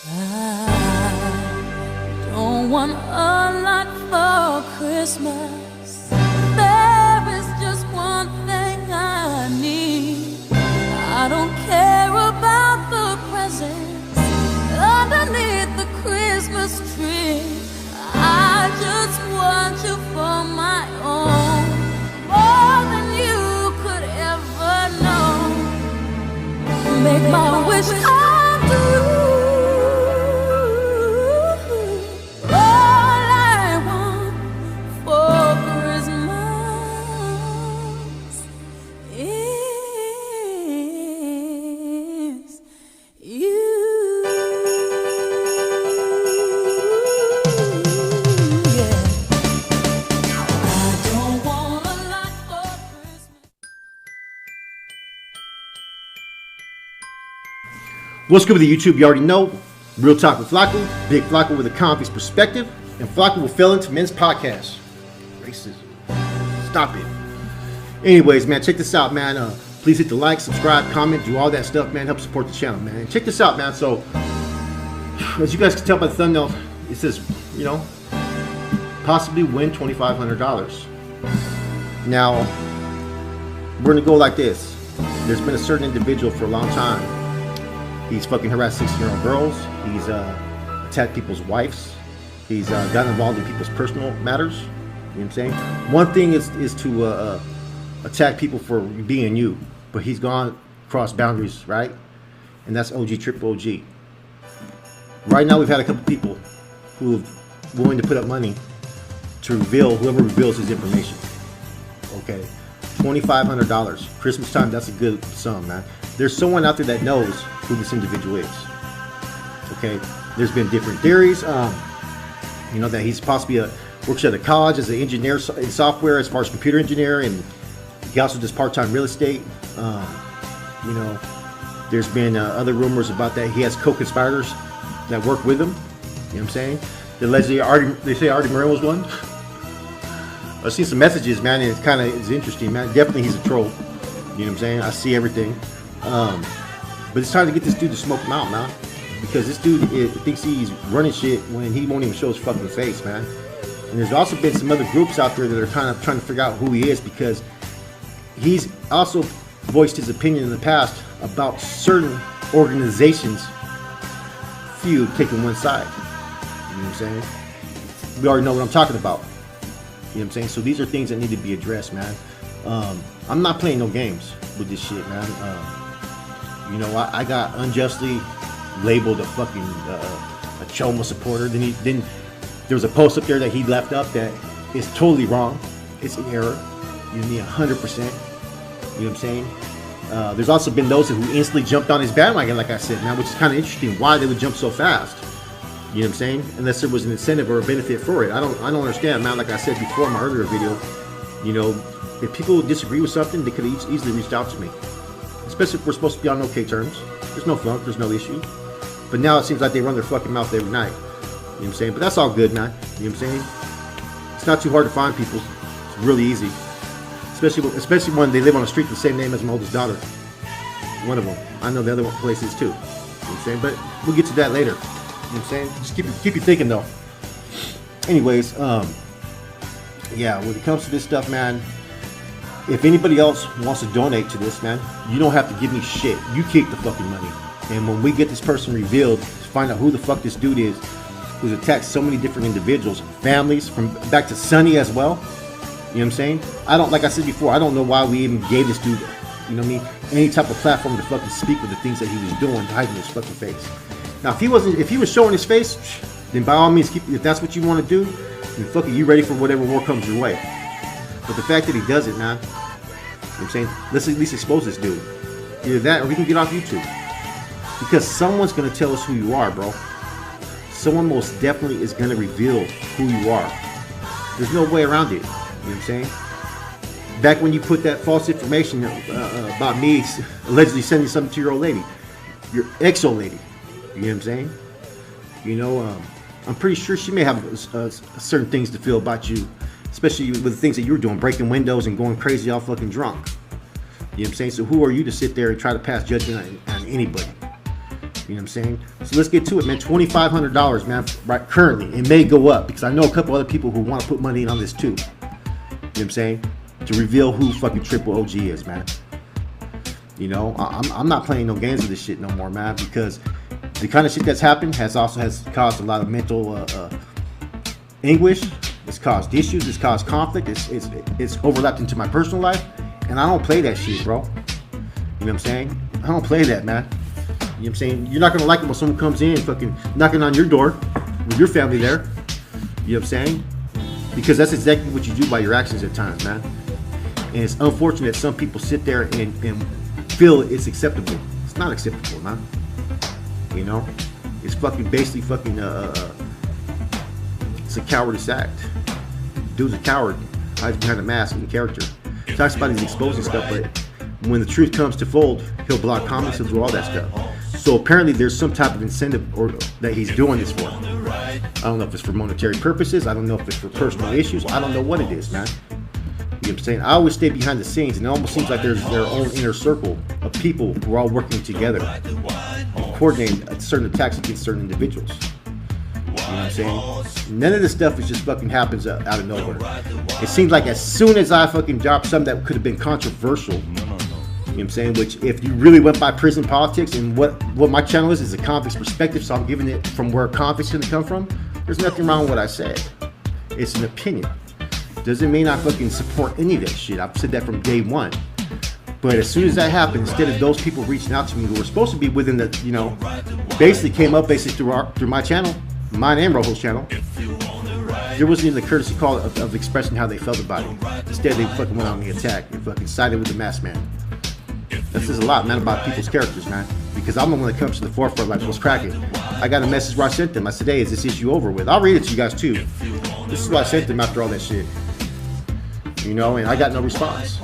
I don't want a lot for Christmas. There is just one thing I need. I don't care about the presents underneath the Christmas tree. I just want you for my own, more than you could ever know. Make my wish come true. All I want for Christmas is you. What's good with the YouTube? You already know. Real Talk with Flacco. Big Flacco with a convict's perspective. And Flacco will fill into men's podcast. Racism. Stop it. Anyways, man, check this out, man. Please hit the like, subscribe, comment, do all that stuff, man. Help support the channel, man. And check this out, man. So, as you guys can tell by the thumbnail, it says, you know, possibly win $2,500. Now, we're going to go like this. There's been a certain individual for a long time. He's fucking harassed 16-year-old girls. He's attacked people's wives. He's gotten involved in people's personal matters. You know what I'm saying? One thing is to attack people for being you, but he's gone across boundaries, right? And that's OG, triple OG. Right now, we've had a couple people who are willing to put up money to reveal whoever reveals his information. Okay, $2,500. Christmas time, that's a good sum, man. There's someone out there that knows who this individual is. Okay, there's been different theories. You know, that he's possibly works at a college as an engineer in software, as far as computer engineer, and he also does part-time real estate. You know, there's been other rumors about that he has co-conspirators that work with him. You know what I'm saying? They say Artie Moreno was one. I've seen some messages, man, and it kind of is interesting, man. Definitely he's a troll. You know what I'm saying? I see everything. But it's time to get this dude to smoke him out, man. Because this dude thinks he's running shit when he won't even show his fucking face, man. And there's also been some other groups out there that are kind of trying to figure out who he is, because he's also voiced his opinion in the past about certain organizations, few taking one side. You know what I'm saying? We already know what I'm talking about. You know what I'm saying? So these are things that need to be addressed, man. I'm not playing no games with this shit, man. You know, I got unjustly labeled a fucking a Choma supporter. Then there was a post up there that he left up that is totally wrong. It's an error. You know, 100%. You know what I'm saying? There's also been those who instantly jumped on his bandwagon, like I said, man, which is kind of interesting. Why they would jump so fast? You know what I'm saying? Unless there was an incentive or a benefit for it. I don't understand, man. Like I said before in my earlier video, you know, if people disagree with something, they could have easily reached out to me. Especially if we're supposed to be on okay terms. There's no funk, there's no issue. But now it seems like they run their fucking mouth every night. You know what I'm saying? But that's all good, man. You know what I'm saying? It's not too hard to find people. It's really easy. Especially when they live on a street the same name as my oldest daughter. One of them. I know the other places too. You know what I'm saying? But we'll get to that later. You know what I'm saying? Just keep you thinking though. Anyways, yeah, when it comes to this stuff, man, if anybody else wants to donate to this, man, you don't have to give me shit. You keep the fucking money. And when we get this person revealed, to find out who the fuck this dude is, who's attacked so many different individuals, families, from back to Sonny as well. You know what I'm saying? Like I said before, I don't know why we even gave this dude, you know what I mean, any type of platform to fucking speak with the things that he was doing, hiding his fucking face. Now, if he was showing his face, then by all means, if that's what you want to do, then fuck it, you ready for whatever war comes your way. But the fact that he does it, man, you know what I'm saying? Let's at least expose this dude. Either that or we can get off YouTube. Because someone's going to tell us who you are, bro. Someone most definitely is going to reveal who you are. There's no way around it. You know what I'm saying? Back when you put that false information about me allegedly sending something to your old lady. Your ex-old lady. You know what I'm saying? You know, I'm pretty sure she may have certain things to feel about you. Especially with the things that you were doing, breaking windows and going crazy all fucking drunk. You know what I'm saying? So who are you to sit there and try to pass judgment on anybody? You know what I'm saying? So let's get to it, man. $2,500, man, right currently. It may go up because I know a couple other people who want to put money in on this too. You know what I'm saying? To reveal who fucking Triple OG is, man. You know, I'm not playing no games with this shit no more, man, because the kind of shit that's happened has caused a lot of mental anguish. It's caused issues. It's caused conflict. It's overlapped into my personal life, and I don't play that shit, bro. You know what I'm saying? I don't play that, man. You know what I'm saying? You're not gonna like it when someone comes in fucking knocking on your door with your family there. You know what I'm saying? Because that's exactly what you do by your actions at times, man. And it's unfortunate some people sit there and feel it's acceptable. It's not acceptable, man. You know? It's fucking basically fucking it's a cowardice act. Dude's a coward, hides behind a mask and character. Talks about he's exposing stuff, but when the truth comes to fold, he'll block comments and do all that stuff. So apparently there's some type of incentive or that he's doing this for. I don't know if it's for monetary purposes. I don't know if it's for personal issues. I don't know what it is, man. You know what I'm saying? I always stay behind the scenes, and it almost seems like there's their own inner circle of people who are all working together, coordinating certain attacks against certain individuals. You know what I'm saying? None of this stuff is just fucking happens out of nowhere. It seems like as soon as I fucking dropped something that could have been controversial, you know what I'm saying? Which, if you really went by prison politics, and what my channel is a convict's perspective, so I'm giving it from where convicts gonna come from. There's nothing wrong with what I said. It's an opinion. Doesn't mean I fucking support any of that shit. I've said that from day one. But as soon as that happened, instead of those people reaching out to me who were supposed to be within the, you know, basically came up basically through my channel, mine and Rojo's channel, there wasn't even the courtesy call of expressing how they felt about it. Instead, they fucking went on the attack and fucking sided with the masked man. That says a lot, man, about people's characters, man. Because I'm the one that comes to the forefront, like, what's cracking? I got a message where I sent them. I said, hey, is this issue over with? I'll read it to you guys too. This is what I sent them after all that shit. You know, and I got no response.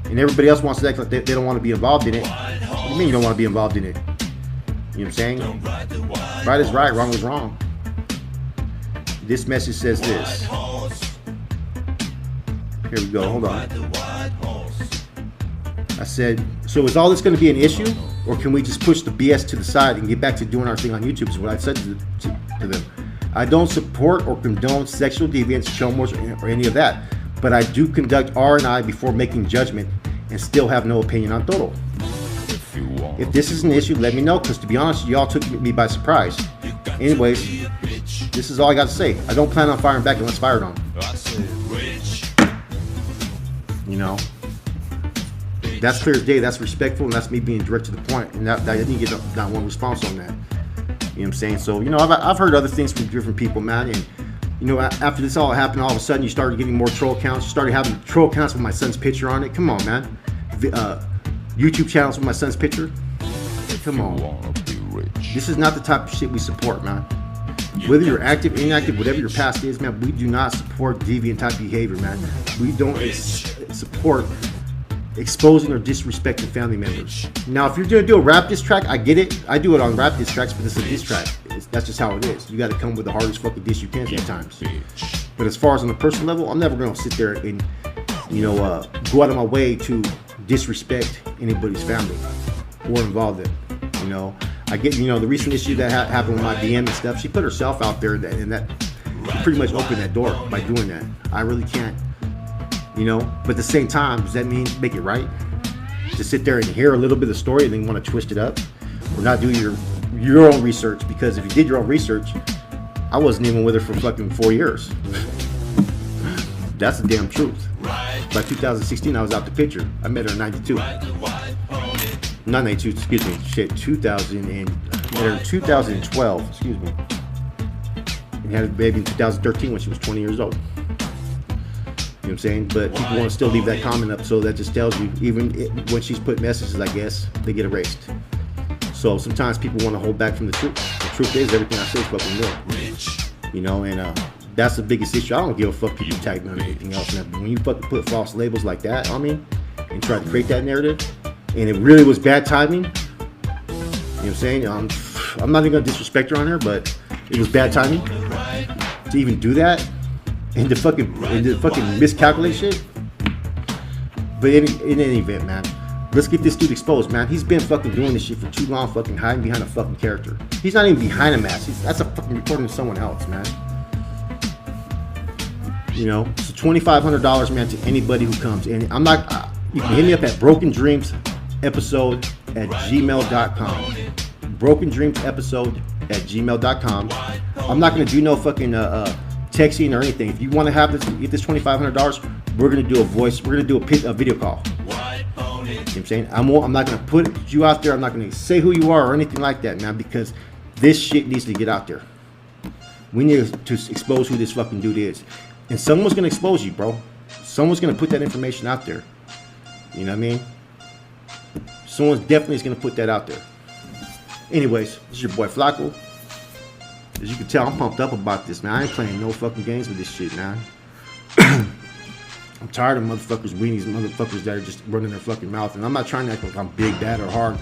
And everybody else wants to act like they don't want to be involved in it. What do you mean you don't want to be involved in it? You know what I'm saying? Right is right, wrong is wrong. This message says this. Here we go, hold on. I said, so is all this going to be an issue? Or can we just push the BS to the side and get back to doing our thing on YouTube, is what I said to them. I don't support or condone sexual deviance, show or any of that. But I do conduct R&I before making judgment and still have no opinion on todo. If this is an issue, let me know, because to be honest, y'all took me by surprise. Anyways, this is all I got to say. I don't plan on firing back unless fired on. You know, that's clear as day. That's respectful, and that's me being direct to the point. And that I didn't get not one response on that. You know what I'm saying? So, you know, I've heard other things from different people, man, and you know, after this all happened, all of a sudden you started getting more troll accounts. You started having troll accounts with my son's picture on it. Come on, man. YouTube channels with my son's picture. Come on. This is not the type of shit we support, man. Whether you're active, inactive, whatever your past is, man, we do not support deviant type behavior, man. We don't support exposing or disrespecting family members. Now, if you're gonna do a rap diss track, I get it. I do it on rap diss tracks, but it's a diss track. That's just how it is. You got to come with the hardest fucking diss you can sometimes. But as far as on a personal level, I'm never gonna sit there and, you know, go out of my way to disrespect anybody's family or involve them. You know, I get, you know, the recent issue that happened with my DM and stuff. She put herself out there, and that pretty much opened that door by doing that. I really can't. You know, but at the same time, does that mean make it right? To sit there and hear a little bit of the story and then want to twist it up, or not do your own research? Because if you did your own research, I wasn't even with her for fucking 4 years. That's the damn truth. By 2016, I was out the picture. I met her in '92. Not '92, excuse me. Shit, 2000 and met her in 2012. Excuse me. And had a baby in 2013 when she was 20 years old. You know what I'm saying? But people want to still leave that comment up, so that just tells you, even when she's put messages, I guess, they get erased. So sometimes people want to hold back from the truth. The truth is, everything I say is fucking real. You know, and that's the biggest issue. I don't give a fuck people tag me on anything else. Man. But when you fucking put false labels like that on me and try to create that narrative, and it really was bad timing, you know what I'm saying? I'm not even going to disrespect her on her, but it was bad timing to even do that. And to fucking miscalculate shit. But in any event, man, Let's get this dude exposed, man. He's been fucking doing this shit for too long, fucking hiding behind a fucking character. He's not even behind a mask. That's a fucking recording of someone else, man. You know, so $2,500, man, to anybody who comes in. I'm not. You can hit me up at brokendreamsepisode@gmail.com. brokendreamsepisode@gmail.com. I'm not gonna do no fucking texting or anything. If you want to have this, get this $2,500, we're gonna do a voice. We're gonna do a video call. You know what I'm saying? I'm not gonna put you out there. I'm not gonna say who you are or anything like that, man, because this shit needs to get out there. We need to expose who this fucking dude is, and someone's gonna expose you, bro. Someone's gonna put that information out there. You know what I mean? Someone definitely is gonna put that out there. Anyways, this is your boy Flacco. As you can tell, I'm pumped up about this, man. I ain't playing no fucking games with this shit, man. I'm tired of motherfuckers, weenies, motherfuckers that are just running their fucking mouth. And I'm not trying to act like I'm big, bad, or hard,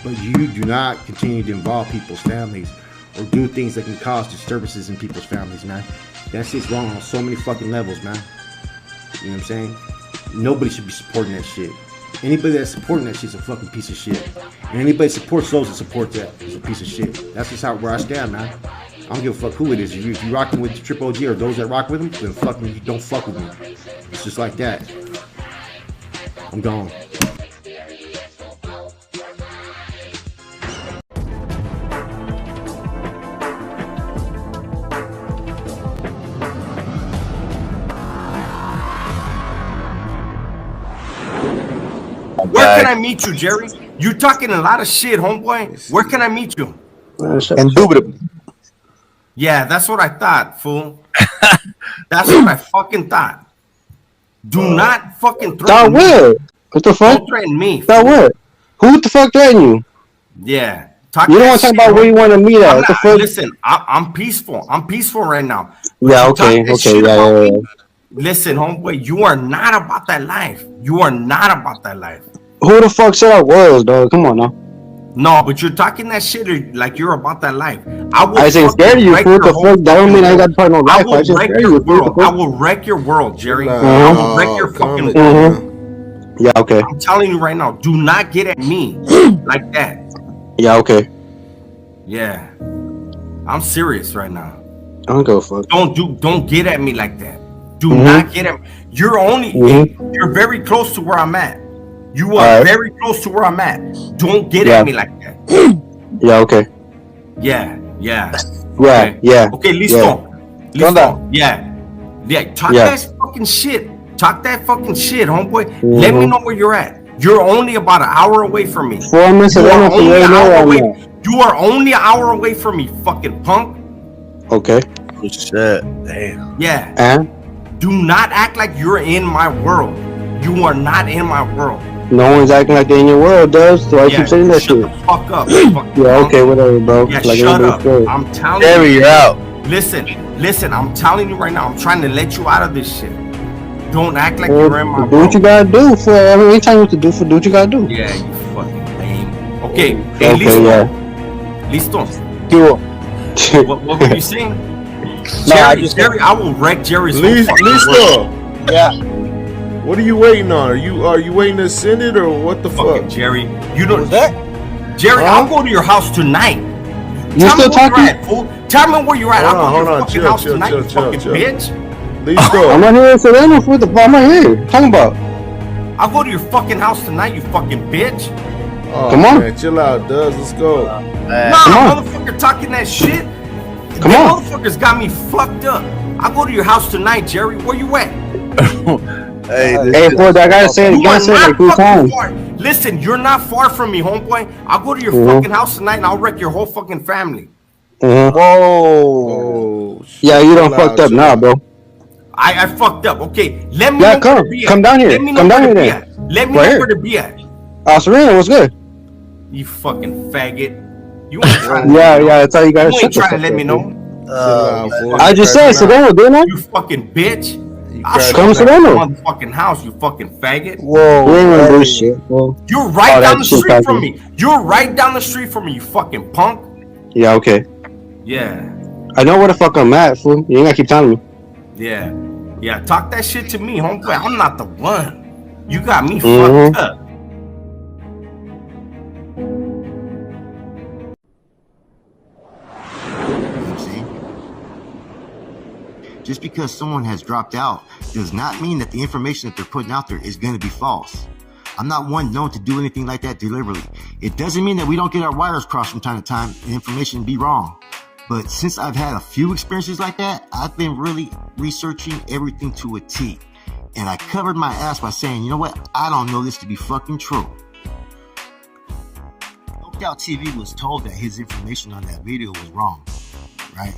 but you do not continue to involve people's families or do things that can cause disturbances in people's families, man. That shit's wrong on so many fucking levels, man. You know what I'm saying? Nobody should be supporting that shit. Anybody that's supporting that shit's a fucking piece of shit. And anybody supports those that support that is a piece of shit. That's just where I stand, man. I don't give a fuck who it is. If you rocking with Triple OG or those that rock with him, then fucking you don't fuck with me. It's just like that. I'm gone. Where can I meet you, Jerry? You talking a lot of shit, homeboy. Where can I meet you? Indubitably. Yeah, that's what I thought, fool. That's what I fucking thought. Do not fucking threaten me. What? What the fuck? Don't threaten me. That what? Who the fuck threatened you? Yeah. You don't want to talk about where you want to meet at. What the fuck? Listen, I'm peaceful. I'm peaceful right now. Yeah, okay. Yeah. Listen, homeboy, you are not about that life. You are not about that life. Who the fuck said I was, dog? Come on now. No, but you're talking that shit like you're about that life. I ain't scared of you, fool. The fuck? That don't mean I got part of no life. I just scared you, fool. I will wreck your world, Jerry. I will wreck your fucking world. Yeah, okay. I'm telling you right now, do not get at me like that. Yeah, okay. Yeah. I'm serious right now. I don't give a fuck. Don't get at me like that. Do not get at me. You're you're very close to where I'm at. You are very close to where I'm at. Don't get at me like that. Yeah, okay. Yeah. Okay. Yeah. Okay, listo. Yeah. Talk that fucking shit. Talk that fucking shit, homeboy. Let me know where you're at. You're only about an hour away from me. 4 minutes away. You are only an hour away from me, fucking punk. Okay. Shit. Damn. Yeah. And? Do not act like you're in my world. You are not in my world. No one's acting like they're in your world, does. So I keep saying that shit. Shut the fuck up. Yeah, okay, whatever, bro. Yeah, like shut up. Straight. I'm telling Jerry, you. you're out. Listen, I'm telling you right now. I'm trying to let you out of this shit. Don't act like you're in my world. Do what you gotta do for every time you have to do what you gotta do. Yeah, you fucking lame. Okay, hey, listo. Yeah. Listo. What were you saying? Jerry, I will wreck Jerry's Listo. Yeah. What are you waiting on? Are you waiting to send it or what the fuck? Jerry, you don't. What's that? Jerry, I'll go to your house tonight. You still talking? Tell me where you're at. I'll go to your fucking house tonight, you fucking bitch. Listo. I'm not here in Savannah for the. I'm not here. Talking about. I'll go to your fucking house tonight, you fucking bitch. Oh, come on, man, chill out, Duz. Let's go. Motherfucker talking that shit. Come on. Motherfuckers got me fucked up. I'll go to your house tonight, Jerry. Where you at? Hey, boy, I gotta say it again, like 3 times. Listen, you're not far from me, homeboy. I'll go to your fucking house tonight and I'll wreck your whole fucking family. Whoa. Yeah, you done fucked up now, bro. I fucked up. Okay, let me know where to be at. Come down here. Let me know Come down where here to be at. Let me know where to be at. Serena, what's good? You fucking faggot. You ain't trying to that's how you gotta You ain't trying to let me know. I just said Sedano, didn't I? You fucking bitch. Come to Sedano. Motherfucking house, you fucking faggot. Whoa. We ain't gonna do shit. You're right down the street from me. You're right down the street from me, you fucking punk. Yeah, okay. Yeah. I know where the fuck I'm at, fool. You ain't gotta keep telling me. Yeah. Yeah, talk that shit to me, homeboy. I'm not the one. You got me fucked up. just because someone has dropped out does not mean that the information that they're putting out there is going to be false. I'm not one known to do anything like that deliberately. It doesn't mean that we don't get our wires crossed from time to time and information be wrong. But since I've had a few experiences like that, I've been really researching everything to a T. And I covered my ass by saying, you know what? I don't know this to be fucking true. Lookout TV was told that his information on that video was wrong, right?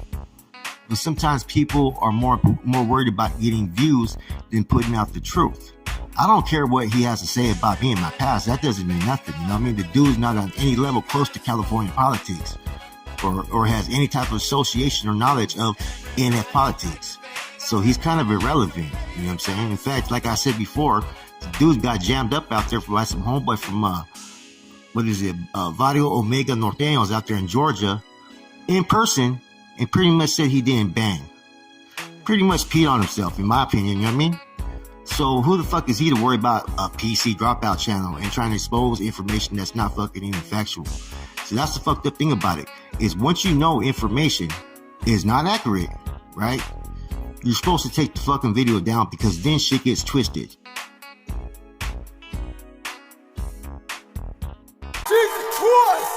But sometimes people are more worried about getting views than putting out the truth. I don't care what he has to say about me in my past. That doesn't mean nothing. You know what I mean? The dude's not on any level close to California politics or has any type of association or knowledge of NF politics. So he's kind of irrelevant. You know what I'm saying? In fact, like I said before, the dude's got jammed up out there by some homeboy from, Vario Omega Norteños out there in Georgia in person and pretty much said he didn't bang. Pretty much peed on himself, in my opinion. You know what I mean? So who the fuck is he to worry about a PC dropout channel and trying to expose information that's not fucking even factual? So that's the fucked up thing about it, is once you know information is not accurate, right? You're supposed to take the fucking video down because then shit gets twisted. Jesus Christ!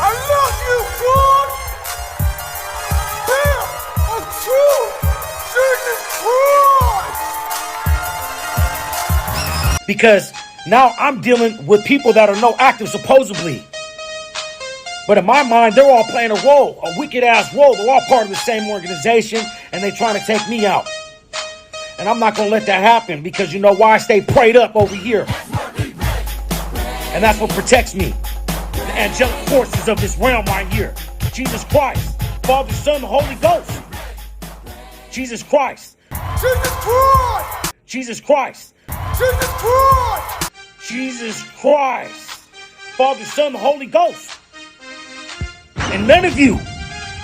I love you, God! Damn! I'm true! Because now I'm dealing with people that are no active supposedly. But in my mind, they're all playing a role, a wicked ass role. They're all part of the same organization and they're trying to take me out. And I'm not going to let that happen because you know why? I stay prayed up over here. And that's what protects me. The angelic forces of this realm right here. Jesus Christ, Father, Son, the Holy Ghost. Jesus Christ. Jesus Christ! Jesus Christ. Jesus Christ! Jesus Christ. Father, Son, the Holy Ghost. And none of you,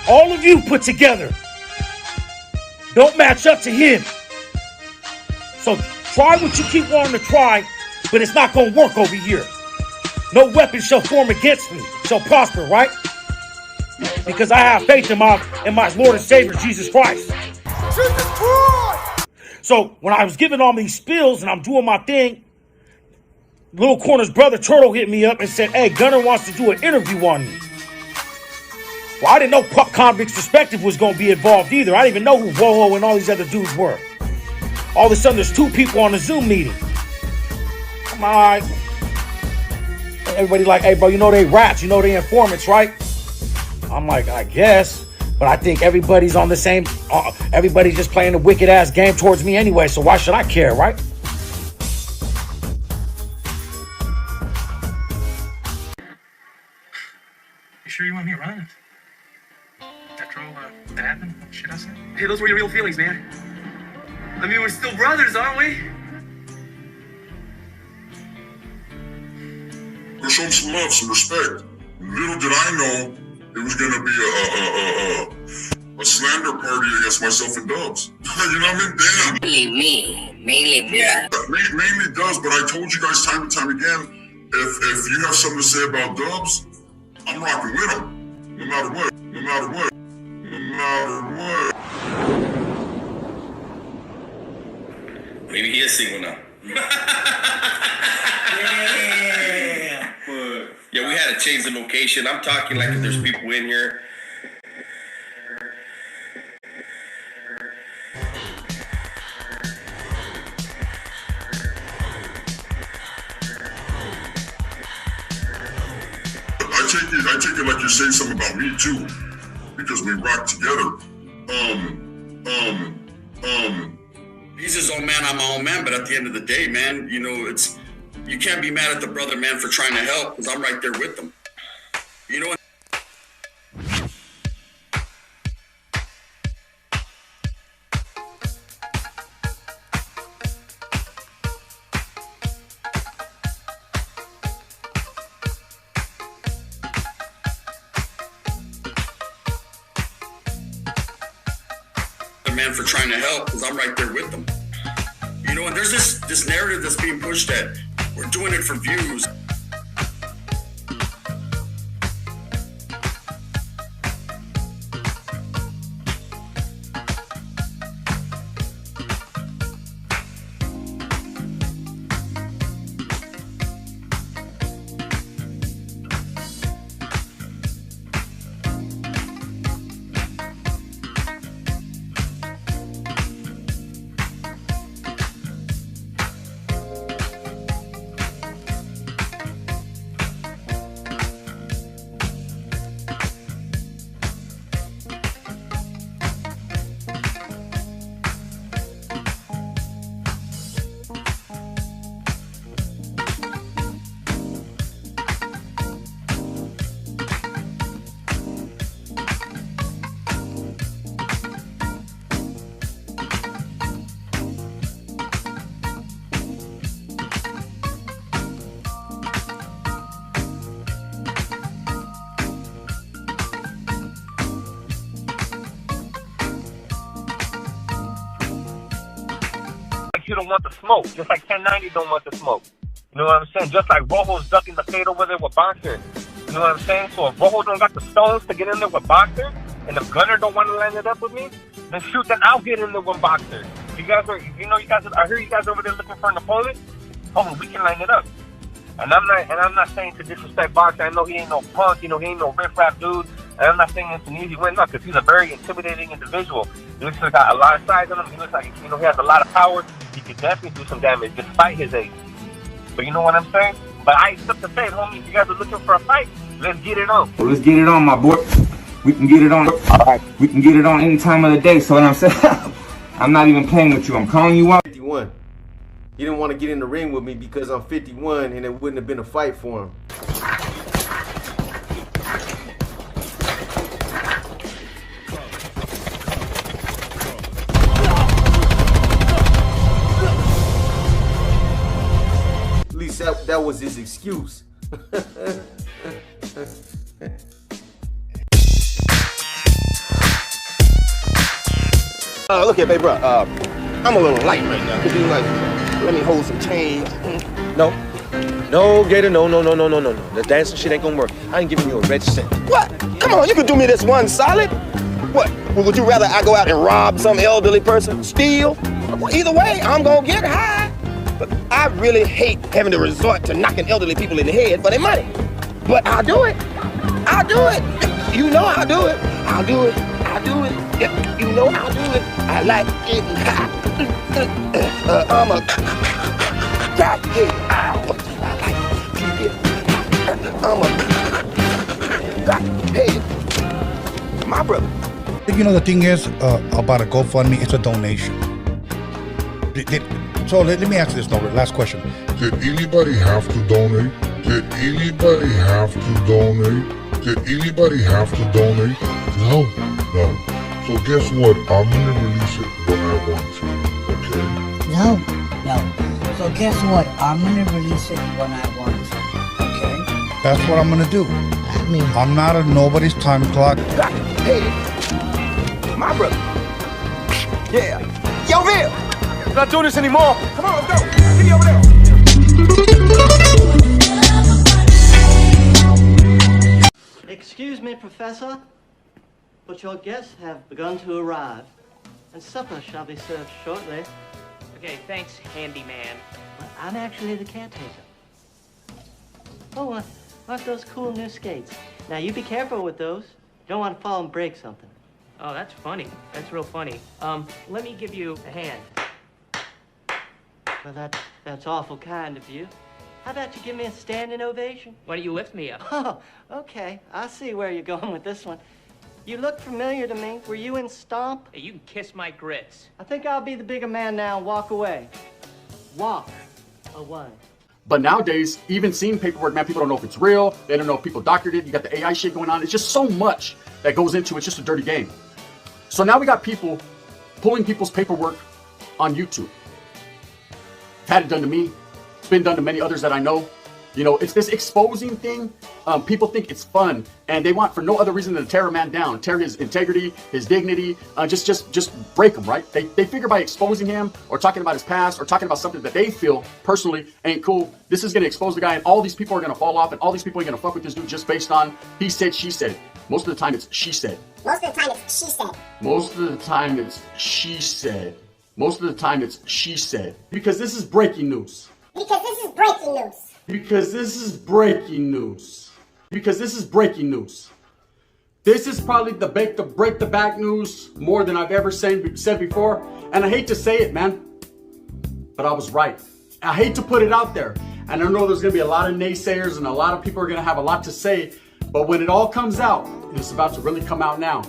all of you put together, don't match up to him. So try what you keep wanting to try, but it's not going to work over here. No weapon shall form against me, shall prosper, right? Because I have faith in my Lord and Savior, Jesus Christ. Jesus Christ! So when I was giving all these spills and I'm doing my thing, Little Corner's brother Turtle hit me up and said, hey, Gunner wants to do an interview on you. Well, I didn't know Pup Convict's Perspective was going to be involved either. I didn't even know who Woho and all these other dudes were. All of a sudden, there's 2 people on the Zoom meeting. I'm all right. Everybody like, hey, bro, you know they rats. You know they informants, right? I'm like, I guess. But I think everybody's on the same... everybody's just playing a wicked-ass game towards me anyway, so why should I care, right? You sure you want me running? After all that happened? Shit I said? Hey, those were your real feelings, man. I mean, we're still brothers, aren't we? Let's show him some love, some respect. Little did I know it was gonna be a slander party against myself and Dubs. You know what I mean? Damn. Mainly me. Yeah. Mainly Dubs, but I told you guys time and time again, if you have something to say about Dubs, I'm rocking with him. No matter what. No matter what. No matter what. Maybe he is single now. Yeah, we had to change the location. I'm talking like if there's people in here. I take it like you're saying something about me too, because we rock together. He's his own man, I'm my own man, but at the end of the day, man, you know, you can't be mad at the brother, man, for trying to help, because I'm right there with them. You know what? Man, for trying to help, because I'm right there with them. You know, and there's this narrative that's being pushed that we're doing it for views. you don't want the smoke, just like 1090 don't want the smoke. You know what I'm saying? Just like Rojo's ducking the fade over there with Boxer. You know what I'm saying? So if Rojo don't got the stones to get in there with Boxer, and if Gunner don't want to line it up with me, then shoot, then I'll get in there with Boxer. You guys are, I hear you guys over there looking for an opponent. Oh, we can line it up. And I'm not saying to disrespect Boxer. I know he ain't no punk. You know, he ain't no riff-raff dude. And I'm not saying it's an easy win, no, because he's a very intimidating individual. He looks like got a lot of size on him. He looks like, he has a lot of power. He could definitely do some damage despite his age. But you know what I'm saying? But I accept the fate, homie. If you guys are looking for a fight, let's get it on. Well, let's get it on, my boy. We can get it on. All right. We can get it on any time of the day. So what I'm saying, I'm not even playing with you. I'm calling you out. 51. He didn't want to get in the ring with me because I'm 51 and it wouldn't have been a fight for him. At least that was his excuse. Look here, baby, bro. I'm a little light right now. Could you, like, let me hold some change? No. No, Gator, no. The dancing shit ain't gonna work. I ain't giving you a red cent. What? Come on, you could do me this one solid. What? Well, would you rather I go out and rob some elderly person? Steal? Well, either way, I'm gonna get high. But I really hate having to resort to knocking elderly people in the head for their money. But I'll do it. I'll do it. You know I'll do it. I'll do it. I'll do it. Yeah, you know I'll do it. I like getting high. I'm a crackhead. I like to get high. I'm a crackhead. My brother. You know, the thing is about a GoFundMe, it's a donation. So let me ask you this, Norbert. Last question. Did anybody have to donate? Did anybody have to donate? Did anybody have to donate? No. So guess what? I'm gonna release it when I want to. Okay? No. So guess what? I'm gonna release it when I want to. Okay? That's what I'm gonna do. I mean, I'm not a nobody's time clock. Hey, my brother. Yeah. Yo, Bill. I'm not doing this anymore. Come on, let's go. Get me over there. Excuse me, Professor, but your guests have begun to arrive, and supper shall be served shortly. Okay, thanks, handyman. Well, I'm actually the caretaker. Oh, aren't those cool new skates? Now, you be careful with those. You don't want to fall and break something. Oh, that's funny. That's real funny. Let me give you a hand. Well, that's awful kind of you. How about you give me a standing ovation? Why don't you lift me up? Oh, okay. I see where you're going with this one. You look familiar to me. Were you in Stomp? Hey, you can kiss my grits. I think I'll be the bigger man now and walk away. Walk away. But nowadays, even seeing paperwork, man, people don't know if it's real. They don't know if people doctored it. You got the AI shit going on. It's just so much that goes into it. It's just a dirty game. So now we got people pulling people's paperwork on YouTube. Had it done to me. It's been done to many others that I know. You know, it's this exposing thing. People think it's fun, and they want for no other reason than to tear a man down, tear his integrity, his dignity, just break him, right? They figure by exposing him or talking about his past or talking about something that they feel personally ain't cool, this is going to expose the guy, and all these people are going to fall off, and all these people are going to fuck with this dude just based on he said, she said. Most of the time, it's she said. Most of the time, it's she said. Most of the time, it's she said. Most of the time, it's she said. Because this is breaking news. Because this is breaking news. Because this is breaking news. Because this is breaking news. This is probably the break the back news more than I've ever said before. And I hate to say it, man, but I was right. I hate to put it out there. And I know there's going to be a lot of naysayers and a lot of people are going to have a lot to say. But when it all comes out, and it's about to really come out now,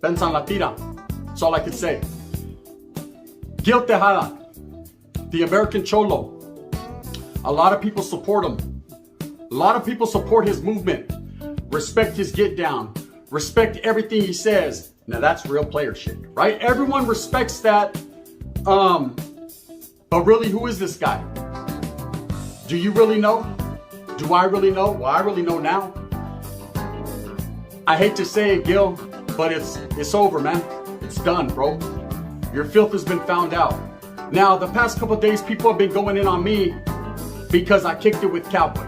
Pensan la tira. That's all I could say. Gil Tejada, the American Cholo. A lot of people support him. A lot of people support his movement. Respect his get down. Respect everything he says. Now that's real player shit, right? Everyone respects that. But really, who is this guy? Do you really know? Do I really know? Well, I really know now. I hate to say it, Gil, but it's over, man. It's done, bro. Your filth has been found out. Now, the past couple of days, people have been going in on me because I kicked it with Cowboy.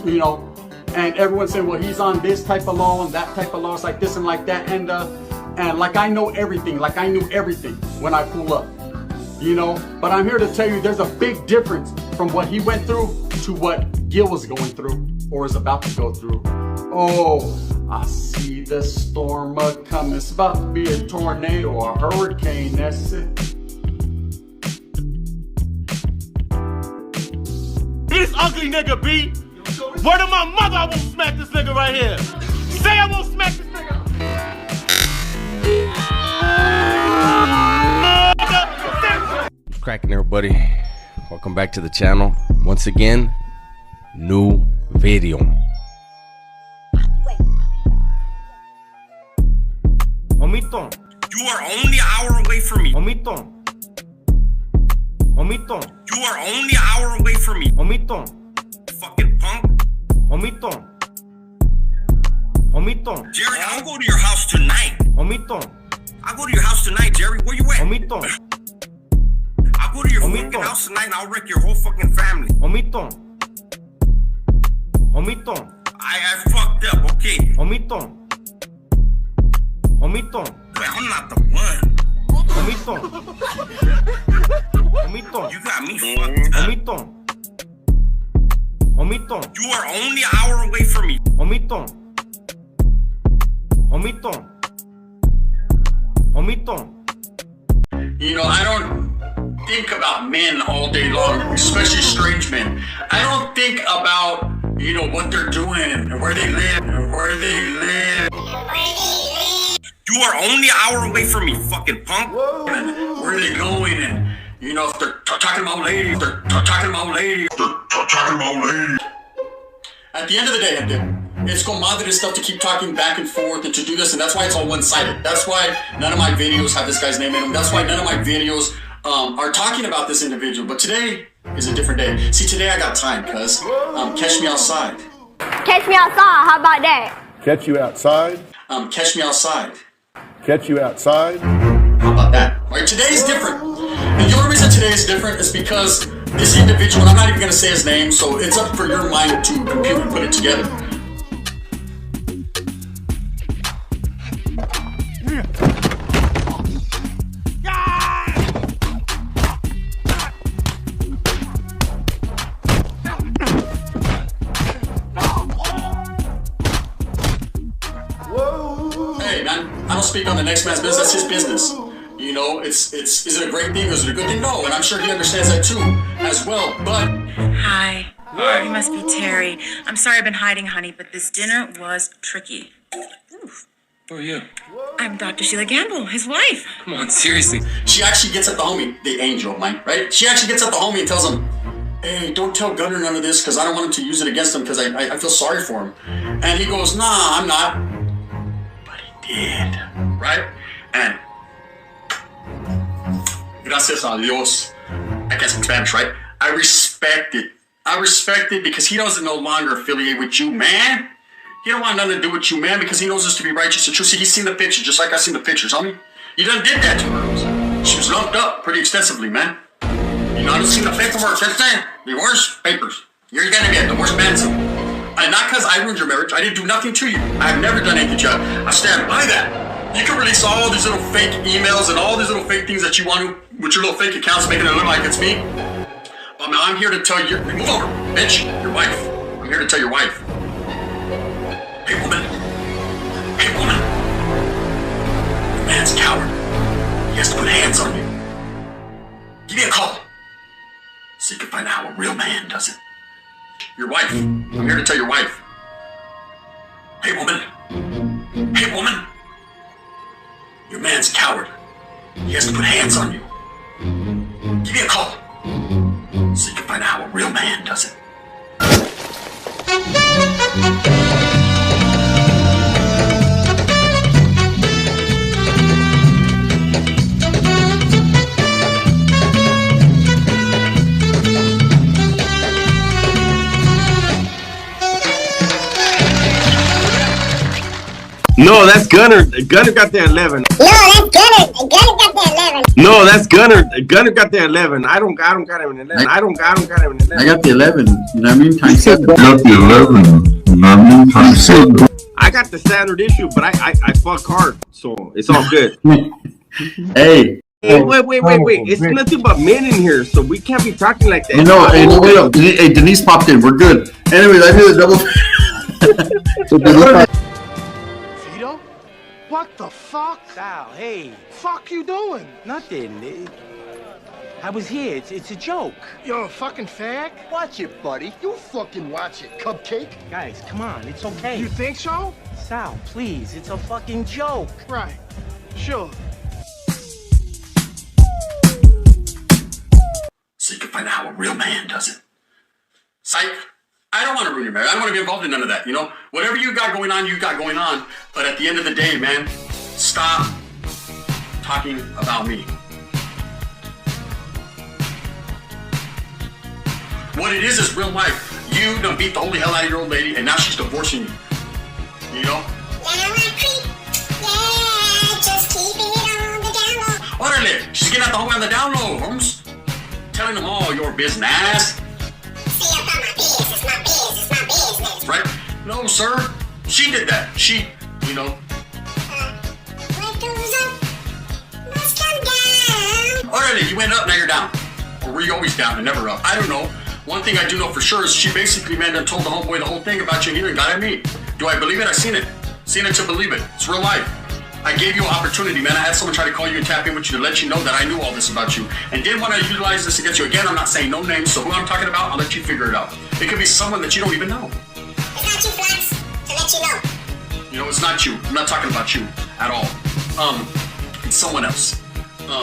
You know, and everyone saying, well, he's on this type of law and that type of law. It's like this and like that. And like I know everything, like I knew everything when I pull up. You know, but I'm here to tell you there's a big difference from what he went through to what Gil was going through or is about to go through. Oh, I see the storm a-coming. It's about to be a tornado or a hurricane, that's it. This ugly nigga, B. Word of my mother, I won't smack this nigga right here. Say I won't smack this nigga. What's cracking, everybody? Welcome back to the channel. Once again, new video. Omito, You are only an hour away from me. Omito, Omito, You are only an hour away from me. Omito, Fucking punk. Omito, Omito, Jerry, I'll go to your house tonight. Omito, I'll go to your house tonight, Jerry. Where you at? Omito, I'll go to your Omito. fucking house tonight and I'll wreck your whole fucking family. Omito, Omito, I fucked up, okay? Omito, Omito, But I'm not the one. Omito, Omito, You got me fucked up. Omito, Omito, You are only an hour away from me. Omito, Omito, Omito. You know, I don't think about men all day long, especially strange men. I don't think about, you know, what they're doing and where they live and where they live. You are only an hour away from me, fucking punk. And where they going and, you know, if they're talking about ladies, they're talking about ladies. At the end of the day, it's comadre stuff to keep talking back and forth and to do this, and that's why it's all one-sided. That's why none of my videos have this guy's name in them. That's why none of my videos are talking about this individual. But today is a different day. See, today I got time, cuz. Catch me outside. Catch me outside, how about that? Catch you outside. Catch me outside. Catch you outside. How about that? Right, today is different. And the only reason today is different is because this individual, and I'm not even going to say his name, so it's up for your mind to compute and put it together. Hey man, I don't speak on the next man's business, that's his business. You know, is it a great thing or is it a good thing? No, and I'm sure he understands that too, as well, but... Hi. You must be Terry. I'm sorry I've been hiding, honey, but this dinner was tricky. Who are you? I'm Dr. Sheila Gamble, his wife. Come on, seriously. She actually gets at the homie, the angel, man, right? She actually gets at the homie and tells him, hey, don't tell Gunner none of this because I don't want him to use it against him because I feel sorry for him. And he goes, nah, I'm not. But he did, right? And gracias a Dios, I guess in Spanish, right? I respect it. I respect it because he doesn't no longer affiliate with you, man. He don't want nothing to do with you, man, because he knows this to be righteous and true. See, he's seen the pictures, just like I seen the pictures, homie. You done did that to her. She was lumped up pretty extensively, man. You know, I done seen the paperwork, that's it. The worst papers. You're gonna get the worst man. And not because I ruined your marriage. I didn't do nothing to you. I have never done anything to you. I stand by that. You can release all these little fake emails and all these little fake things that you want to, with your little fake accounts, making it look like it's me. But now I'm here to tell you, move over, bitch, your wife. I'm here to tell your wife. Hey, woman. Hey, woman. The man's a coward. He has to put hands on you. Give me a call so you can find out how a real man does it. Your wife. I'm here to tell your wife. Hey, woman. Hey, woman. Your man's a coward. He has to put hands on you. Give me a call so you can find out how a real man does it. No, that's Gunner. Gunner got the 11. No, that's Gunner. Gunner got the 11. No, that's Gunner. Gunner got the 11. I don't got him in 11. I don't got him in 11. I got the 11. You know what I mean? Times 7. I got the 11. You know what I mean? Times 7. I got the standard issue, but I fuck hard, so it's all good. Hey. Hey, wait. It's nothing but men in here, so we can't be talking like that. No, hey, Denise popped in. We're good. Anyways, I did a double. Vito? What the fuck? Sal, hey. Fuck you doing? Nothing. I was here. It's a joke. You're a fucking fag? Watch it, buddy. You fucking watch it, cupcake. Guys, come on. It's okay. You think so? Sal, please. It's a fucking joke. Right. Sure. So you can find out how a real man does it. Psych. I don't want to ruin your marriage. I don't want to be involved in none of that, you know? Whatever you got going on, you got going on. But at the end of the day, man, stop talking about me. What it is real life. You done beat the holy hell out of your old lady, and now she's divorcing you. You know? Just keeping it on the down low. Orale, she's getting out the whole way on the down low, Holmes. Telling them all your business. See, about my business, my business. Right? No, sir. She did that. She, you know. What goes up must come down. Orale, you went up, now you're down. Or were you always down and never up? I don't know. One thing I do know for sure is she basically, man, done told the homeboy the whole thing about you and he done got at me. Do I believe it? I seen it. Seen it to believe it. It's real life. I gave you an opportunity, man. I had someone try to call you and tap in with you to let you know that I knew all this about you and didn't want to utilize this against you. Again, I'm not saying no names, so who I'm talking about, I'll let you figure it out. It could be someone that you don't even know. It's not you, Flix, to let you know. You know, it's not you. I'm not talking about you at all. It's someone else.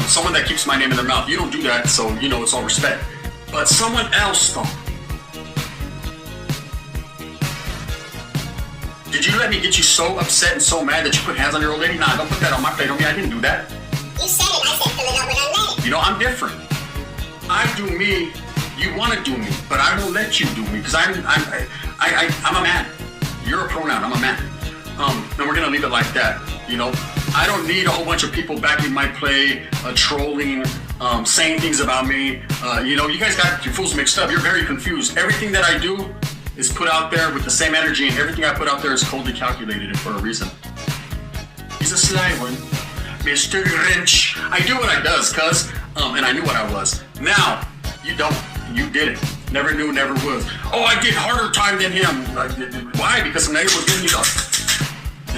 Someone that keeps my name in their mouth. You don't do that, so, you know, it's all respect. But someone else, though. Did you let me get you so upset and so mad that you put hands on your old lady? Nah, don't put that on my plate. On me, I didn't do that. You said it. I said fill it up with unleaded. You know, I'm different. I do me. You want to do me, but I won't let you do me because I'm a man. You're a pronoun. I'm a man. And we're gonna leave it like that. You know, I don't need a whole bunch of people backing my play, trolling, saying things about me. You know, you guys got your fools mixed up. You're very confused. Everything that I do is put out there with the same energy, and everything I put out there is coldly calculated for a reason. He's a sly one, Mr. Grinch. I do what I does, cuz, and I knew what I was. Now, you don't. You didn't. Never knew, never was. Oh, I did harder time than him. Why? Because the neighbor was giving you up.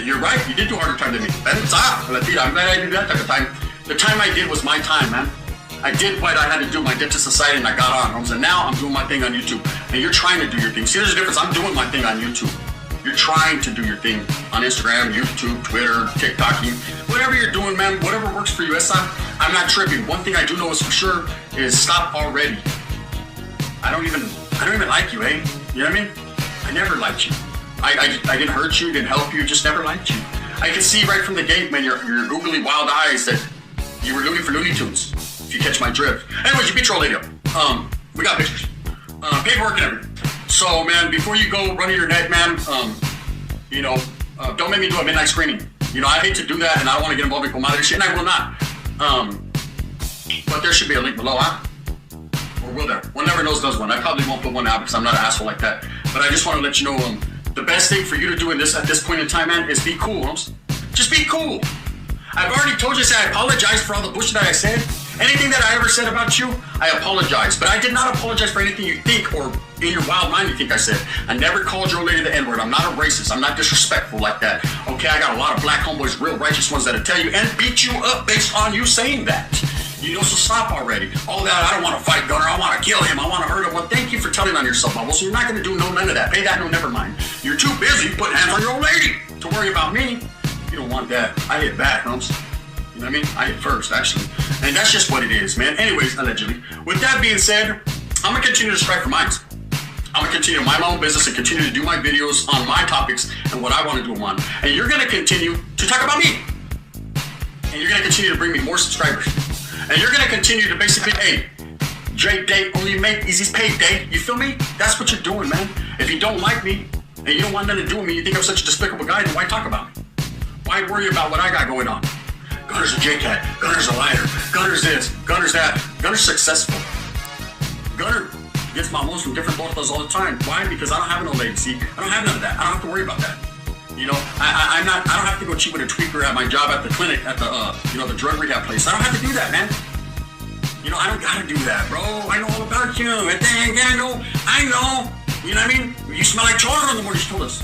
You're right, you did do harder time than me. I'm glad I did that type of time. The time I did was my time, man. I did what I had to do, my debt to society, and I got on. And now I'm doing my thing on YouTube. And you're trying to do your thing. See, there's a difference. I'm doing my thing on YouTube. You're trying to do your thing on Instagram, YouTube, Twitter, TikToking. Whatever you're doing, man, whatever works for you. I'm not tripping. One thing I do know is for sure is stop already. I don't even like you, eh? You know what I mean? I never liked you. I didn't hurt you, didn't help you, just never liked you. I can see right from the gate, man, your googly wild eyes that you were looting for Looney Tunes. If you catch my drift. Anyways, you beat your old lady up. We got pictures. Paperwork and everything. So, man, before you go running your neck, man, you know, don't make me do a midnight screening. You know, I hate to do that, and I don't want to get involved in comadre shit, and I will not. But there should be a link below, huh? Or will there? One never knows does one. I probably won't put one out because I'm not an asshole like that. But I just want to let you know, the best thing for you to do at this point in time, man, is be cool, Holmes. Just be cool. I've already told you, I apologize for all the bullshit that I said. Anything that I ever said about you, I apologize. But I did not apologize for anything you think or in your wild mind you think I said. I never called your old lady the N-word. I'm not a racist. I'm not disrespectful like that. Okay, I got a lot of black homeboys, real righteous ones that'll tell you and beat you up based on you saying that. You know, so stop already. All that, I don't want to fight Gunner. I want to kill him. I want to hurt him. Well, thank you for telling on yourself, Bubble. So you're not going to do none of that. Pay that, no, never mind. You're too busy putting hands on your old lady to worry about me. You don't want that. I hit back, Holmes. You know what I mean? I hit first, actually. And that's just what it is, man. Anyways, allegedly. With that being said, I'm going to continue to strike for mines. I'm going to continue to mind my own business and continue to do my videos on my topics and what I want to do them on. And you're going to continue to talk about me. And you're going to continue to bring me more subscribers. And you're going to continue to basically, hey, Drake Day, only make Easy's paid day. You feel me? That's what you're doing, man. If you don't like me and you don't want nothing to do with me, you think I'm such a despicable guy, then why talk about me? Why worry about what I got going on? Gunner's a J-Cat. Gunner's a liar. Gunner's this. Gunner's that. Gunner's successful. Gunner gets mamos from different botas all the time. Why? Because I don't have no legacy. I don't have none of that. I don't have to worry about that. You know, I don't have to go cheat with a tweaker at my job at the clinic, at the, the drug rehab place. I don't have to do that, man. You know, I don't gotta do that, bro. I know all about you. I know. You know what I mean? You smell like children in the morning, she told us.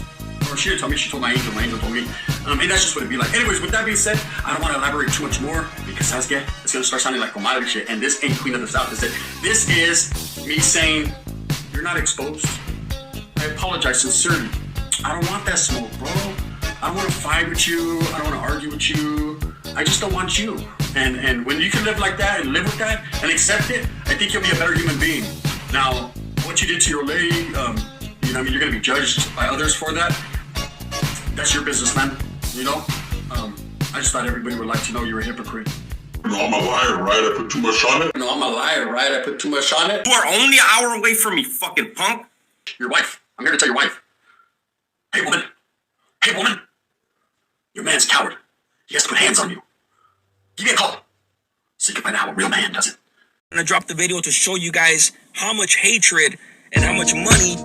Or she didn't tell me, she told my angel told me. And that's just what it'd be like. Anyways, with that being said, I don't want to elaborate too much more because it's gonna start sounding like comadre shit. And this ain't Queen of the South. This is me saying, you're not exposed. I apologize sincerely. I don't want that smoke, bro. I don't want to fight with you. I don't want to argue with you. I just don't want you. And when you can live like that and live with that and accept it, I think you'll be a better human being. Now, what you did to your lady, you're going to be judged by others for that. That's your business, man. You know? I just thought everybody would like to know you're a hypocrite. No, I'm a liar, right? I put too much on it. No, I'm a liar, right? I put too much on it. You are only an hour away from me, fucking punk. Your wife. I'm here to tell your wife. Hey, woman. Hey, woman. Your man's a coward. He has to put hands on you. Give me a call. So you can find out how a real man does it. I'm gonna drop the video to show you guys how much hatred and how much money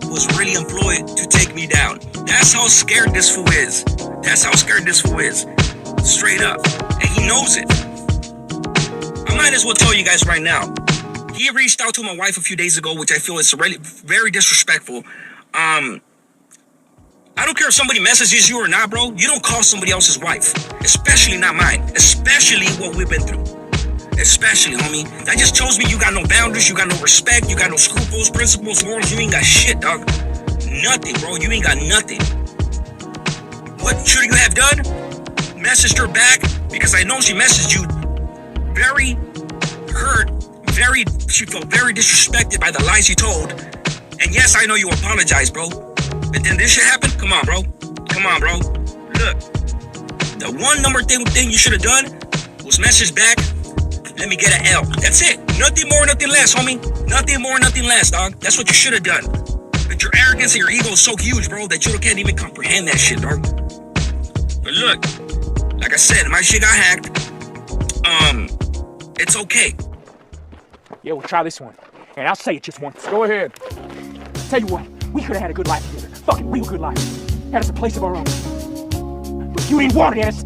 was really employed to take me down. That's how scared this fool is. That's how scared this fool is. Straight up. And he knows it. I might as well tell you guys right now. He reached out to my wife a few days ago, which I feel is really very disrespectful. I don't care if somebody messages you or not, bro. You don't call somebody else's wife. Especially not mine. Especially what we've been through. Especially, homie. That just shows me you got no boundaries, you got no respect, you got no scruples, principles, morals. You ain't got shit, dog. Nothing, bro. You ain't got nothing. What should you have done? Messaged her back, because I know she messaged you very hurt, she felt very disrespected by the lies you told. And yes, I know you apologize, bro. But then this shit happened? Come on, bro. Come on, bro. Look. The one thing you should have done was message back, let me get an L. That's it. Nothing more, nothing less, homie. Nothing more, nothing less, dog. That's what you should have done. But your arrogance and your ego is so huge, bro, that you can't even comprehend that shit, dog. But look, like I said, my shit got hacked. It's okay. Yeah, we'll try this one. And I'll say it just once. Go ahead. Tell you what, we could have had a good life together. Fucking real good life. Had us a place of our own. But you didn't want it, Ennis.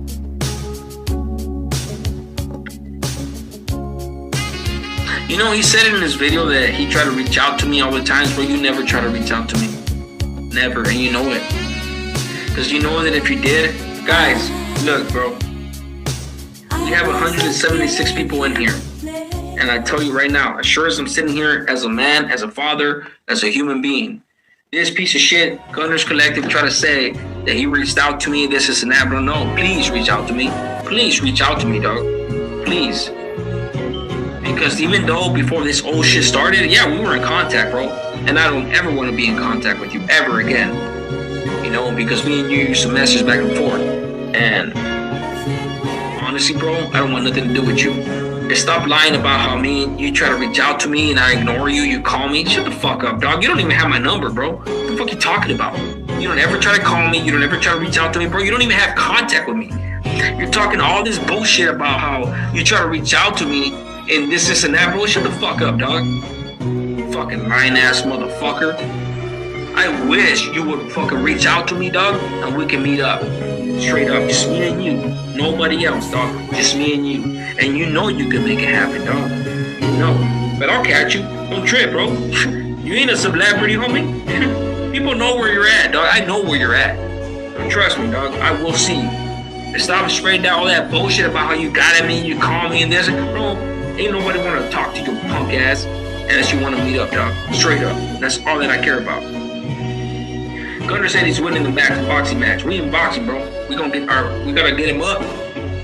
You know, he said in his video that he tried to reach out to me all the times, bro. You never try to reach out to me. Never, and you know it. Because you know that if you did, guys, look, bro. We have 176 people in here. And I tell you right now, as sure as I'm sitting here as a man, as a father, as a human being, this piece of shit, Gunners Collective, try to say that he reached out to me, this is an app. No, please reach out to me. Please reach out to me, dog. Please. Because even though before this old shit started, yeah, we were in contact, bro. And I don't ever want to be in contact with you ever again. You know, because me and you used to message back and forth. And honestly, bro, I don't want nothing to do with you. And stop lying about how you try to reach out to me and I ignore you, you call me. Shut the fuck up, dog. You don't even have my number, bro. What the fuck you talking about? You don't ever try to call me. You don't ever try to reach out to me, bro. You don't even have contact with me. You're talking all this bullshit about how you try to reach out to me and this and that, bro. Shut the fuck up, dog. Fucking lying-ass motherfucker. I wish you would fucking reach out to me, dog, and we can meet up. Straight up, just me and you. Nobody else, dog. Just me and you. And you know you can make it happen, dog. No. But I'll catch you. Don't trip, bro. You ain't a celebrity, homie. People know where you're at, dog. I know where you're at. Don't trust me, dog. I will see you. And stop spreading out all that bullshit about how you got at me, you call me and this. Bro, ain't nobody want to talk to your punk ass unless you want to meet up, dog. Straight up. That's all that I care about. Gunner said he's winning the boxing match. We in boxing, bro. We gotta get him up.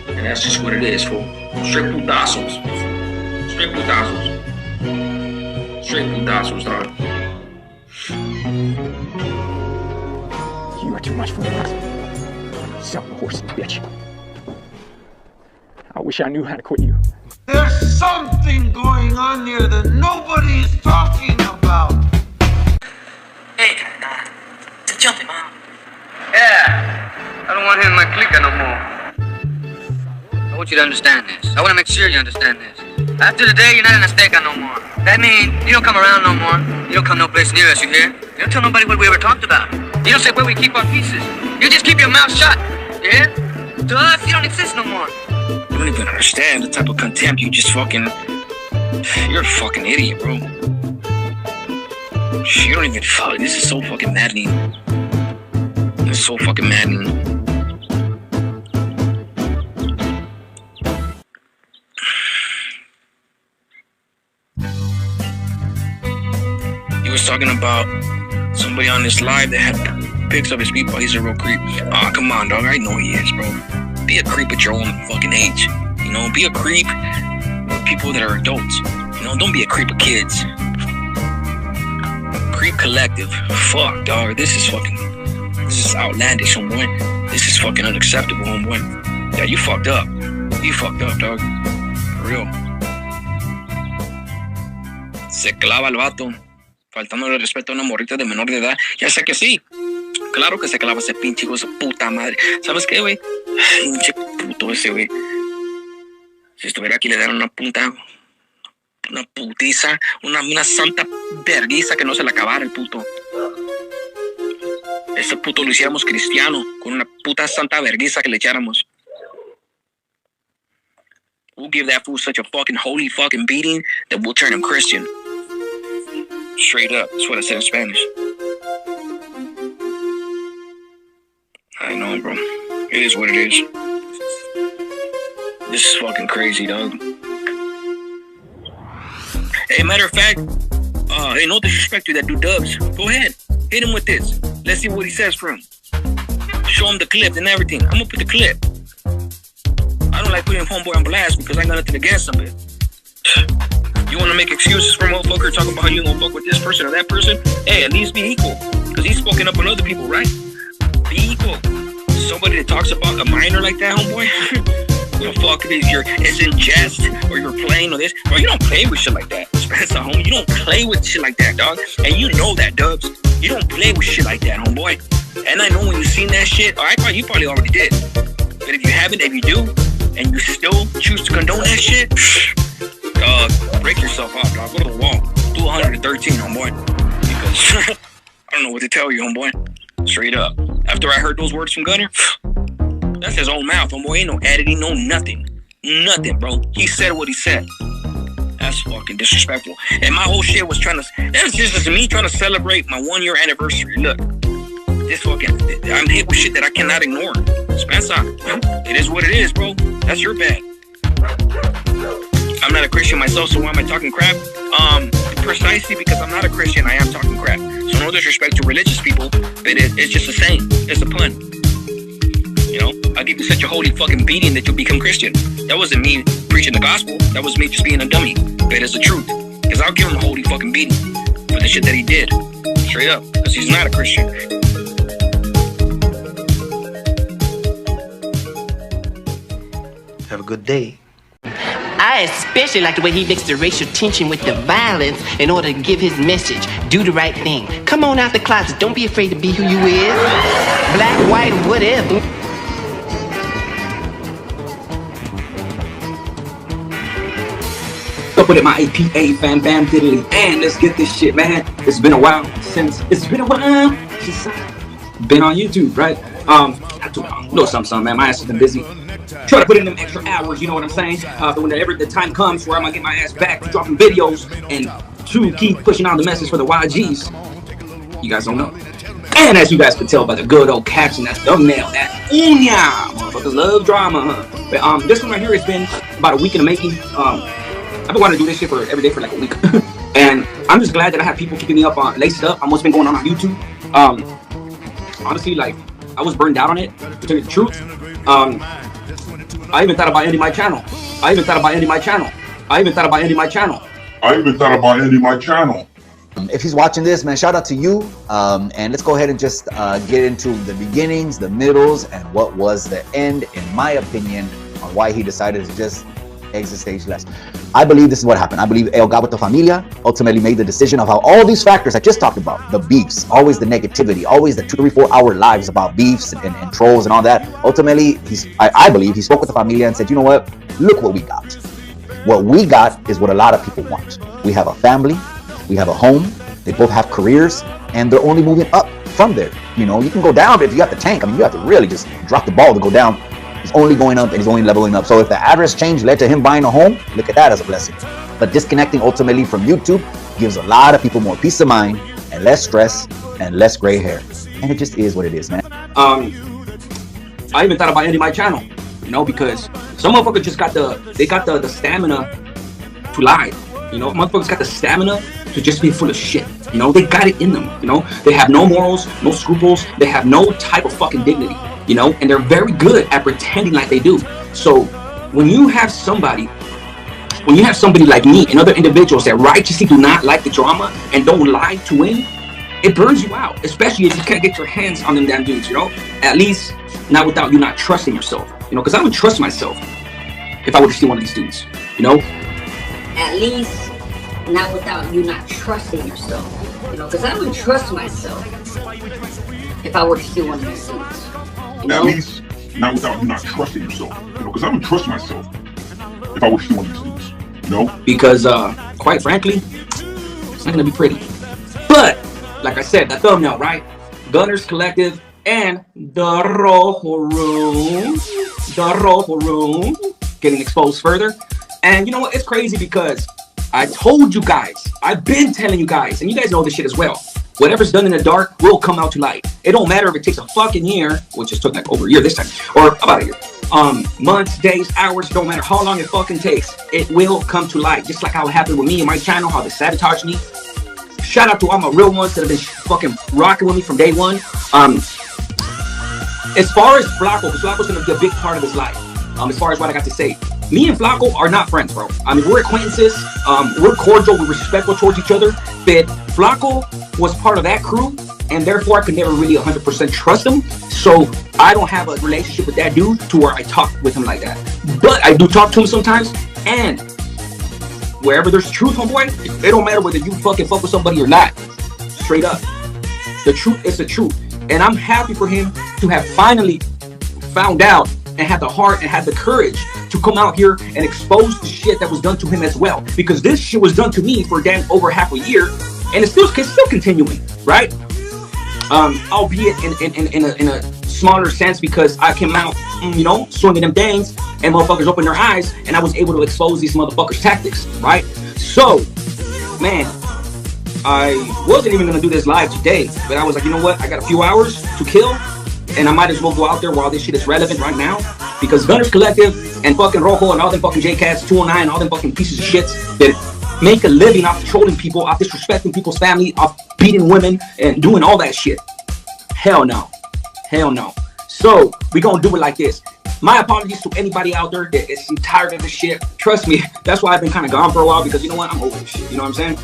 And that's just what it is, fool. Straight putazos. Straight putazos. Straight putazos, dog. You are too much for me, self-horsing bitch. I wish I knew how to quit you. There's something going on here that nobody is talking about. Hey, jumping, man. Yeah, I don't want him in my clique no more. you to understand this. I want to make sure you understand this. After today, you're not in Azteca no more. That means you don't come around no more. You don't come no place near us, you hear? You don't tell nobody what we ever talked about. You don't say where we keep our pieces. You just keep your mouth shut, you hear? To us, you don't exist no more. You don't even understand the type of contempt you just fucking... You're a fucking idiot, bro. You don't even fuck. This is so fucking maddening. This is so fucking maddening. He was talking about somebody on this live that had pics of his people. He's a real creep. Aw, come on, dog. I know he is, bro. Be a creep at your own fucking age. You know, be a creep with people that are adults. You know, don't be a creep of kids. Creep collective. Fuck, dog. This is outlandish, homeboy. This is fucking unacceptable, homeboy. Yeah, you fucked up. You fucked up, dog. For real. Se clava el vato. Faltándole respeto a una morrita de menor de edad. Ya sé que sí. Claro que se clava ese pinche hijo de su puta madre. ¿Sabes qué, güey? Pinche puto ese, güey. Si estuviera aquí le daran una punta... Una putiza, una santa verguiza que no se le acabara el puto. Ese puto lo hiciéramos cristiano, con una puta santa verguiza que le echáramos. We'll give that fool such a fucking holy fucking beating that we'll turn him Christian. Straight up, that's what I said in Spanish. I know, bro. It is what it is. This is fucking crazy, dog. Hey, matter of fact, hey, no disrespect to that dude Dubs. Go ahead, hit him with this. Let's see what he says for him. Show him the clip and everything. I'm gonna put the clip. I don't like putting homeboy on blast because I got nothing against him. You wanna make excuses for a motherfucker talking about how you gonna fuck with this person or that person? Hey, at least be equal. Because he's spoken up on other people, right? Be equal. Somebody that talks about a minor like that, homeboy. The fuck is it's in jest or you're playing or this, bro. You don't play with shit like that. Spencer, homie, you don't play with shit like that, dog. And you know that, Dubs. You don't play with shit like that, homeboy. And I know when you seen that shit, you probably already did. But if you haven't, if you do, and you still choose to condone that shit, dog, break yourself out, dog. Go to the wall. Do 113, homeboy. Because I don't know what to tell you, homeboy. Straight up. After I heard those words from Gunner, that's his own mouth, homeboy. Ain't no editing, no nothing. Nothing, bro. He said what he said. That's fucking disrespectful. And my whole shit was that's just me trying to celebrate my 1 year anniversary. Look, this fucking, I'm hit with shit that I cannot ignore. Spencer, it is what it is, bro. That's your bad. I'm not a Christian myself, so why am I talking crap? Precisely because I'm not a Christian, I am talking crap. So no disrespect to religious people, but it's just a saying. It's a pun. You know, I'll give you such a holy fucking beating that you'll become Christian. That wasn't me preaching the gospel. That was me just being a dummy. But it's the truth. Because I'll give him a holy fucking beating for the shit that he did. Straight up. Because he's not a Christian. Have a good day. I especially like the way he mixed the racial tension with the violence in order to give his message. Do the right thing. Come on out the closet. Don't be afraid to be who you is. Black, white, whatever. Up with it, my APA fam diddly, and let's get this shit, man. It's been a while since I've been on YouTube, right? Not too long. No, something, man. My ass has been busy. Try to put in them extra hours, you know what I'm saying? But whenever the time comes where I'm gonna get my ass back to dropping videos and to keep pushing out the message for the YGs, you guys don't know. And as you guys could tell by the good old caption, that thumbnail, that motherfuckers love drama, huh? But this one right here has been about a week in the making. I've been wanting to do this shit for every day for like a week. And I'm just glad that I have people keeping me up on laced up on what's been going on YouTube. Honestly, like, I was burned out on it, to tell you the truth. I even thought about ending my channel. If he's watching this, man, shout out to you. And let's go ahead and just get into the beginnings, the middles, and what was the end, in my opinion, on why he decided to just exit stage left. I believe this is what happened. I believe El Gato Familia ultimately made the decision of how all these factors I just talked about, the beefs, always the negativity, always the 2, 3, 4 hour lives about beefs and trolls and all that. Ultimately, I believe he spoke with the Familia and said, you know what? Look what we got. What we got is what a lot of people want. We have a family, we have a home, they both have careers, and they're only moving up from there. You know, you can go down, but if you got the tank, I mean, you have to really just drop the ball to go down. He's only going up and he's only leveling up. So if the address change led to him buying a home, look at that as a blessing. But disconnecting ultimately from YouTube gives a lot of people more peace of mind and less stress and less gray hair. And it just is what it is, man. I even thought about ending my channel, you know, because some motherfuckers just got the stamina to lie. You know, motherfuckers got the stamina to just be full of shit. You know, they got it in them. You know, they have no morals, no scruples. They have no type of fucking dignity. You know, and they're very good at pretending like they do. So when you have somebody like me and other individuals that righteously do not like the drama and don't lie to win, it burns you out. Especially if you can't get your hands on them damn dudes. You know, at least not without you not trusting yourself. You know, because I would trust myself if I were to see one of these dudes. You know. At least not without you not trusting yourself. You know, because I would trust myself if I were to see one of these dudes. You know? At least not without you not trusting yourself. You know, because I would trust myself if I were to see one of these things. You know? Because quite frankly, it's not gonna be pretty. But like I said, the thumbnail, right? Gunners Collective and the Rojo Room getting exposed further. And you know what? It's crazy because I told you guys, I've been telling you guys, and you guys know this shit as well. Whatever's done in the dark will come out to light. It don't matter if it takes a fucking year, which just took like over a year this time, or about a year. Months, days, hours, don't matter how long it fucking takes. It will come to light. Just like how it happened with me and my channel, how they sabotaged me. Shout out to all my real ones that have been fucking rocking with me from day one. As far as Flacco, because Flacco's gonna be a big part of his life. As far as what I got to say. Me and Flacco are not friends, bro. I mean, we're acquaintances. We're cordial. We're respectful towards each other. But Flacco was part of that crew, and therefore I could never really 100% trust him. So I don't have a relationship with that dude to where I talk with him like that. But I do talk to him sometimes, and wherever there's truth, homeboy, it don't matter whether you fucking fuck with somebody or not. Straight up. The truth is the truth. And I'm happy for him to have finally found out and had the heart and had the courage to come out here and expose the shit that was done to him as well. Because this shit was done to me for damn over half a year, and it's still continuing, right? Albeit in a smaller sense, because I came out, you know, swinging them things, and motherfuckers opened their eyes, and I was able to expose these motherfuckers' tactics, right? So, man, I wasn't even gonna do this live today, but I was like, you know what? I got a few hours to kill, and I might as well go out there while this shit is relevant right now, because Gunners Collective and fucking Rojo and all them fucking JCats 209 and all them fucking pieces of shit that make a living off trolling people, off disrespecting people's family, off beating women and doing all that shit. Hell no. Hell no. So we gonna do it like this. My apologies to anybody out there that is tired of this shit. Trust me, that's why I've been kind of gone for a while, because you know what? I'm over this shit. You know what I'm saying?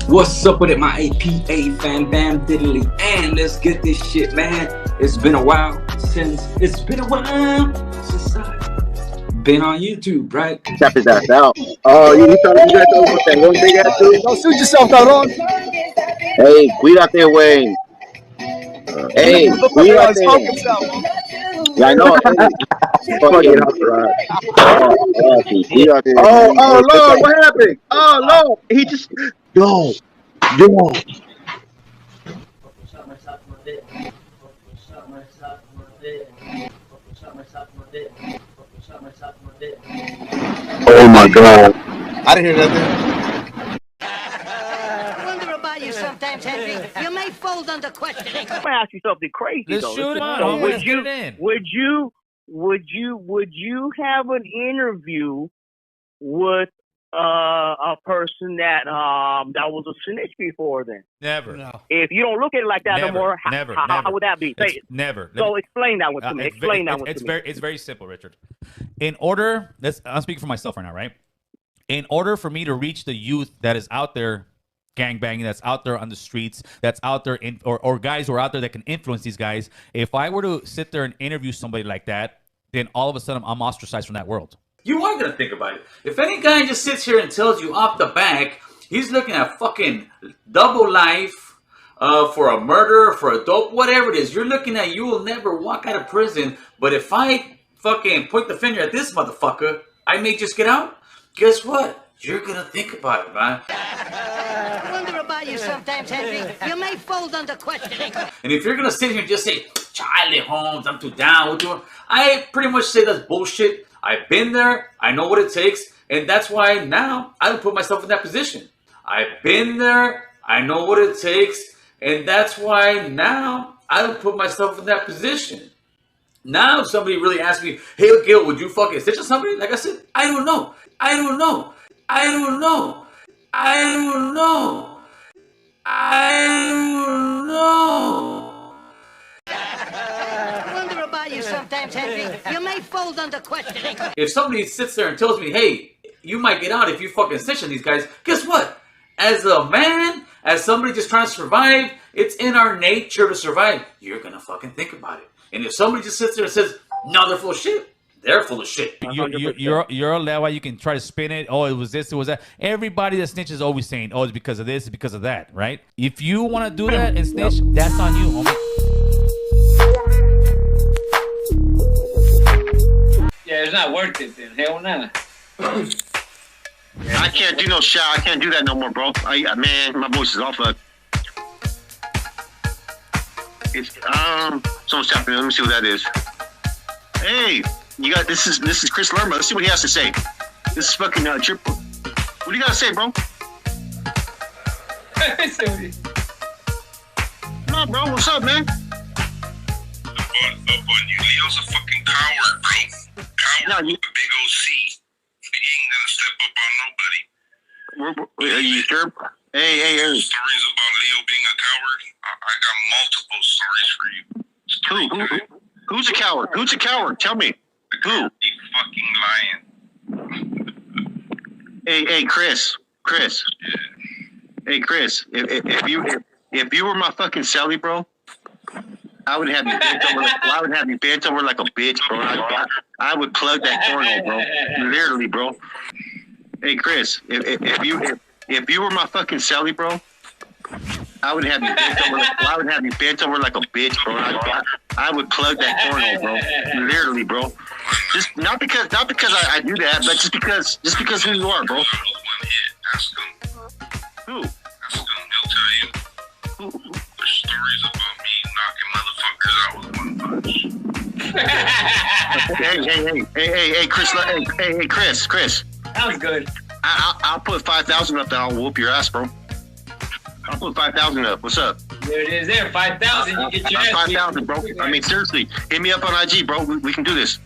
What's up with it, my APA fam bam diddly? And let's get this shit, man. It's been a while since I've been on YouTube, right? Tap his ass out. Oh, you thought you got those with that one big ass dude? Don't shoot yourself, cabrón. Hey, cuídate, güey. Hey, cuídate. Yeah, I know. Oh, Lord, what happened? Oh, Lord, he just... Yo. Oh my God. I didn't hear that. I wonder about you sometimes, Henry. You may fold under questioning. I'm gonna ask you something crazy. Let's though. shoot it. So Let's get it in. would you have an interview with a person that was a snitch before then? Never. No. If you don't look at it like that no more, how would that be? Never. So explain that one to me. Explain that one to me. It's very simple, Richard. In order, I'm speaking for myself right now, right? In order for me to reach the youth that is out there gangbanging, that's out there on the streets, that's out there, or guys who are out there that can influence these guys. If I were to sit there and interview somebody like that, then all of a sudden I'm ostracized from that world. You are going to think about it. If any guy just sits here and tells you off the back, he's looking at fucking double life for a murder, for a dope, whatever it is. You're looking at you will never walk out of prison. But if I fucking point the finger at this motherfucker, I may just get out. Guess what? You're going to think about it, man. I wonder about you sometimes, Henry. You may fold under questioning. And if you're going to sit here and just say, Charlie Holmes, I'm too down with you, I pretty much say that's bullshit. I've been there. I know what it takes. And that's why now I don't put myself in that position. I've been there. I know what it takes. And that's why now I don't put myself in that position. Now if somebody really asks me, hey, Gil, would you fucking snitch on somebody? Like I said, I don't know. I don't know. I don't know. I don't know. I don't know. I wonder about you sometimes, Henry. You may fold under questioning. If somebody sits there and tells me, hey, you might get out if you fucking snitch on these guys, guess what? As a man, as somebody just trying to survive, it's in our nature to survive. You're gonna fucking think about it. And if somebody just sits there and says, no, they're full of shit, they're full of shit. You're allowed. You can try to spin it. Oh, it was this, it was that. Everybody that snitches is always saying, oh, it's because of this, it's because of that, right? If you want to do that and snitch, that's on you, homie. Yeah, it's not worth it then. Hell no. I can't do no shot. I can't do that no more, bro. Man, my voice is off. It's someone's tapping. Let me see what that is. Hey, you got this is Chris Lerma. Let's see what he has to say. This is fucking triple. What do you gotta say, bro? No, bro. What's up, man? Up on you, Leo's a fucking coward, bro. Coward with a big old C. He ain't gonna step up on nobody. Are you sure? Hey. Stories about Leo being a coward. I got multiple stories for you. Who's a coward? Who's a coward? Tell me. Who? You fucking lying. Hey, Chris. Yeah. Hey, Chris. If you were my fucking celly, bro, I would have you bent over like a bitch, bro. I would plug that cornhole, bro. Literally, bro. Hey, Chris. If you were my fucking celly, bro, I would have you bent over like a bitch, bro. I would plug that cornhole, bro. Literally, bro. Just not because I do that, but just because who you are, bro. Ask him. Who? Ask him. He'll tell you. Who? There's stories about me knocking motherfuckers out with one punch. Hey, Chris. That was good. I'll put 5,000 up there. I'll whoop your ass, bro. I'll put 5,000 up. What's up? There it is. There, 5,000. You get your ass. 5,000, bro. I mean, seriously, hit me up on IG, bro. We can do this.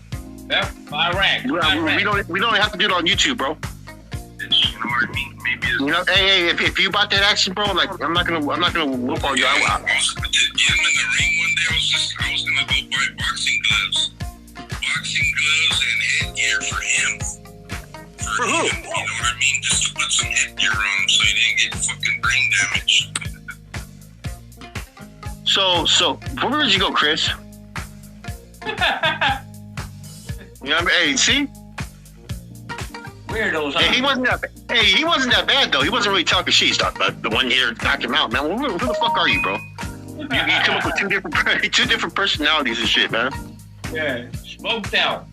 Yep. Iraq. We don't have to do it on YouTube, bro. You know what I mean? Maybe it's... You know, hey, if you bought that action, bro, like I'm not gonna whoop on you. I'm in the ring one day. I was gonna go buy boxing gloves and headgear for him. For who? Him, you know what I mean? Just to put some headgear on him so he didn't get fucking brain damage. So where did you go, Chris? You know what I mean? Hey, see? Weirdos. Hey, he wasn't that bad though. He wasn't really talking shit. He's talking about the one here knocked him out, man. Who the fuck are you, bro? You come up with two different personalities and shit, man. Yeah, smoked out.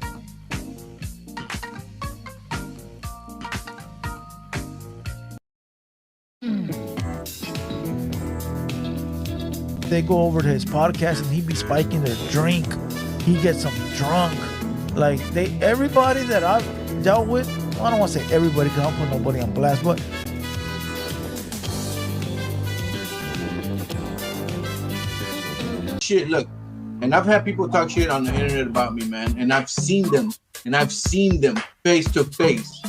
They go over to his podcast and he be spiking their drink. He gets them drunk. Like everybody that I've dealt with, I don't want to say everybody because I don't put nobody on blast, but shit, look, and I've had people talk shit on the internet about me, man, and I've seen them face to face.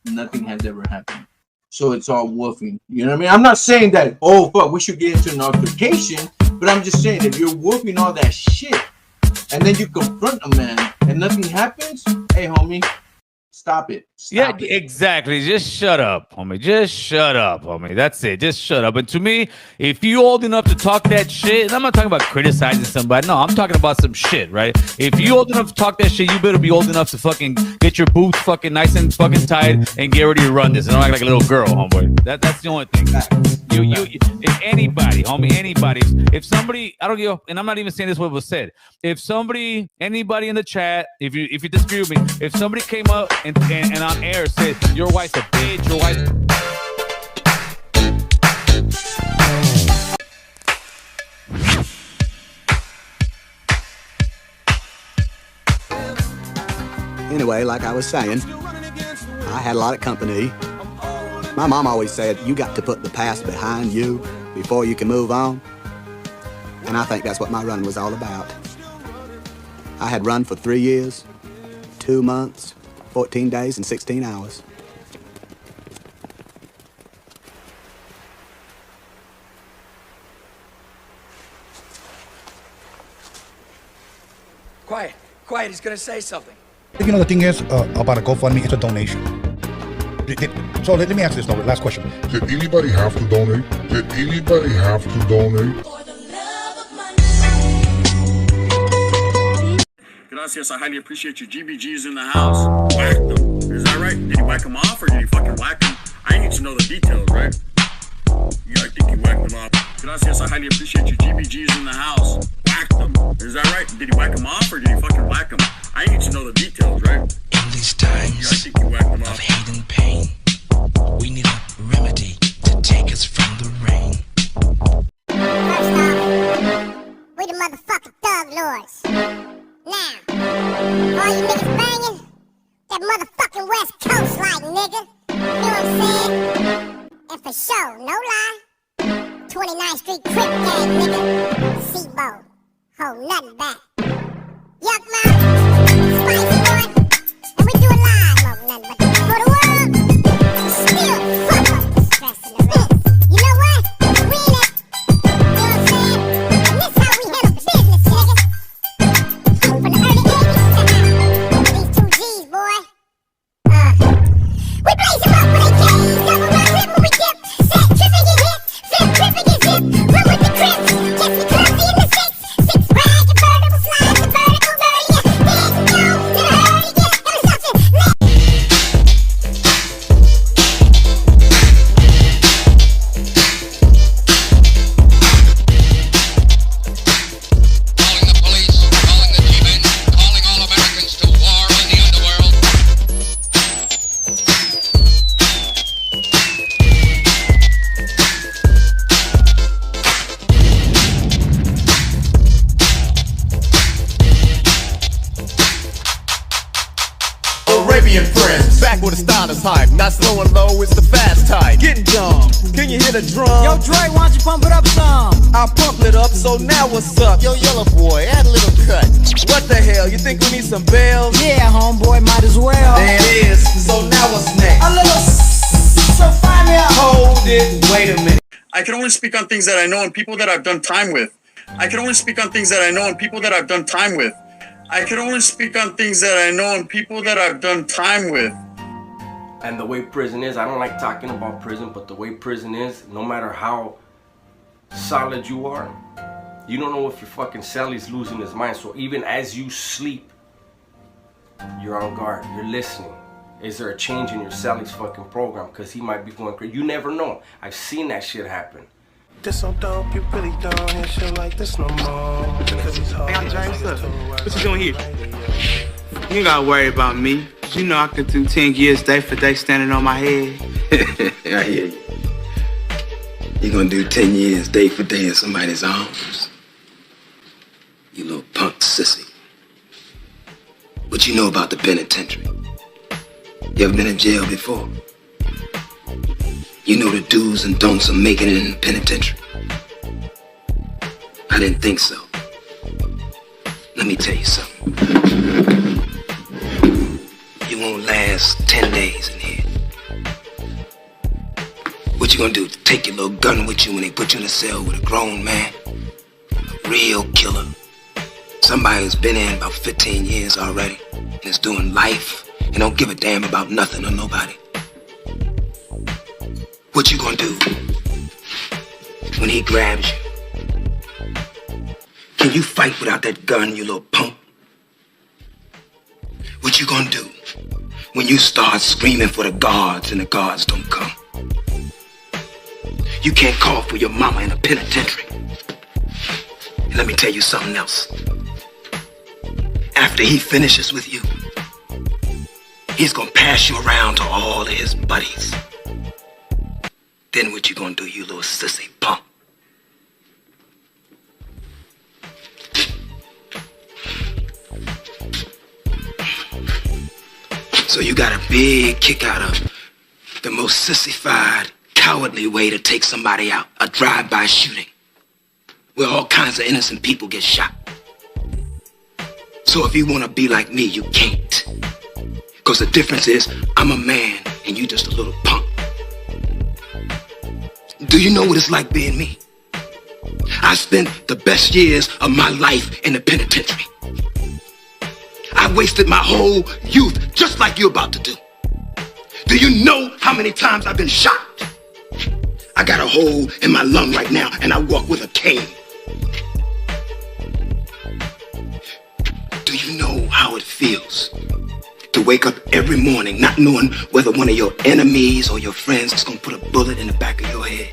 Nothing has ever happened. So it's all woofing. You know what I mean? I'm not saying that, oh, fuck, we should get into an altercation, but I'm just saying if you're woofing all that shit and then you confront a man and nothing happens, hey, homie, Stop it. Yeah, exactly. Just shut up, homie. Just shut up, homie. That's it. Just shut up. And to me, if you old enough to talk that shit, and I'm not talking about criticizing somebody. No, I'm talking about some shit, right? If you old enough to talk that shit, you better be old enough to fucking get your boots fucking nice and fucking tight and get ready to run this. And don't act like a little girl, homeboy. That's the only thing. If anybody, homie, anybody, if somebody, I don't know, and I'm not even saying this what was said. If somebody, anybody in the chat, if you disagree with me, if somebody came up and on air said your wife's a bitch, your wife. Anyway, like I was saying, I had a lot of company. My mom always said, you got to put the past behind you before you can move on. And I think that's what my run was all about. I had run for 3 years, 2 months, 14 days, and 16 hours. Quiet, quiet, he's gonna say something. You know, the thing is, about a GoFundMe, it's a donation. So let me ask this, though, last question. Did anybody have to donate? Did anybody have to donate? Gracias, I highly appreciate you. GBG's in the house. Whack them. Is that right? Did he whack him off or did he fucking whack him? I need to know the details, right? Yeah, I think he whacked him off. Gracias, I highly appreciate you. GBG's in the house. Whack them. Is that right? Did he whack him off or did he fucking whack him? I need to know the details, right? In these times yeah, I think he whacked him off. of hate and pain, we need a remedy to take us from the rain. First off, we the motherfucking thug lords. Now, all you niggas banging, that motherfucking West Coast like nigga. You know what I'm saying? And for sure, no lie, 29th Street Crip Gang nigga. Seabo, hold nothing back. Yuck mouth, spicy boy, and we do it live, hold nothing but for the world, still fuck up the stress and the rest. You know what? We in it. You know what I'm saying? And this how we handle business, nigga. From the early 80s to now. These 2 G's, boy. We blaze them up with AKs, double round clip when we dip. Set, tripping get hit, flip, tripping get zip. Run with the crips, just because we in the 6. 6 rag, convertible slides, the vertical murder, yeah. Didn't know, never heard it yet. It was something lit. Arabian Prince, back with the style is hype. Not slow and low, it's the fast type. Getting dumb, can you hear the drum? Yo, Dre, why don't you pump it up some? I'll pump it up, so now what's up? Yo, yellow boy, add a little cut. What the hell, you think we need some bells? Yeah, homeboy, might as well. There it is, so now what's next? A little so find me out. Hold it, wait a minute. I can only speak on things that I know and people that I've done time with. I can only speak on things that I know and people that I've done time with. I can only speak on things that I know and people that I've done time with. And the way prison is, I don't like talking about prison, but the way prison is, no matter how solid you are, you don't know if your fucking celly's losing his mind. So even as you sleep, you're on guard, you're listening. Is there a change in your celly's fucking program? Because he might be going crazy. You never know. I've seen that shit happen. This so dope, you really don't hear shit like this no more. Hey, I'm James. What you doing here? You ain't gotta worry about me. You know I could do 10 years day for day standing on my head. I hear you. You're gonna do 10 years day for day in somebody's arms. You little punk sissy. What you know about the penitentiary? You ever been in jail before? You know the do's and don'ts of making it in the penitentiary. I didn't think so. Let me tell you something. You won't last 10 days in here. What you gonna do? Take your little gun with you when they put you in a cell with a grown man? A real killer. Somebody who's been in about 15 years already and is doing life and don't give a damn about nothing or nobody. What you gonna do when he grabs you? Can you fight without that gun, you little punk? What you gonna do when you start screaming for the guards and the guards don't come? You can't call for your mama in a penitentiary. And let me tell you something else. After he finishes with you, he's gonna pass you around to all of his buddies. Then what you gonna do, you little sissy punk? So you got a big kick out of the most sissified, cowardly way to take somebody out, a drive-by shooting, where all kinds of innocent people get shot. So if you want to be like me, you can't. Because the difference is, I'm a man and you just a little punk. Do you know what it's like being me? I spent the best years of my life in the penitentiary. I wasted my whole youth just like you're about to do. Do you know how many times I've been shot? I got a hole in my lung right now and I walk with a cane. Do you know how it feels to wake up every morning not knowing whether one of your enemies or your friends is gonna put a bullet in the back of your head?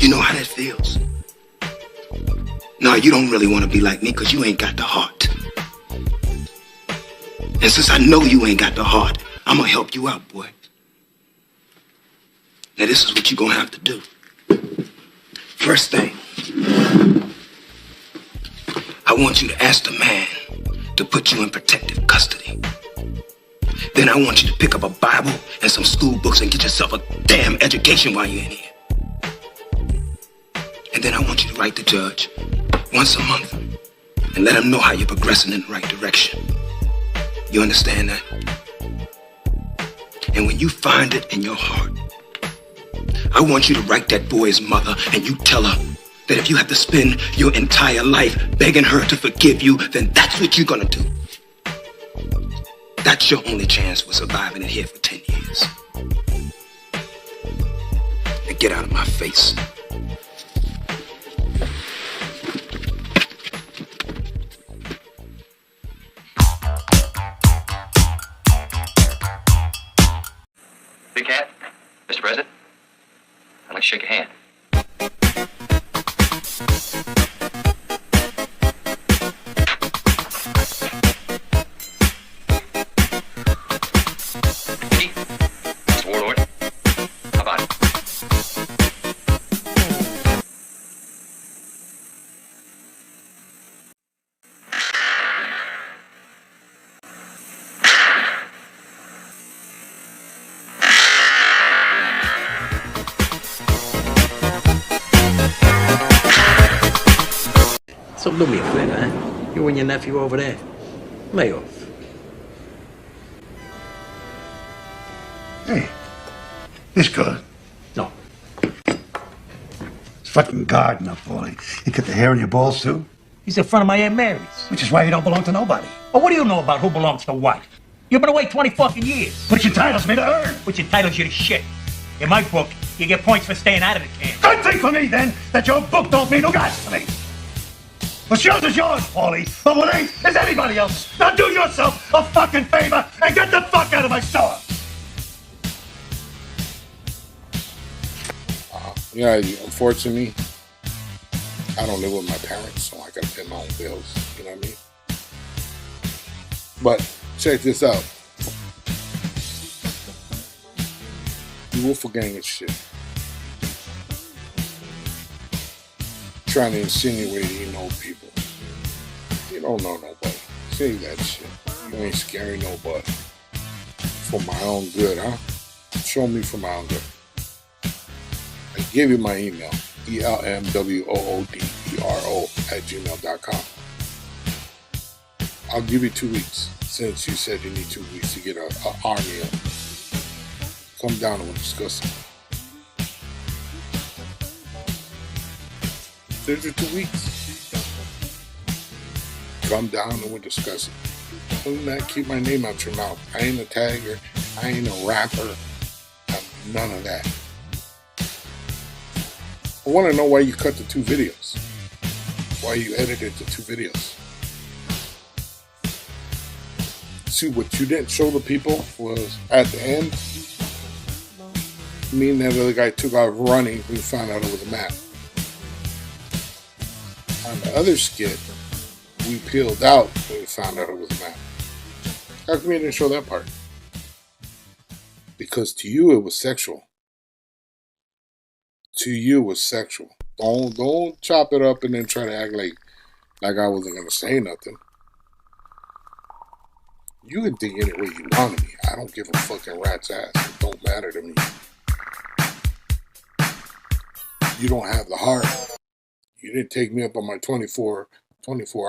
You know how that feels? No, you don't really want to be like me because you ain't got the heart. And since I know you ain't got the heart, I'm gonna help you out, boy. Now this is what you're gonna have to do. First thing, I want you to ask the man to put you in protective custody. Then I want you to pick up a Bible and some school books and get yourself a damn education while you're in here. And then I want you to write the judge once a month and let him know how you're progressing in the right direction. You understand that? And when you find it in your heart, I want you to write that boy's mother and you tell her that if you have to spend your entire life begging her to forgive you, then that's what you're gonna do. That's your only chance for surviving in here for 10 years. Now get out of my face. Big Cat, Mr. President, I'd like to shake your hand. Mickey, Mr. Warlord, how about it? So do me a favor, huh? You and your nephew over there, lay off. Hey, this good. No. It's fucking garden up, Paulie. You cut the hair on your balls, too? He's in front of my Aunt Mary's. Which is why you don't belong to nobody. Well, what do you know about who belongs to what? You've been away 20 fucking years. Which entitles me to earn. Which entitles you to shit. In my book, you get points for staying out of the camp. Good thing for me, then, that your book don't mean no gosh to me. What's yours is yours, Paulie. But what ain't is anybody else. Now do yourself a fucking favor and get the fuck out of my store. Yeah, unfortunately, I don't live with my parents, so I gotta pay my own bills. You know what I mean? But check this out. You Wolfgang and shit. Trying to insinuate you know people. You don't know nobody. Say that shit. You ain't scaring nobody. For my own good, huh? Show me for my own good. I gave you my email. elmwoodero@gmail.com. I'll give you 2 weeks, since you said you need 2 weeks to get an army up. Come down and we'll discuss it. There's your 2 weeks. Come down and we'll discuss it. Other than that, keep my name out your mouth. I ain't a tagger. I ain't a rapper. I'm none of that. I want to know why you cut the 2 videos. Why you edited the 2 videos. See, what you didn't show the people was at the end, me and that other guy took off running. We found out it was a map. On the other skit, we peeled out when we found out it was a map. How come you didn't show that part? Because to you it was sexual. To you it was sexual. Don't chop it up and then try to act like I wasn't gonna say nothing. You can think any way you want to me. I don't give a fucking rat's ass. It don't matter to me. You don't have the heart. You didn't take me up on my 24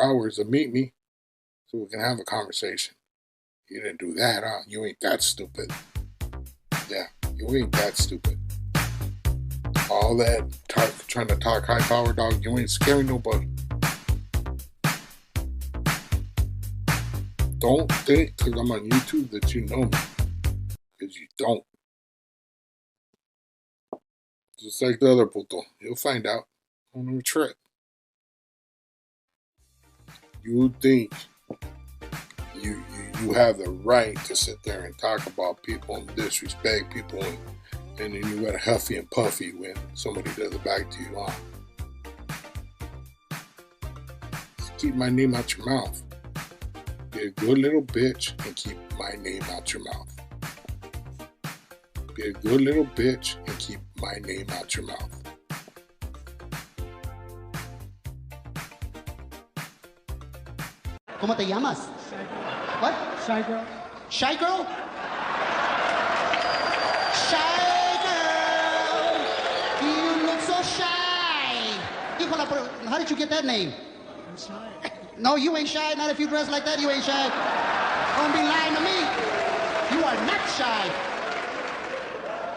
hours to meet me so we can have a conversation. You didn't do that, huh? You ain't that stupid. Yeah, you ain't that stupid. All that trying to talk high power, dog, you ain't scaring nobody. Don't think because I'm on YouTube that you know me. Because you don't. Just like the other puto. You'll find out on the trip. You think you have the right to sit there and talk about people and disrespect people and then you got a huffy and puffy when somebody does it back to you, huh? Just keep my name out your mouth. Be a good little bitch and keep my name out your mouth. Be a good little bitch and keep my name out your mouth. ¿Cómo te llamas? What? Shy girl. Shy girl? Shy girl. You look so shy. Híjola, how did you get that name? I'm shy. No, you ain't shy. Not if you dress like that, you ain't shy. Don't be lying to me. You are not shy.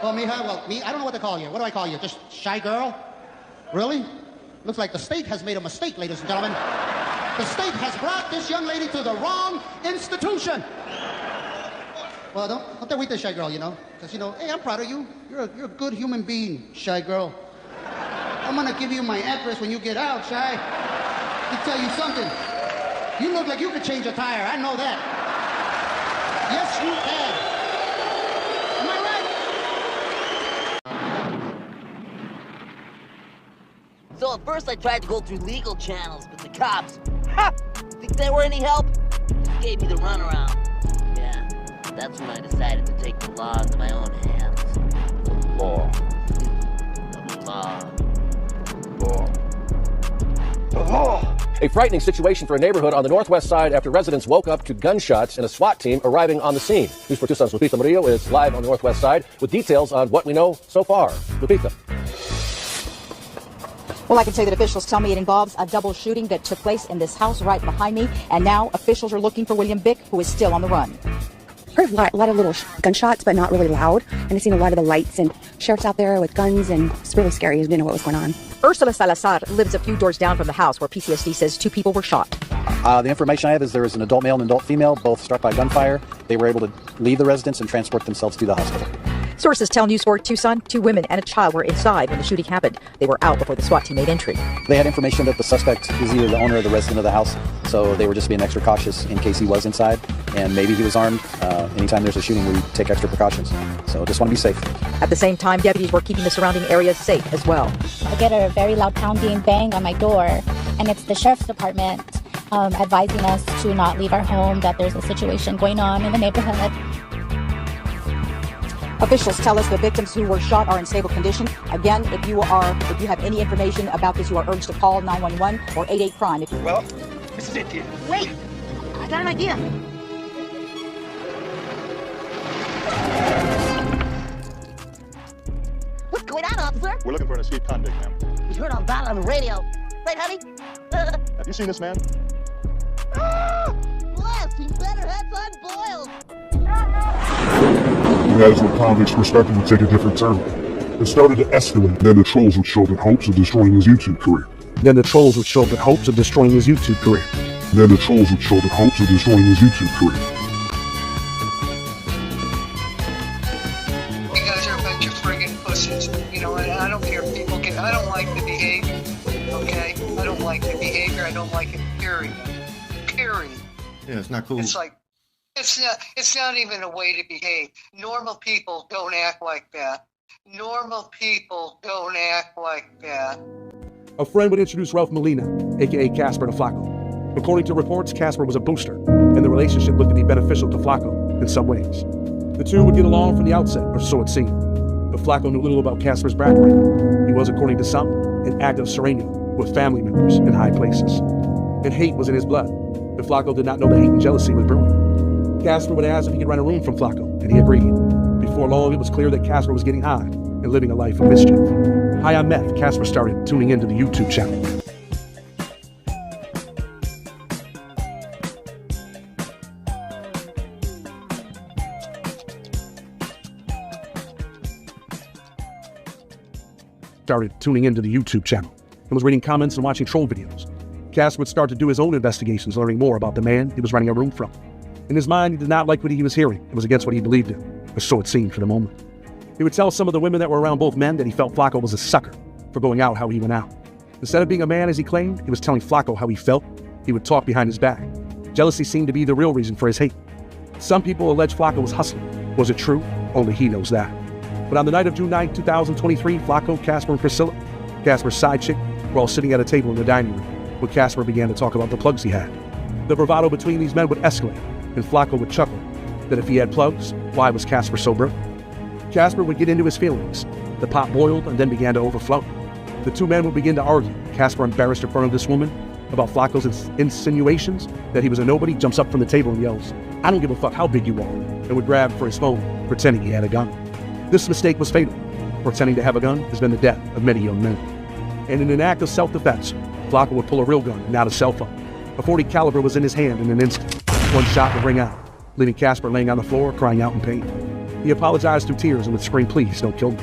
Well, me, I don't know what to call you. What do I call you? Just shy girl? Really? Looks like the state has made a mistake, ladies and gentlemen. The state has brought this young lady to the wrong institution. Well, don't te agüites, shy girl, you know? Because, you know, hey, I'm proud of you. You're a good human being, shy girl. I'm going to give you my address when you get out, shy. Let me tell you something. You look like you could change a tire. I know that. Yes, you can. Am I right? So at first I tried to go through legal channels, but the cops, think they were any help? Gave me the runaround. Yeah, that's when I decided to take the law into my own hands. The law. The law. The law. A frightening situation for a neighborhood on the northwest side after residents woke up to gunshots and a SWAT team arriving on the scene. News for Tucson's Lupita Murillo is live on the northwest side with details on what we know so far. Lupita. Well, I can say that officials tell me it involves a double shooting that took place in this house right behind me, and now officials are looking for William Bick, who is still on the run. Heard a lot of little gunshots, but not really loud. And I've seen a lot of the lights and sheriffs out there with guns, and it's really scary. You didn't know what was going on. Ursula Salazar lives a few doors down from the house where PTSD says 2 people were shot. The information I have is there was an adult male and adult female, both struck by gunfire. They were able to leave the residence and transport themselves to the hospital. Sources tell News 4 Tucson 2 women and a child were inside when the shooting happened. They were out before the SWAT team made entry. They had information that the suspect is either the owner or the resident of the house, so they were just being extra cautious in case he was inside, and maybe he was armed. Anytime there's a shooting, we take extra precautions. So just want to be safe. At the same time, deputies were keeping the surrounding areas safe as well. I get a very loud pounding bang on my door, and it's the sheriff's department advising us to not leave our home, that there's a situation going on in the neighborhood. Officials tell us the victims who were shot are in stable condition. Again, if you have any information about this, you are urged to call 911 or 88-CRIME. Well, this is it, dear. Wait, I got an idea. What's going on, officer? We're looking for an escaped convict, ma'am. We heard all that on the radio. Right, honey? Have you seen this man? Blast, he better heads unboiled. That is what convicts' perspective would take a different turn. It started to escalate. Then the trolls would show up in hopes of destroying his YouTube career. Then the trolls would show the hopes of destroying his YouTube career. You guys are a bunch of friggin' pussies. You know, and I don't care if people get. I don't like the behavior. Okay, I don't like the behavior. I don't like it. Period. Period. Yeah, it's not cool. It's like it's not even a way to behave. Normal people don't act like that. Normal people don't act like that. A friend would introduce Ralph Molina, aka Casper, to Flacco. According to reports, Casper was a booster, and the relationship looked to be beneficial to Flacco in some ways. The two would get along from the outset, or so it seemed. But Flacco knew little about Casper's background. He was, according to some, an active Sereno with family members in high places. And hate was in his blood, but Flacco did not know that hate and jealousy was brewing. Casper would ask if he could rent a room from Flacco, and he agreed. Before long, it was clear that Casper was getting high and living a life of mischief. High on meth, Casper started tuning into the YouTube channel. And was reading comments and watching troll videos. Casper would start to do his own investigations, learning more about the man he was renting a room from. In his mind, he did not like what he was hearing. It was against what he believed in, or so it seemed for the moment. He would tell some of the women that were around both men that he felt Flacco was a sucker for going out how he went out. Instead of being a man as he claimed, he was telling Flacco how he felt. He would talk behind his back. Jealousy seemed to be the real reason for his hate. Some people allege Flacco was hustling. Was it true? Only he knows that. But on the night of June 9, 2023, Flacco, Casper, and Priscilla, Casper's side chick, were all sitting at a table in the dining room when Casper began to talk about the plugs he had. The bravado between these men would escalate, and Flacco would chuckle that if he had plugs, why was Casper so broke? Casper would get into his feelings. The pot boiled and then began to overflow. The two men would begin to argue. Casper, embarrassed in front of this woman about Flacco's insinuations that he was a nobody, jumps up from the table and yells, "I don't give a fuck how big you are," and would grab for his phone, pretending he had a gun. This mistake was fatal. Pretending to have a gun has been the death of many young men. And in an act of self-defense, Flacco would pull a real gun and not a cell phone. A .40 caliber was in his hand in an instant. One shot would ring out, leaving Casper laying on the floor, crying out in pain. He apologized through tears and would scream, "Please, don't kill me."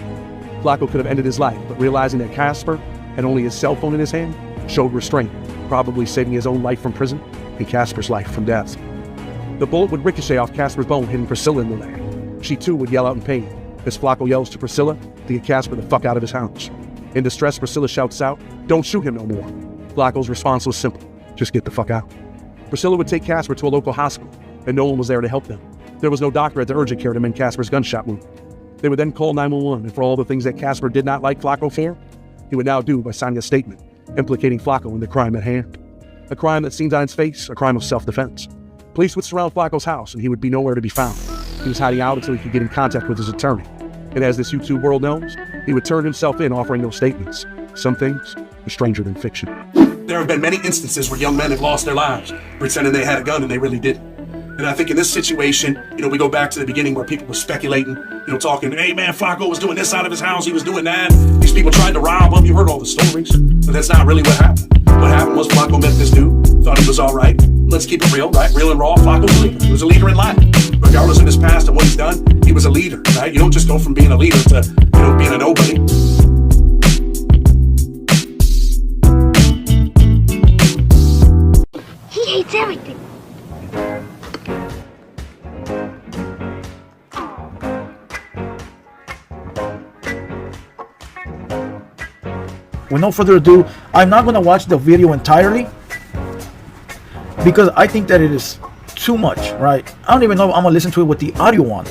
Flacco could have ended his life, but realizing that Casper had only his cell phone in his hand, showed restraint, probably saving his own life from prison and Casper's life from death. The bullet would ricochet off Casper's bone, hitting Priscilla in the leg. She too would yell out in pain, as Flacco yells to Priscilla to get Casper the fuck out of his house. In distress, Priscilla shouts out, "Don't shoot him no more." Flacco's response was simple, "Just get the fuck out." Priscilla would take Casper to a local hospital, and no one was there to help them. There was no doctor at the urgent care to mend Casper's gunshot wound. They would then call 911, and for all the things that Casper did not like Flacco for, he would now do by signing a statement implicating Flacco in the crime at hand. A crime that seemed on its face, a crime of self-defense. Police would surround Flacco's house, and he would be nowhere to be found. He was hiding out until he could get in contact with his attorney. And as this YouTube world knows, he would turn himself in offering those statements. Some things are stranger than fiction. There have been many instances where young men have lost their lives pretending they had a gun and they really didn't. And I think in this situation, we go back to the beginning where people were speculating, talking, "Hey man, Flacco was doing this out of his house, he was doing that. These people tried to rob him." You heard all the stories, but that's not really what happened. What happened was Flacco met this dude, thought he was all right. Let's keep it real, right? Real and raw, Flacco's a leader. He was a leader in life. Regardless of his past and what he's done, he was a leader, right? You don't just go from being a leader to, being a nobody. He hates everything. With no further ado, I'm not going to watch the video entirely because I think that it is too much, right? I don't even know if I'm going to listen to it with the audio on.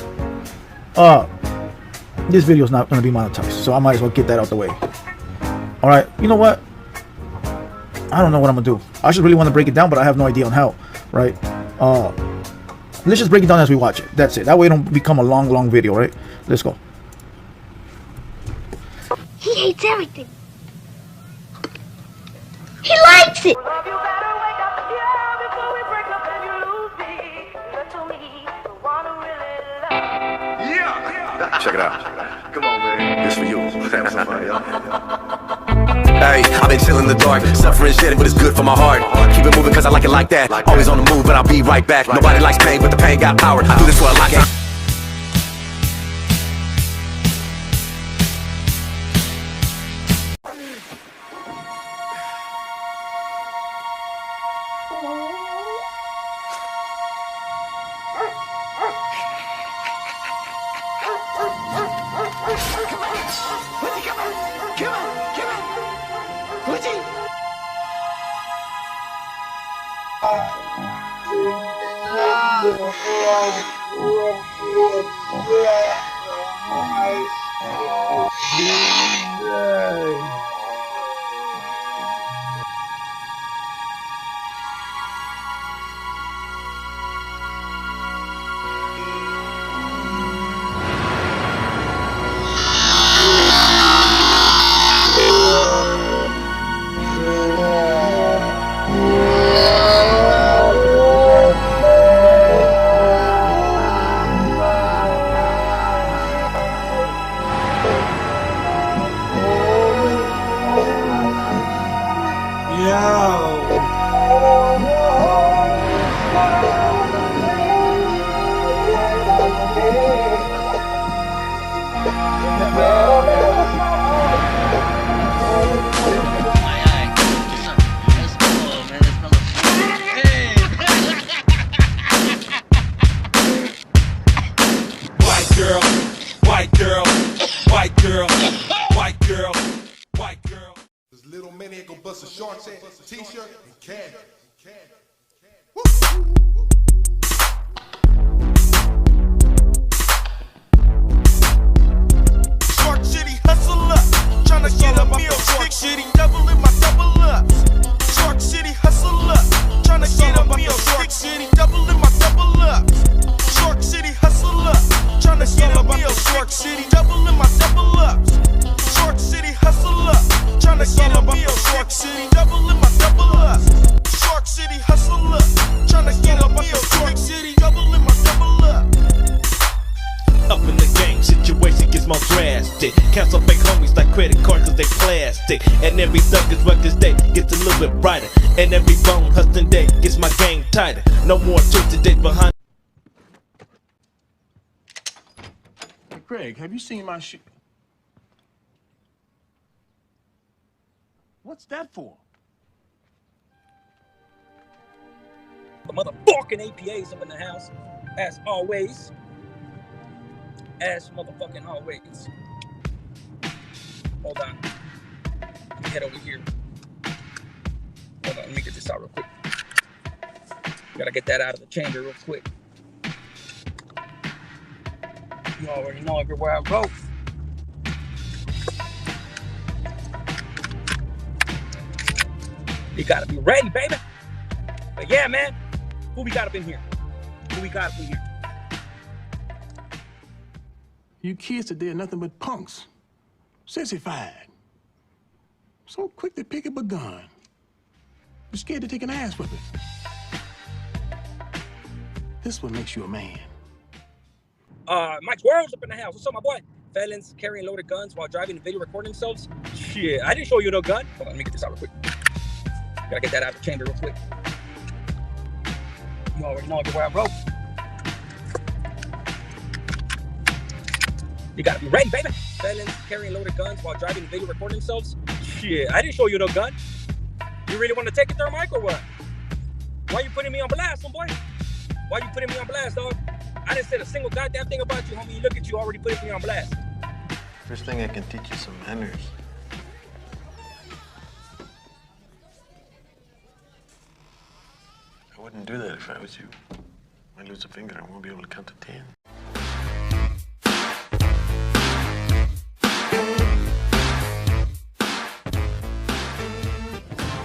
This video is not going to be monetized, so I might as well get that out the way. All right, you know what? I don't know what I'm going to do. I just really want to break it down, but I have no idea on how, right? Let's just break it down as we watch it. That's it. That way it don't become a long video, right? Let's go. He hates everything. He likes it. Check it out. Come on, man. This for you. Hey, I've been chilling in the dark, suffering shit, but it's good for my heart. Keep it moving cause I like it like that. Always on the move, but I'll be right back. Nobody likes pain, but the pain got power. I do this for a lifetime. White girl, white girl, white girl, white girl, white girl. This little maniac go bust a shorts, t-shirt, and can. Shark City hustle up, tryna get a meal. Shark City doubling my double ups. Shark City hustle up, tryna get a meal. Shark City doubling my double ups. Shark City hustle up, tryna get a meal. Shark City doubling my double ups. Shark City hustle up, tryna get a meal. Shark City doubling my double ups. Shark City hustle up, tryna get a meal. Shark City doubling my double ups. Up in the game, situation gets more drastic. Cancel fake homies like credit cards cause they plastic. And every thug is rugged day gets a little bit brighter. And every bone hustling day gets my game tighter. No more twisted days behind. Hey, Craig, have you seen my shoe? What's that for? The motherfucking APA's up in the house, as always. As motherfucking always. Hold on. Let me head over here. Hold on, let me get this out real quick. Gotta get that out of the chamber real quick. You already know everywhere I go. You gotta be ready, baby. But yeah, man. Who we got up in here? Who we got up in here? You kids today are nothing but punks. Sissified. So quick to pick up a gun. You're scared to take an ass whipping. This what makes you a man. Mike World's up in the house. What's up, my boy? Felons carrying loaded guns while driving and video recording themselves. Shit, I didn't show you no gun. Hold on, let me get this out real quick. Gotta get that out of the chamber real quick. You already know everywhere I go. You gotta be ready, baby. Felons carrying loaded guns while driving and video recording themselves. Shit, I didn't show you no gun. You really want to take it there, Mike, or what? Why you putting me on blast, homeboy? Why you putting me on blast, dog? I didn't say a single goddamn thing about you, homie. You look at you, already putting me on blast. First thing I can teach you some manners. I wouldn't do that if I was you. I lose a finger, I won't be able to count to 10.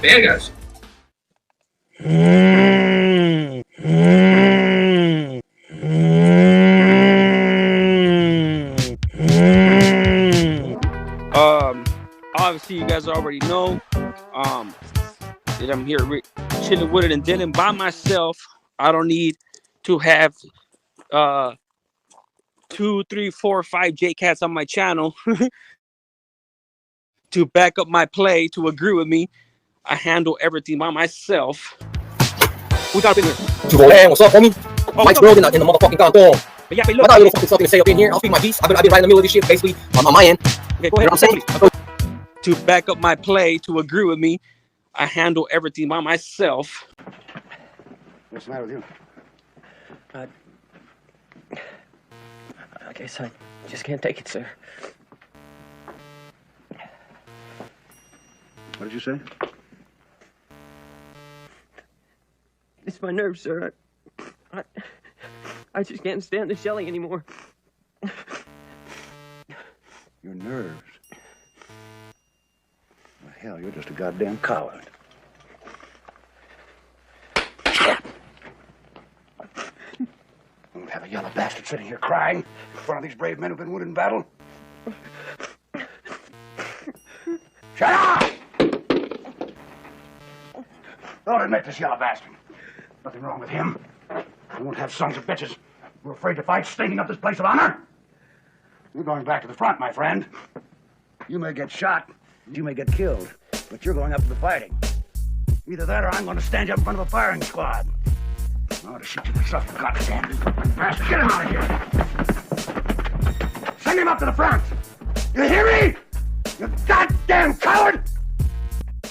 Bad guys. Obviously you guys already know that I'm here chilling with it and dealing by myself. I don't need to have 2, 3, 4, 5 J-Cats on my channel to back up my play, to agree with me. I handle everything by myself. We got up in here. Man, what's up, homie? Mike's World in the motherfucking canton. But yeah, I got a little fucking something to say up in here. I'll speak my piece. I've been right in the middle of this shit, basically, on my end. Okay, go ahead. You know what I'm saying? To back up my play, to agree with me, I handle everything by myself. What's the matter with you? I guess I just can't take it, sir. What did you say? It's my nerves, sir. I just can't stand the shelling anymore. Your nerves? Well, hell, you're just a goddamn coward. Don't have a yellow bastard sitting here crying in front of these brave men who've been wounded in battle. Shut up! Don't admit this yellow bastard. Nothing wrong with him. We won't have sons of bitches who are afraid to fight stinking up this place of honor. You're going back to the front, my friend. You may get shot, you may get killed, but you're going up to the fighting. Either that or I'm going to stand you up in front of a firing squad. I ought to shoot you myself, you goddamn bastard. Get him out of here. Send him up to the front. You hear me? You goddamn coward!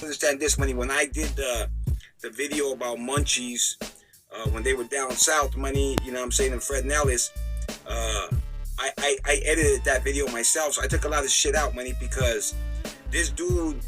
Understand this, money. When I did the video about Munchies, when they were down south, money, you know what I'm saying, and Fred Nellis, I edited that video myself, so I took a lot of shit out, money, because this dude,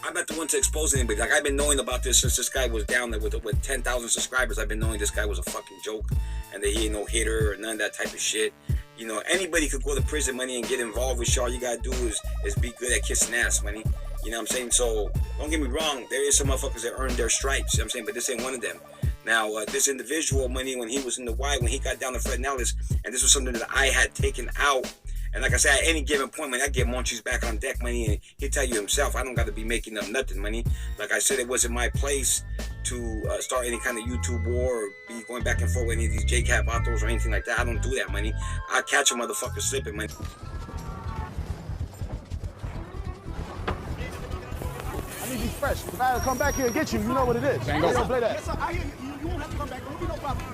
I'm not the one to expose anybody. Like, I've been knowing about this since this guy was down there with 10,000 subscribers. I've been knowing this guy was a fucking joke and that he ain't no hitter or none of that type of shit. You know, anybody could go to prison, money, and get involved with shit. All you gotta do is be good at kissing ass, money. You know what I'm saying? So, don't get me wrong, there is some motherfuckers that earned their stripes, you know what I'm saying? But this ain't one of them. Now, this individual, money, when he was in the Y, when he got down to Fred Nellis, and this was something that I had taken out, and like I said, at any given point, man, I get Munchies back on deck, money, and he'll tell you himself, I don't got to be making up nothing, money. Like I said, it wasn't my place to start any kind of YouTube war or be going back and forth with any of these JCat vatos or anything like that. I don't do that, money. I catch a motherfucker slipping, money. I need these fresh. If I come back here and get you, you know what it is. Ain't gonna play that. Yes, sir. I hear you. You won't have to come back. Don't be no problem.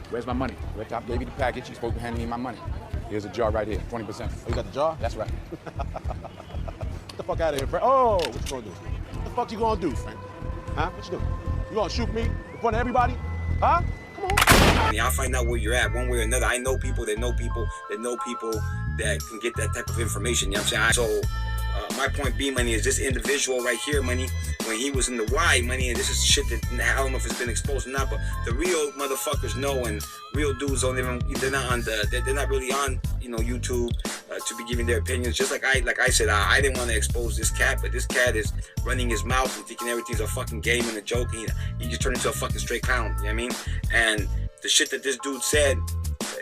Where's my money? Rick, I gave you the package. You're supposed to hand me my money. Here's a jar right here, 20%. Oh, you got the jar? That's right. Get the fuck out of here, Frank. Oh, what you gonna do? What the fuck you gonna do, Frank? Huh? What you doing? You gonna shoot me in front of everybody? Huh? Come on. I mean, I'll find out where you're at one way or another. I know people that know people that know people that can get that type of information. You know what I'm saying? So, my point being, money, is this individual right here, money, when he was in the Y, money, and this is shit that I don't know if it's been exposed or not, but the real motherfuckers know, and real dudes don't even, they're not on they're not really on, you know, YouTube to be giving their opinions. Just like I said, I didn't want to expose this cat, but this cat is running his mouth and thinking everything's a fucking game and a joke, and he just turned into a fucking straight clown, you know what I mean? And the shit that this dude said,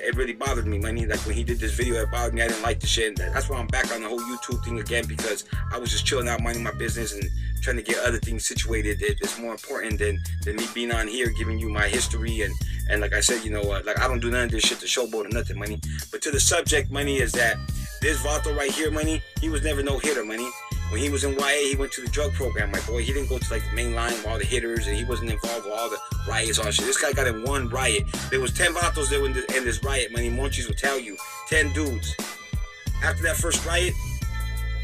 it really bothered me, money. Like, when he did this video, it bothered me. I didn't like the shit. That's why I'm back on the whole YouTube thing again, because I was just chilling out, minding my business and trying to get other things situated that's more important than me being on here, giving you my history. And like I said, you know, like, I don't do none of this shit to showboat or nothing, money. But to the subject, money, is that this Vato right here, money, he was never no hitter, money. When he was in YA, he went to the drug program, my boy. He didn't go to, like, the main line with all the hitters, and he wasn't involved with all the riots, all that shit. This guy got in one riot. There was 10 Vatos there in this riot, money. Munchies will tell you. 10 dudes. After that first riot,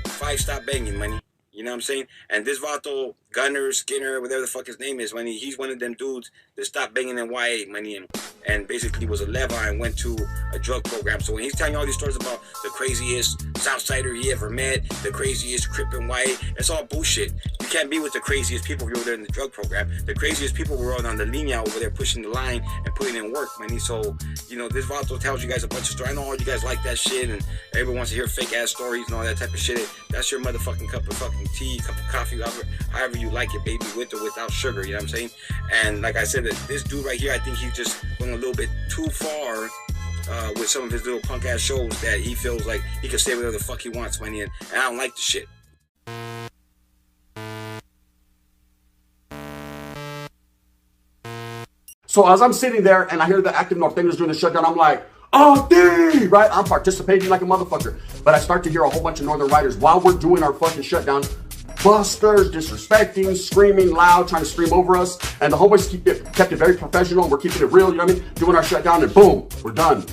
5 stopped banging, money. You know what I'm saying? And this Vato, Gunner, Skinner, whatever the fuck his name is, money, he's one of them dudes that stopped banging in YA, money, and basically was a lever and went to a drug program. So when he's telling you all these stories about the craziest Southsider he ever met, the craziest Crip in YA, that's all bullshit. You can't be with the craziest people if you're over there in the drug program. The craziest people were on the linea over there pushing the line and putting in work, money. So, you know, this Vato tells you guys a bunch of stories. I know all you guys like that shit, and everyone wants to hear fake ass stories and all that type of shit. That's your motherfucking cup of fucking tea, cup of coffee, however you like it, baby, with or without sugar, you know what I'm saying? And like I said, this dude right here, I think he's just going a little bit too far with some of his little punk ass shows, that he feels like he can say whatever the fuck he wants, money, and I don't like the shit. So as I'm sitting there and I hear the active Norteños doing the shutdown, I'm like, oh, dude, right? I'm participating like a motherfucker. But I start to hear a whole bunch of Northern Riders while we're doing our fucking shutdown, busters, disrespecting, screaming loud, trying to scream over us. And the homeboys kept it very professional. We're keeping it real, you know what I mean? Doing our shutdown, and boom, we're done.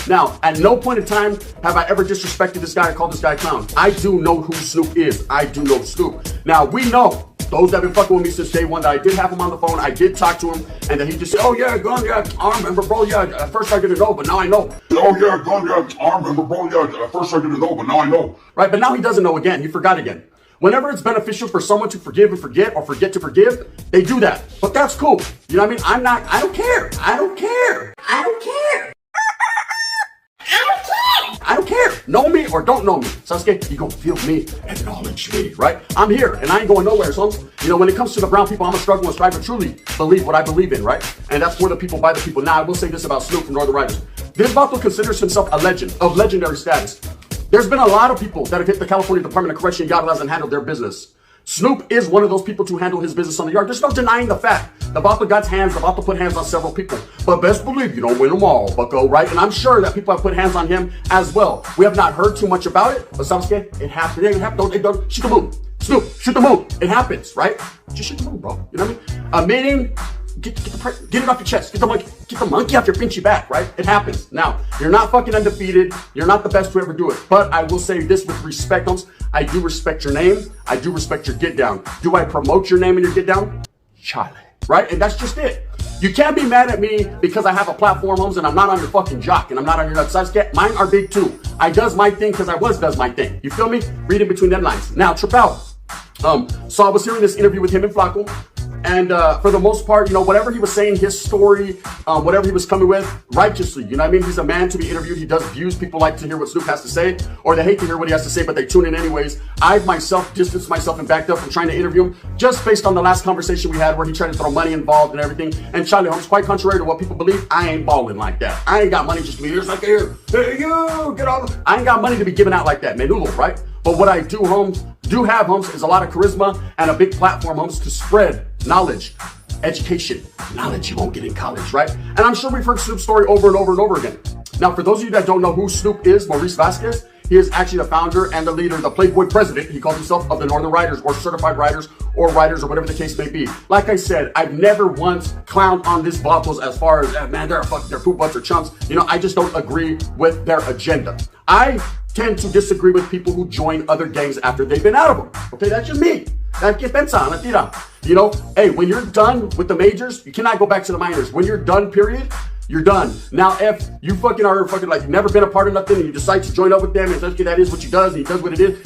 Now, at no point in time have I ever disrespected this guy or called this guy a clown. I do know who Snoop is. I do know Snoop. Now, we know, those that have been fucking with me since day one, that I did have him on the phone, I did talk to him, and then he just said, oh yeah, gun, yeah, I remember, bro, yeah, at first I didn't know, but now I know. Oh yeah, gun, yeah, I remember, bro, yeah, at first I didn't know, but now I know. Right, but now he doesn't know again, he forgot again. Whenever it's beneficial for someone to forgive and forget or forget to forgive, they do that. But that's cool. You know what I mean? I don't care. I don't care. I don't care. I don't care. Know me or don't know me. Sasuke, you gonna feel me, acknowledge me, right? I'm here and I ain't going nowhere, son. You know, when it comes to the brown people, I'm a struggle and strive to truly believe what I believe in, right? And that's for the people, by the people. Now, I will say this about Snoop from Northern Riders. This Vato considers himself a legend of legendary status. There's been a lot of people that have hit the California Department of Correction YARDA and handled their business. Snoop is one of those people to handle his business on the yard. There's no denying the fact. The Vato got hands, the Vato put hands on several people. But best believe you don't win them all, bucko, right? And I'm sure that people have put hands on him as well. We have not heard too much about it, but Sasuke, it happened. It happened. Don't shoot the moon. Snoop, shoot the moon. It happens, right? Just shoot the moon, bro. You know what I mean? A meeting, get it off your chest. Get the monkey off your pinchy back, right? It happens. Now, you're not fucking undefeated. You're not the best to ever do it. But I will say this with respect, Holmes. I do respect your name. I do respect your get down. Do I promote your name and your get down? Charlie, right? And that's just it. You can't be mad at me because I have a platform, Holmes, and I'm not on your fucking jock and I'm not on your nuts. Mine are big too. I does my thing because I does my thing. You feel me? Read in between them lines. Now, trip out. So I was hearing this interview with him and Flacco. And for the most part, you know, whatever he was saying, his story, whatever he was coming with, righteously, you know what I mean? He's a man to be interviewed. He does views. People like to hear what Snoop has to say, or they hate to hear what he has to say, but they tune in anyways. I myself distanced myself and backed up from trying to interview him just based on the last conversation we had where he tried to throw money involved and everything. And Charlie Holmes, quite contrary to what people believe, I ain't balling like that. I ain't got money just to be here. It's like, here, hey, you, get on. I ain't got money to be giving out like that, menudo, right? But what I do, Holmes, is a lot of charisma and a big platform, Holmes, to spread knowledge, education, knowledge you won't get in college, right? And I'm sure we've heard Snoop's story over and over and over again. Now, for those of you that don't know who Snoop is, Maurice Vasquez, he is actually the founder and the leader, the Playboy president, he calls himself, of the Northern Riders or certified riders or whatever the case may be. Like I said, I've never once clowned on these vatos as far as, man, they're poop butts or chumps. You know, I just don't agree with their agenda. I tend to disagree with people who join other gangs after they've been out of them. Okay, that's just me. You know, hey, when you're done with the majors, you cannot go back to the minors. When you're done, period, you're done. Now, if you fucking are like never been a part of nothing and you decide to join up with them and that is what you does and he does what it is,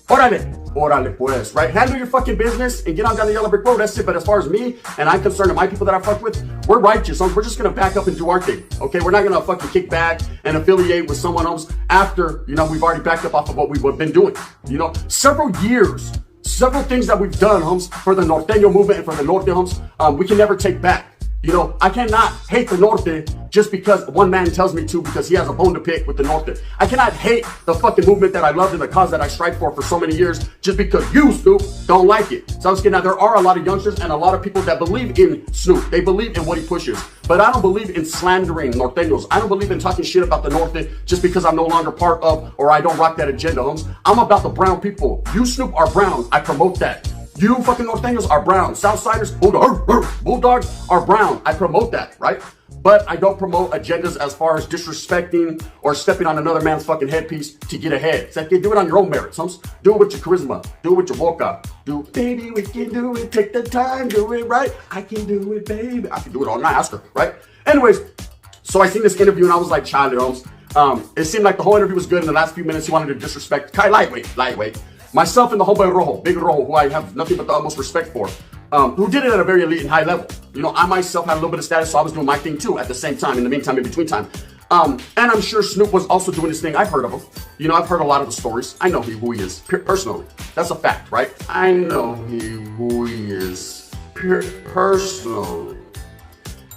órale pues, right? Handle your fucking business and get on down the yellow brick road. That's it. But as far as me and I'm concerned and my people that I fuck with, we're righteous. So we're just gonna back up and do our thing. Okay, we're not gonna fucking kick back and affiliate with someone else after, you know, we've already backed up off of what we've been doing. You know, several things that we've done, Holmes, for the Norteño movement and for the Norte, Holmes, we can never take back. You know, I cannot hate the Norte just because one man tells me to because he has a bone to pick with the Norte. I cannot hate the fucking movement that I loved and the cause that I strive for so many years just because you, Snoop, don't like it. So I'm now there are a lot of youngsters and a lot of people that believe in Snoop. They believe in what he pushes. But I don't believe in slandering Norteños. I don't believe in talking shit about the Norte just because I'm no longer part of or I don't rock that agenda, Holmes. I'm about the brown people. You, Snoop, are brown. I promote that. You fucking Norteños are brown. Southsiders, Bulldogs are brown. I promote that, right? But I don't promote agendas as far as disrespecting or stepping on another man's fucking headpiece to get ahead. So do it on your own merits. Do it with your charisma. Do it with your boca. Baby, we can do it. Take the time. Do it right. I can do it, baby. I can do it all night. Ask her, right? Anyways, so I seen this interview and I was like, Charlie Holmes. It seemed like the whole interview was good. In the last few minutes, he wanted to disrespect Kai lightweight. Myself and the homeboy Rojo, Big Rojo, who I have nothing but the utmost respect for, who did it at a very elite and high level. You know, I myself had a little bit of status, so I was doing my thing too at the same time, in the meantime, in between time. And I'm sure Snoop was also doing his thing. I've heard of him. You know, I've heard a lot of the stories. I know who he is, personally. That's a fact, right? I know who he is, personally.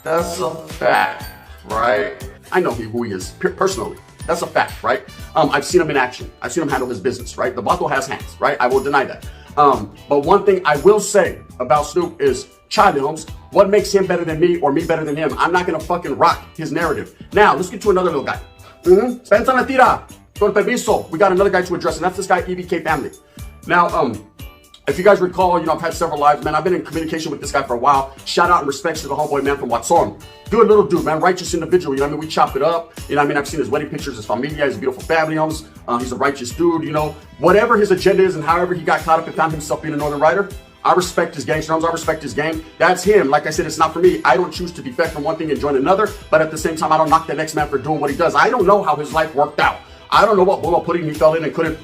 That's a fact, right? I know who he is, personally. That's a fact, right? I've seen him in action. I've seen him handle his business, right? The Vato has hands, right? I will deny that. But one thing I will say about Snoop is, Charlie Holmes, what makes him better than me or me better than him? I'm not gonna fucking rock his narrative. Now, let's get to another little guy. Spencer Natira, con permiso. We got another guy to address, and that's this guy, EBK family. Now, if you guys recall, you know, I've had several lives, man. I've been in communication with this guy for a while. Shout out and respects to the homeboy, man, from Watson. Good little dude, man. Righteous individual, you know what I mean? We chop it up. You know what I mean? I've seen his wedding pictures, his familia, his beautiful family homes. He's a righteous dude, you know. Whatever his agenda is and however he got caught up and found himself being a Northern Rider, I respect his gangster homes. I respect his game. That's him. Like I said, it's not for me. I don't choose to defect from one thing and join another. But at the same time, I don't knock the next man for doing what he does. I don't know how his life worked out. I don't know what bull pudding he fell in and couldn't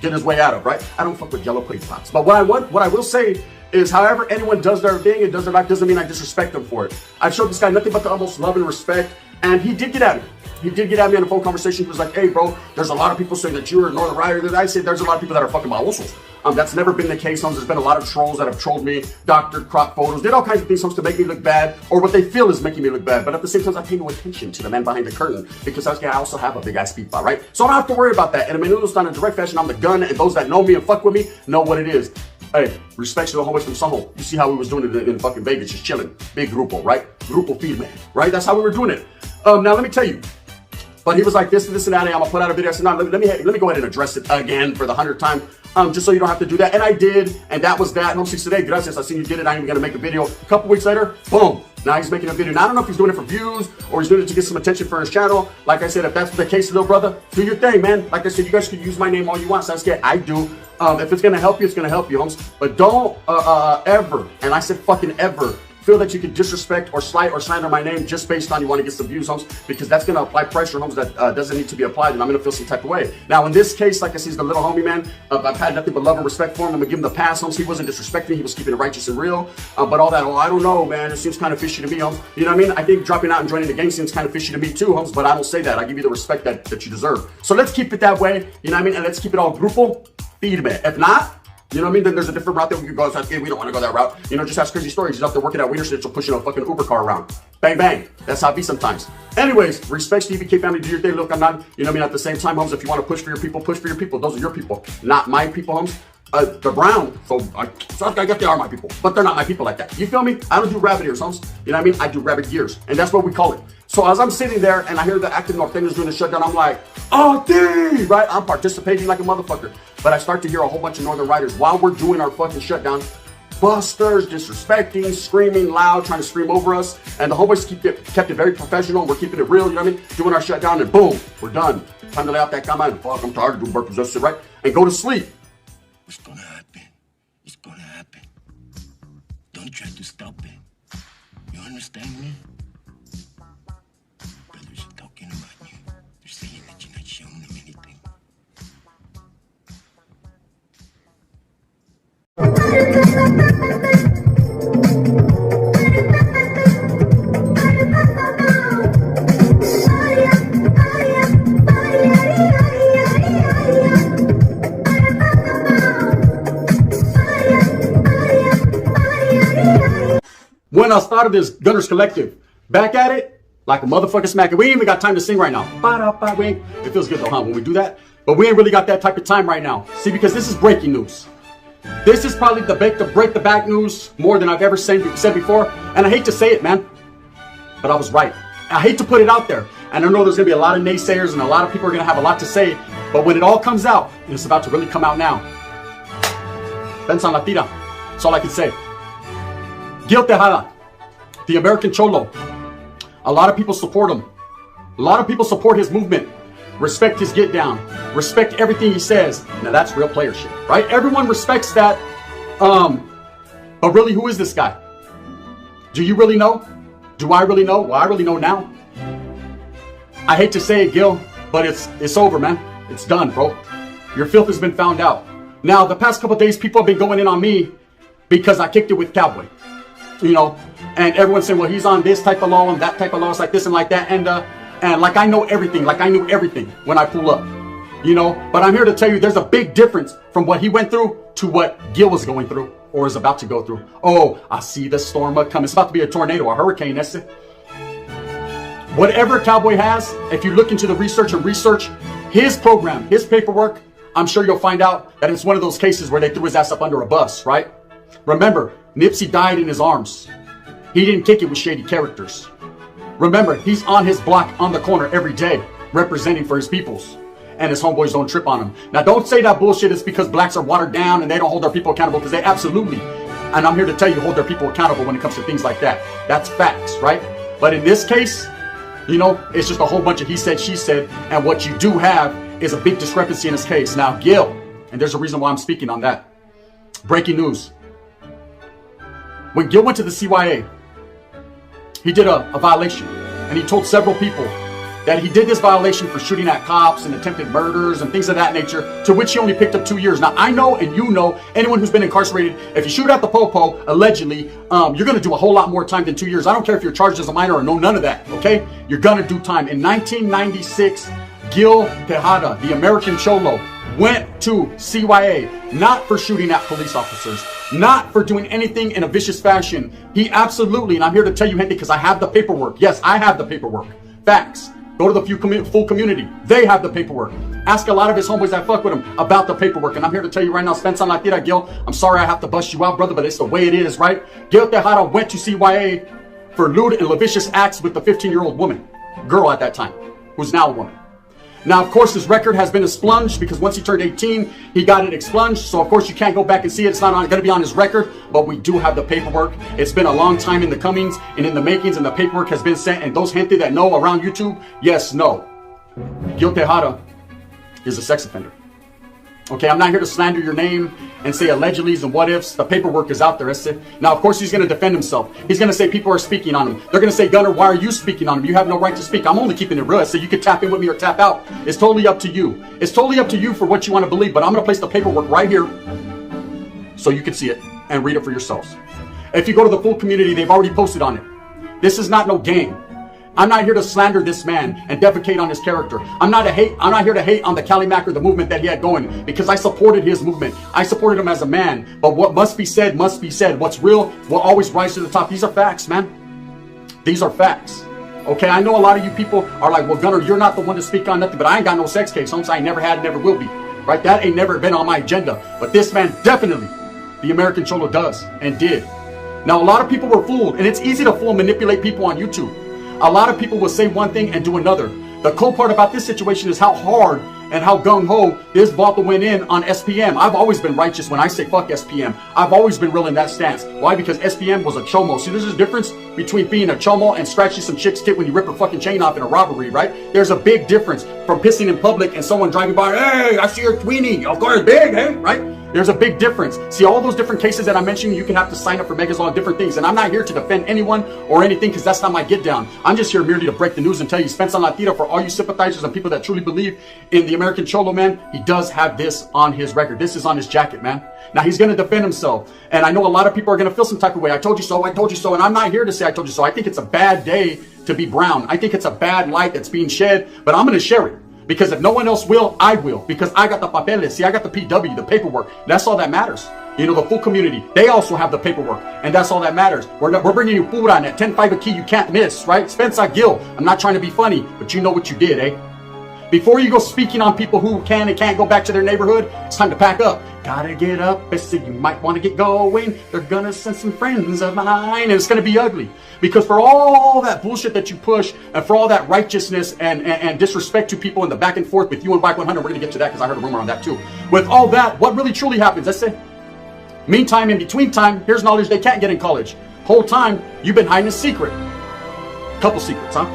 get his way out of, right? I don't fuck with yellow pudding pops. But what I will say is, however anyone does their thing and does their life, doesn't mean I disrespect them for it. I've showed this guy nothing but the utmost love and respect, and he did get at me. He did get at me on a phone conversation. He was like, hey, bro, there's a lot of people saying that you're a Northern Rider. I said, there's a lot of people that are fucking babosos. That's never been the case, There's been a lot of trolls that have trolled me, doctored crop photos, did all kinds of things, to make me look bad, or what they feel is making me look bad. But at the same time, I pay no attention to the man behind the curtain, because I also have a big ass speed file, right? So I don't have to worry about that. And I mean, it's not in direct fashion. I'm the gun, and those that know me and fuck with me know what it is. Hey, respect to the homies from Soho. You see how we was doing it in fucking Vegas, just chilling. Big grupo, right? Grupo feed man, right? That's how we were doing it. Now let me tell you. But he was like, this and that, I'm gonna put out a video. I said, no, let me go ahead and address it again for the 100th time, just so you don't have to do that. And I did, and that was that. No, see, today, gracias, I seen you did it. I'm even gonna make a video. A couple weeks later, boom, now he's making a video. Now I don't know if he's doing it for views or he's doing it to get some attention for his channel. Like I said, if that's the case, little brother, do your thing, man. Like I said, you guys can use my name all you want. Sasuke, I do. If it's gonna help you, it's gonna help you, homes. But don't ever, and I said fucking ever, feel that you can disrespect or slight or slander my name just based on you want to get some views, homes, because that's going to apply pressure, homes, that doesn't need to be applied, and I'm going to feel some type of way. Now, in this case, like I said, he's the little homie, man. I've had nothing but love and respect for him. I'm going to give him the pass, homes. He wasn't disrespecting. He was keeping it righteous and real. But all that, I don't know, man. It seems kind of fishy to me, homes. You know what I mean? I think dropping out and joining the gang seems kind of fishy to me too, homes, but I don't say that. I give you the respect that you deserve. So let's keep it that way, you know what I mean? And let's keep it all grupo. Feed me. If not, you know what I mean? Then there's a different route that we could go. So, hey, we don't want to go that route. You know, just has crazy stories. He's out there working at Wiener Schnitzel, pushing a fucking Uber car around. Bang, bang. That's how it be sometimes. Anyways, respect to EBK family. Do your thing. Look, I'm not, you know what I mean? At the same time, homes, if you want to push for your people, push for your people. Those are your people, not my people, homes. They're brown, so I guess they are my people, but they're not my people like that. You feel me? I don't do rabbit ears, homes. You know what I mean? I do rabbit ears, and that's what we call it. So as I'm sitting there and I hear the active Norteños doing the shutdown, I'm like, oh, dude, right? I'm participating like a motherfucker. But I start to hear a whole bunch of Northern Riders while we're doing our fucking shutdown, busters, disrespecting, screaming loud, trying to scream over us. And the homeboys kept it very professional. We're keeping it real, you know what I mean? Doing our shutdown, and boom, we're done. Time to lay out that cama and fuck, I'm tired of doing burpees, that's it, right? And go to sleep. What's gonna happen? It's gonna happen. Don't try to stop it. You understand me? Brothers are talking about you. They're saying that you're not showing them anything. Buenas tardes, Gunners Collective. Back at it like a motherfucking smacker. We ain't even got time to sing right now. It feels good though, huh, when we do that? But we ain't really got that type of time right now. See, because this is breaking news. This is probably the break the back news more than I've ever said before. And I hate to say it, man, but I was right. I hate to put it out there. And I know there's gonna be a lot of naysayers and a lot of people are gonna have a lot to say. But when it all comes out, and it's about to really come out now, Pensan la tira. That's all I can say. Gil Tejada, the American Cholo. A lot of people support him. A lot of people support his movement. Respect his get down. Respect everything he says. Now that's real playership, right? Everyone respects that. But really, who is this guy? Do you really know? Do I really know? Well, I really know now. I hate to say it, Gil, but it's over, man. It's done, bro. Your filth has been found out. Now, the past couple of days, people have been going in on me because I kicked it with Cowboy. You know, and everyone's saying, well, he's on this type of law and that type of law, it's like this and like that, and like I know everything, like I knew everything when I pull up, you know. But I'm here to tell you, there's a big difference from what he went through to what Gil was going through or is about to go through. Oh, I see the storm coming. It's about to be a tornado, a hurricane. That's it. Whatever Cowboy has, if you look into the research his program, his paperwork, I'm sure you'll find out that it's one of those cases where they threw his ass up under a bus, right? Remember, Nipsey died in his arms. He didn't kick it with shady characters. Remember, he's on his block on the corner every day, representing for his peoples. And his homeboys don't trip on him. Now, don't say that bullshit is because blacks are watered down and they don't hold their people accountable, because they absolutely, and I'm here to tell you, hold their people accountable when it comes to things like that. That's facts, right? But in this case, you know, it's just a whole bunch of he said, she said, and what you do have is a big discrepancy in his case. Now, Gil, and there's a reason why I'm speaking on that. Breaking news. When Gil went to the CYA, he did a violation, and he told several people that he did this violation for shooting at cops and attempted murders and things of that nature, to which he only picked up 2 years. Now, I know, and you know, anyone who's been incarcerated, if you shoot at the popo, allegedly, you're going to do a whole lot more time than 2 years. I don't care if you're charged as a minor or no, none of that, okay? You're going to do time. In 1996, Gil Tejada, the American Cholo, went to CYA, not for shooting at police officers, not for doing anything in a vicious fashion. He absolutely, and I'm here to tell you, gente, because I have the paperwork. Yes, I have the paperwork. Facts. Go to the full community. They have the paperwork. Ask a lot of his homeboys that fuck with him about the paperwork. And I'm here to tell you right now, Spencer La Tira, Gil, I'm sorry I have to bust you out, brother, but it's the way it is, right? Gil Tejada went to CYA for lewd and lascivious acts with the 15-year-old woman, girl at that time, who's now a woman. Now, of course, his record has been expunged because once he turned 18, he got it expunged. So, of course, you can't go back and see it. It's not going to be on his record, but we do have the paperwork. It's been a long time in the comings and in the makings, and the paperwork has been sent. And those gente that know around YouTube, yes, no. Gil Tejada is a sex offender. Okay, I'm not here to slander your name and say allegedlys and what ifs. The paperwork is out there. Now, of course, he's going to defend himself. He's going to say people are speaking on him. They're going to say, Gunner, why are you speaking on him? You have no right to speak. I'm only keeping it real. So you can tap in with me or tap out. It's totally up to you. It's totally up to you for what you want to believe. But I'm going to place the paperwork right here so you can see it and read it for yourselves. If you go to the full community, they've already posted on it. This is not no game. I'm not here to slander this man and defecate on his character. I'm not here to hate on the Cali Mac or the movement that he had going, because I supported his movement. I supported him as a man. But what must be said must be said. What's real will always rise to the top. These are facts, man. These are facts. Okay, I know a lot of you people are like, well, Gunner, you're not the one to speak on nothing, but I ain't got no sex case. I ain't never had, never will be. Right? That ain't never been on my agenda. But this man definitely, the American Cholo, does and did. Now, a lot of people were fooled, and it's easy to fool and manipulate people on YouTube. A lot of people will say one thing and do another. The cool part about this situation is how hard and how gung-ho this Vato went in on SPM. I've always been righteous when I say fuck SPM. I've always been real in that stance. Why? Because SPM was a chomo. See, there's a difference between being a chomo and scratching some chick's tit when you rip her fucking chain off in a robbery, right? There's a big difference from pissing in public and someone driving by, hey, I see your tweenie. Of course, big, hey, right? There's a big difference. See, all those different cases that I'm mentioning, you can have to sign up for Megas on different things. And I'm not here to defend anyone or anything, because that's not my get down. I'm just here merely to break the news and tell you, Spencer La Tira, for all you sympathizers and people that truly believe in the American Cholo, man, he does have this on his record. This is on his jacket, man. Now, he's going to defend himself. And I know a lot of people are going to feel some type of way. I told you so, I told you so. And I'm not here to say I told you so. I think it's a bad day to be brown. I think it's a bad light that's being shed, but I'm going to share it. Because if no one else will, I will. Because I got the papeles. See, I got the PW, the paperwork. That's all that matters. You know, the full community, they also have the paperwork. And that's all that matters. We're bringing you food on that 10-5 a key you can't miss, right? Spencer Gil, I'm not trying to be funny, but you know what you did, eh? Before you go speaking on people who can and can't go back to their neighborhood, it's time to pack up. Gotta get up, so you might want to get going. They're gonna send some friends of mine, and it's gonna be ugly. Because for all that bullshit that you push, and for all that righteousness and disrespect to people in the back and forth with you and Black 100, we're gonna get to that because I heard a rumor on that too. With all that, what really truly happens? Let's say, meantime, in between time, here's knowledge they can't get in college. Whole time, you've been hiding a secret. Couple secrets, huh?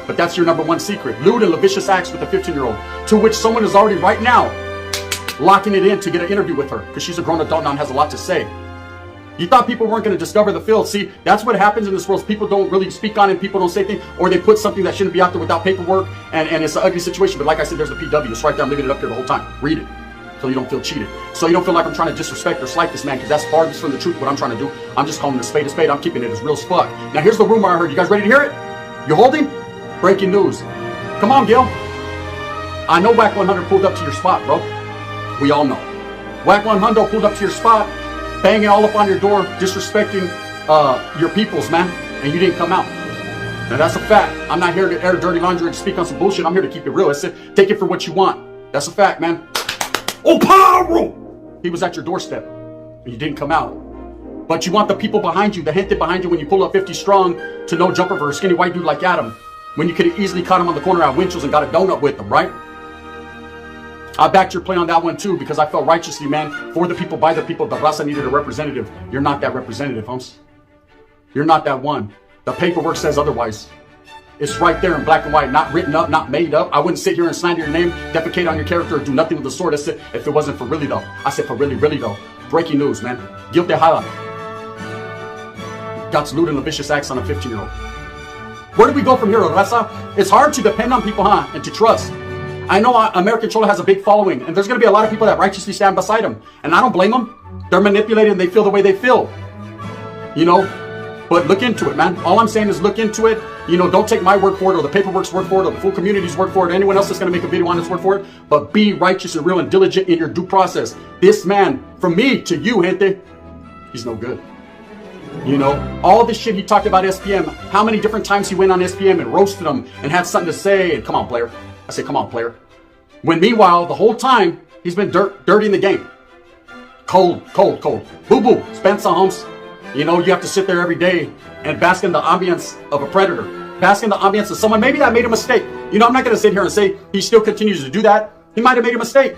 But that's your number one secret. Lewd and lascivious acts with a 15-year-old, to which someone is already right now locking it in to get an interview with her, because she's a grown adult now and has a lot to say. You thought people weren't going to discover the field. See, that's what happens in this world. People don't really speak on it. People don't say things, or they put something that shouldn't be out there without paperwork, and it's an ugly situation. But like I said, there's the PW. It's right there. I'm leaving it up here the whole time. Read it so you don't feel cheated. So you don't feel like I'm trying to disrespect or slight this man, because that's farthest from the truth what I'm trying to do. I'm just calling it a spade a spade. I'm keeping it as real as fuck. Now here's the rumor I heard. You guys ready to hear it? You holding? Breaking news. Come on, Gil. I know Whack 100 pulled up to your spot, bro. We all know. Whack 100 pulled up to your spot, banging all up on your door, disrespecting your peoples, man, and you didn't come out. Now that's a fact. I'm not here to air dirty laundry and speak on some bullshit. I'm here to keep it real. That's it. Take it for what you want. That's a fact, man. Oh, Paro! He was at your doorstep, and you didn't come out. But you want the people behind you, the gente behind you, when you pull up 50 strong, to no jumper for a skinny white dude like Adam, when you could have easily caught him on the corner at Winchell's and got a donut with him, right? I backed your play on that one too, because I felt righteously, man, for the people, by the people. The raza needed a representative. You're not that representative, Holmes. You're not that one. The paperwork says otherwise. It's right there in black and white, not written up, not made up. I wouldn't sit here and slander your name, defecate on your character, or do nothing of the sort. I said, if it wasn't for really though. I said, for really, really though. Breaking news, man. Gil Tejada got lewd and lascivious acts on a 15-year-old. Where do we go from here, raza? It's hard to depend on people, huh? And to trust. I know American Cholo has a big following, and there's going to be a lot of people that righteously stand beside him. And I don't blame them. They're manipulated and they feel the way they feel. You know? But look into it, man. All I'm saying is look into it. You know, don't take my word for it or the paperwork's word for it or the full community's word for it or anyone else that's going to make a video on this word for it. But be righteous and real and diligent in your due process. This man, from me to you, gente, he's no good. You know, all this shit he talked about SPM, how many different times he went on SPM and roasted him and had something to say. And come on, player. I say, come on, player. When meanwhile, the whole time, he's been dirty in the game. Cold. Boo-boo. Spencer Holmes. You know, you have to sit there every day and bask in the ambience of a predator. Bask in the ambience of someone maybe that made a mistake. You know, I'm not going to sit here and say he still continues to do that. He might have made a mistake.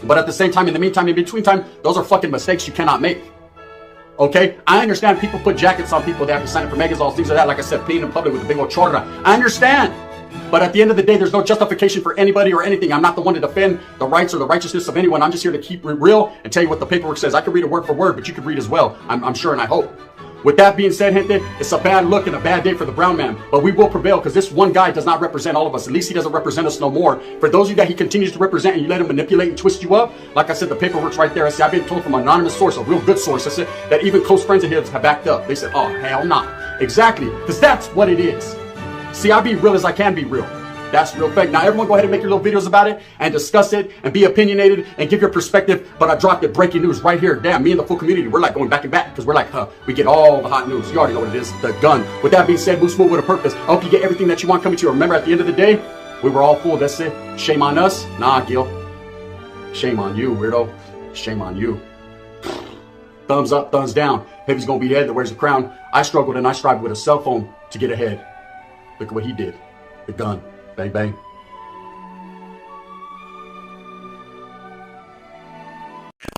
But at the same time, in the meantime, in between time, those are fucking mistakes you cannot make. Okay? I understand people put jackets on people. They have to sign up for magazines, things like that. Like I said, peeing in public with a big old chorra. I understand. But at the end of the day, there's no justification for anybody or anything. I'm not the one to defend the rights or the righteousness of anyone. I'm just here to keep it real and tell you what the paperwork says. I can read it word for word, but you can read as well. I'm sure and I hope. With that being said, gente, it's a bad look and a bad day for the brown man. But we will prevail because this one guy does not represent all of us. At least he doesn't represent us no more. For those of you that he continues to represent and you let him manipulate and twist you up, like I said, the paperwork's right there. I said, I've been told from an anonymous source, a real good source, I said, that even close friends of his have backed up. They said, oh, hell nah. Exactly. Because that's what it is. See, I be real as I can be real. That's real fake. Now, everyone go ahead and make your little videos about it and discuss it and be opinionated and give your perspective. But I dropped it breaking news right here. Damn, me and the full community, we're like going back and back because we're like, we get all the hot news. You already know what it is, the gun. With that being said, move smooth with a purpose. I hope you get everything that you want coming to you. Remember, at the end of the day, we were all fooled. That's it. Shame on us? Nah, Gil. Shame on you, weirdo. Shame on you. Thumbs up, thumbs down. Heavy's gonna be the head that wears the crown. I struggled and I strived with a cell phone to get ahead. Look at what he did. The gun. Bang, bang.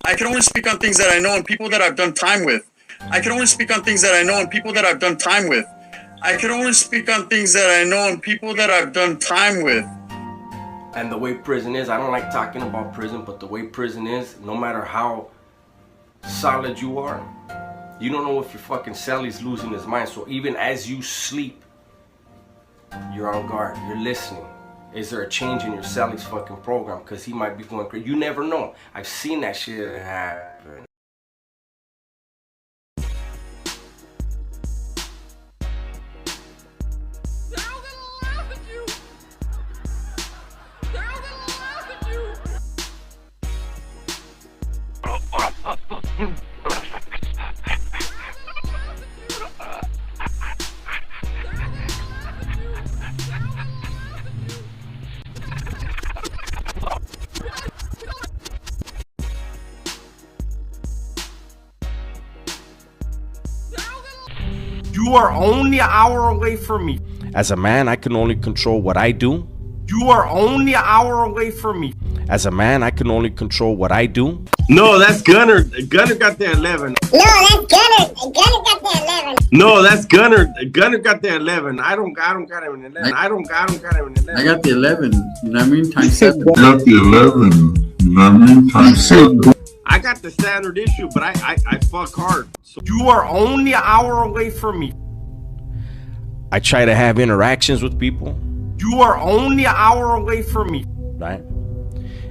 I can only speak on things that I know and people that I've done time with. I can only speak on things that I know and people that I've done time with. I can only speak on things that I know and people that I've done time with. And the way prison is, I don't like talking about prison, but the way prison is, no matter how solid you are, you don't know if your fucking celly's losing his mind. So even as you sleep, you're on guard, you're listening. Is there a change in your celly's fucking program? Because he might be going crazy. You never know. I've seen that shit happen. You are only an hour away from me. As a man, I can only control what I do. You are only an hour away from me. As a man, I can only control what I do. No, that's Gunner. Gunner got the 11. No, that's Gunner. Gunner got the 11. No, that's Gunner. Gunner got the 11. I don't got him in 11. I don't got him in 11. I got the 11. You know what I mean? Times 7. Got the 11. You know what I mean? Times 7. I got the standard issue, but I fuck hard. So You are only an hour away from me. I try to have interactions with people. You are only an hour away from me. Right?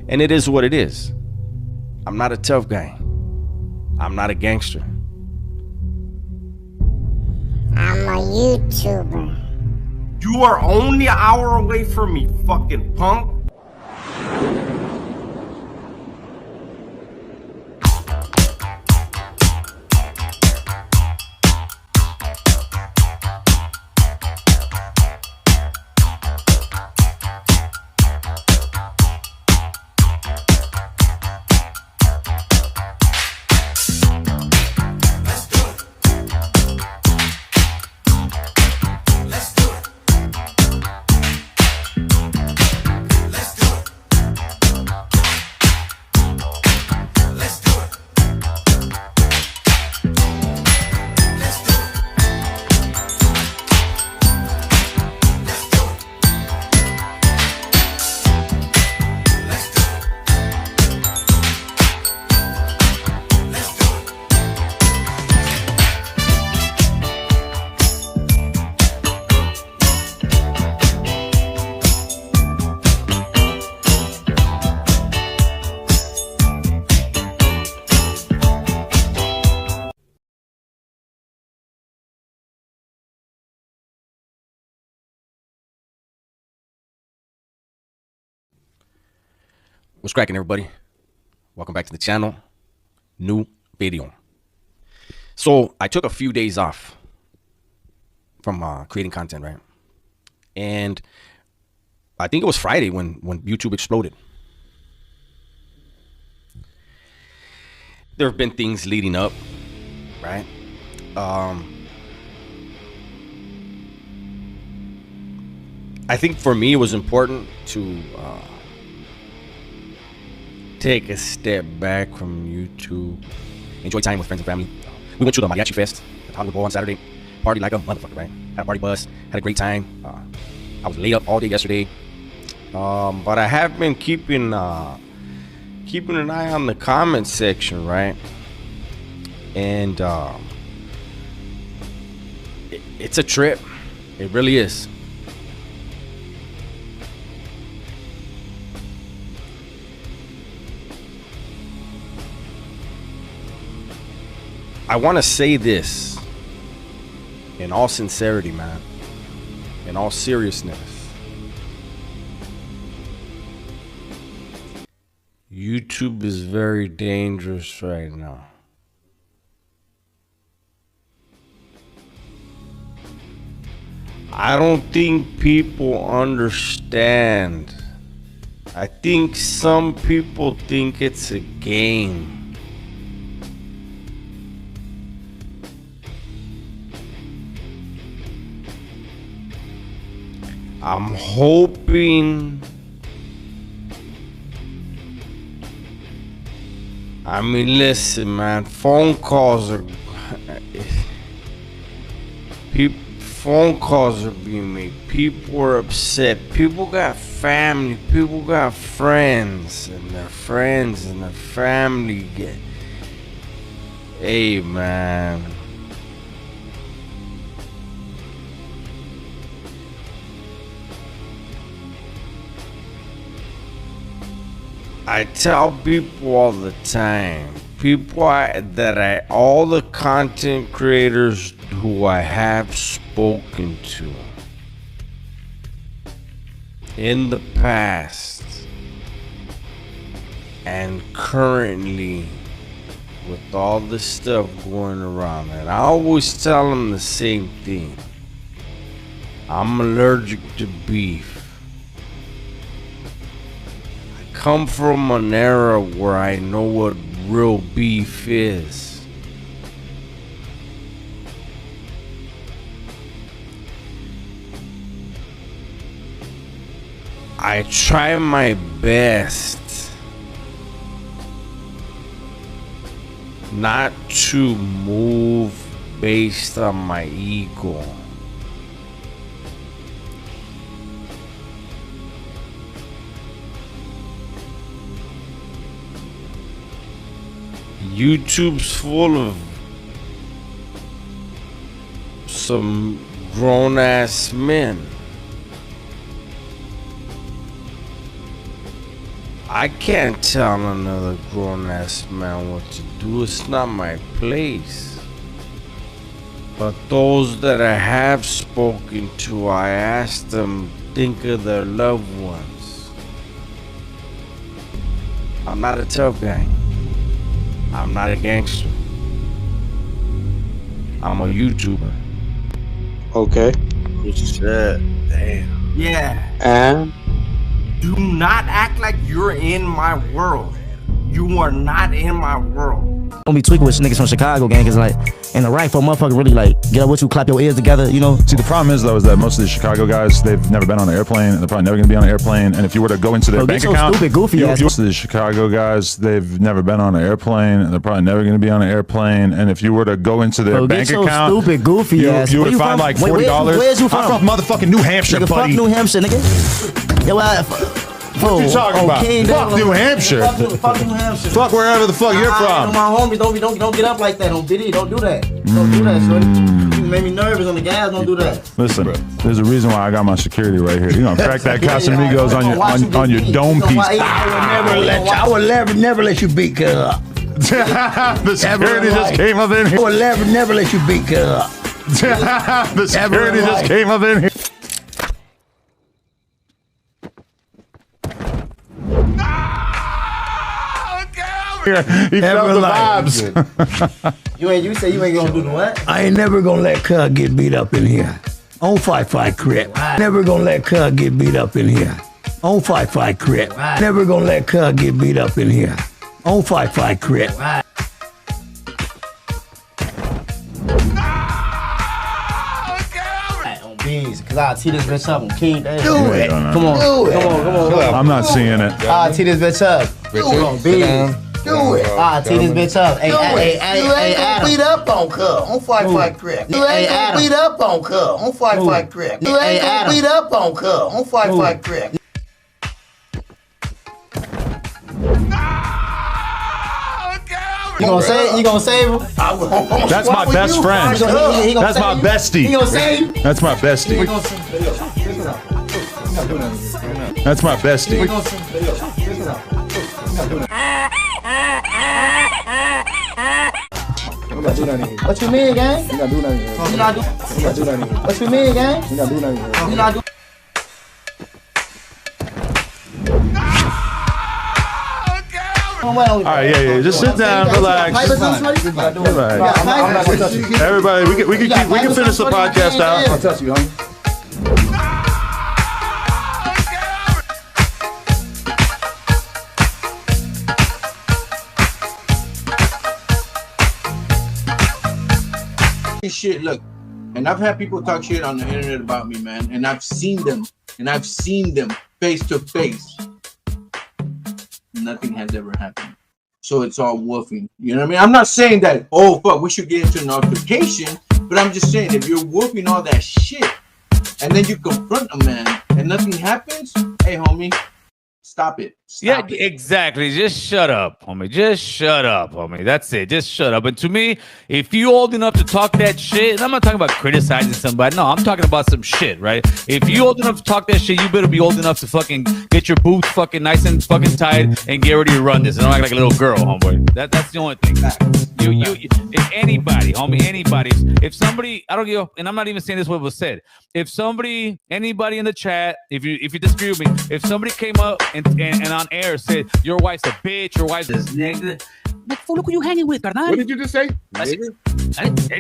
And it is what it is. I'm not a tough guy. I'm not a gangster. I'm a YouTuber. You are only an hour away from me, fucking punk. What's cracking, everybody? Welcome back to the channel. New video. So I took a few days off from creating content, right? And I think it was Friday when YouTube exploded. There have been things leading up, right? I think for me it was important to take a step back from YouTube, enjoy time with friends and family. We went to the Mariachi Fest at Hollywood Bowl on Saturday. Party like a motherfucker, right? Had a party bus, had a great time. I was laid up all day yesterday. But I have been keeping an eye on the comment section, right? And it's a trip. It really is. I want to say this in all sincerity, man, in all seriousness. YouTube is very dangerous right now. I don't think people understand. I think some people think it's a game. I'm hoping, I mean, listen, man, phone calls are being made. People are upset. People got family. People got friends, and their friends and their family get. Hey, man. I tell people all the time, all the content creators who I have spoken to in the past and currently with all the stuff going around, and I always tell them the same thing. I'm allergic to beef. Come from an era where I know what real beef is. I try my best not to move based on my ego. YouTube's full of some grown-ass men. I can't tell another grown-ass man what to do. It's not my place. But those that I have spoken to, I ask them, think of their loved ones. I'm not a tough guy. I'm not a gangster. I'm a YouTuber. Okay. What you said. Damn. Yeah. And? Do not act like you're in my world. You are not in my world. Don't be tweaking with niggas from Chicago, gang, cause like, in the right for a motherfucker really like get up with you, clap your ears together, you know. See, the problem is though, is that most of these Chicago guys, they've never been on an airplane, and they're probably never gonna be on an airplane. And if you were to go into their bank account, stupid, goofy ass. Most of these Chicago guys, they've never been on an airplane, and they're probably never gonna be on an airplane. And if you were to go into their bank account, stupid, goofy ass. You would find like $40. Where's you from? I'm from motherfucking New Hampshire, nigga, buddy. Fuck New Hampshire, nigga. Yo, what you talking about? Fuck New Hampshire. Fuck New Hampshire. Fuck wherever the fuck you're from. My homies, don't get up like that on BD. Don't do that. Don't do that, shorty. You made me nervous on the gas. Don't do that. Listen, there's a reason why I got my security right here. You gonna crack that Casamigos on your dome piece. I would never let you beat cuz up. The security just came up in here. I would never let you beat cuz up. The security just came up in here. He felt the vibes. You say you ain't gonna do the what? I ain't never gonna let Cub get beat up in here. On fight crip. Never gonna let Cub get beat up in here. On fight crip. Never gonna let Cub get beat up in here. On fight crip. On beans, cause I'll tee this bitch up on King Day. Do it. Come on. I'm not seeing it. I'll tee this bitch up. Come on, beans. Do it. I'll tee this bitch up. Hey, You ain't gonna Adam. beat up on Cub. On fight crip. You ain't gonna beat up on Cub. On fight crip. You ain't gonna beat up on Cub. On fight crip. You gonna save him? That's my best friend. That's my bestie. He gonna save? That's my bestie. That's my bestie. What you mean, gang? You not do nothing here. You not do nothing. What you mean, gang? You not do nothing here. You not do. All right, yeah. Just sit down, relax. Everybody, we can finish the podcast out. I'll touch you, homie. Shit, look, and I've had people talk shit on the internet about me, man, and I've seen them face to face. Nothing has ever happened. So it's all woofing. You know what I mean? I'm not saying that, oh, fuck, we should get into an altercation, but I'm just saying if you're woofing all that shit and then you confront a man and nothing happens, hey, homie, stop it. Stop it. Exactly. Just shut up, homie. Just shut up, homie. That's it. Just shut up. And to me, if you old enough to talk that shit, and I'm not talking about criticizing somebody. No, I'm talking about some shit, right? If you old enough to talk that shit, you better be old enough to fucking get your boots fucking nice and fucking tight and get ready to run this. And don't act like a little girl, homeboy. That's the only thing. If anybody, homie, anybody, if somebody, I don't give, and I'm not even saying this what was said. If somebody, anybody in the chat, if you disagree with me, if somebody came up and on air said your wife's a bitch, your wife's this nigga, like, fool, look who you hanging with, carnal. What did you just say? Nigga?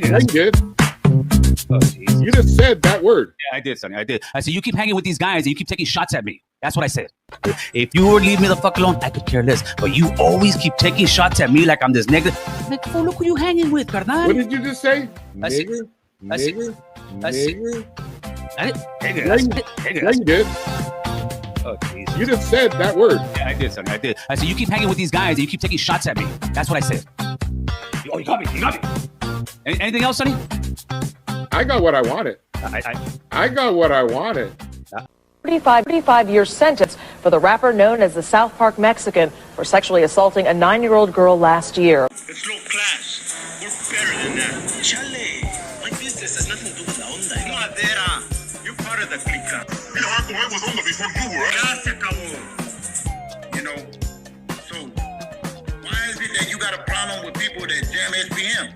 That's good. Oh, you just said that word. Yeah, I did, Sonny. I did. I said, you keep hanging with these guys and you keep taking shots at me. That's what I said. If you would leave me the fuck alone, I could care less. But you always keep taking shots at me like I'm this nigga. Like, fool, look who you hanging with, carnal. What did you just say? Nigga? Nigga? Good. Oh, you just said that word. Yeah, I did, Sonny. I did. I said, you keep hanging with these guys and you keep taking shots at me. That's what I said. Oh, you got me. You got me. Anything else, Sonny? I got what I wanted. I got what I wanted. 35-year sentence for the rapper known as the South Park Mexican for sexually assaulting a 9-year-old girl last year. It's low class. We're better than that. Chale, my business has nothing to do with la onda. Madera, you're part of the clica. I was onda before you were. Ya se acabó. You know, so why is it that you got a problem with people that jam SPM?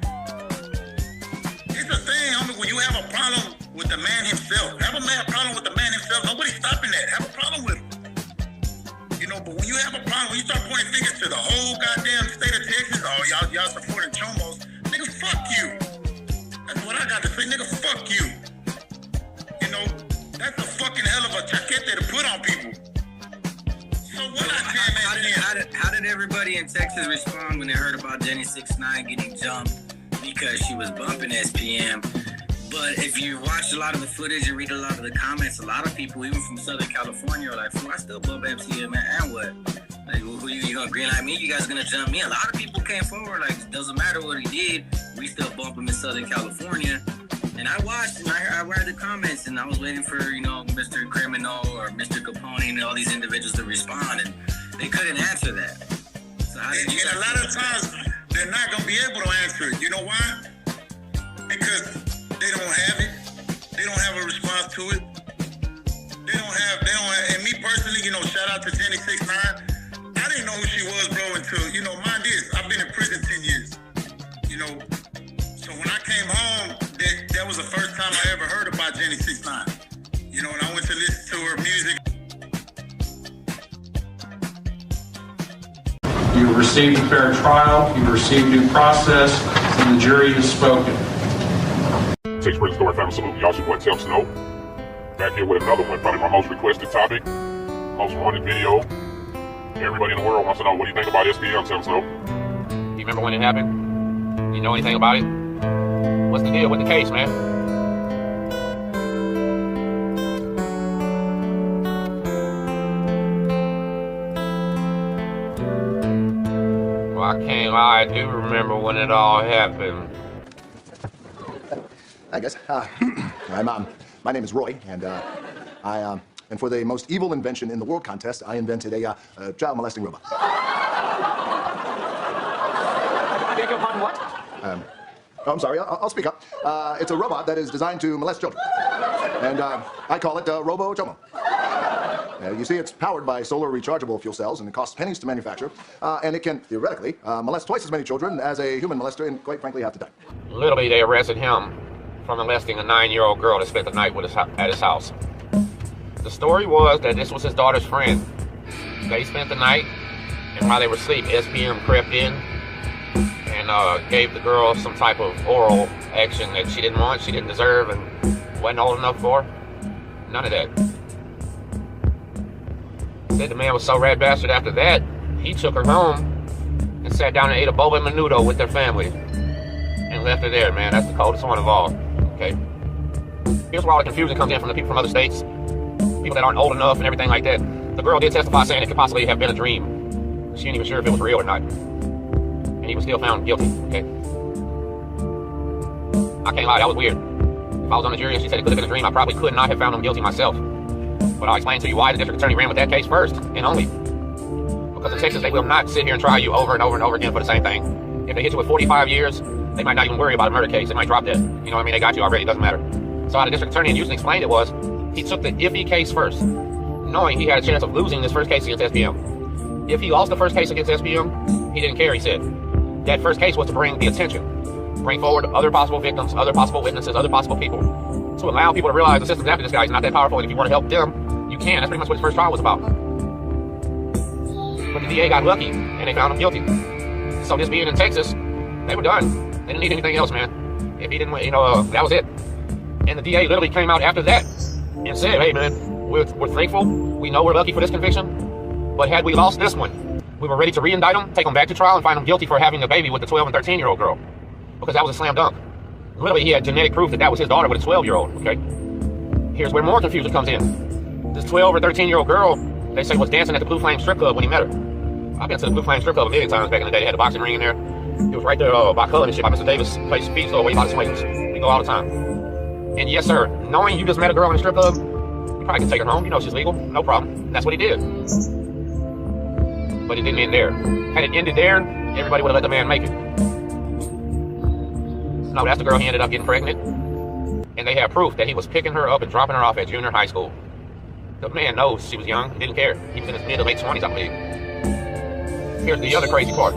It's a thing, homie, when you have a problem with the man himself. Have a problem with the man himself. Nobody's stopping that. Have a problem with him. You know, but when you have a problem, when you start pointing fingers to the whole goddamn state of Texas, oh, y'all supporting chomos, nigga, fuck you. That's what I got to say, nigga, fuck you. You know, that's a fucking hell of a chaquete to put on people. So what how did everybody in Texas respond when they heard about Jenny 6ix9ine getting jumped because she was bumping SPM? But if you watch a lot of the footage and read a lot of the comments, a lot of people, even from Southern California, are like, "Fool, I still bump MCM, man, and what? Like, who you gonna green light me? You guys gonna jump me?" A lot of people came forward, like, it doesn't matter what he did, we still bump him in Southern California. And I watched and I read the comments, and I was waiting for, you know, Mr. Criminal or Mr. Capone and all these individuals to respond, and they couldn't answer that. So how did you and a lot of times, they're not gonna be able to answer it. You know why? Because they don't have it. They don't have a response to it. They don't have, and me personally, you know, shout out to Jenny 6ix9ine. I didn't know who she was, bro, until, you know, mind this, I've been in prison 10 years. You know, so when I came home, that was the first time I ever heard about Jenny 6ix9ine. You know, and I went to listen to her music. You received a fair trial, you've received due process, and the jury has spoken. Six Prison Story family salute. Y'all should what? Tell Snow. Back here with another one. Probably my most requested topic. Most wanted video. Everybody in the world wants to know, what do you think about SPM? Tell Snow. Do you remember when it happened? Do you know anything about it? What's the deal with the case, man? Well, I can't lie, I do remember when it all happened. Hi guys. My name is Roy, and and for the most evil invention in the world contest, I invented a child molesting robot. Beg your pardon, what? Oh, I'm sorry. I'll speak up. It's a robot that is designed to molest children, and I call it Robo Chomo. You see, it's powered by solar rechargeable fuel cells, and it costs pennies to manufacture, and it can theoretically molest twice as many children as a human molester, and quite frankly, half the time. Literally, they arrested him for molesting a 9-year-old girl that spent the night with at his house. The story was that this was his daughter's friend. They spent the night, and while they were asleep, SPM crept in and gave the girl some type of oral action that she didn't want, she didn't deserve, and wasn't old enough for. None of that. Said the man was so rat bastard after that, he took her home and sat down and ate a boba menudo with their family and left her there, man. That's the coldest one of all. Okay. Here's where all the confusion comes in from the people from other states, people that aren't old enough and everything like that. The girl did testify saying it could possibly have been a dream. She ain't even sure if it was real or not. And he was still found guilty, okay? I can't lie, that was weird. If I was on the jury and she said it could have been a dream, I probably could not have found him guilty myself. But I'll explain to you why the district attorney ran with that case first and only. Because in Texas, they will not sit here and try you over and over and over again for the same thing. If they hit you with 45 years, they might not even worry about a murder case. They might drop that. You know what I mean? They got you already. It doesn't matter. So how the district attorney and Houston explained it was, he took the iffy case first, knowing he had a chance of losing this first case against SPM. If he lost the first case against SPM, he didn't care, he said. That first case was to bring the attention. Bring forward other possible victims, other possible witnesses, other possible people. To allow people to realize the system's after this guy is not that powerful, and if you want to help them, you can. That's pretty much what his first trial was about. But the DA got lucky, and they found him guilty. So this being in Texas, they were done. They didn't need anything else, man. If he didn't win, that was it. And the DA literally came out after that and said, hey, man, we're thankful. We know we're lucky for this conviction. But had we lost this one, we were ready to re-indict him, take him back to trial, and find him guilty for having a baby with the 12 and 13-year-old girl. Because that was a slam dunk. Literally, he had genetic proof that that was his daughter with a 12-year-old, okay? Here's where more confusion comes in. This 12 or 13-year-old girl, they say, was dancing at the Blue Flame strip club when he met her. I've been to the Blue Flame strip club a million times back in the day. They had a boxing ring in there. It was right there by Cullen and shit, by Mr. Davis' place feed store where he bought his swings. We go all the time. And yes, sir, knowing you just met a girl in the strip club, you probably can take her home. You know she's legal. No problem. That's what he did. But it didn't end there. Had it ended there, everybody would have let the man make it. No, that's the girl he ended up getting pregnant. And they have proof that he was picking her up and dropping her off at junior high school. The man knows she was young. He didn't care. He was in his mid to late 20s, I believe. Here's the other crazy part.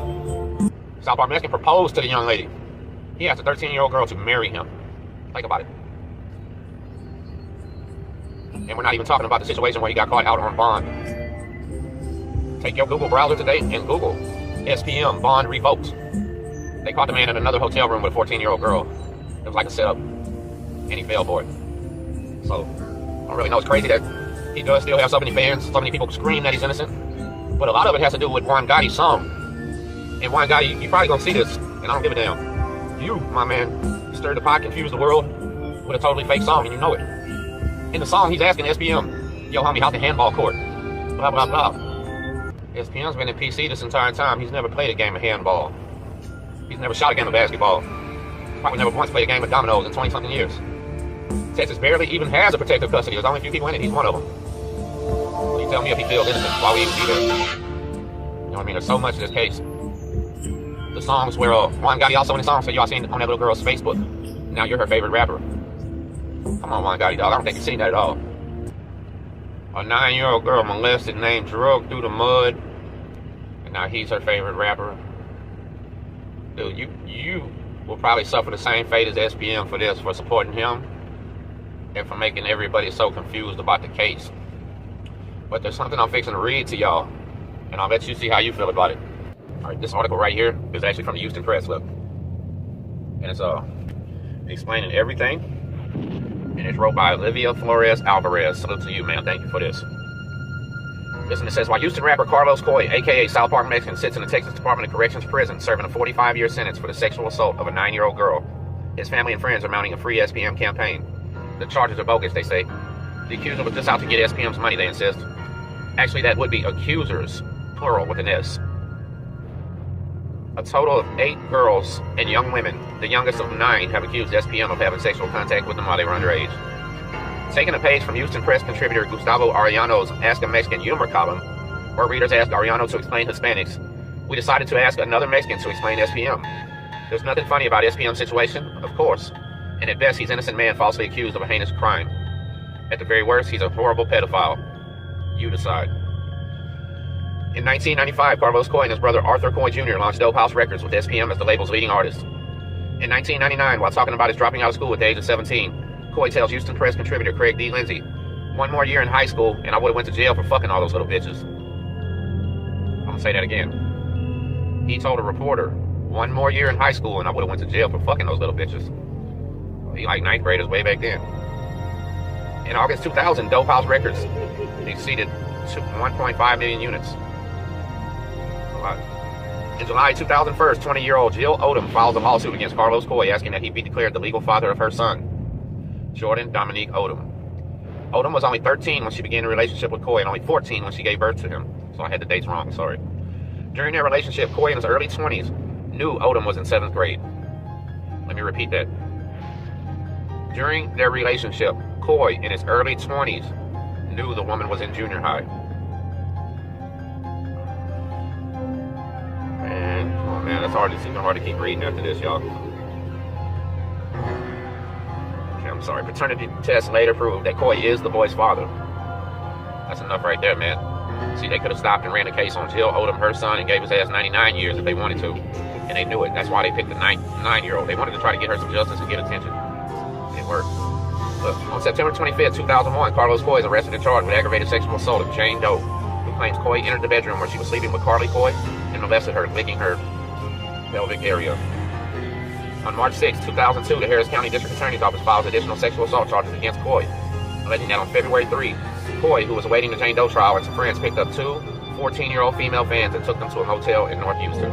South Park Mexican proposed to the young lady. He asked a 13-year-old girl to marry him. Think about it. And we're not even talking about the situation where he got caught out on bond. Take your Google browser today and Google SPM bond revoked. They caught the man in another hotel room with a 14-year-old girl. It was like a setup. And he fell for it. So, I don't really know. It's crazy that he does still have so many fans, so many people scream that he's innocent. But a lot of it has to do with Juan Gotti's song. And Juan Gotti, you're probably gonna see this, and I don't give a damn. You, my man, you stirred the pot, confused the world with a totally fake song, and you know it. In the song, he's asking SPM, yo, homie, how's the handball court? Blah, blah, blah. SPM's been in PC this entire time. He's never played a game of handball. He's never shot a game of basketball. Probably never once played a game of dominoes in 20-something years. Texas barely even has a protective custody. There's only a few people in it. He's one of them. So you tell me if he feels innocent. Why would he even be there? You know what I mean? There's so much to this case. The songs where Juan Gotti also in the song said, yo, I seen on that little girl's Facebook. Now you're her favorite rapper. Come on, Juan Gotti, dog. I don't think you've seen that at all. A 9-year-old girl molested, named drugged through the mud, and now he's her favorite rapper. Dude, you will probably suffer the same fate as SPM for this, for supporting him, and for making everybody so confused about the case. But there's something I'm fixing to read to y'all, and I'll let you see how you feel about it. All right, this article right here is actually from the Houston Press, look. And it's explaining everything. And it's wrote by Olivia Flores Alvarez. Salute to you, man. Thank you for this. Listen, it says, while Houston rapper Carlos Coy, a.k.a. South Park Mexican, sits in the Texas Department of Corrections prison serving a 45-year sentence for the sexual assault of a 9-year-old girl, his family and friends are mounting a free SPM campaign. The charges are bogus, they say. The accuser was just out to get SPM's money, they insist. Actually, that would be accusers, plural, with an S. A total of 8 girls and young women, the youngest of 9, have accused SPM of having sexual contact with them while they were underage. Taking a page from Houston Press contributor Gustavo Arellano's Ask a Mexican humor column, where readers ask Arellano to explain Hispanics, we decided to ask another Mexican to explain SPM. There's nothing funny about SPM's situation, of course, and at best he's an innocent man falsely accused of a heinous crime. At the very worst, he's a horrible pedophile. You decide. In 1995, Carlos Coy and his brother Arthur Coy Jr. launched Dope House Records with SPM as the label's leading artist. In 1999, while talking about his dropping out of school at the age of 17, Coy tells Houston Press contributor Craig D. Lindsay, "One more year in high school and I would have went to jail for fucking all those little bitches." I'm gonna say that again. He told a reporter, "One more year in high school and I would have went to jail for fucking those little bitches." He like 9th graders way back then. In August 2000, Dope House Records exceeded 1.5 million units. That's a lot. In July 2001, 20-year-old Jill Odom files a lawsuit against Carlos Coy asking that he be declared the legal father of her son, Jordan Dominique Odom. Odom was only 13 when she began a relationship with Coy and only 14 when she gave birth to him. So I had the dates wrong, sorry. During their relationship, Coy in his early 20s knew Odom was in 7th grade. Let me repeat that. During their relationship, Coy in his early 20s knew the woman was in junior high. Man, oh man, it's even hard to keep reading after this, y'all. I'm sorry. Paternity tests later proved that Coy is the boy's father. That's enough right there, man. See, they could have stopped and ran a case on Jill Odom, her son, and gave his ass 99 years if they wanted to. And they knew it. That's why they picked the 9-year-old. They wanted to try to get her some justice and get attention. It worked. Look, on September 25th, 2001, Carlos Coy is arrested and charged with aggravated sexual assault of Jane Doe, who claims Coy entered the bedroom where she was sleeping with Carly Coy and molested her, licking her pelvic area. On March 6, 2002, the Harris County District Attorney's Office files additional sexual assault charges against Coy, alleging that on February 3, Coy, who was awaiting the Jane Doe trial, and some friends picked up 2 14-year-old female fans and took them to a motel in North Houston.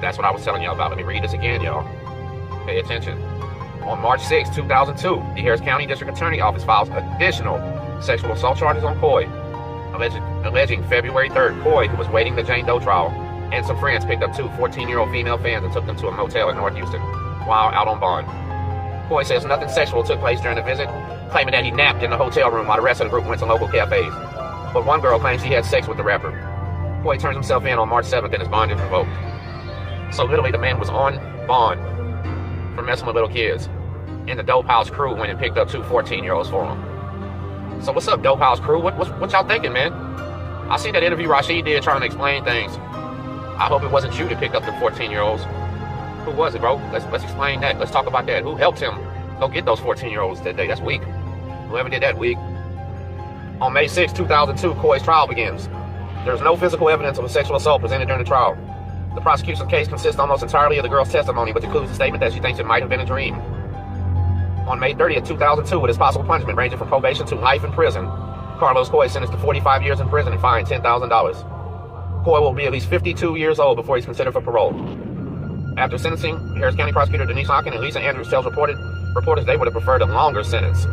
That's what I was telling y'all about. Let me read this again, y'all. Pay attention. On March 6, 2002, the Harris County District Attorney's Office files additional sexual assault charges on Coy, alleging February 3rd, Coy, who was waiting the Jane Doe trial, and some friends picked up 2 14-year-old female fans and took them to a motel in North Houston while out on bond. Coy says nothing sexual took place during the visit, claiming that he napped in the hotel room while the rest of the group went to local cafes. But one girl claims he had sex with the rapper. Coy turns himself in on March 7th and his bond is revoked. So literally the man was on bond for messing with little kids, and the Dope House crew went and picked up 2 14-year-olds for him. So what's up, Dope House crew? What y'all thinking, man? I seen that interview Rashid did trying to explain things. I hope it wasn't you that picked up the 14-year-olds. Who was it, bro? Let's explain that. Let's talk about that. Who helped him go get those 14-year-olds that day? That's weak. Whoever did that, weak. On May 6, 2002, Coy's trial begins. There is no physical evidence of a sexual assault presented during the trial. The prosecution's case consists almost entirely of the girl's testimony, which includes a statement that she thinks it might have been a dream. On May 30th, 2002, with his possible punishment ranging from probation to life in prison, Carlos Coy is sentenced to 45 years in prison and fined $10,000. Coy will be at least 52 years old before he's considered for parole. After sentencing, Harris County Prosecutor Denise Hawkins and Lisa Andrews tells reporters they would have preferred a longer sentence.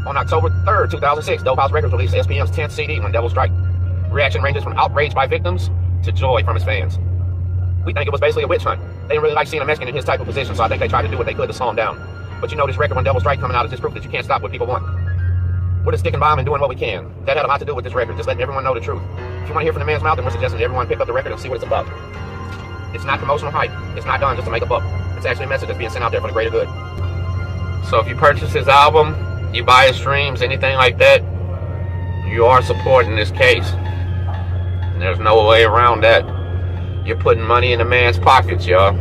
On October 3rd, 2006, Dope House Records released SPM's 10th CD, When Devil Strike. Reaction ranges from outrage by victims to joy from his fans. We think it was basically a witch hunt. They didn't really like seeing a Mexican in his type of position, so I think they tried to do what they could to slow him down. But you know, this record, When Devil Strike, coming out is just proof that you can't stop what people want. We're just sticking by them and doing what we can. That had a lot to do with this record, just letting everyone know the truth. If you want to hear from the man's mouth, then we're suggesting that everyone pick up the record and see what it's about. It's not promotional hype. It's not done just to make a buck. It's actually a message that's being sent out there for the greater good. So if you purchase his album, you buy his streams, anything like that, you are supporting this case. And there's no way around that. You're putting money in the man's pockets, y'all.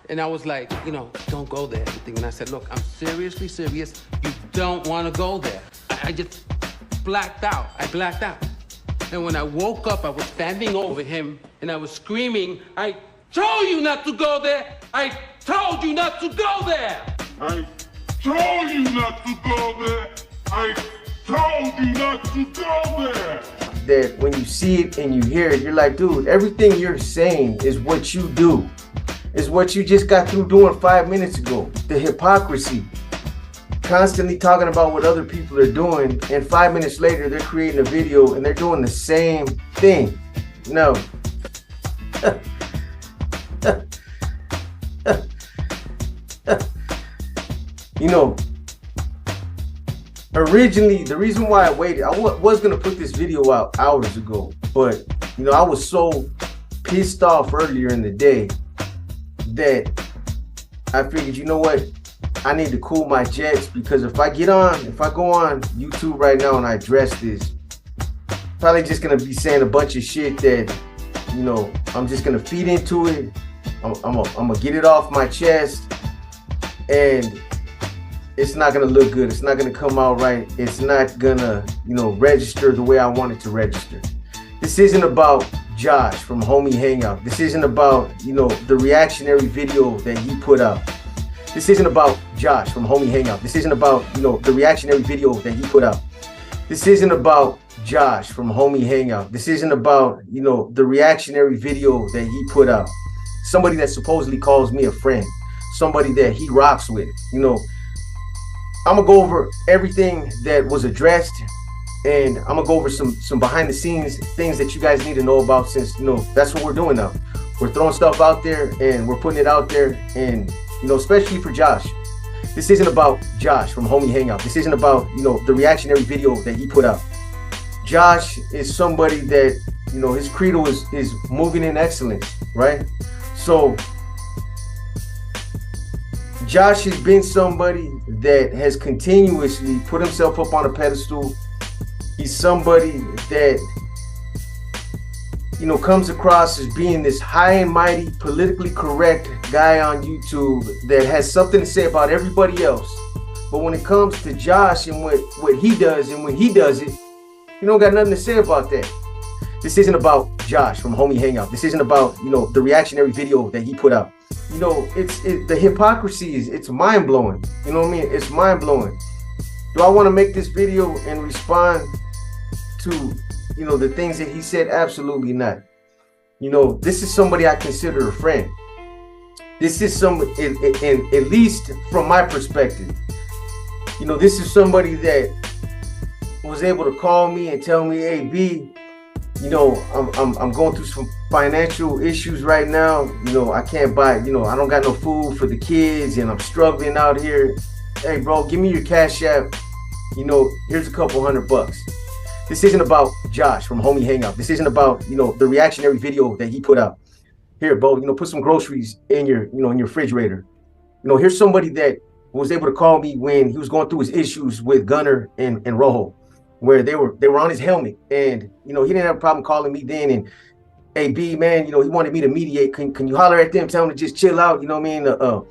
And I was like, you know, don't go there. And I said, look, I'm seriously serious. You don't want to go there. I just blacked out. I blacked out. And when I woke up, I was standing over him and I was screaming, I told you not to go there. I told you not to go there. I told you not to go there. I told you not to go there. That when you see it and you hear it, you're like, dude, everything you're saying is what you do. Is what you just got through doing 5 minutes ago. The hypocrisy. Constantly talking about what other people are doing, and 5 minutes later they're creating a video and they're doing the same thing. No. You know, originally, the reason why I waited, I was going to put this video out hours ago, but, you know, I was so pissed off earlier in the day that I figured, you know what, I need to cool my jets, because if I go on YouTube right now and I address this, probably just going to be saying a bunch of shit that, you know, I'm just going to feed into it. I'm going to get it off my chest, and it's not going to look good. It's not going to come out right. It's not going to, you know, register the way I want it to register. This isn't about Josh from Homie Hangout. This isn't about, you know, the reactionary video that he put out. This isn't about Josh from Homie Hangout. This isn't about, you know, the reactionary video that he put out. This isn't about Josh from Homie Hangout. This isn't about, you know, the reactionary video that he put out. Somebody that supposedly calls me a friend. Somebody that he rocks with, you know. I'm gonna go over everything that was addressed, and I'm gonna go over some behind the scenes things that you guys need to know about, since, you know, that's what we're doing now. We're throwing stuff out there and we're putting it out there, and, you know, especially for Josh. This isn't about Josh from Homie Hangout. This isn't about, you know, the reactionary video that he put out. Josh is somebody that, you know, his credo is moving in excellence, right? So Josh has been somebody that has continuously put himself up on a pedestal. He's somebody that, you know, comes across as being this high and mighty, politically correct guy on YouTube that has something to say about everybody else. But when it comes to Josh and what he does, and when he does it, you don't got nothing to say about that. This isn't about Josh from Homie Hangout. This isn't about, you know, the reactionary video that he put out. You know, the hypocrisy it's mind-blowing. You know what I mean? It's mind-blowing. Do I want to make this video and respond to, you know, the things that he said? Absolutely not. You know, this is somebody I consider a friend. This is somebody, at least from my perspective, you know, this is somebody that was able to call me and tell me, hey, B, you know, I'm going through some financial issues right now. You know, I can't buy, you know, I don't got no food for the kids and I'm struggling out here. Hey, bro, give me your Cash App. You know, here's a couple $100. This isn't about Josh from Homie Hangout. This isn't about, you know, the reactionary video that he put out. Here, bro, you know, put some groceries in your, you know, in your refrigerator. You know, here's somebody that was able to call me when he was going through his issues with Gunner and Rojo, where they were on his helmet, and, you know, he didn't have a problem calling me then. And, hey, B, man, you know, he wanted me to mediate. Can you holler at them, tell them to just chill out? You know what I mean?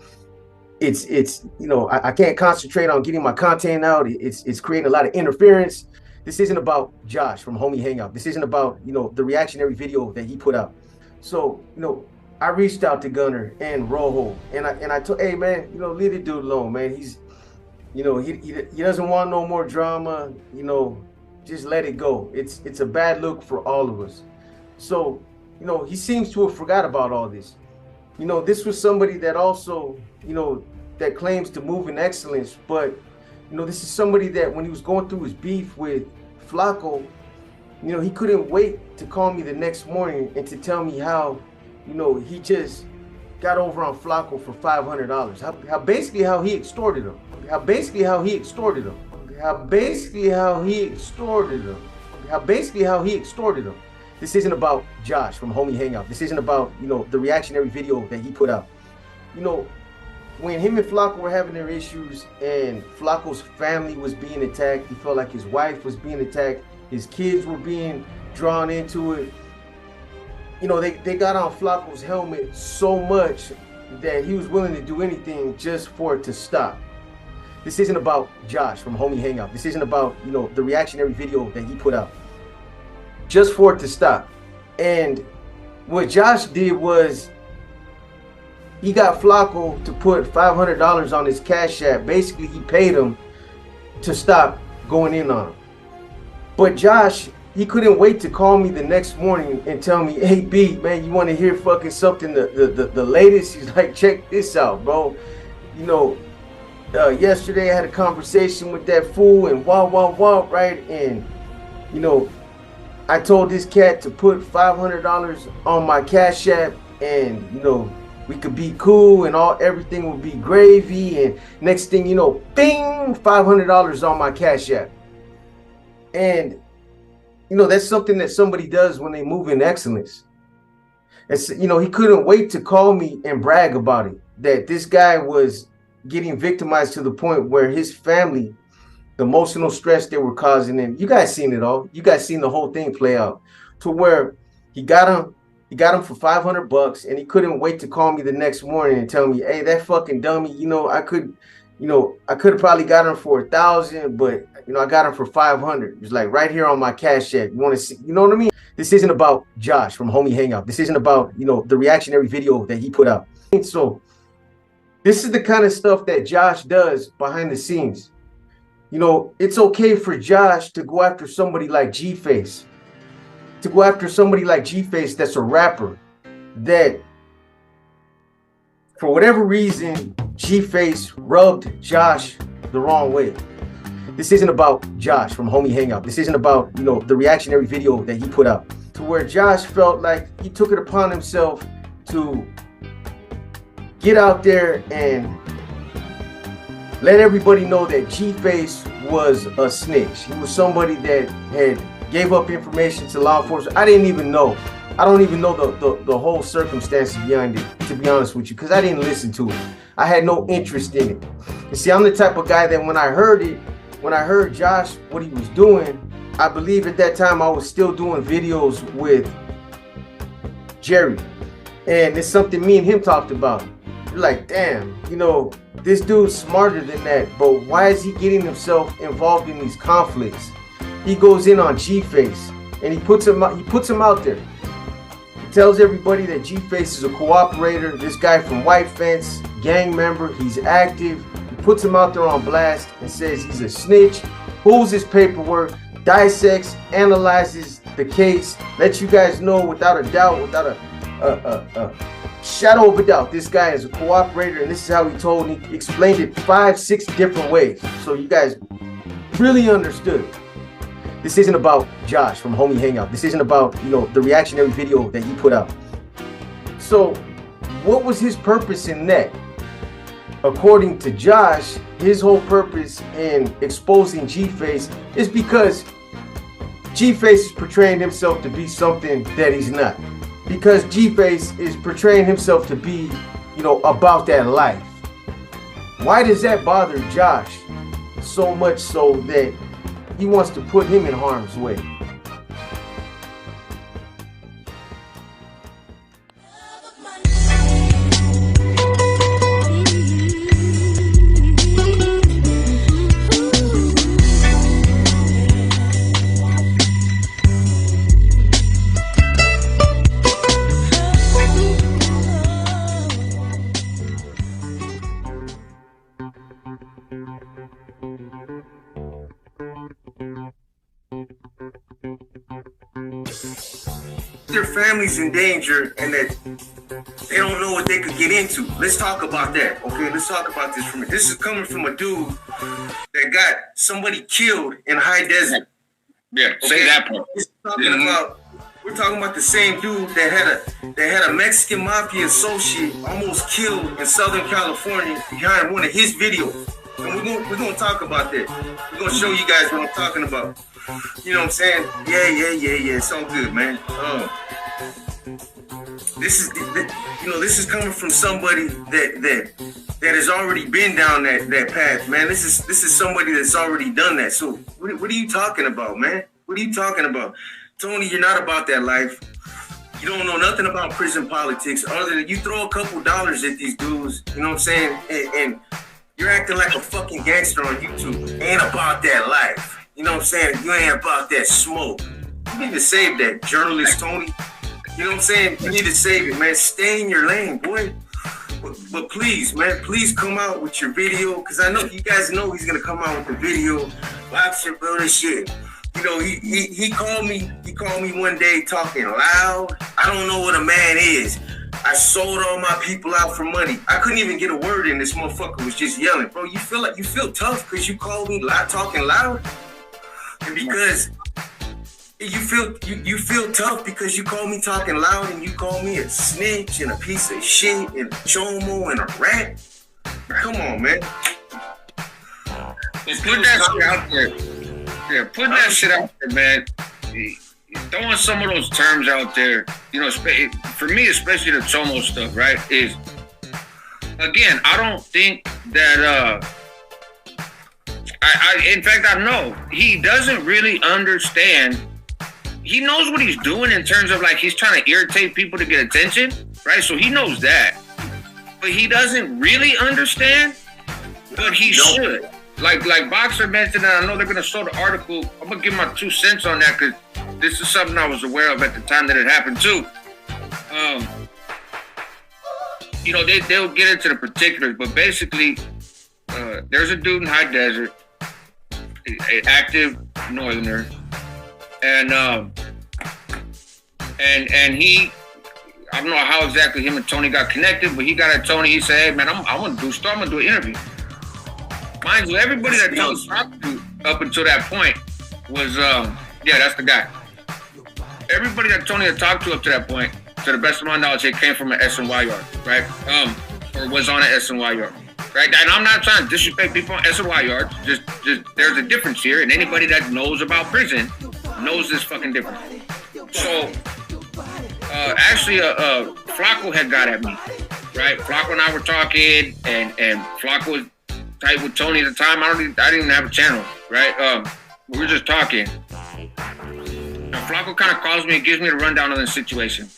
It's you know, I can't concentrate on getting my content out. It's creating a lot of interference. This isn't about Josh from Homie Hangout. This isn't about, you know, the reactionary video that he put out. So, you know, I reached out to Gunner and Rojo, and I told, hey, man, you know, leave the dude alone, man. He's, you know, he doesn't want no more drama. You know, just let it go. It's a bad look for all of us. So, you know, he seems to have forgot about all this. You know, this was somebody that also, you know, that claims to move in excellence, but, you know, this is somebody that when he was going through his beef with Flacco, you know, he couldn't wait to call me the next morning and to tell me how, you know, he just got over on Flacco for $500. How basically how he extorted him. How basically how he extorted him. How basically how he extorted him. How basically how he extorted him. This isn't about Josh from Homie Hangout. This isn't about, you know, the reactionary video that he put out. You know, when him and Flacco were having their issues and Flacco's family was being attacked, he felt like his wife was being attacked, his kids were being drawn into it. You know, they got on Flacco's helmet so much that he was willing to do anything just for it to stop. This isn't about Josh from Homie Hangout. This isn't about, you know, the reactionary video that he put out. Just for it to stop. And what Josh did was he got Flacco to put $500 on his Cash App. Basically, he paid him to stop going in on him. But Josh, he couldn't wait to call me the next morning and tell me, hey, B, man, you want to hear fucking something, the latest? He's like, check this out, bro. You know, yesterday I had a conversation with that fool and right? And, you know, I told this cat to put $500 on my Cash App and, you know, we could be cool and everything would be gravy. And next thing you know, bing, $500 on my Cash App. And, you know, that's something that somebody does when they move in excellence. It's, you know, he couldn't wait to call me and brag about it, that this guy was getting victimized to the point where his family, the emotional stress they were causing him, you guys seen it all. You guys seen the whole thing play out to where he got him for $500 and he couldn't wait to call me the next morning and tell me, hey, that fucking dummy, you know, I could have probably got him for $1,000, but you know, I got him for $500. It's like right here on my Cash App. You want to see, you know what I mean? This isn't about Josh from Homie Hangout. This isn't about, you know, the reactionary video that he put out. So this is the kind of stuff that Josh does behind the scenes. You know, it's okay for Josh to go after somebody like G-Face, that's a rapper, that for whatever reason, G-Face rubbed Josh the wrong way. This isn't about Josh from Homie Hangout. This isn't about, you know, the reactionary video that he put out, to where Josh felt like he took it upon himself to get out there and let everybody know that G-Face was a snitch. He was somebody that had gave up information to law enforcement. I don't even know the whole circumstances behind it, to be honest with you, because I didn't listen to it. I had no interest in it. You see, I'm the type of guy that when I heard Josh, what he was doing, I believe at that time I was still doing videos with Jerry. And it's something me and him talked about. You're like, damn, you know, this dude's smarter than that, but why is he getting himself involved in these conflicts? He goes in on G-Face and he puts him out there. He tells everybody that G-Face is a cooperator, this guy from White Fence, gang member, he's active. He puts him out there on blast and says he's a snitch, pulls his paperwork, dissects, analyzes the case, lets you guys know without a doubt, without a shadow of a doubt, this guy is a cooperator, and this is how he explained it 5-6 different ways, so you guys really understood. This isn't about Josh from Homie Hangout. This isn't about, you know, the reactionary video that he put out. So what was his purpose in that? According to Josh, his whole purpose in exposing G-Face is because G-Face is portraying himself to be something that he's not. Because G-Face is portraying himself to be, you know, about that life. Why does that bother Josh so much so that he wants to put him in harm's way? Their family's in danger and that they don't know what they could get into. Let's talk about that, okay? Let's talk about this for a minute. This is coming from a dude that got somebody killed in high desert. Yeah, okay? Say that part. We're talking about the same dude that had a Mexican mafia associate almost killed in Southern California behind one of his videos. And we're gonna talk about that. We're gonna show you guys what I'm talking about. You know what I'm saying? Yeah. It's all good, man. This is coming from somebody that has already been down that path, man. This is somebody that's already done that. So what are you talking about, man? What are you talking about? Tony, you're not about that life. You don't know nothing about prison politics other than you throw a couple dollars at these dudes, you know what I'm saying? And you're acting like a fucking gangster on YouTube. Ain't about that life. You know what I'm saying? You ain't about that smoke. You need to save that, journalist Tony. You know what I'm saying? You need to save it, man. Stay in your lane, boy. But please, man, please come out with your video, because I know you guys know he's gonna come out with the video. Boxer, bro, this shit. You know, he called me. He called me one day talking loud. I don't know what a man is. I sold all my people out for money. I couldn't even get a word in. This motherfucker was just yelling, bro. You feel tough because you called me loud, talking loud, and because you feel tough because you call me talking loud and you call me a snitch and a piece of shit and a chomo and a rat. Come on, man. Put that shit out there. Yeah, put that shit out there, man. Throwing some of those terms out there, you know, for me, especially the chomo stuff, right? Is again, I don't think that. In fact, I know he doesn't really understand. He knows what he's doing in terms of like he's trying to irritate people to get attention, right? So he knows that, but he doesn't really understand. But he should. Like Boxer mentioned, and I know they're gonna show the article. I'm gonna give my 2 cents on that because this is something I was aware of at the time that it happened too. You know, they'll get into the particulars, but basically, there's a dude in High Desert, an active northerner, and he, I don't know how exactly him and Tony got connected, but he got at Tony. He said, "Hey man, I'm gonna do an interview." Mind you, everybody that Tony talked to up until that point was, yeah, that's the guy. Everybody that Tony had talked to up to that point, to the best of my knowledge, it came from an SNY yard, right? Or was on an SNY yard, right? And I'm not trying to disrespect people on SNY yards. Just there's a difference here, and anybody that knows about prison knows this fucking difference. So, actually, Flacco had got at me, right? Flacco and I were talking, and Flacco was tight with Tony at the time. I didn't even have a channel, right? We were just talking. Now, Flacco kind of calls me and gives me the rundown of the situation.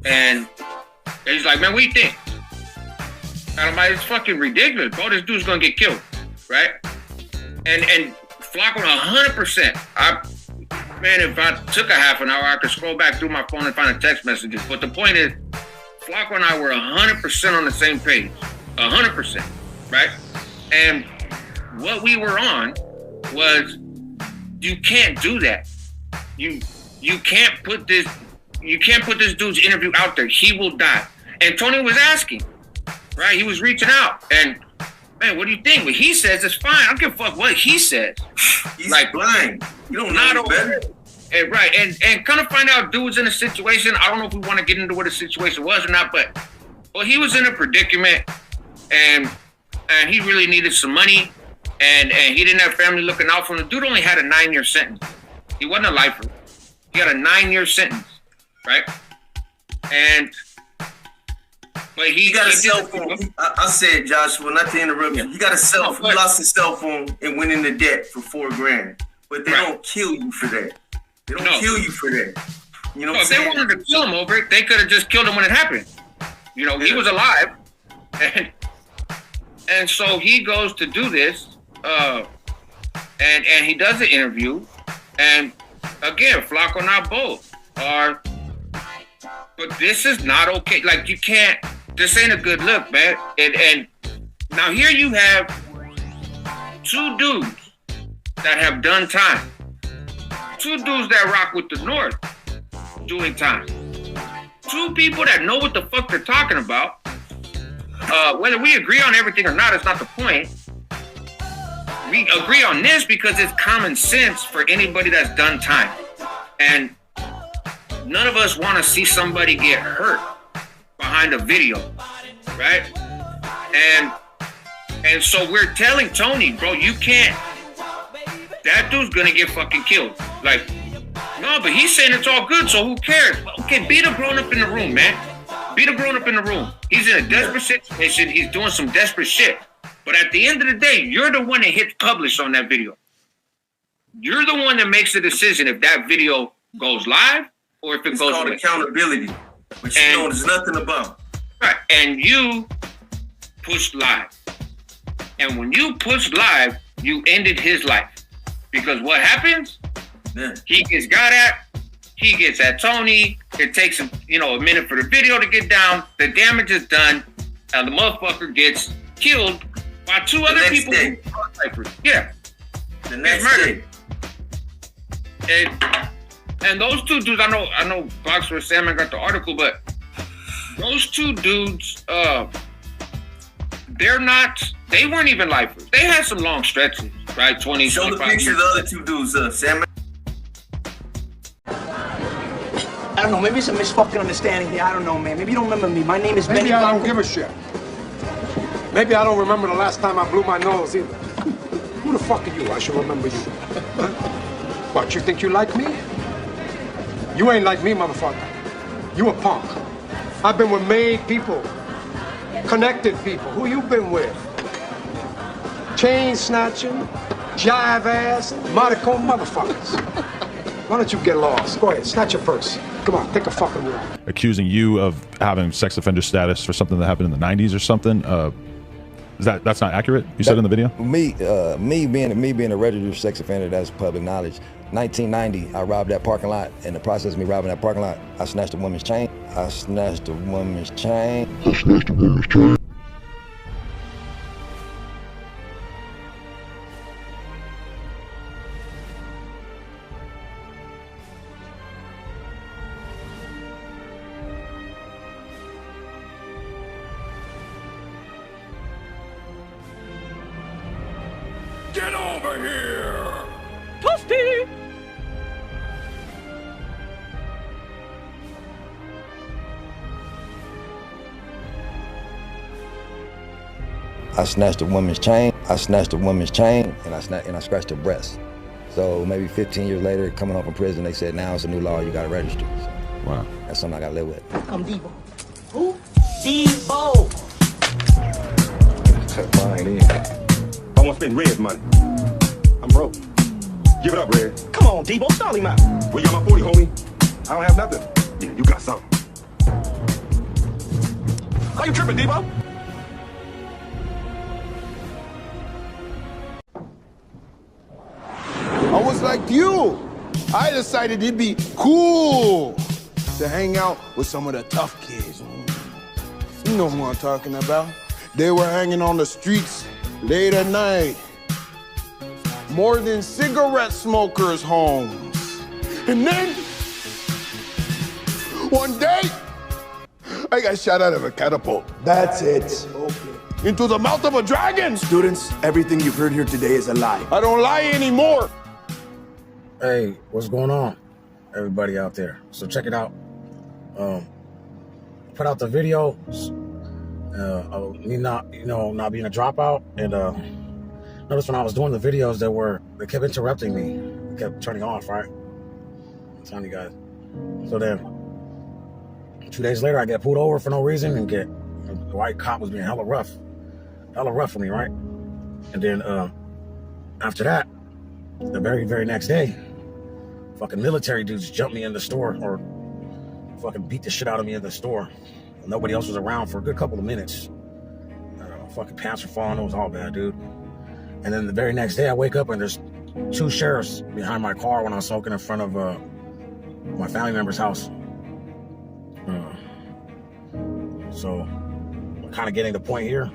And he's like, "Man, what do you think?" And I'm like, "It's fucking ridiculous, bro. This dude's gonna get killed," right? And Flacco 100%. Man, if I took a half an hour, I could scroll back through my phone and find a text messages. But the point is, Flacco and I were 100% on the same page. 100%, right? And what we were on was, you can't do that. You can't put this dude's interview out there. He will die. And Tony was asking, right? He was reaching out, and man, what do you think? What he says is fine. I don't give a fuck what he says. He's like blind. You don't know better. And, right, and kind of find out dude's in a situation. I don't know if we want to get into what the situation was or not, but he was in a predicament, and he really needed some money, and he didn't have family looking out for him. The dude only had a 9-year sentence. He wasn't a lifer. He had a 9-year sentence, right? But he got a cell phone. I said, Joshua, not to interrupt you. He got a cell phone. He lost his cell phone and went into debt for $4,000. But they don't kill you for that. They don't kill you for that. You know what I'm saying? If they wanted to kill him over it, they could have just killed him when it happened. You know, he was alive. And so he goes to do this, and he does the interview. And again, Flacco and I both are, but this is not okay. Like, you can't, this ain't a good look, man. And now here you have 2 dudes that have done time. 2 dudes that rock with the North doing time. 2 people that know what the fuck they're talking about. Whether we agree on everything or not, it's not the point. We agree on this because it's common sense for anybody that's done time. And none of us want to see somebody get hurt behind a video, right? And so we're telling Tony, bro, you can't. That dude's gonna get fucking killed. Like, no, but he's saying it's all good, so who cares? Okay, be the grown up in the room, man. Be the grown up in the room. He's in a desperate situation. He's doing some desperate shit. But at the end of the day, you're the one that hits publish on that video. You're the one that makes the decision if that video goes live or if it It's goes called away. accountability, which you know there's nothing about. Right, and you pushed live. And when you pushed live, you ended his life. Because what happens? Yeah. He gets got at, he gets at Tony, it takes him, a minute for the video to get down, the damage is done, and the motherfucker gets killed by two other people. Yeah. The next murdered. And those two dudes, I know Boxer Salmon got the article, but those two dudes, they weren't even lifers. They had some long stretches, right? 20, Show the 25 picture of years. the other two dudes, Sam. I don't know, maybe it's a misfucking understanding here. I don't know, man. Maybe you don't remember me. My name is Benny. Maybe I don't give a shit. Maybe I don't remember the last time I blew my nose either. Who the fuck are you? I should remember you. Huh? What, you think you like me? You ain't like me, motherfucker. You a punk. I've been with made people, connected people. Who you been with? Chain snatching, jive ass, maricon motherfuckers. Why don't you get lost? Go ahead, snatch your purse. Come on, take a fucking walk. Accusing you of having sex offender status for something that happened in the 90s or something. That's not accurate? You said in the video? Me being a registered sex offender, that's public knowledge. 1990, I robbed that parking lot. In the process of me robbing that parking lot, I snatched a woman's chain. Get over here! Toasty! I snatched a woman's chain. And I scratched her breast. So maybe 15 years later, coming home from prison, they said, now it's a new law, you gotta register. So wow. That's something I gotta live with. I'm Debo. Who? Debo! Fine, yeah. I want to spend Red's money. I'm broke. Give it up, Red. Come on, Debo, stall him out. Well, you got my 40, homie. I don't have nothing. Yeah, you got something. How you tripping, Debo? I was like you. I decided it'd be cool to hang out with some of the tough kids. You know who I'm talking about. They were hanging on the streets late at night. More than cigarette smokers' homes. And then, one day, I got shot out of a catapult. That's it. Okay. Into the mouth of a dragon. Students, everything you've heard here today is a lie. I don't lie anymore. Hey, what's going on, everybody out there? So check it out. Put out the video. Me not being a dropout, and notice when I was doing the videos, they kept interrupting me. They kept turning off, right? I'm telling you guys. So then, 2 days later, I get pulled over for no reason, and the white cop was being hella rough for me, right? And then after that, the very, very next day, fucking military dudes jumped me in the store, or fucking beat the shit out of me in the store. Nobody else was around for a good couple of minutes. Fucking pants were falling. It was all bad, dude. And then the very next day, I wake up and there's 2 sheriffs behind my car when I was smoking in front of my family member's house. So I'm kind of getting the point here.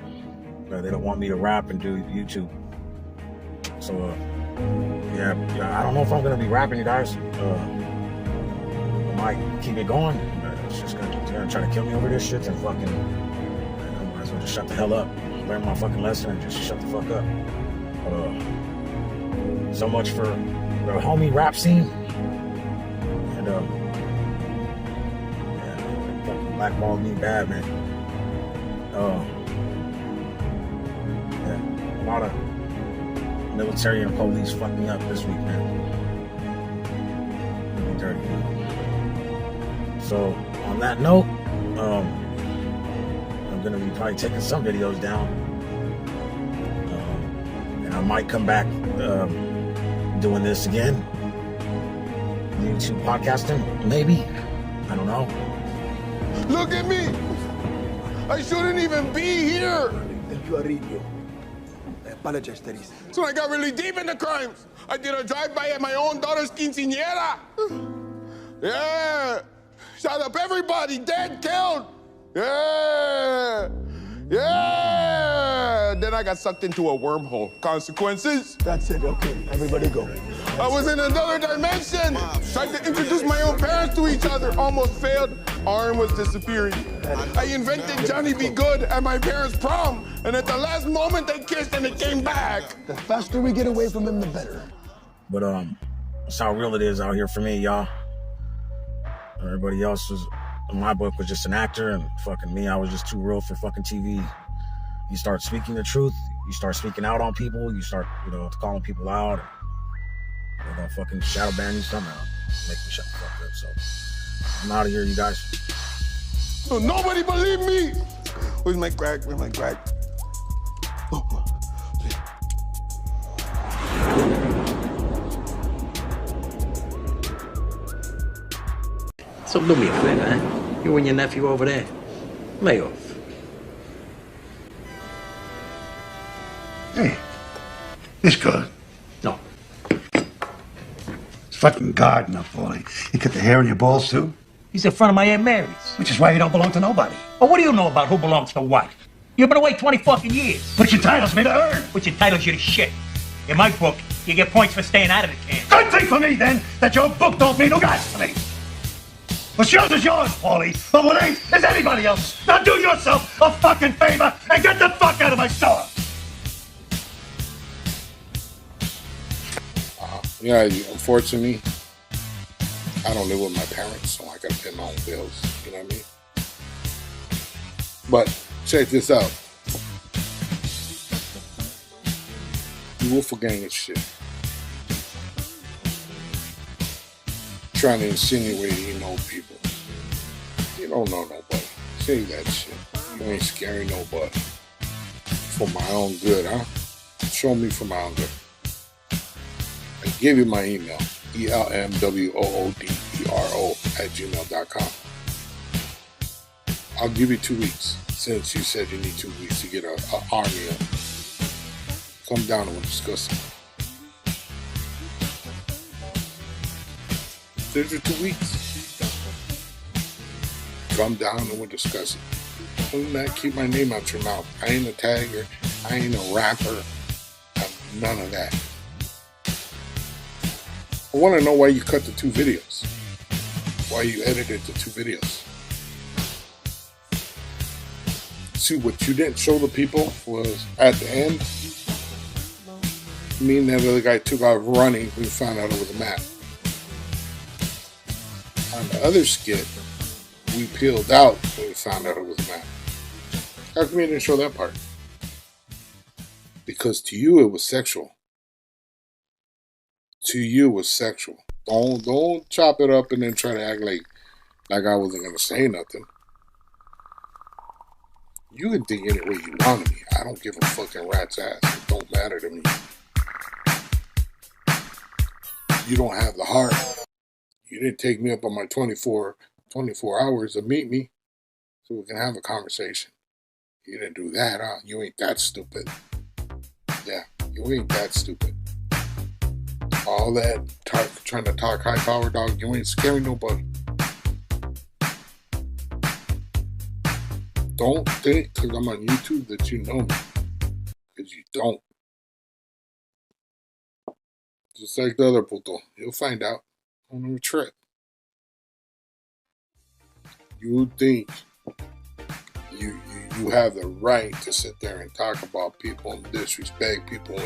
They don't want me to rap and do YouTube. So yeah, I don't know if I'm gonna be rapping, you guys. I might keep it going. It's just gonna try to kill me over this shit, and fucking, I might as well just shut the hell up, learn my fucking lesson, and just shut the fuck up. So much for the homie rap scene, and yeah, fucking blackballed me bad, man. Yeah, a lot of military and police fucked me up this week, man. Really dirty, dude. So on that note, I'm gonna be probably taking some videos down, and I might come back doing this again. YouTube podcasting? Maybe. I don't know. Look at me! I shouldn't even be here! So I got really deep in the crimes. I did a drive-by at my own daughter's quinceañera. Yeah. Shot up everybody, dead, killed. Yeah. Yeah. Then I got sucked into a wormhole. Consequences? That's it, okay. Everybody go. I was in another dimension. Tried to introduce my own parents to each other. Almost failed. Arm was disappearing. I invented Johnny Be Good at my parents' prom. And at the last moment, they kissed and it came back. The faster we get away from him, the better. But that's how real it is out here for me, y'all. Everybody else was, in my book, was just an actor, and fucking me, I was just too real for fucking TV. You start speaking the truth, you start speaking out on people, you start, calling people out. They're gonna fucking shadow ban you somehow. Make me shut the fuck up. So I'm out of here, you guys. So nobody believe me. Where's my crack? Where's my crack? So do me a favor, eh? You and your nephew over there, lay off. Hey, this good. No. It's fucking Gardner, boy. You cut the hair on your balls, too? He's in front of my Aunt Mary's. Which is why you don't belong to nobody. Well, what do you know about who belongs to what? You've been away 20 fucking years. Which entitles me to earn. Which entitles you to shit. In my book, you get points for staying out of the can. Good thing for me, then, that your book don't mean no guys to me. What's yours is yours, Paulie. But what ain't is anybody else. Now do yourself a fucking favor and get the fuck out of my store. Yeah, unfortunately, I don't live with my parents, so I gotta pay my own bills. You know what I mean? But check this out. You Wolfgang and shit. Trying to insinuate you know people. You don't know nobody. Say that shit. You ain't scaring nobody. For my own good, huh? Show me for my own good. I give you my email, elmwoodero@gmail.com. I'll give you 2 weeks, since you said you need 2 weeks to get an army up. Come down and we'll discuss it. There's your 2 weeks. Come down and we'll discuss it. Other than that, keep my name out your mouth. I ain't a tagger. I ain't a rapper. I'm none of that. I want to know why you cut the 2 videos. Why you edited the 2 videos. See, what you didn't show the people was at the end, me and that other guy took off running. We found out it was a map. On the other skit, we peeled out when we found out it was a map. How come you didn't show that part? Because to you it was sexual. To you it was sexual. Don't chop it up and then try to act like I wasn't gonna say nothing. You can think any way you want to me. I don't give a fucking rat's ass. It don't matter to me. You don't have the heart. You didn't take me up on my 24 hours to meet me so we can have a conversation. You didn't do that, huh? You ain't that stupid. Yeah, you ain't that stupid. All that trying to talk high power, dog, you ain't scaring nobody. Don't think because I'm on YouTube that you know me. Because you don't. Just like the other puto. You'll find out on a trip. You think you have the right to sit there and talk about people and disrespect people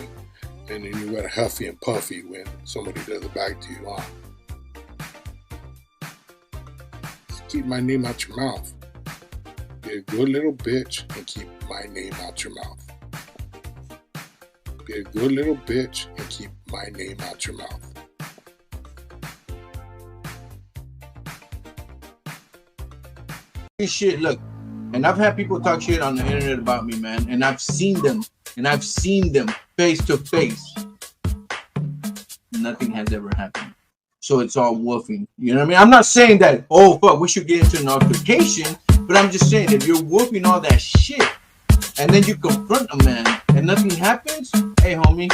and then you got huffy and puffy when somebody does it back to you, huh? Just keep my name out your mouth. Be a good little bitch and keep my name out your mouth. Be a good little bitch and keep my name out your mouth. Shit, look, and I've had people talk shit on the internet about me, man, and I've seen them face to face. Nothing has ever happened. so it's all woofing. You know what I mean? I'm not saying that, oh, fuck, we should get into an altercation, but I'm just saying if you're woofing all that shit and then you confront a man and nothing happens, hey, homie,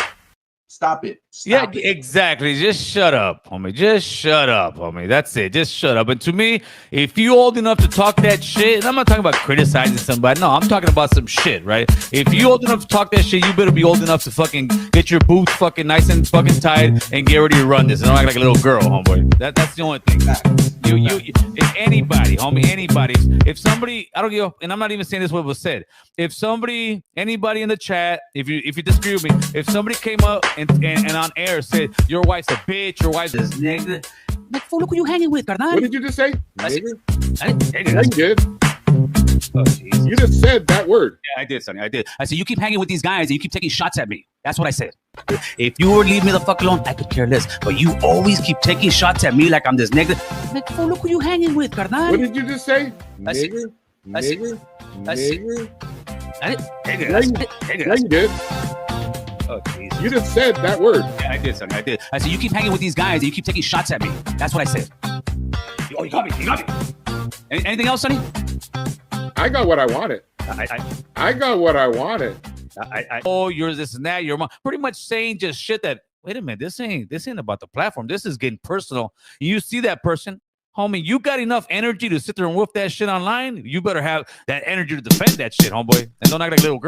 stop it. Stop it. Exactly. Just shut up, homie. Just shut up, homie. That's it. Just shut up. And to me, if you old enough to talk that shit, and I'm not talking about criticizing somebody. No, I'm talking about some shit, right? If you old enough to talk that shit, you better be old enough to fucking get your boots fucking nice and fucking tied and get ready to run this. And don't act like a little girl, homeboy. That's the only thing. If anybody, homie, anybody, if somebody, I don't give, and I'm not even saying this what was said. If somebody, anybody in the chat, if you disagree with me, if somebody came up and on air said your wife's a bitch, your wife's this nigga, like, fool, look who you hanging with, carnal. What did you just say? Nigga? That's good. Oh, you just said that word. Yeah, I did, Sonny. I did. I said, you keep hanging with these guys and you keep taking shots at me. That's what I said. If you were leave me the fuck alone, I could care less. But you always keep taking shots at me like I'm this nigga. Like, fool, look who you hanging with, carnal. What did you just say? Nigga? Nigga? Nigga? Good. Oh, Jesus. You just said that word. Yeah, I did, Sonny. I did. I said, you keep hanging with these guys and you keep taking shots at me. That's what I said. Oh, you got me. You got me. Anything else, Sonny? I got what I wanted. I got what I wanted. Oh, you're this and that. You're pretty much saying just shit that, wait a minute, this ain't about the platform. This is getting personal. You see that person, homie, you got enough energy to sit there and whoop that shit online. You better have that energy to defend that shit, homeboy. And don't act like a little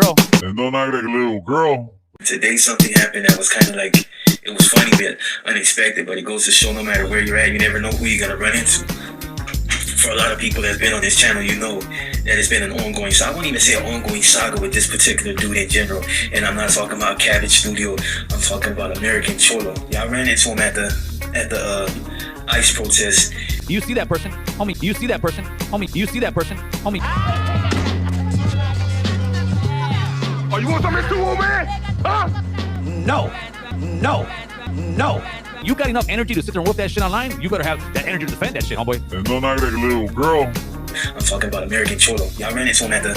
girl. Today something happened that was kind of like, it was funny but unexpected, but it goes to show no matter where you're at, you never know who you're going to run into. For a lot of people that's been on this channel, you know that it's been an ongoing saga. I won't even say an ongoing saga with this particular dude in general. And I'm not talking about Cabbage Studio. I'm talking about American Cholo. Y'all ran into him at the ICE protest. You see that person, homie? You see that person, homie? You see that person, homie? Oh, you want something too, old man? Huh? No. You got enough energy to sit there and whoop that shit online? You better have that energy to defend that shit, homeboy. And don't act like a little girl. I'm talking about American Cholo. Y'all ran into him at the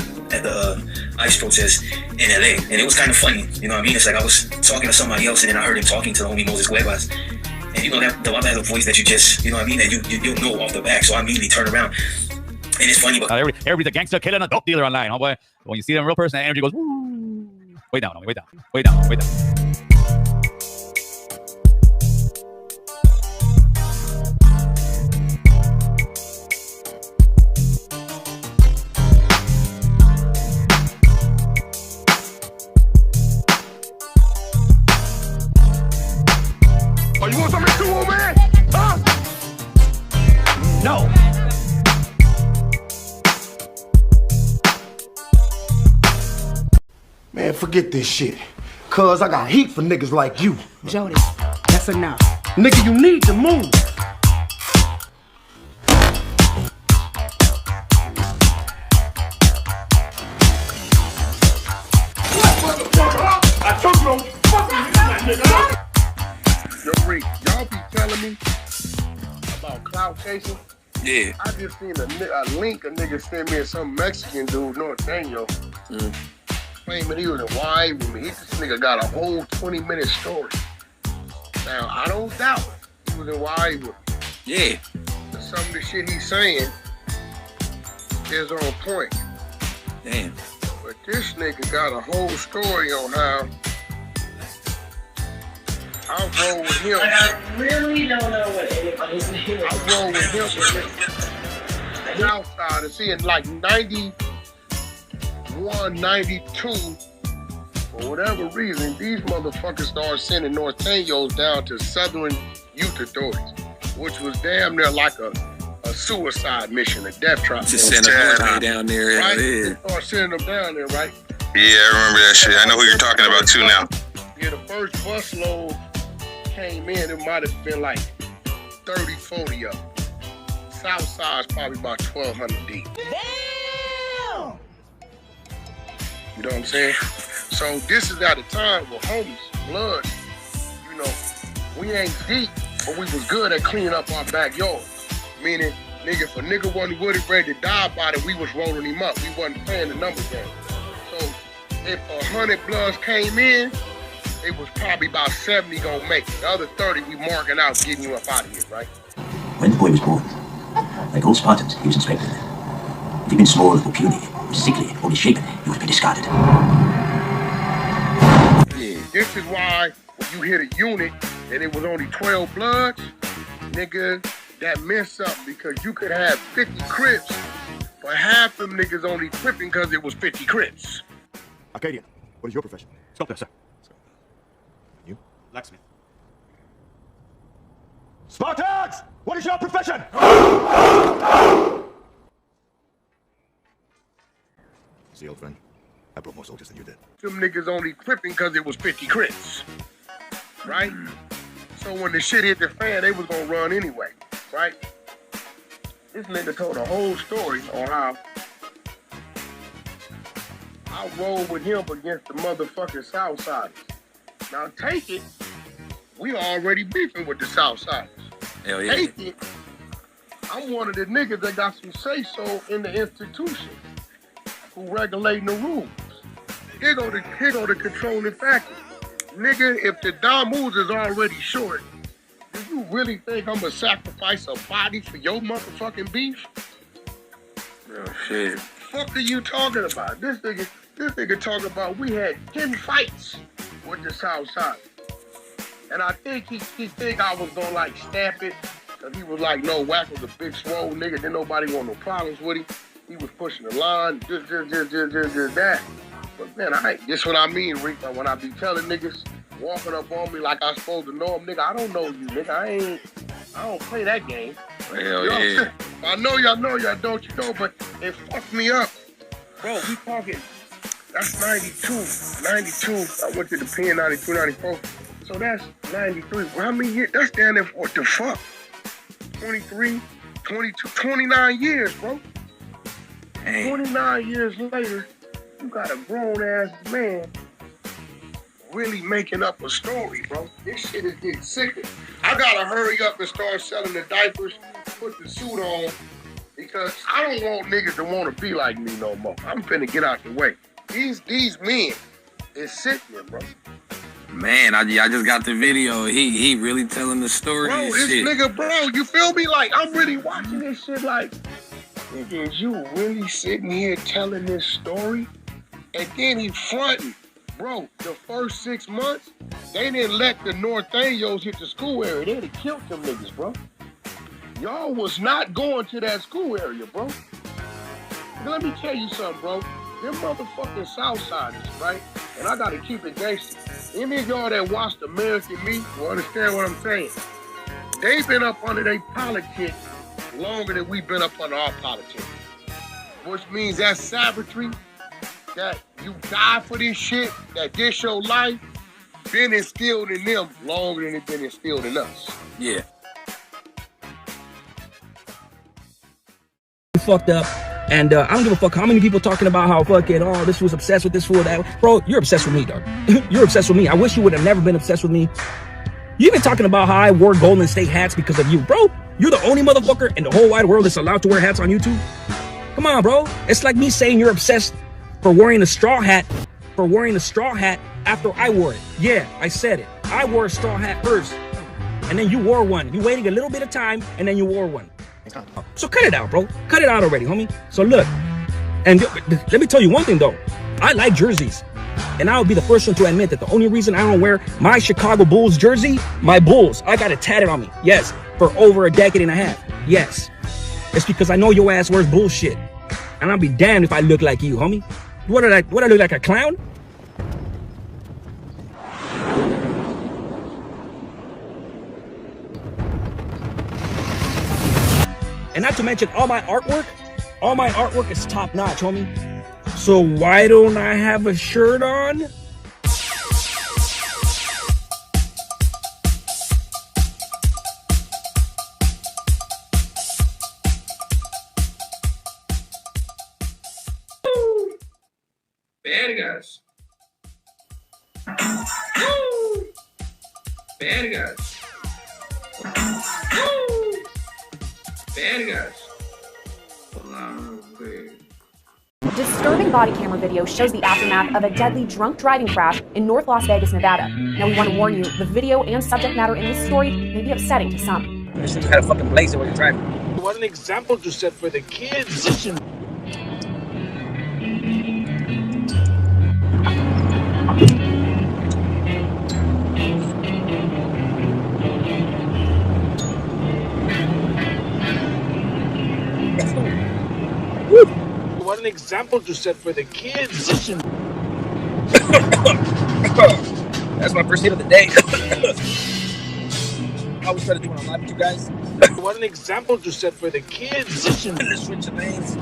ICE protest in LA, and it was kind of funny. You know what I mean? It's like I was talking to somebody else, and then I heard him talking to the homie Moses Cuevas. And you know that the one has a voice that you just, you know what I mean, that you know off the back. So I immediately turn around, and it's funny. But everybody's a gangster killing a dope dealer online, homeboy. When you see them in real person, that energy goes, woo. Way down, homie, way down, way down, way down. Oh, you want something too, old man? Huh? No. Man, forget this shit. Cuz I got heat for niggas like you. Jody, that's enough. Nigga, you need to move. I took no fucking nigga. Yo, Rick, y'all be telling me about clout chasing? Yeah. I just seen a link a nigga sent me of some Mexican dude, Norteño, claiming he was in Hawaii with me. This nigga got a whole 20-minute story. Now, I don't doubt he was in Hawaii with me. Yeah. But some of the shit he's saying is on point. Damn. But this nigga got a whole story on how I roll with him. I really don't know what anybody's name is. I roll with him with the outside and seeing like 91, 92. For whatever reason, these motherfuckers started sending Norteños down to Southern Youth Authorities, which was damn near like a suicide mission, a death trap. Just send them down there. Right? Yeah. They started sending them down there, right? Yeah, I remember that shit. I know who you're talking about too now. Yeah, the first busload came in, it might have been like 30, 40 of them. South side's probably about 1,200 deep. Damn! You know what I'm saying? So this is at a time where homies, blood, you know, we ain't deep, but we was good at cleaning up our backyard. Meaning, nigga, if a nigga wasn't with it, ready to die about it, we was rolling him up. We wasn't playing the numbers game. So if 100 bloods came in, it was probably about 70 gonna make it. The other 30 we marking out, getting you up out of here, right? When the boy was born, like all Spartans, he was inspected. If he'd been small or puny, sickly, or misshapen, he would have been discarded. Yeah, this is why when you hit a unit and it was only 12 bloods, nigga, that mess up because you could have 50 Crips, but half them niggas only tripping because it was 50 Crips. Arcadian, what is your profession? Sculptor, sir. You? Blacksmith. Spartans! What is your profession? See, old friend, I brought more soldiers than you did. Them niggas only tripping because it was 50 Crips, right? So when the shit hit the fan, they was gonna run anyway, right? This nigga told a whole story on how I rolled with him against the motherfucking Southsiders. Now take it, we already beefing with the Southsiders. Hell yeah. Take it, I'm one of the niggas that got some say-so in the institution who regulating the rules. Here go the controlling factor. Nigga, if the Damus is already short, do you really think I'm gonna sacrifice a body for your motherfucking beef? Oh, shit. Fuck are you talking about? This nigga talking about we had 10 fights with the South Side. And I think he think I was gonna like stamp it, cause he was like, no, Wack was a big swole nigga, didn't nobody want no problems with him. He was pushing the line, just that. But man, this what I mean, Rick, when I be telling niggas, walking up on me like I supposed to know him, nigga, I don't know you, nigga. I don't play that game. Hell yeah. I know y'all don't, you know, but it fucked me up. Bro, we talking, that's 92. I went to the pen 92, 94. So that's 93. How many years? That's down there for what the fuck? 23, 22, 29 years, bro. Hey. 29 years later, you got a grown-ass man really making up a story, bro. This shit is getting sick. I gotta hurry up and start selling the diapers, put the suit on, because I don't want niggas to want to be like me no more. I'm finna get out the way. These men is sickening, bro. Man, I just got the video. He really telling the story. Bro, this shit. nigga, bro, you feel me? Like, I'm really watching this shit like, nigga, is you really sitting here telling this story? And then he fronting. Bro, the first 6 months, they didn't let the Norteños hit the school area. They'd have killed them niggas, bro. Y'all was not going to that school area, bro. Now, let me tell you something, bro. Them motherfucking Southsiders, right? And I gotta keep it gangster. Any of y'all that watched American Meat will understand what I'm saying. They've been up under their politics longer than we've been up under our politics. Which means that savagery, that you die for this shit, that this your life, been instilled in them longer than it's been instilled in us. Yeah. Fucked up, and I don't give a fuck how many people talking about how fucking, oh, this was obsessed with this fool, that. Bro, you're obsessed with me, dog. You're obsessed with me. I wish you would have never been obsessed with me. You even talking about how I wore Golden State hats because of you. Bro, you're the only motherfucker in the whole wide world that's allowed to wear hats on YouTube. Come on, bro. It's like me saying you're obsessed for wearing a straw hat after I wore it. Yeah, I said it. I wore a straw hat first, and then you wore one. You waited a little bit of time, and then you wore one. So cut it out, bro. Cut it out already, homie. So look, and let me tell you one thing, though. I like jerseys, and I'll be the first one to admit that the only reason I don't wear my Chicago Bulls jersey, my Bulls, I got it tatted on me. Yes, for over a decade and a half. Yes. It's because I know your ass wears bullshit, and I'll be damned if I look like you, homie. What I look like, a clown? And not to mention all my artwork is top notch, homie. So why don't I have a shirt on? Vergas. Vergas. Vergas. Hold on real quick. Disturbing body camera video shows the aftermath of a deadly drunk driving crash in North Las Vegas, Nevada. Now we want to warn you, the video and subject matter in this story may be upsetting to some. This thing had a fucking blazer while you're driving. What an example to set for the kids. What an example to set for the kids. That's my first hit of the day. I always try to do it on live with you guys. What an example to set for the kids. Let's switch the lanes.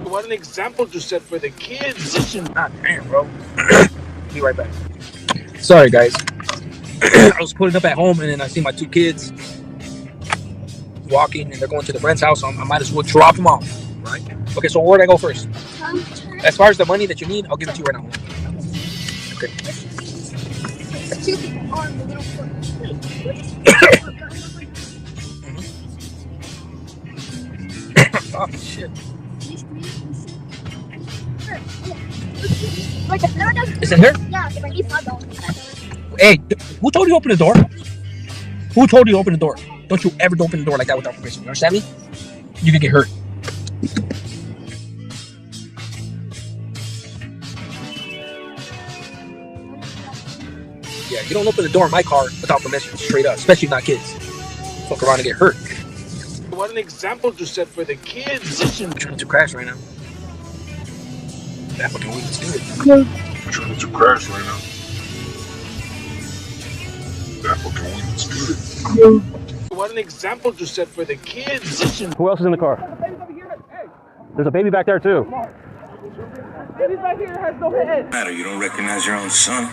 What an example to set for the kids. Ah, damn, bro. Be right back. Sorry, guys. I was putting up at home and then I see my two kids walking and they're going to the friend's house, so I might as well drop them off, right? Okay, so where'd I go first? As far as the money that you need, I'll give it to you right now. Okay. Two people on the little foot. Oh, shit. Is it here? Yeah, if I need $5. Hey, who told you to open the door? Who told you to open the door? Don't you ever open the door like that without permission. You understand me? You can get hurt. Yeah, you don't open the door in my car without permission, straight up, especially not kids. Fuck around and get hurt. What an example to set for the kids. I'm trying to crash right now. That fucking weed is good. I'm trying to crash right now. That fucking weed is good. What an example to set for the kids. Who else is in the car? There's a baby back there too. Baby's right here, has no head. Matter, you don't recognize your own son?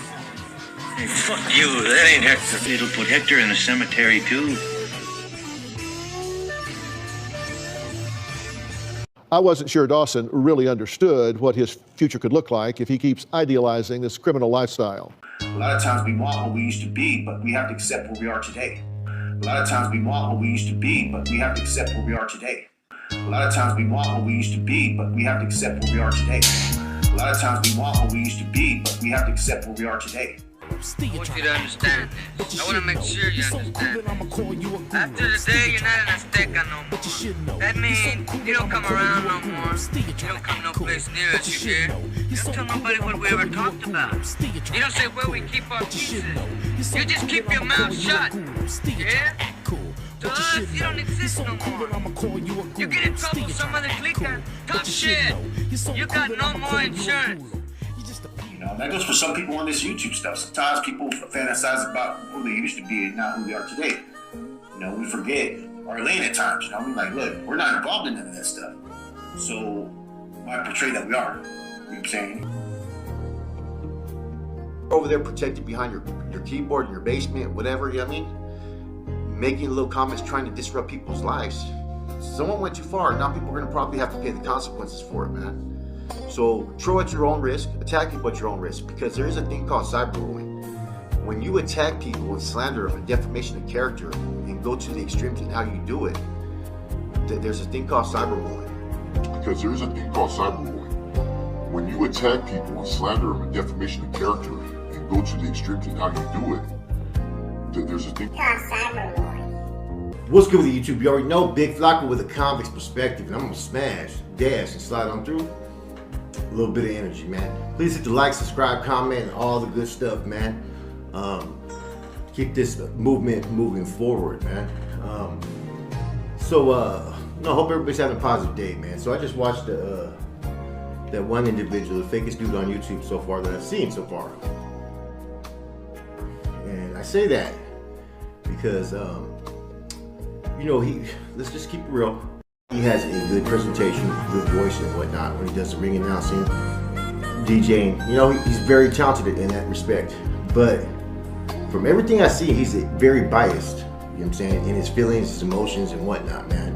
Hey, fuck you, that ain't Hector. It'll put Hector in the cemetery too. I wasn't sure Dawson really understood what his future could look like if he keeps idealizing this criminal lifestyle. A lot of times we want what we used to be, but we have to accept where we are today. A lot of times we want what we used to be, but we have to accept where we are today. A lot of times we want what we used to be, but we have to accept where we are today. A lot of times we want what we used to be, but we have to accept where we are today. I want you to understand this. I want to make sure you understand. After the day, you're not an Azteca no more. That means you don't come around no more. You don't come no place near us, you hear? You don't tell nobody what we ever talked about. You don't say where we keep our pieces. You just keep your mouth shut. Yeah? To us, you don't exist no more. You get in trouble with some other clique, tough shit. You got no more insurance. You know, that goes for some people on this YouTube stuff. Sometimes people fantasize about who they used to be and not who they are today. You know, we forget our lane at times. You know, I mean, like, look, we're not involved in none of that stuff. So why portray that we are? You know what I'm saying? Over there protected behind your keyboard in your basement, whatever, you know what I mean? Making little comments trying to disrupt people's lives. Someone went too far. Now people are going to probably have to pay the consequences for it, man. So throw at your own risk, attack people at your own risk, because there is a thing called cyberbullying. When you attack people and slander them and defamation of character and go to the extremes in how you do it, there's a thing called cyberbullying. Because there is a thing called cyberbullying. When you attack people and slander them and defamation of character and go to the extremes in how you do it, there's a thing called cyberbullying. What's good with the YouTube? You already know Big Flocka with a convict's perspective, and I'm gonna smash, dash, and slide on through. A little bit of energy, man. Please hit the like, subscribe, comment, and all the good stuff, man. Keep this movement moving forward, man. I hope everybody's having a positive day, man. So I just watched that one individual, the fakest dude on YouTube so far that I've seen so far. And I say that because, you know, let's just keep it real. He has a good presentation, good voice and whatnot when he does the ring announcing, DJing. You know, he's very talented in that respect. But from everything I see, he's very biased, you know what I'm saying, in his feelings, his emotions and whatnot, man.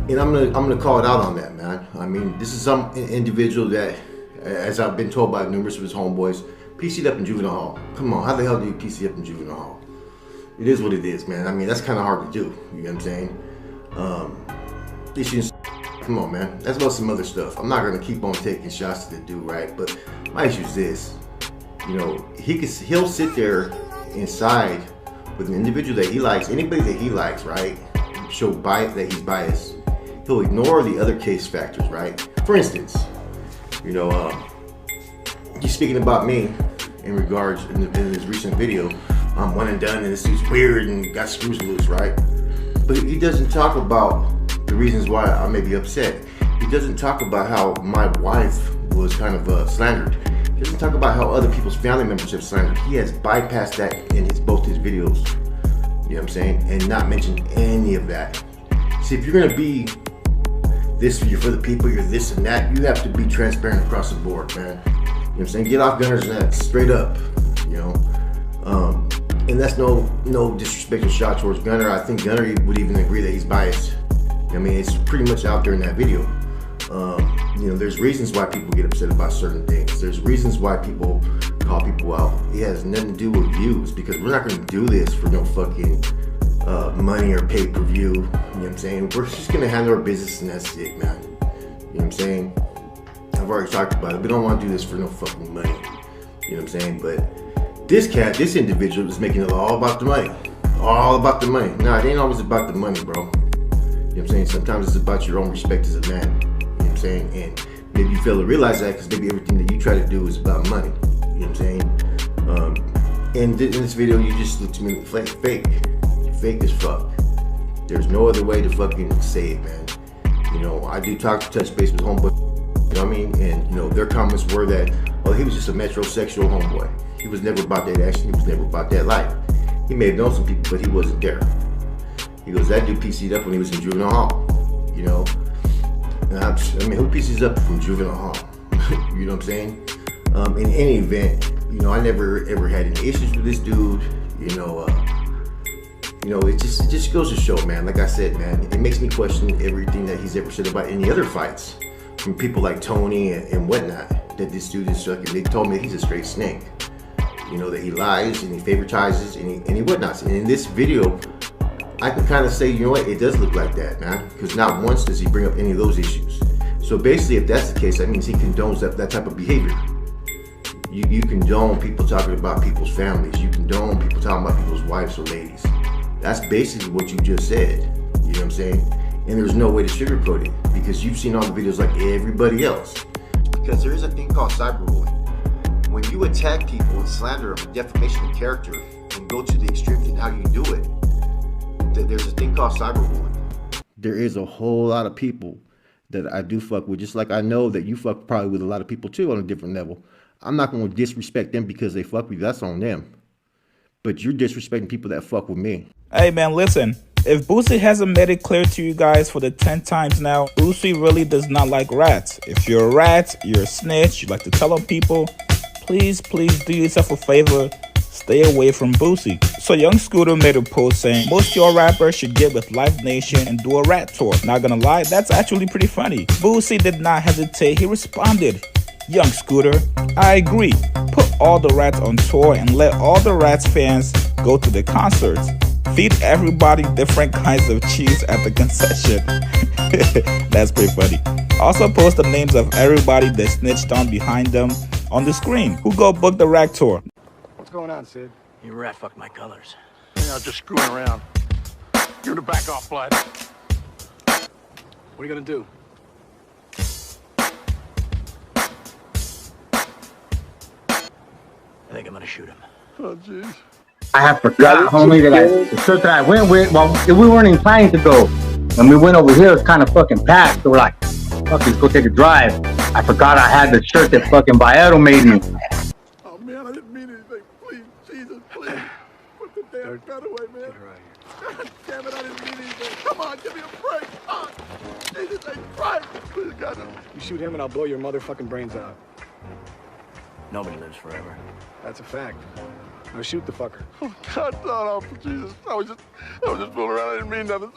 And I'm gonna call it out on that, man. I mean, this is some individual that, as I've been told by numerous of his homeboys, PC'd up in juvenile hall. Come on, how the hell do you PC up in juvenile hall? You know it is what it is, man. I mean, that's kind of hard to do. You know what I'm saying? Come on, man. That's about some other stuff. I'm not gonna keep on taking shots to the dude, right? But my issue is this. You know, he'll sit there inside with an individual that he likes, anybody that he likes, right? Show bias that he's biased. He'll ignore the other case factors, right? For instance, you know, he's speaking about me in regards in his recent video. I'm one and done, and this dude's weird and got screws loose, right? But he doesn't talk about the reasons why I may be upset. He doesn't talk about how my wife was kind of slandered. He doesn't talk about how other people's family members have slandered. He has bypassed that in both his videos. You know what I'm saying? And not mentioned any of that. See, if you're gonna be this for the people, you're this and that, you have to be transparent across the board, man. You know what I'm saying? Get off Gunner's net, straight up. You know? And that's no disrespectful shot towards Gunner. I think Gunner would even agree that he's biased. I mean, it's pretty much out there in that video. You know, there's reasons why people get upset about certain things. There's reasons why people call people out. It has nothing to do with views, because we're not gonna do this for no fucking money or pay-per-view. You know what I'm saying? We're just gonna handle our business and that's it, man. You know what I'm saying? I've already talked about it. We don't want to do this for no fucking money. You know what I'm saying? But this individual is making it all about the money. All about the money. Nah, it ain't always about the money, bro. You know what I'm saying? Sometimes it's about your own respect as a man. You know what I'm saying? And maybe you fail to realize that because maybe everything that you try to do is about money. You know what I'm saying? And in this video, you just look to me fake. Fake as fuck. There's no other way to fucking say it, man. You know, I do touch base with homeboy. You know what I mean? And, you know, their comments were that, oh, he was just a metrosexual homeboy. He was never about that action. He was never about that life. He may have known some people, but he wasn't there. He goes, that dude PC'd up when he was in juvenile hall. You know? And I mean, who PC's up from juvenile hall? You know what I'm saying? In any event, you know, I never ever had any issues with this dude. You know, it just goes to show, man. Like I said, man, it makes me question everything that he's ever said about any other fights from people like Tony and whatnot. That this dude is sucking. They told me he's a straight snake. You know, that he lies and he favoritizes and he whatnots. And in this video, I can kind of say, you know what, it does look like that, man. Because not once does he bring up any of those issues. So basically, if that's the case, that means he condones that type of behavior. You condone people talking about people's families. You condone people talking about people's wives or ladies. That's basically what you just said. You know what I'm saying? And there's no way to sugarcoat it because you've seen all the videos like everybody else. Because there is a thing called cyberbullying. When you attack people with slander of defamation of character and go to the extremes in how you do it, there's a thing called cyberbullying. There is a whole lot of people that I do fuck with, just like I know that you fuck probably with a lot of people too on a different level. I'm not going to disrespect them because they fuck with you. That's on them. But you're disrespecting people that fuck with me. Hey man, listen. If Boosie hasn't made it clear to you guys for the 10th times now, Boosie really does not like rats. If you're a rat, you're a snitch, you like to tell on people, please do yourself a favor, stay away from Boosie. So Young Scooter made a post saying, most your rappers should get with Live Nation and do a rat tour. Not gonna lie, that's actually pretty funny. Boosie did not hesitate, he responded, Young Scooter, I agree. Put all the rats on tour and let all the rats fans go to the concerts. Feed everybody different kinds of cheese at the concession. That's pretty funny. Also post the names of everybody that snitched on behind them on the screen. Who go book the rag tour? What's going on, Sid? You rat fucked my colors. Yeah, just screwing around. You're to back off, Blood. What are you gonna do? I think I'm gonna shoot him. Oh, jeez. I have forgot, homie, that the shirt that I went with, well, we weren't inclined to go. When we went over here, it was kind of fucking packed. So we're like, fuck, let's go take a drive. I forgot I had the shirt that fucking Baero made me. Oh, man, I didn't mean anything. Please, Jesus, please. Put the damn gun away, man. Get her out of here. God damn it, I didn't mean anything. Come on, give me a break. Oh, Jesus, ain't right. Please, God. You shoot him and I'll blow your motherfucking brains out. Nobody lives forever. That's a fact. Now shoot the fucker. Oh, God, no, Jesus. I was just fooling around. I didn't mean nothing.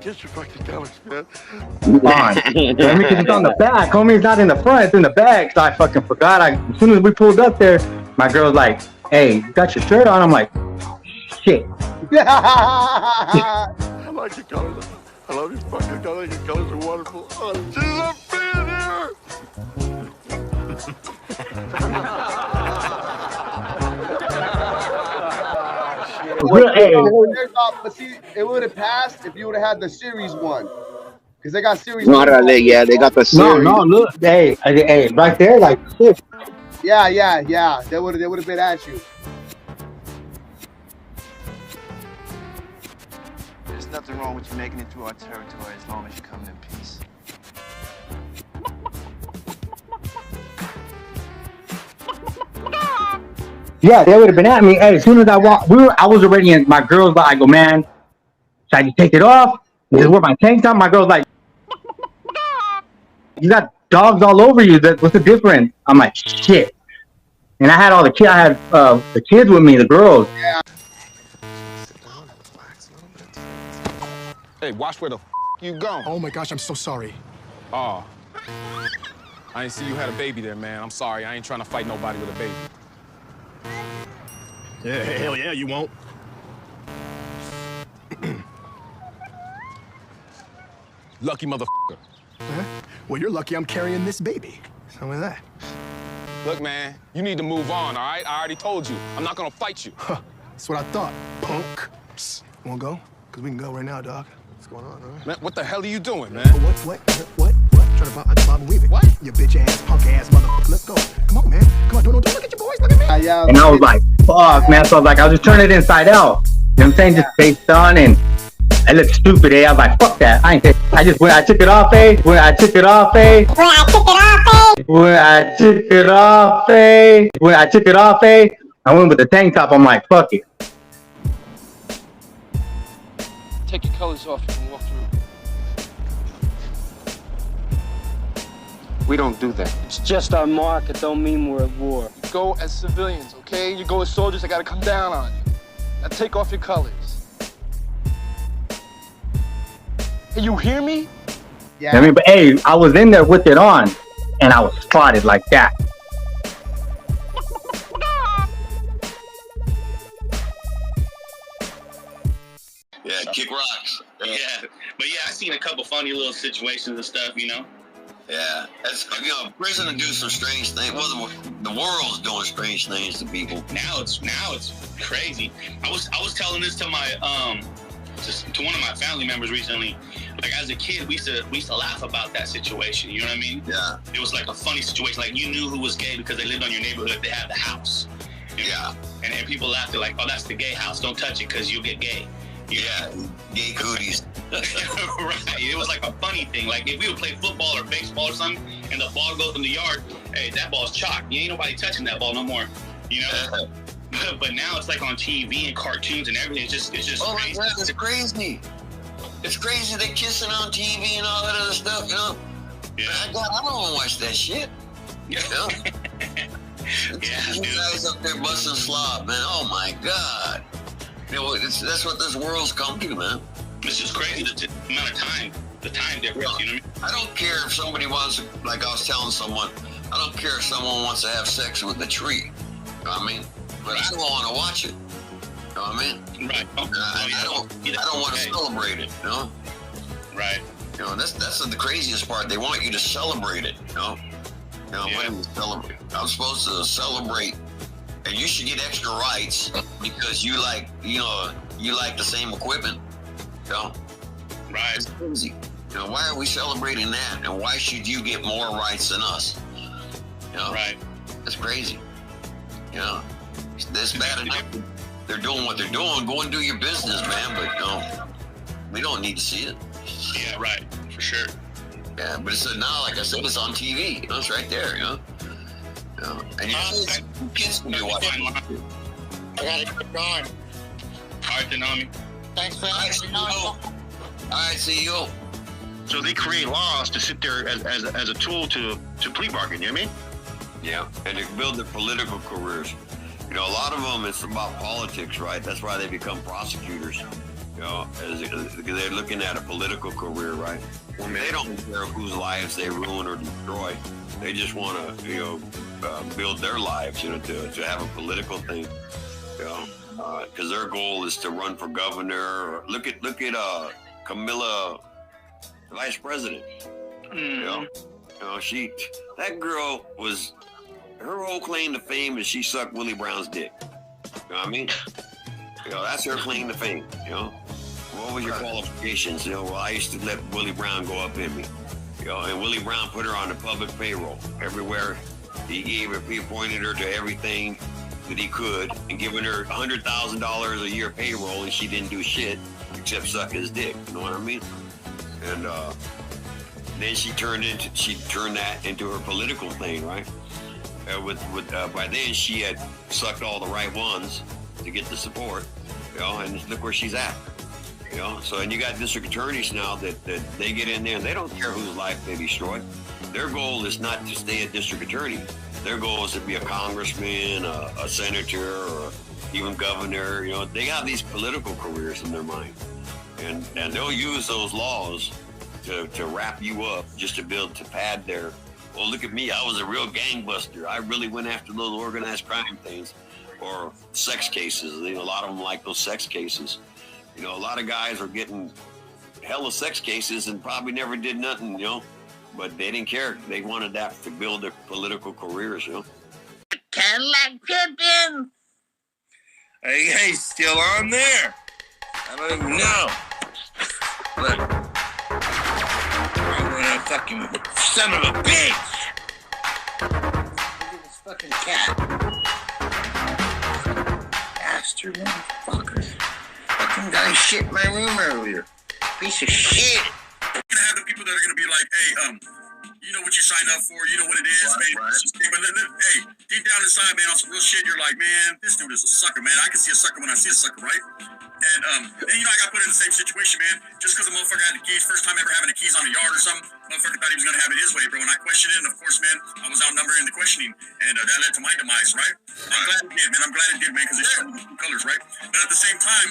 Kiss your fucking colors, man. Come on. Because it's on the back, homie. It's not in the front. It's in the back. So I fucking forgot. As soon as we pulled up there, my girl's like, hey, you got your shirt on? I'm like, shit. I like your colors. I love your fucking colors. Your colors are wonderful. Oh, Jesus, I'm feeling here. But see, it would have passed if you would have had the series one. Because they got series No, one. yeah, they got the series. No, look, hey, right there, like shit. Yeah. They would have been at you. There's nothing wrong with you making it through our territory as long as you come in peace. Yeah, they would have been at me. Hey, as soon as I walked, I was already in. My girl's like, I go, man, should I just take it off? This is where my tank top. My girl's like, you got dogs all over you. What's the difference? I'm like, shit. And I had all the kids. I had the kids with me, the girls. Yeah. Hey, watch where the you going. Oh my gosh, I'm so sorry. Oh. I didn't see you had a baby there, man. I'm sorry. I ain't trying to fight nobody with a baby. Yeah, hell yeah, you won't. Lucky motherfucker. Huh? Well, you're lucky I'm carrying this baby. Some of that. Look, man, you need to move on, all right? I already told you. I'm not gonna fight you. Huh. That's what I thought, punk. Psst. Wanna go? Because we can go right now, dog. What's going on, huh? Man, what the hell are you doing, man? What? Trying to bob and weave it. What? You bitch ass, punk ass motherfucker. Let's go. Come on, man. Come on, don't look at your boys. Look at me. Yeah. And I was like, fuck, man. So I was like, I'll just turn it inside out. You know what I'm saying? Just face on, and I looked stupid, eh? I was like, fuck that. I took it off, eh? When I took it off, eh? I went with the tank top. I'm like, fuck it. Take your colors off, you can walk through. We don't do that. It's just our mark. It don't mean we're at war. You go as civilians, okay? You go as soldiers that gotta come down on you. Now take off your colors. Hey, you hear me? Yeah. I mean, but hey, I was in there with it on, and I was spotted like that. Yeah, kick rocks. Yeah, but yeah, I seen a couple funny little situations and stuff, you know. Yeah, that's, you know, prison to do some strange things. Well, the world's doing strange things to people. Now it's crazy. I was telling this to my to one of my family members recently. Like as a kid, we used to laugh about that situation. You know what I mean? Yeah. It was like a funny situation. Like you knew who was gay because they lived on your neighborhood. They had the house. You know? Yeah. And people laughed at like, oh, that's the gay house. Don't touch it because you'll get gay. Yeah, gay cooties. Right. It was like a funny thing. Like if we would play football or baseball or something, and the ball goes in the yard, hey, that ball's chalk. You ain't nobody touching that ball no more. You know. But now it's like on TV and cartoons and everything. It's just oh crazy. my God, it's crazy. It's crazy. They're kissing on TV and all that other stuff. You know. Yeah. I don't want to watch that shit. You know. Yeah, you guys up there busting slob, man. Oh my God. You know, that's what this world's come to, man. It's just crazy the amount of time, the time difference, you know what I mean? I don't care if somebody wants to, like I was telling someone, I don't care if someone wants to have sex with a tree. You know what I mean? But I don't want to watch it. You know what I mean? Right. I don't want to celebrate it, you know? Right. You know, that's the craziest part. They want you to celebrate it, you know? You know, Yeah. when you celebrate. I'm supposed to celebrate, and you should get extra rights because you like the same equipment. You know? Right. It's crazy. You know, why are we celebrating that? And why should you get more rights than us? You know? Right. That's crazy. You know? It's bad enough they're doing what they're doing. Go and do your business, man. But no, we don't need to see it. Yeah, right. For sure. Yeah, but it's now, like I said, it's on TV. You know, it's right there, you know? You know? And your kids can be watching. I gotta get going. All right, Denami. Thanks for having me. All right, see you. So they create laws to sit there as a tool to plea bargain, you know what I mean? Yeah, and they build their political careers. You know, a lot of them, it's about politics, right? That's why they become prosecutors. You know, because they're looking at a political career, right? They don't care whose lives they ruin or destroy. They just want to, build their lives, to have a political thing. You know, because their goal is to run for governor. Look at Camilla, vice president. You know, that girl was, her whole claim to fame is she sucked Willie Brown's dick. You know what I mean? You know, that's her claim to fame. You know, what was your qualifications? You know, well, I used to let Willie Brown go up in me. You know, and Willie Brown put her on the public payroll everywhere. He appointed her to everything that he could, and giving her $100,000 a year payroll, and she didn't do shit except suck his dick. You know what I mean? And then she turned that into her political thing, right? By then she had sucked all the right ones to get the support, you know, and look where she's at. You know, so, and you got district attorneys now that they get in there and they don't care whose life they destroy. Their goal is not to stay a district attorney. Their goal is to be a congressman, a senator, or even governor. You know, they have these political careers in their mind. And they'll use those laws to wrap you up just to pad their, well, look at me, I was a real gangbuster. I really went after those organized crime things, or sex cases. You know, a lot of them like those sex cases. You know, a lot of guys are getting hella sex cases and probably never did nothing, you know, but they didn't care. They wanted that to build their political careers, you know. Cadillac Pippin! Hey, still on there? I don't even know. Look. I'm gonna fucking son of a bitch! Look at this fucking cat. Bastard motherfucker. Fucking guy shit in my room earlier. Piece of shit. You're gonna have the people that are gonna be like, hey, you know what you signed up for, you know what it is, man. But then, hey, deep down inside, man, on some real shit, you're like, man, this dude is a sucker, man. I can see a sucker when I see a sucker, right? And then, you know, I got put in the same situation, man. Just because the motherfucker had the keys, first time ever having the keys on a yard or something, motherfucker thought he was gonna have it his way, bro. And I questioned it, and of course, man, I was outnumbered in the questioning, and that led to my demise, right? I'm glad it did, man. I'm glad it did, man, because it showed me the colors, right? But at the same time,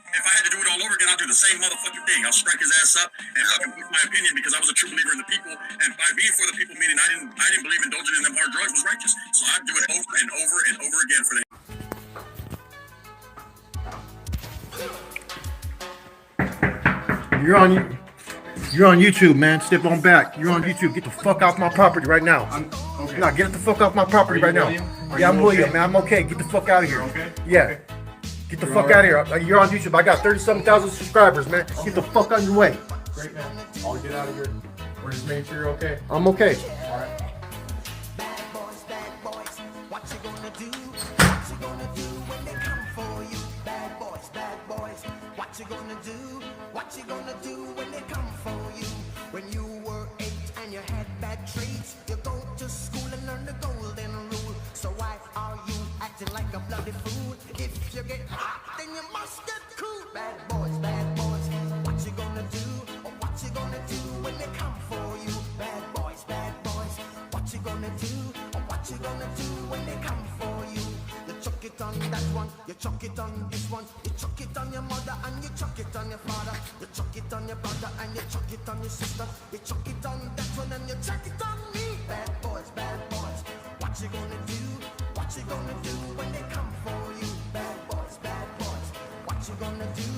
if I had to do it all over again, I'll do the same motherfucking thing. I'll strike his ass up and fucking put my opinion, because I was a true believer in the people, and by being for the people, meaning I didn't believe indulging in them hard drugs was righteous. So I'd do it over and over and over again for them. You're on YouTube, man. Step on back. You're on YouTube. Get the fuck off my property right now. Okay. No, get the fuck off my property right now. Yeah, I'm William, man. I'm okay. Get the fuck out of here. Okay. Yeah. Get the fuck out of here. You're on YouTube. I got 37,000 subscribers, man. Get the fuck on your way. Great, man. I'll get out of here. We're just making sure you're okay. I'm okay. All right. What you gonna do? What you gonna do when they come for you? When you were 8 and you had bad traits, you go to school and learn the golden rule. So why are you acting like a bloody fool? If you get hot, then you must get cool. Bad boys, what you gonna do? Or what you gonna do when they come for you? Bad boys, what you gonna do? Or what you gonna do when they come for you? You chuck it on that one, you chuck it on this one, you chuck it on your mother and you chuck it on your father, you chuck it on your brother and you chuck it on your sister, you chuck it on that one and you chuck it on me. Bad boys, what you gonna do? What you gonna do when they come for you? Bad boys, what you gonna do?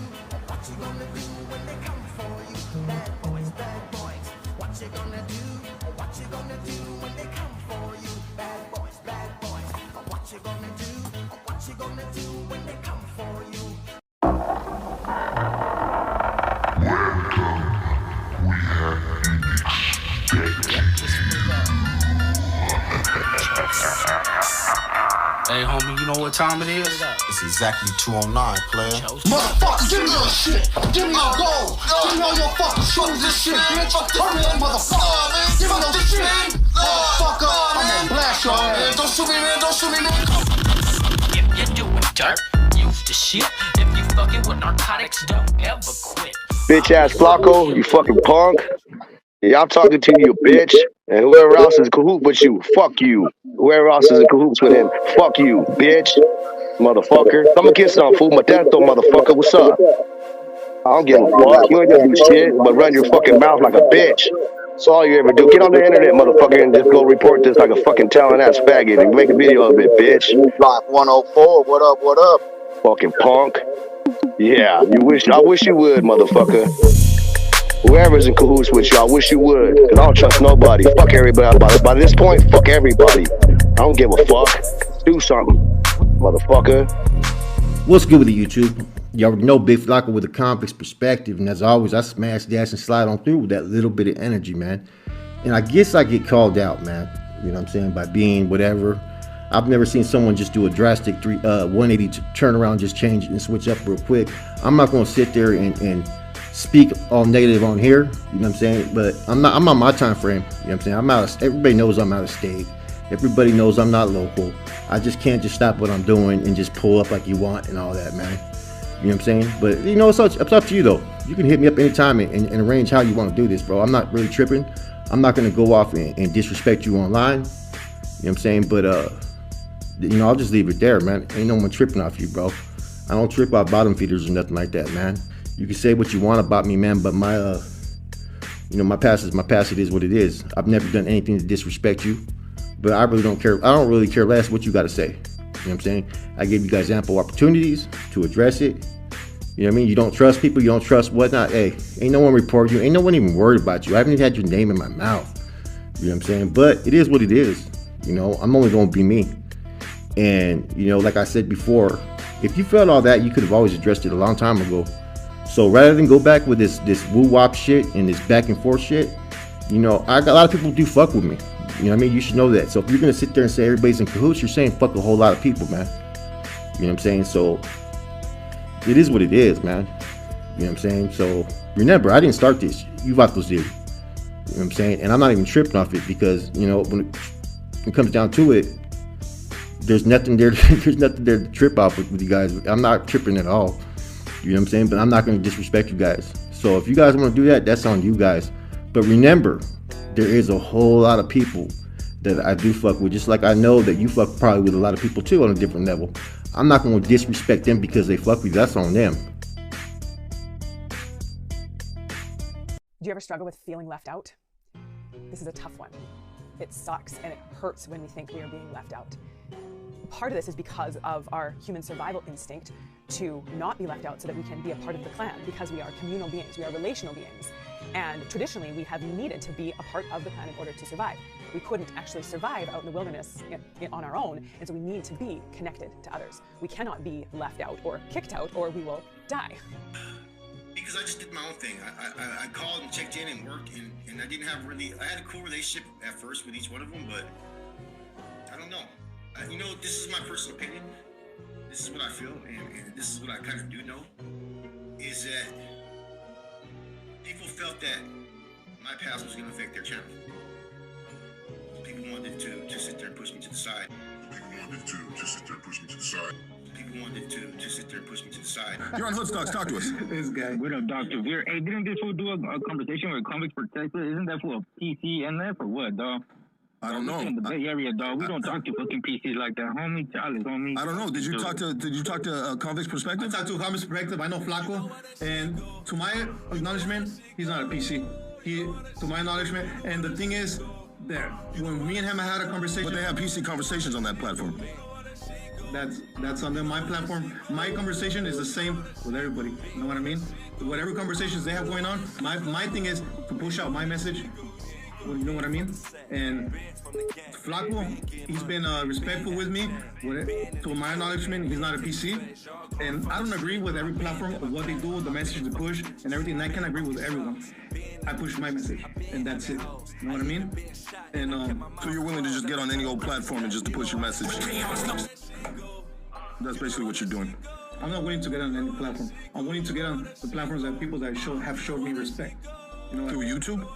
What you gonna do when they come for you? Bad boys, what you gonna do? What you gonna do when they come for you? Bad boys, what you gonna do? What you gonna do when they come for you? Hey, homie, you know what time it is? It's exactly 2:09, player. Motherfucker, give me your shit. Give me your gold. Give me all your fucking shoes and shit, bitch. Hurry up, motherfucker, man. Give me your shit. Motherfucker, I'm gonna blast your ass. Don't shoot me, man. Don't shoot me, man. If you're doing dirt, use the shit. If you fucking with narcotics, don't ever quit. Bitch ass Flacco, you fucking punk. Yeah, I'm talking to you, bitch. And whoever else is in cahoots with you, fuck you. Whoever else is in cahoots with him, fuck you, bitch. Motherfucker. Come and get some food, Matento, motherfucker. What's up? I don't give a fuck. You ain't gonna do shit but run your fucking mouth like a bitch. That's all you ever do. Get on the internet, motherfucker, and just go report this like a fucking talent ass faggot and make a video of it, bitch. Block 104, what up, what up? Fucking punk. Yeah, I wish you would, motherfucker. Whoever's in cahoots with you, I wish you would. Cause I don't trust nobody. Fuck everybody. By this point, fuck everybody. I don't give a fuck. Do something, motherfucker. What's good with the YouTube? You already know Big Flocka with a convict's perspective, and as always, I smash, dash, and slide on through with that little bit of energy, man. And I guess I get called out, man. You know what I'm saying? By being whatever. I've never seen someone just do a drastic 180 turnaround, just change it and switch up real quick. I'm not going to sit there and speak all negative on here. You know what I'm saying? But I'm on my time frame. You know what I'm saying? I'm out. Everybody knows I'm out of state. Everybody knows I'm not local. I just can't just stop what I'm doing and just pull up like you want and all that, man. You know what I'm saying? But you know, it's up to you though. You can hit me up anytime and arrange how you want to do this, bro. I'm not really tripping. I'm not gonna go off and disrespect you online. You know what I'm saying? But you know, I'll just leave it there, man. Ain't no one tripping off you, bro. I don't trip out bottom feeders or nothing like that, man. You can say what you want about me, man, but my you know, my past is my past. It is what it is. I've never done anything to disrespect you, but I really don't care. I don't really care less what you got to say. You know what I'm saying? I gave you guys ample opportunities to address it. You know what I mean? You don't trust people. You don't trust whatnot. Hey, ain't no one reporting you. Ain't no one even worried about you. I haven't even had your name in my mouth. You know what I'm saying? But it is what it is. You know, I'm only going to be me. And, you know, like I said before, if you felt all that, you could have always addressed it a long time ago. So rather than go back with this woo-wop shit and this back and forth shit, you know, I got a lot of people who do fuck with me. You know what I mean? You should know that. So if you're going to sit there and say everybody's in cahoots, you're saying fuck a whole lot of people, man. You know what I'm saying? So it is what it is, man. You know what I'm saying? So remember, I didn't start this. You vatos did. You know what I'm saying? And I'm not even tripping off it because, you know, when it comes down to it, there's nothing there. There's nothing there to trip off with you guys. I'm not tripping at all. You know what I'm saying? But I'm not going to disrespect you guys. So if you guys want to do that, that's on you guys. But remember, there is a whole lot of people that I do fuck with. Just like I know that you fuck probably with a lot of people too on a different level. I'm not going to disrespect them because they fuck with you. That's on them. Do you ever struggle with feeling left out? This is a tough one. It sucks and it hurts when we think we are being left out. Part of this is because of our human survival instinct to not be left out so that we can be a part of the clan, because we are communal beings, we are relational beings. And traditionally, we have needed to be a part of the clan in order to survive. We couldn't actually survive out in the wilderness on our own, and so we need to be connected to others. We cannot be left out or kicked out, or we will die. Because I just did my own thing. I called and checked in and worked, and I didn't have really, I had a cool relationship at first with each one of them, but I don't know. You know, this is my personal opinion. This is what I feel, and this is what I kind of do know, is that people felt that my past was going to affect their channel. People wanted to sit there and push me to the side. People wanted to just sit there and push me to the side. People wanted to just sit there and push me to the side. You're on Hoodstocks. Talk to us. This guy. What up, Dr. Veer? Hey, didn't this fool do a conversation with Convicts for Texas? Isn't that for a PC in there for what, dog? I don't know. In the Bay Area, dog. We don't talk to fucking PCs like that, homie. Chalice, homie. I don't know. Did you talk to Convicts Perspective? I talked to a Convicts Perspective. I know Flacco, and to my acknowledgement, he's not a PC. To my acknowledgement, and the thing is, that when me and him had a conversation, but they have PC conversations on that platform. That's on them. My platform, my conversation is the same with everybody. You know what I mean? Whatever conversations they have going on, my thing is to push out my message. You know what I mean? And Flacco, he's been respectful with me. To my acknowledgement, he's not a PC. And I don't agree with every platform of what they do, the message they push, and everything. And I can't agree with everyone. I push my message, and that's it. You know what I mean? And so you're willing to just get on any old platform and just to push your message? That's basically what you're doing. I'm not willing to get on any platform. I'm willing to get on the platforms that people that have showed me respect. You know, through YouTube?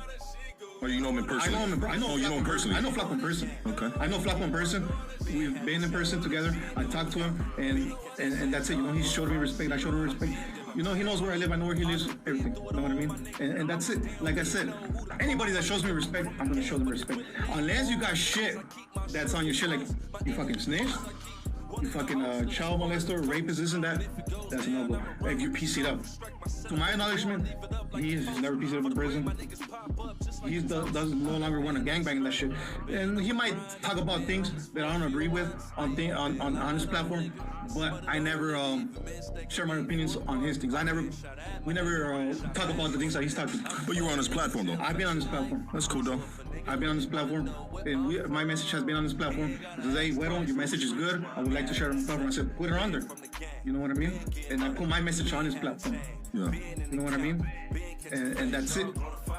Or you know him in person? I know him personally. I know Flacco in person. Okay. I know Flacco in person. We've been in person together. I talked to him, and that's it. You know, he showed me respect. I showed him respect. You know, he knows where I live. I know where he lives. Everything. You know what I mean? And that's it. Like I said, anybody that shows me respect, I'm gonna show them respect. Unless you got shit that's on your shit, like you fucking snitch, you fucking child molester, rapist, this and that, that's a no-go. If you piece it up. To my acknowledgement, he's never pieced it up in prison. he does no longer want to gangbang and that shit. And he might talk about things that I don't agree with on his platform, but I never share my opinions on his things. We never talk about the things that he's talking about. But you were on his platform, though. I've been on his platform. That's cool, though. I've been on this platform, and my message has been on this platform. It says, hey, Güero, your message is good. I would like to share it on the platform. I said, put it on there. You know what I mean? And I put my message on his platform. Yeah. You know what I mean? And that's it.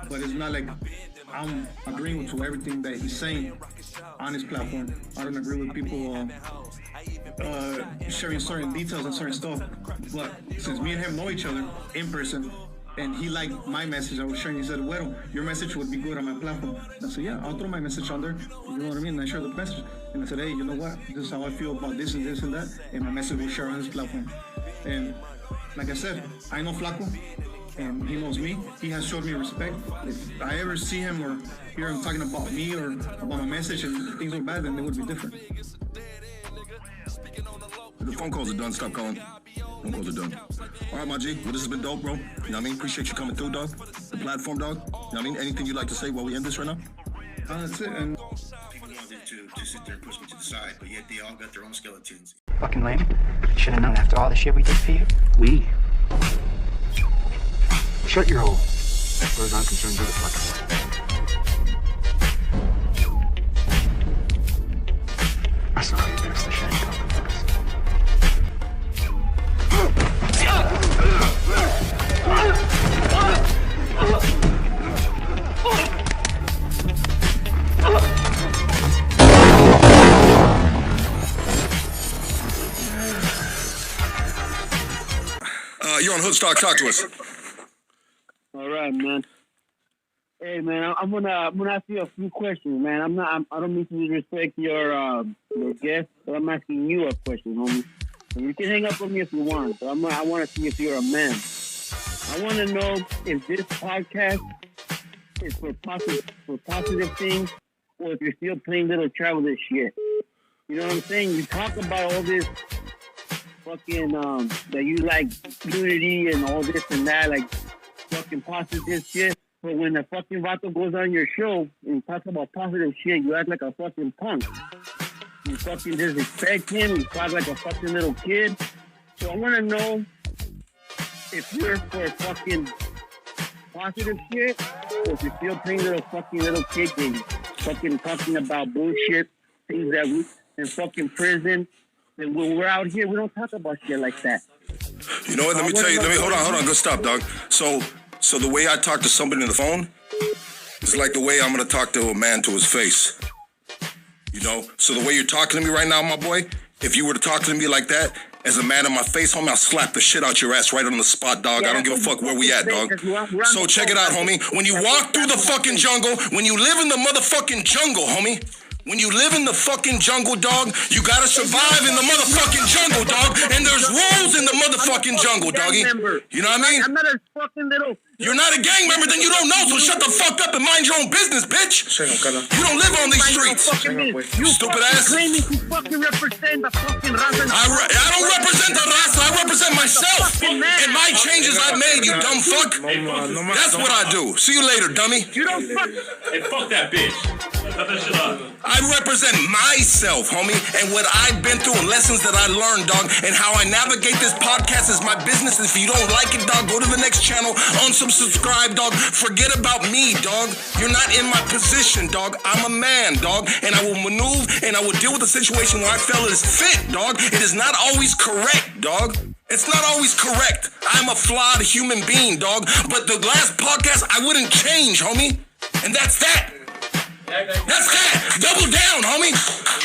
But it's not like I'm agreeing to everything that he's saying on his platform. I don't agree with people sharing certain details and certain stuff. But since me and him know each other in person, and he liked my message I was sharing, he said, Güero, your message would be good on my platform. I said, yeah, I'll throw my message on there. You know what I mean? And I shared the message. And I said, hey, you know what? This is how I feel about this and this and that. And my message will share on his platform. And like I said, I know Flaco, and he knows me. He has showed me respect. If I ever see him or hear him talking about me or about my message and things are bad, then it would be different. The phone calls are done. Stop calling. Phone calls are done. All right, my G. Well, this has been dope, bro. You know what I mean? Appreciate you coming through, dog. The platform, dog. You know what I mean? Anything you'd like to say while we end this right now? That's it. And People wanted to sit there and push me to the side, but yet they all got their own skeletons. Fucking lame. Should have known after all the shit we did for you. We? Shut your hole. As far as I'm concerned, you're the fucking one. I saw how you fixed the shit. You're on Hoodstock. Talk to us. All right, man. Hey, man, I'm gonna ask you a few questions, man. I don't mean to disrespect your guest, but I'm asking you a question, homie. And you can hang up on me if you want, but I want to see if you're a man. I want to know if this podcast is for positive things, or if you're still playing little childish shit. You know what I'm saying? You talk about all this fucking that you like unity and all this and that, like fucking positive shit. But when the fucking Vato goes on your show and talks about positive shit, you act like a fucking punk. You fucking disrespect him. You talk like a fucking little kid. So I want to know if you're for fucking positive shit, or if you're still playing little kid games, fucking talking about bullshit, things that we in fucking prison. And when we're out here, we don't talk about shit like that. You know what? Let me tell you. Hold on. Good stop, dog. So the way I talk to somebody on the phone is like the way I'm gonna talk to a man to his face. You know? So the way you're talking to me right now, my boy, if you were to talk to me like that, as a man in my face, homie, I'll slap the shit out your ass right on the spot, dog. I don't give a fuck where we at, dog. So check it out, homie. When you walk through the fucking jungle, when you live in the motherfucking jungle, homie, when you live in the fucking jungle, dog, you gotta survive in the motherfucking jungle, dog. And there's rules in the motherfucking jungle, doggy. You know what I mean? I'm not a fucking little... You're not a gang member, then you don't know, so shut the fuck up and mind your own business, bitch. You don't live on these streets. You stupid ass. Claiming to fucking represent the fucking raza. I don't represent the raza, I represent myself. And my changes I made, you dumb fuck. That's what I do. See you later, dummy. You don't fuck... Hey, fuck that bitch. Cut that shit up. I represent myself, homie, and what I've been through and lessons that I learned, dog, and how I navigate this podcast is my business. If you don't like it, dog, go to the next channel, unsubscribe, dog. Forget about me, dog. You're not in my position, dog. I'm a man, dog, and I will maneuver and I will deal with the situation where I feel it is fit, dog. It is not always correct, dog. It's not always correct. I'm a flawed human being, dog, but the last podcast, I wouldn't change, homie, and that's that. That's that. Double down, homie.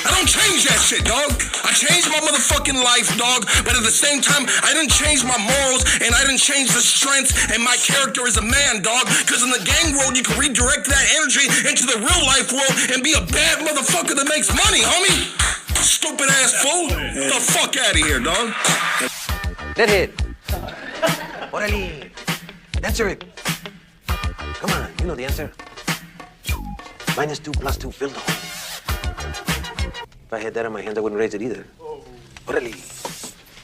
I don't change that shit, dog. I changed my motherfucking life, dog. But at the same time, I didn't change my morals and I didn't change the strengths and my character as a man, dog. Because in the gang world, you can redirect that energy into the real life world and be a bad motherfucker that makes money, homie. Stupid ass fool. Get the fuck out of here, dog. Deadhead. Orale. Answer it. Come on, you know the answer. -2 + 2, fill the hole. If I had that in my hand, I wouldn't raise it either. Orale.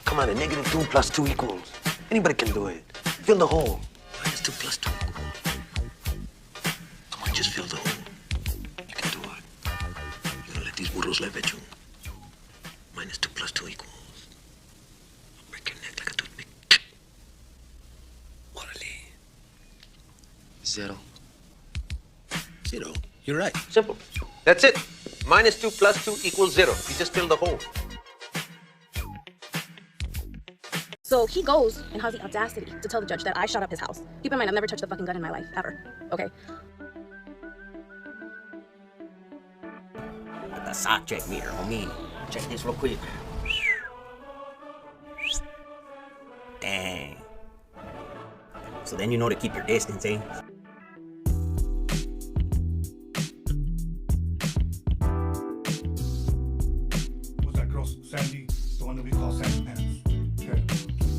Come on, a -2 + 2 equals. Anybody can do it. Fill the hole. -2 + 2. Come on, just fill these burros live at you. Minus 2 plus 2 equals. Break your neck like a toothpick. Orale. 0. 0. You're right. Simple. That's it. Minus 2 plus 2 equals 0. You just fill the hole. So he goes and has the audacity to tell the judge that I shot up his house. Keep in mind, I've never touched a fucking gun in my life, ever. Okay? The sock check meter on me. Check this real quick. Dang. So then you know to keep your distance, eh? Was that girl Sandy, the one that we call Sandy Pants? Okay.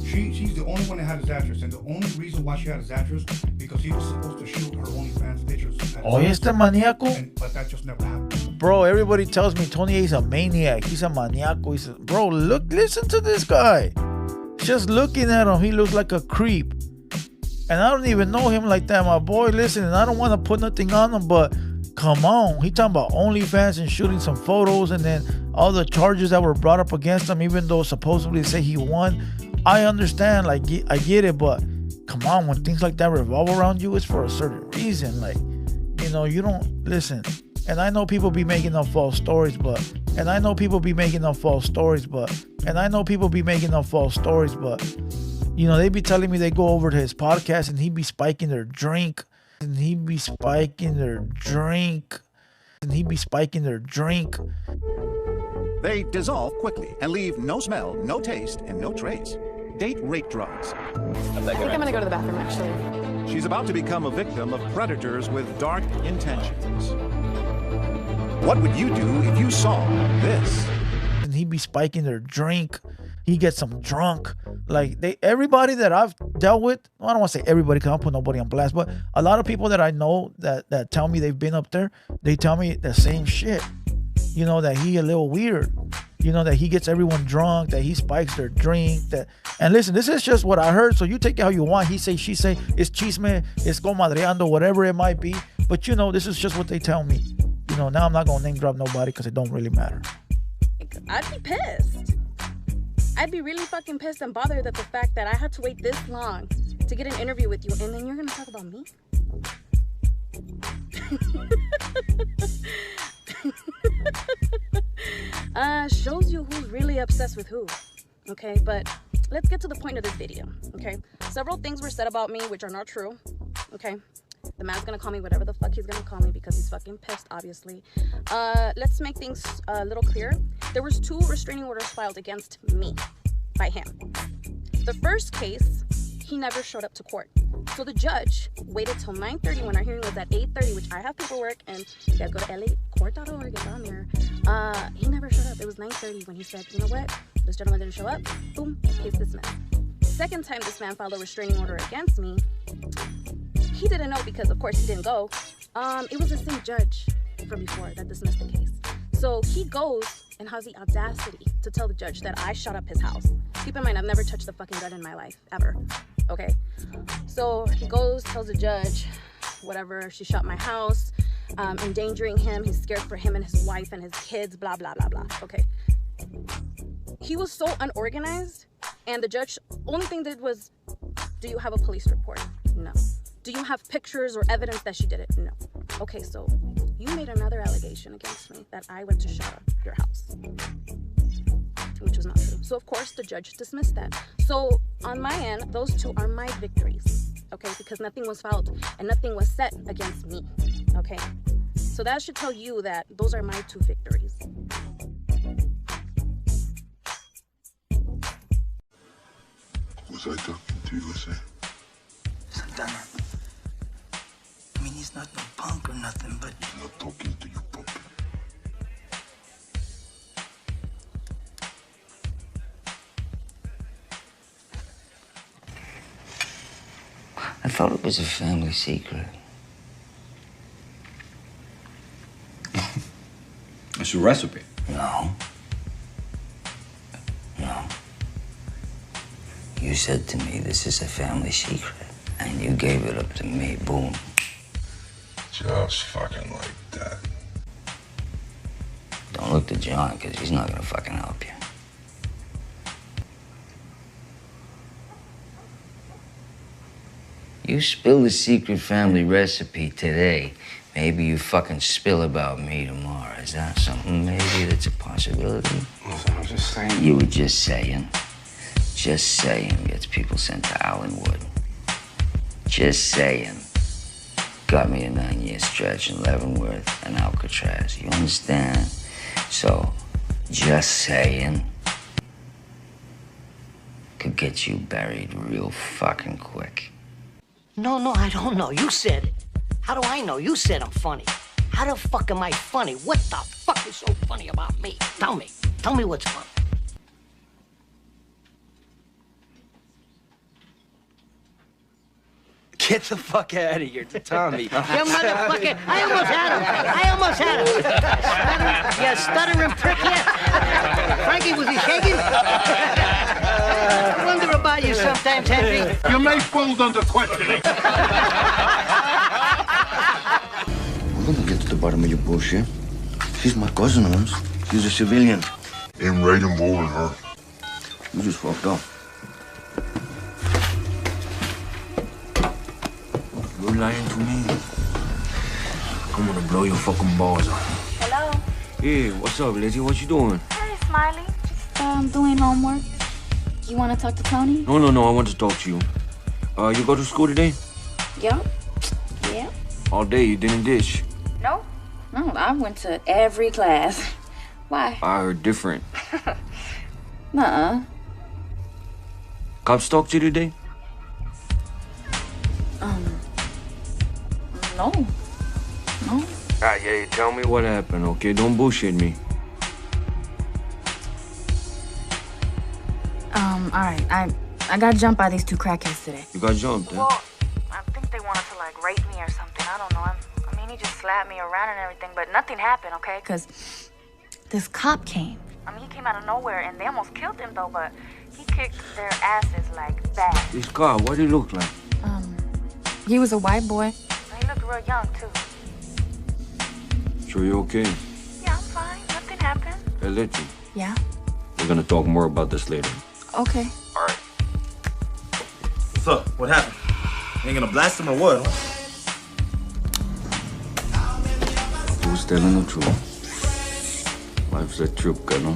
She's the only one that had his address, and the only reason why she had his address because he was supposed to shoot her OnlyFans pictures. Oye, este maníaco. But that just never happened. Bro, everybody tells me Tony A is a maniac. He's a maniaco. He's a, bro, listen to this guy. Just looking at him, he looks like a creep. And I don't even know him like that, my boy. Listen, and I don't want to put nothing on him, but come on. He talking about OnlyFans and shooting some photos and then all the charges that were brought up against him, even though supposedly say he won. I understand, like, I get it, but come on, when things like that revolve around you, it's for a certain reason. Like, you know, you don't, listen, and I know people be making up false stories, but, you know, they be telling me they go over to his podcast and he be spiking their drink, They dissolve quickly and leave no smell, no taste, and no trace. Date rape drugs. I think I'm gonna go to the bathroom, actually. She's about to become a victim of predators with dark intentions. What would you do if you saw this? And he be spiking their drink. He gets them drunk. Like, everybody that I've dealt with, I don't want to say everybody because I don't put nobody on blast, but a lot of people that I know that tell me they've been up there, they tell me the same shit. You know, that he a little weird. You know, that he gets everyone drunk, that he spikes their drink. And listen, this is just what I heard, so you take it how you want. He say, she say, it's chisme, it's comadreando, whatever it might be. But, you know, this is just what they tell me. You know, now I'm not going to name drop nobody because it don't really matter. I'd be pissed. I'd be really fucking pissed and bothered at the fact that I had to wait this long to get an interview with you, and then you're going to talk about me? Shows you who's really obsessed with who. Okay, but let's get to the point of this video. Okay, several things were said about me which are not true. Okay, the man's gonna call me whatever the fuck he's gonna call me because he's fucking pissed, obviously. Let's make things a little clear. There was 2 restraining orders filed against me by him. The first case, he never showed up to court. So the judge waited till 9:30 when our hearing was at 8:30, which I have paperwork, and you guys go to lacourt.org, it's on there. He never showed up. It was 9:30 when he said, you know what, this gentleman didn't show up. Boom, case dismissed. Second time this man filed a restraining order against me, he didn't know because, of course, he didn't go. It was the same judge from before that dismissed the case. So he goes and has the audacity to tell the judge that I shot up his house. Keep in mind, I've never touched a fucking gun in my life, ever. Okay? So he goes, tells the judge, whatever, she shot my house, endangering him. He's scared for him and his wife and his kids, blah, blah, blah, blah. Okay. He was so unorganized, and the judge, only thing did was, do you have a police report? No. Do you have pictures or evidence that she did it? No. Okay, so you made another allegation against me that I went to shut up your house, which was not true. So, of course, the judge dismissed that. So, on my end, those 2 are my victories, okay? Because nothing was filed and nothing was set against me, okay? So that should tell you that those are my 2 victories. Was I talking to you, Jose? Santana. I mean, he's not no punk or nothing, but... I'm not talking to you, punk. I thought it was a family secret. It's a recipe. No. No. You said to me, this is a family secret. And you gave it up to me, boom. Just fucking like that. Don't look to John, because he's not gonna fucking help you. You spill the secret family recipe today, maybe you fucking spill about me tomorrow. Is that something maybe that's a possibility? Listen, I'm just saying. You were just saying. Just saying gets people sent to Allenwood. Just saying got me a 9-year stretch in Leavenworth and Alcatraz. You understand? So, just saying could get you buried real fucking quick. No, I don't know. You said it. How do I know? You said I'm funny. How the fuck am I funny? What the fuck is so funny about me? Tell me. Tell me what's funny. Get the fuck out of here, Tommy. You motherfucker. I almost had him. You stuttering prick, yeah. Frankie, was he shaking? I wonder about you sometimes, Henry. You may fold under questioning. We're gonna get to the bottom of your bullshit. She's my cousin, Holmes. She's a civilian. Ain't right involved in her. You just fucked up. You're lying to me. I'm gonna blow your fucking balls off. Hello? Hey, what's up, Lizzie? What you doing? Hey, Smiley. Just doing homework. You want to talk to Tony? No, I want to talk to you. You go to school today? Yeah. Yeah. All day, you didn't dish. No, I went to every class. Why? I heard different. Nuh-uh. Cops talked to you today? No. Yeah, you tell me what happened, okay? Don't bullshit me. All right. I got jumped by these two crackheads today. You got jumped, huh? Well, I think they wanted to, like, rape me or something. I don't know. I mean, he just slapped me around and everything, but nothing happened, okay? Because this cop came. I mean, he came out of nowhere, and they almost killed him, though, but he kicked their asses, like, bad. This guy, what did he look like? He was a white boy. He looked real young, too. Sure you okay? Yeah, I'm fine. Nothing happened. Hey, Letty. Yeah? We're gonna talk more about this later. Okay. All right. What's up? What happened? Ain't gonna blast him or what? Who's telling the truth? Life's a trip, no?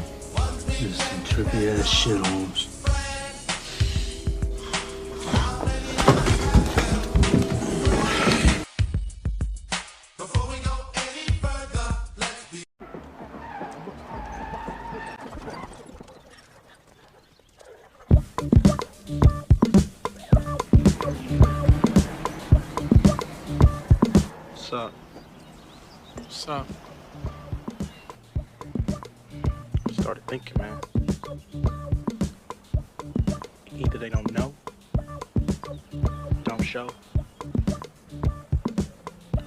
Just some trippy ass shit, Holmes. What's up? Started thinking, man. Either they don't know, don't show,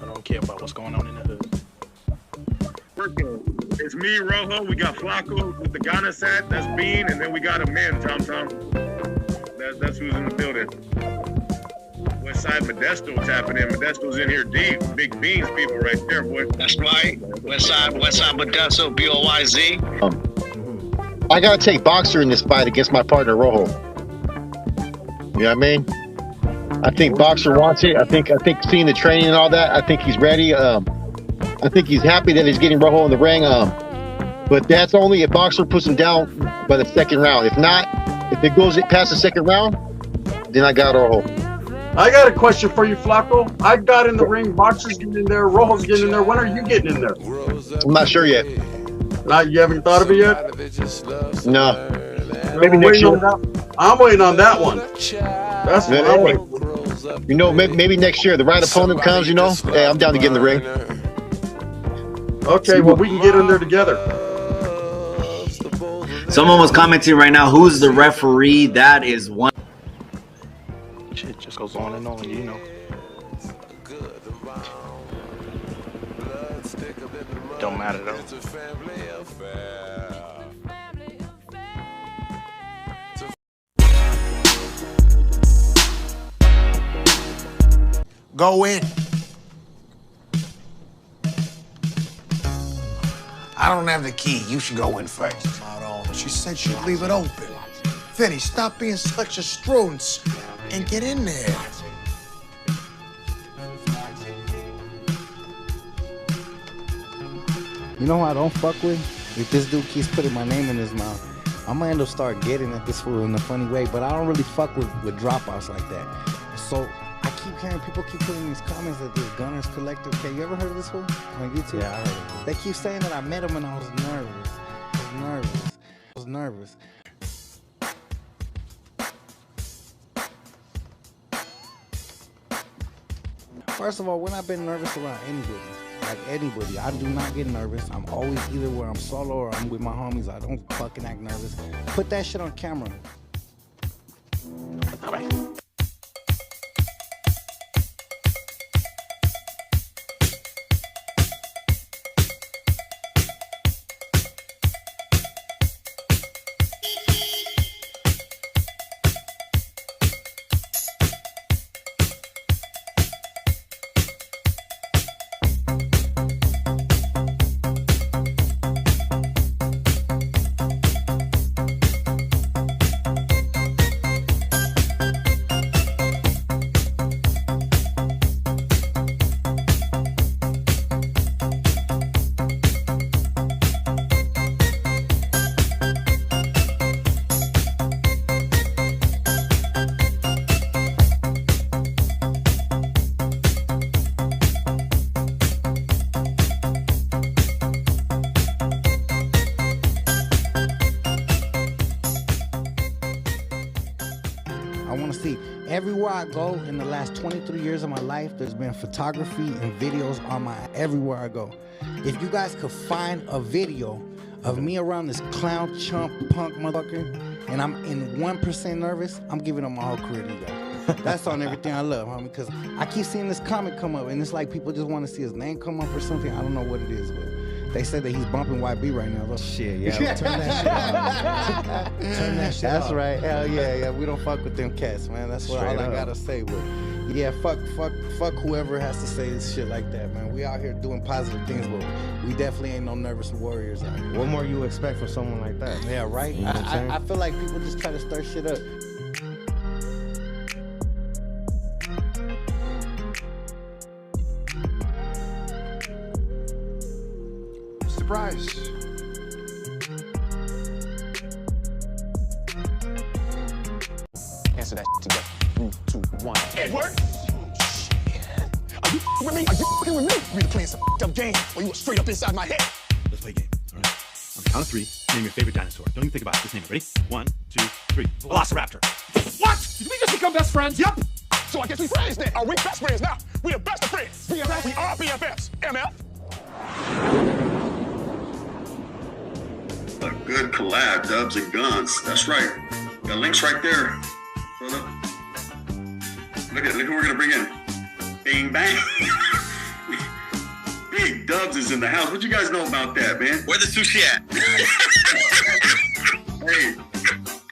or don't care about what's going on in the hood. It's me, Rojo. We got Flacco with the Ghana set. That's Bean, and then we got a man, Tom. That's who's in the building. Westside Modesto tapping in. Modesto's in here deep. Big Beans people right there, boy. That's right. Westside Modesto, BOYZ. I gotta take Boxer in this fight against my partner Rojo. You know what I mean? I think Boxer wants it. I think seeing the training and all that, I think he's ready. I think he's happy that he's getting Rojo in the ring. But that's only if Boxer puts him down by the second round. If not, if it goes past the second round, then I got Rojo. I got a question for you, Flacco. I got in the ring. Boxer's getting in there. Rojo's getting in there. When are you getting in there? I'm not sure yet. You haven't thought of it yet? No. Maybe next year. I'm waiting on that one. That's what I'm waiting for. You know, maybe next year the right opponent comes. You know, hey, I'm down to get in the ring. Okay, well we can get in there together. Someone was commenting right now, who's the referee? That is one. Shit just goes on, you know. Don't matter though. Go in. I don't have the key. You should go in first. She said she'd leave it open. Vinny, stop being such a strunz and get in there. You know who I don't fuck with? If this dude keeps putting my name in his mouth, I'm gonna end up start getting at this fool in a funny way, but I don't really fuck with dropouts like that. So I keep hearing people keep putting these comments that this Gunners Collective. Okay, you ever heard of this fool on YouTube? Yeah, I heard of it. They keep saying that I met him and I was nervous. I was nervous. First of all, when I've been nervous around anybody, I do not get nervous. I'm always either where I'm solo or I'm with my homies. I don't fucking act nervous. Put that shit on camera. All right. Everywhere I go in the last 23 years of my life, there's been photography and videos on my everywhere I go. If you guys could find a video of me around this clown, chump, punk motherfucker, and I'm in 1% nervous, I'm giving up my whole career to you guys. That's on everything I love, homie, because I keep seeing this comment come up, and it's like people just want to see his name come up or something. I don't know what it is, but they said that he's bumping YB right now. Look. Shit, yeah. Turn that shit off. Turn that shit off. That's right. Hell yeah. We don't fuck with them cats, man. That's what all I gotta say. But yeah, fuck whoever has to say this shit like that, man. We out here doing positive things, but we definitely ain't no nervous warriors out here. What more you expect from someone like that? Yeah, right? You know I feel like people just try to stir shit up. Surprise. Answer that together. 3, 2, 1. Edward? Are you with me? Are you fucking with me? We either playing some up game or you were straight up inside my head. Let's play a game, all right? On the count of 3, name your favorite dinosaur. Don't even think about it. Just name it. Ready? 1, 2, 3. Velociraptor. What? Did we just become best friends? Yep. So I guess we friends then. Are we best friends now? We the best of friends. BFFs? We are BFFs. MF? A good collab, Dubs and Guns. That's right. Got links right there. Brother. Look who we're gonna bring in. Bing bang. Big Dubs is in the house. What you guys know about that, man? Where the sushi at? Hey,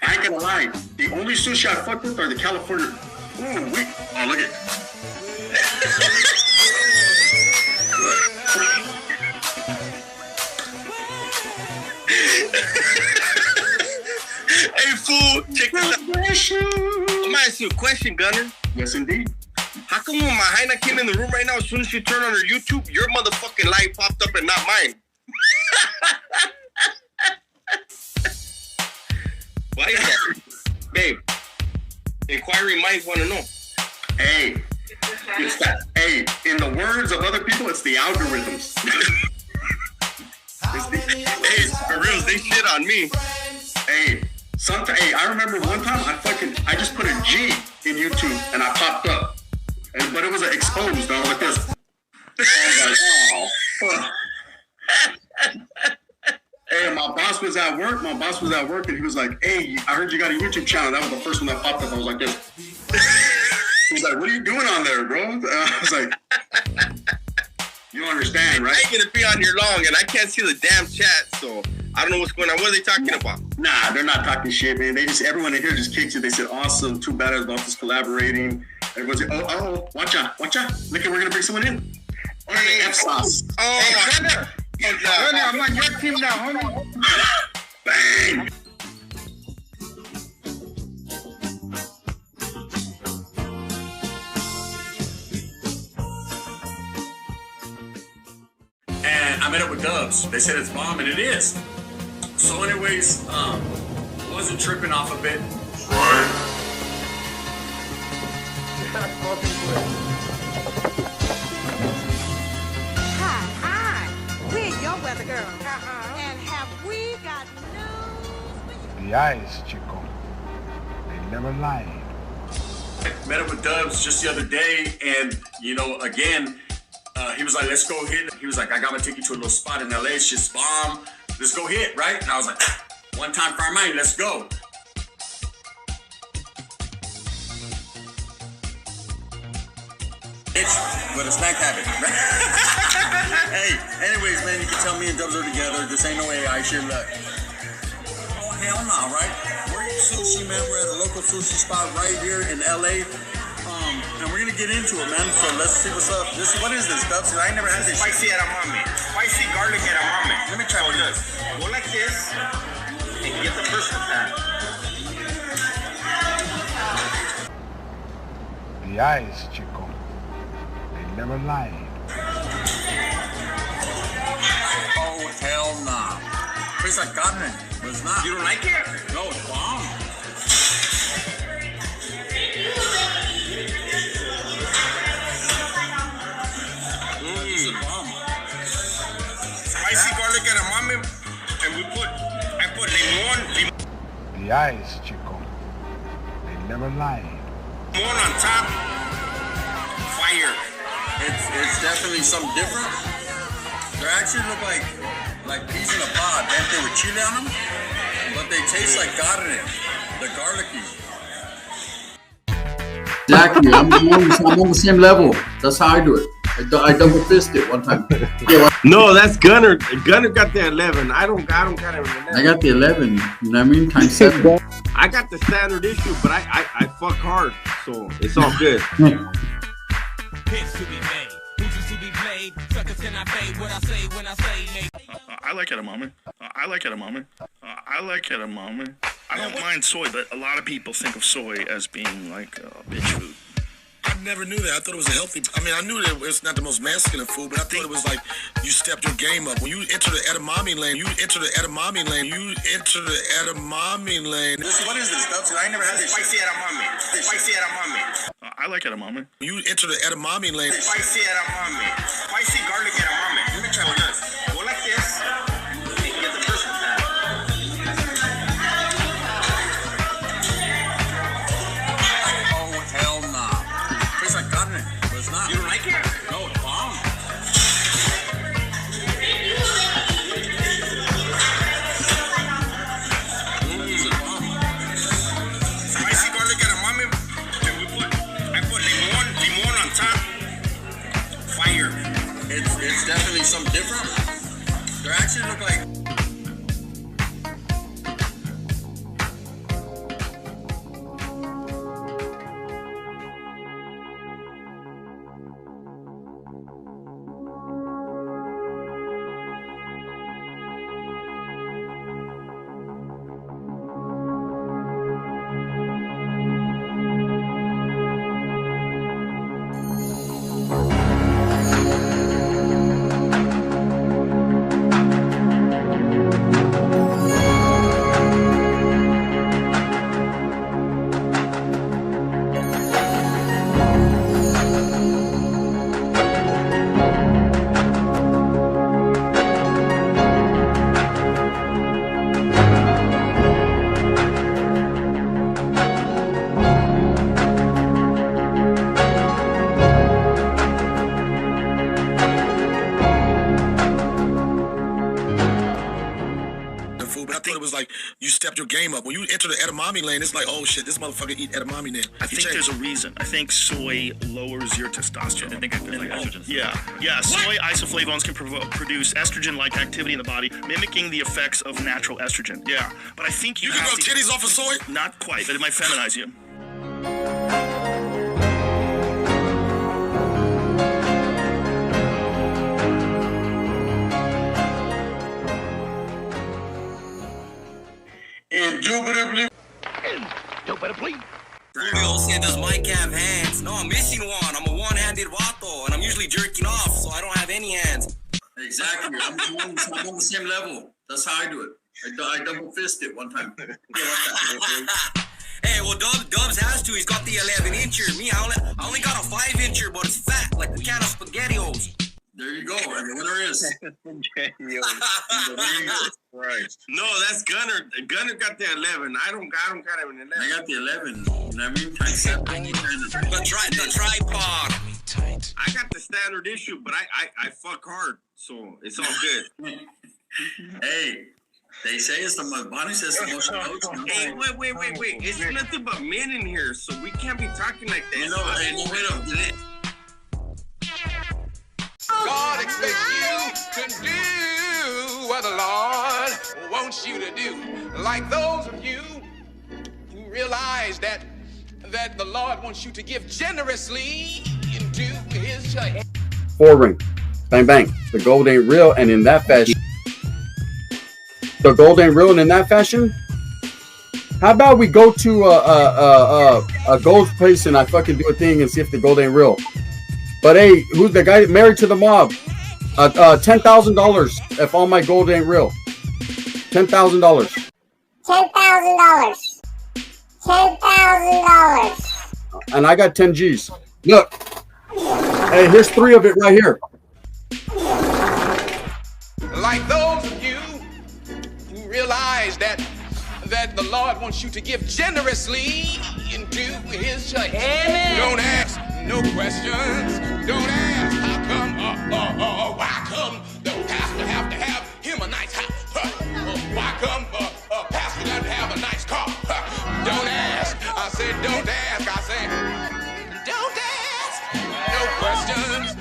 I ain't gonna lie. The only sushi I fuck with are the California. Ooh, wait. Oh, look at. Hey, fool, check this out. I'm gonna ask you a question, Gunner. Yes, indeed. How come when Mahaina came in the room right now, as soon as she turned on her YouTube, your motherfucking light popped up and not mine? Why is that? Babe, inquiring minds want to know. Hey, it's that. Hey, in the words of other people, it's the algorithms. Hey, for real, they shit on me. Hey, I remember one time I just put a G in YouTube and I popped up, but it was exposed though like this. I was like, oh, fuck. Hey, my boss was at work and he was like, hey, I heard you got a YouTube channel. That was the first one that popped up. I was like this. He was like, what are you doing on there, bro? And I was like, you don't understand, right? I ain't gonna be on here long and I can't see the damn chat, so I don't know what's going on. What are they talking about? Nah, they're not talking shit, man. Everyone in here just kicks it. They said, awesome, two badass bosses collaborating. Everyone's like, oh, watch out. Look, we're gonna bring someone in. Hey, F-Sauce. Oh, hey, Gunner, I'm on your team. team now, homie. Bang! And I met up with Dubs. They said it's bomb, and it is. So anyways, wasn't tripping off a bit. Right. Hi, we're your weather girl. And have we got news for you? The eyes, Chico. They never lie. Met up with Dubs just the other day, and again, he was like, "Let's go hit." He was like, "I gotta take you to a little spot in LA. It's just bomb. Let's go hit, right?" And I was like, "One time for our money, let's go." But it's not happening. Hey, anyways, man, you can tell me and Dubs are together. This ain't no AI shit. Look. Oh, hell no, right? We're eating sushi, man. We're at a local sushi spot right here in LA. And we're gonna get into it, man. So let's see what's up. What is this, Dubs? I ain't never had this. Spicy edamame. Spicy garlic edamame. Let me try one of this. Go like this and get the first attack. The eyes, Chico. They never lie. Oh, hell nah. Tastes like cotton, but it's not. You don't like it? No, it's bomb. It's a bomb. Spicy garlic edamame, and I put limon. The eyes, Chico. They never lie. Limon on top. Fire. It's definitely something different. They actually look like peas in a pod. They have with chili on them, but they taste like carne, the garlicky. Exactly. I'm on the same level. That's how I do it. I double fist it one time. No, that's Gunner. Gunner got the 11. I don't got it. I got the 11. You know what I mean? Times 7. I got the standard issue, but I fuck hard, so it's all good. I like edamame. I like edamame. I like edamame. I don't mind soy, but a lot of people think of soy as being like bitch food. I never knew that. I thought it was a healthy. I mean, I knew that it's not the most masculine food, but I thought it was like you stepped your game up. When you enter the edamame lane, What is this, Dubs? I ain't never had this. Spicy edamame. Spicy edamame. I like edamame. When you enter the edamame lane, Spicy edamame. Spicy garlic edamame. Let me try one of this. Go like this and get the first attack. Oh, hell nah. Tastes like cotton, but it's not. You don't like it? No, it's bomb. It's a bomb. Spicy garlic edamame, and I put limon on top. Fire. It's definitely something different. They actually look like. like you stepped your game up. When you enter the edamame lane, it's like, oh shit, this motherfucker eat edamame now. I think there's a reason. I think soy lowers your testosterone. I think it's like estrogen. Yeah. Soy isoflavones can produce estrogen-like activity in the body, mimicking the effects of natural estrogen. Yeah, but I think you can grow titties off of soy. Not quite, but it might feminize you. Julio said, does Mike have hands? No, I'm missing one. I'm a one-handed vato, and I'm usually jerking off, so I don't have any hands. Exactly. I'm on the same level. That's how I do it. I double fist it one time. Hey, well, Dubs has to. He's got the 11-incher. Me, I only got a 5-incher, but it's fat, like a can of SpaghettiOs. There you go. And the winner is. Christ. No, that's Gunner. Gunner got the 11. I don't got an 11. I got the 11. You know what I mean? The tripod. I got the standard issue, but I fuck hard, so it's all good. Hey, they say it's the most. Bonnie says the most emotional. Hey, wait. It's nothing but men in here, so we can't be talking like that. Wait up. God expects you to do what the Lord wants you to do. Like those of you who realize that the Lord wants you to give generously into his church. 4-ring. Bang, bang. The gold ain't real, and in that fashion. The gold ain't real, and in that fashion. How about we go to a gold place and I fucking do a thing and see if the gold ain't real? But hey, who's the guy married to the mob? $10,000 if all my gold ain't real. $10,000. $10,000. $10,000. And I got 10 G's. Look. Hey, here's 3 of it right here. Like those of you who realize that the Lord wants you to give generously into his church. Amen. Don't ask no questions. Don't ask how come, why come the pastor have to have him a nice house? Why come pastor doesn't have a nice car? Don't ask. I said don't ask. I said don't ask no questions.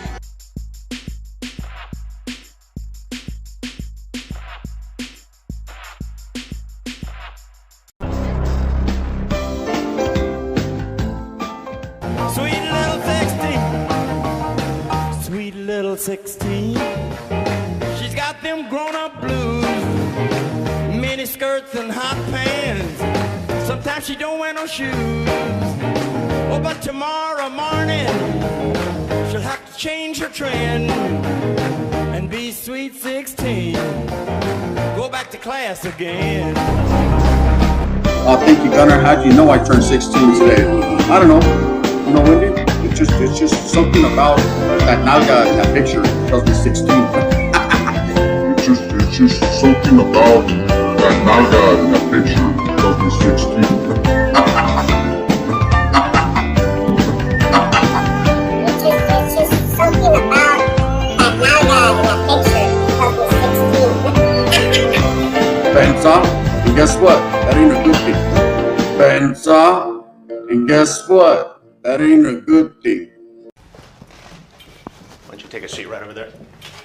Sweet little 16. She's got them grown-up blues, mini skirts and hot pants. Sometimes she don't wear no shoes. Oh, but tomorrow morning she'll have to change her trend and be sweet 16. Go back to class again. Thank you, Gunner. How do you know I turned 16 today? I don't know. You know, Wendy? It's just something about that nalga in that picture tells me 16. it's just something about that nalga in that picture tells me 16. It's just something about that nalga in that picture tells me 16. Benza, and guess what? That ain't a good thing. Benza, and guess what? That ain't a good thing. Why don't you take a seat right over there?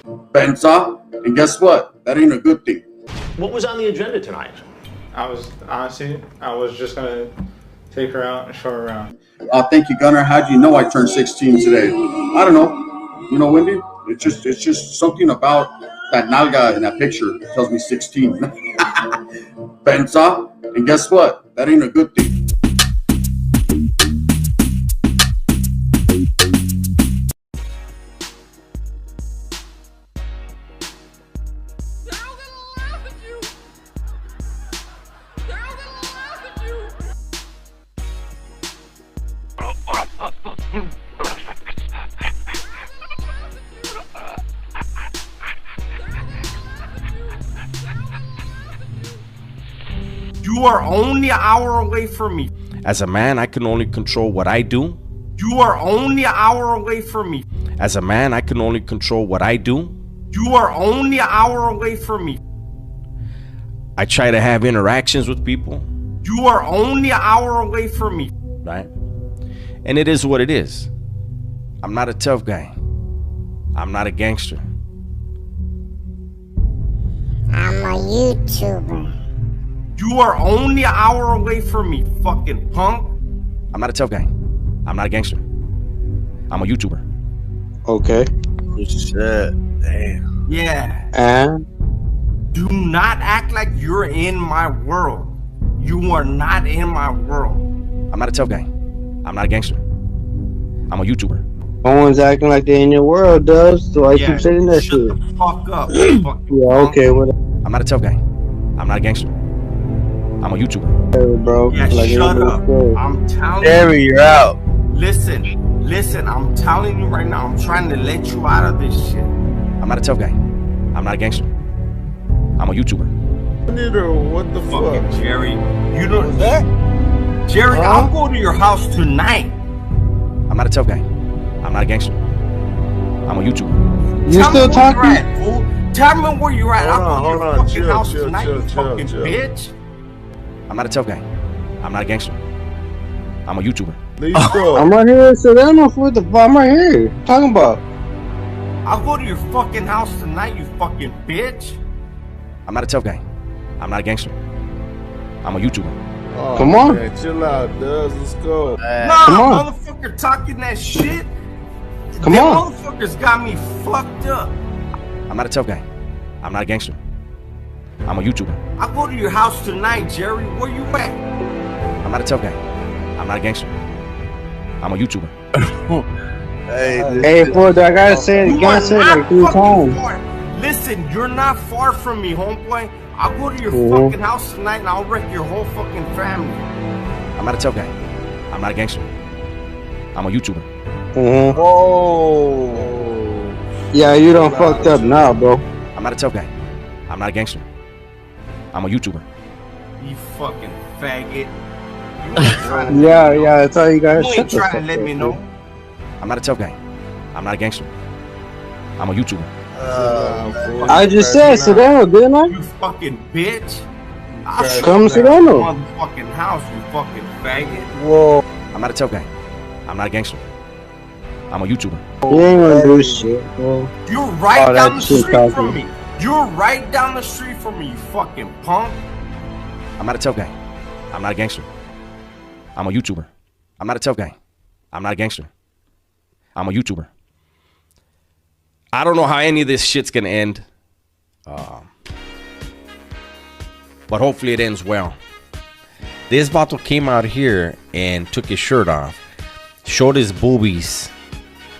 Benza, and guess what? That ain't a good thing. What was on the agenda tonight? I was just gonna take her out and show her around. Thank you, Gunner. How do you know I turned 16 today? I don't know. You know, Wendy? It's just something about that nalga in that picture tells me 16. Benza, and guess what? That ain't a good thing. You are only an hour away from me. As a man, I can only control what I do. You are only an hour away from me. As a man, I can only control what I do. You are only an hour away from me. I try to have interactions with people. You are only an hour away from me. Right? And it is what it is. I'm not a tough guy. I'm not a gangster. I'm a YouTuber. You are only an hour away from me, fucking punk. I'm not a tough guy. I'm not a gangster. I'm a YouTuber. Okay. Shit. Damn. Yeah. And? Do not act like you're in my world. You are not in my world. I'm not a tough guy. I'm not a gangster. I'm a YouTuber. No one's acting like they're in your world, does. So I keep saying that shit. Shut the fuck up. Yeah, okay, whatever. I'm not a tough guy. I'm not a gangster. I'm a YouTuber. Hey, bro. Yeah, like, shut up. I'm telling Jerry, you. you're out. Listen, I'm telling you right now, I'm trying to let you out of this shit. I'm not a tough guy. I'm not a gangster. I'm a YouTuber. What the fuck? Jerry, you don't... Jerry, I'll go to your house tonight. I'm not a tough guy. I'm not a gangster. I'm a YouTuber. You still talking? Tell me where you're at. I'll go to your fucking Chill, house chill, tonight, chill, you chill, fucking chill. bitch. I'm not a tough guy. I'm not a gangster. I'm a YouTuber. I'm right here in Sedano. What the fuck? I'm right here. What you talking about? I'll go to your fucking house tonight, you fucking bitch. I'm not a tough guy. I'm not a gangster. I'm a YouTuber. Oh, Come on. Man, chill out, Duz. Let's go. Nah, Come on. motherfucker talking that shit. Come Them on. motherfuckers got me fucked up. I'm not a tough guy. I'm not a gangster. I'm a YouTuber. I'll go to your house tonight, Jerry. Where you at? I'm not a tough guy. I'm not a gangster. I'm a YouTuber. Hey, boy, I gotta say it again. Say it like 3 times. Listen, you're not far from me, homeboy. I'll go to your fucking house tonight and I'll wreck your whole fucking family. I'm not a tough guy. I'm not a gangster. I'm a YouTuber. Whoa. Yeah, you done fucked up now, bro. I'm not a tough guy. I'm not a gangster. I'm a YouTuber. You fucking faggot. Yeah, that's all you guys. You ain't trying to let me know. I'm not a tough guy. I'm not a gangster. I'm a YouTuber. I just said Sedano, didn't I? You fucking bitch. Come to Sedano. Motherfucking house, you fucking faggot. Whoa. I'm not a tough guy. I'm not a gangster. I'm a YouTuber. You ain't gonna do shit, bro. You're right Oh, down the that shit street talking. from me. You're right down the street from me, you fucking punk. I'm not a tough guy. I'm not a gangster. I'm a YouTuber. I'm not a tough guy. I'm not a gangster. I'm a YouTuber. I don't know how any of this shit's gonna end. But hopefully it ends well. This vato came out here and took his shirt off, showed his boobies.